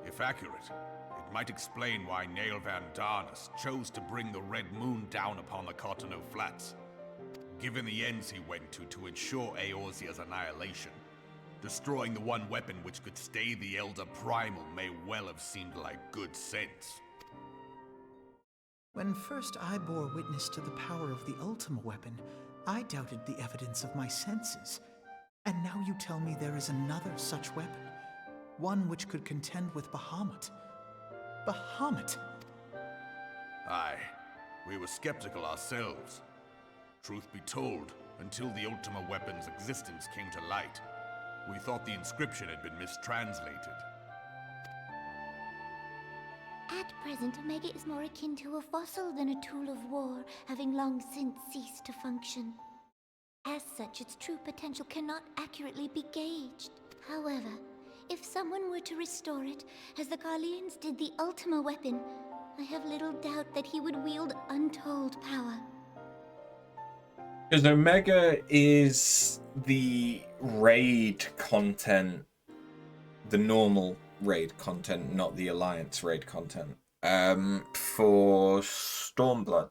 Speaker 5: If accurate, it might explain why Nail Van Darnus chose to bring the Red Moon down upon the Cotonou Flats. Given the ends he went to ensure Eorzea's annihilation, destroying the one weapon which could stay the Elder Primal may well have seemed like good sense.
Speaker 7: When first I bore witness to the power of the Ultima weapon, I doubted the evidence of my senses. And now you tell me there is another such weapon, one which could contend with Bahamut. Bahamut!
Speaker 5: Aye, we were skeptical ourselves. Truth be told, until the Ultima weapon's existence came to light, we thought the inscription had been mistranslated.
Speaker 4: At present, Omega is more akin to a fossil than a tool of war, having long since ceased to function. As such, its true potential cannot accurately be gauged. However, if someone were to restore it, as the Garleans did the Ultima weapon, I have little doubt that he would wield untold power.
Speaker 1: Because Omega is the raid content, the normal raid content, not the Alliance raid content, for Stormblood.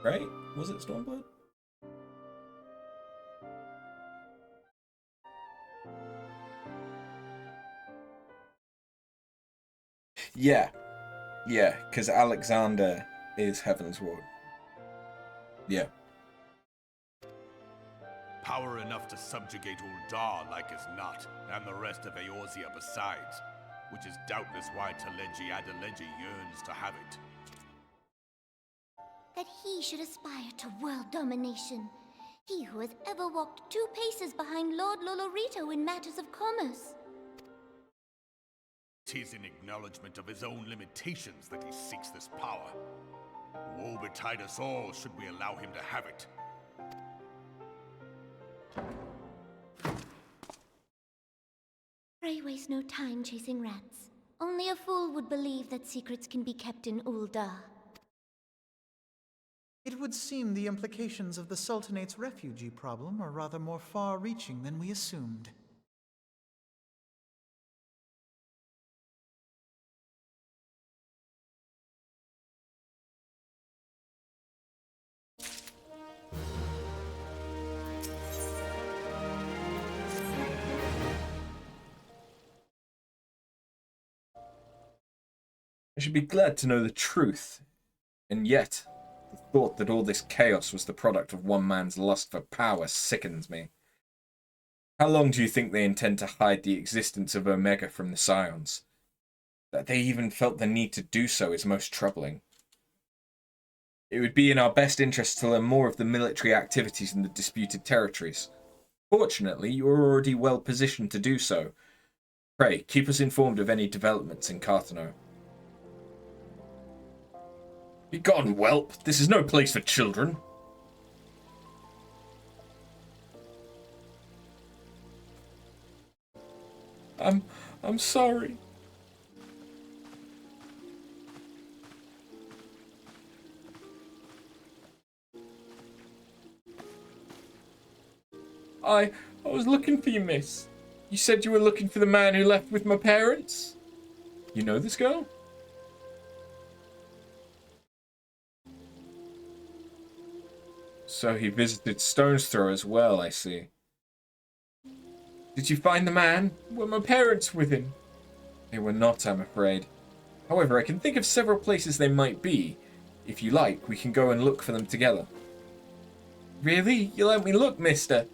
Speaker 1: Right? Was it Stormblood? Yeah. Yeah, because Alexander is Heaven's Ward. Yeah.
Speaker 5: Power enough to subjugate Uldar like as not, and the rest of Eorzea besides, which is doubtless why Teleji Adeleji yearns to have it.
Speaker 4: That he should aspire to world domination. He who has ever walked 2 paces behind Lord Lolorito in matters of commerce.
Speaker 5: 'Tis in acknowledgement of his own limitations that he seeks this power. Woe betide us all should we allow him to have it.
Speaker 4: Pray waste no time chasing rats. Only a fool would believe that secrets can be kept in Uldar.
Speaker 7: It would seem the implications of the Sultanate's refugee problem are rather more far-reaching than we assumed.
Speaker 1: I should be glad to know the truth, and yet the thought that all this chaos was the product of one man's lust for power sickens me. How long do you think they intend to hide the existence of Omega from the Scions? That they even felt the need to do so is most troubling. It would be in our best interest to learn more of the military activities in the disputed territories. Fortunately, you are already well positioned to do so. Pray, keep us informed of any developments in Carthano. Begone, whelp! This is no place for children. I'm sorry. I was looking for you, miss. You said you were looking for the man who left with my parents? You know this girl? So he visited Stone's Throw as well, I see. Did you find the man? Were my parents with him? They were not, I'm afraid. However, I can think of several places they might be. If you like, we can go and look for them together. Really? You let me look, mister?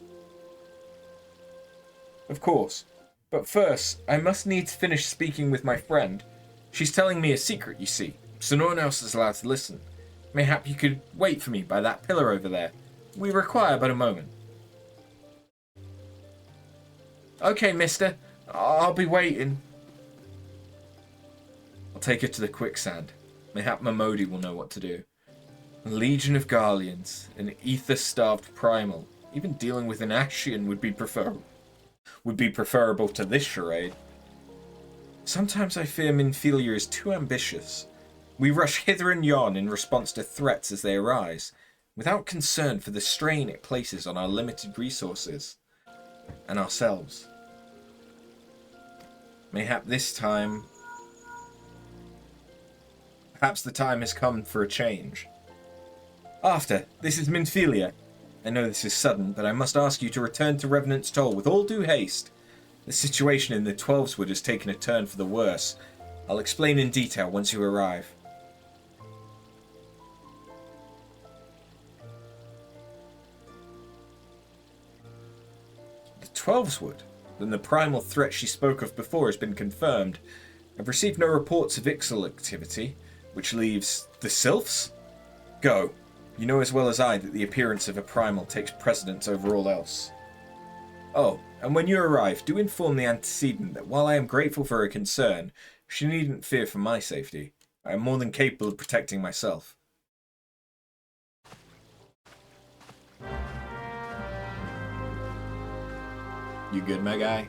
Speaker 1: Of course. But first, I must needs finish speaking with my friend. She's telling me a secret, you see, so no one else is allowed to listen. Mayhap you could wait for me by that pillar over there. We require but a moment. Okay, mister. I'll be waiting. I'll take her to the quicksand. Mayhap Mamodi will know what to do. A legion of Garleans, an ether-starved primal. Even dealing with an Ashian would be preferable.
Speaker 2: would be preferable to this charade. Sometimes I fear Minfilia is too ambitious. We rush hither and yon in response to threats as they arise, without concern for the strain it places on our limited resources and ourselves. Mayhap this time... Perhaps the time has come for a change. After, this is Minfilia. I know this is sudden, but I must ask you to return to Revenant's Toll with all due haste. The situation in the Twelveswood has taken a turn for the worse. I'll explain in detail once you arrive. The Twelveswood? Then the primal threat she spoke of before has been confirmed. I've received no reports of Ixal activity, which leaves the Sylphs? Go. You know as well as I that the appearance of a primal takes precedence over all else. Oh, and when you arrive, do inform the antecedent that while I am grateful for her concern, she needn't fear for my safety. I am more than capable of protecting myself. You good, my guy?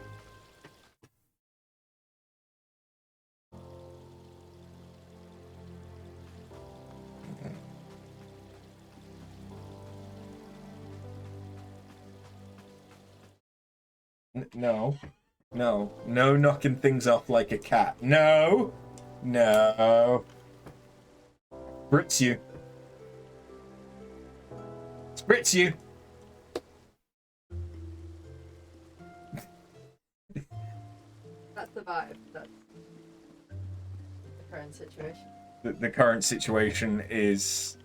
Speaker 2: No. No. No knocking things off like a cat. No! No. Spritz you. Spritz you.
Speaker 17: That's the vibe. That's the current situation.
Speaker 2: The current situation is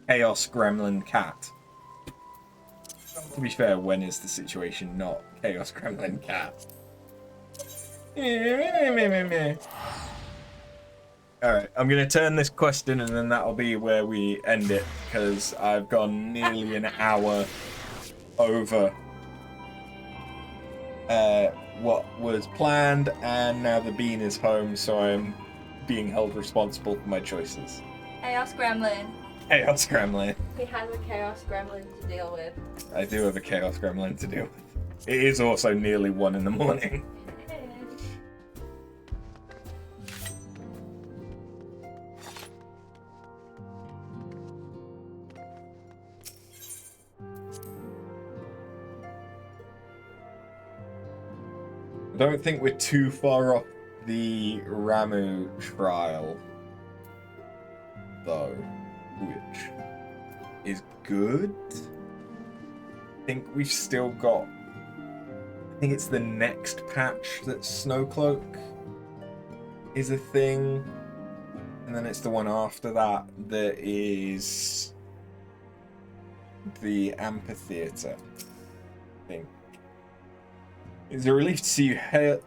Speaker 2: Chaos Gremlin Cat. To be fair, when is the situation not Chaos Gremlin Cat? Alright, I'm going to turn this quest in and then that'll be where we end it, because I've gone nearly an hour over what was planned, and now the bean is home, so I'm being held responsible for my choices.
Speaker 17: Chaos Gremlin.
Speaker 2: Chaos Gremlin.
Speaker 17: We have a Chaos Gremlin to deal with.
Speaker 2: I do have a Chaos Gremlin to deal with. It is also nearly 1 in the morning. I don't think we're too far off the Ramu trial, though, which is good. I think we've still got... I think it's the next patch that Snowcloak is a thing, and then it's the one after that that is the amphitheater, I think. It's a relief to see you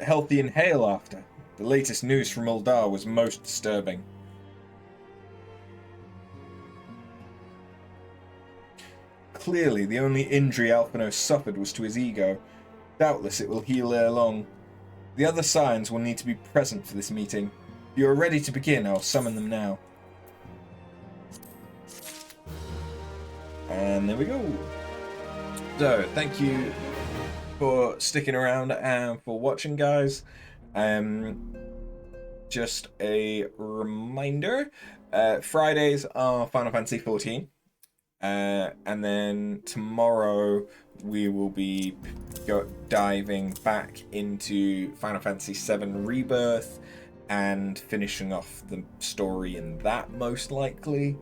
Speaker 2: healthy and hale after. The latest news from Uldar was most disturbing. Clearly, the only injury Alphino suffered was to his ego. Doubtless it will heal ere long. The other signs will need to be present for this meeting. If you are ready to begin, I'll summon them now. And there we go. So, thank you for sticking around and for watching, guys. Just a reminder, Fridays are Final Fantasy XIV, and then tomorrow we will be diving back into Final Fantasy VII Rebirth and finishing off the story in that, most likely,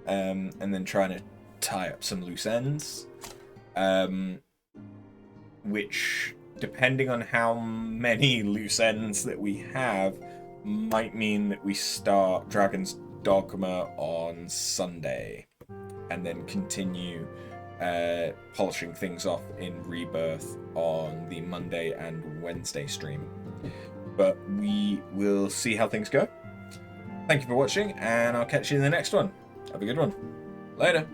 Speaker 2: and then trying to tie up some loose ends. Which, depending on how many loose ends that we have, might mean that we start Dragon's Dogma on Sunday, and then continue polishing things off in Rebirth on the Monday and Wednesday stream. But we will see how things go. Thank you for watching, and I'll catch you in the next one. Have a good one. Later.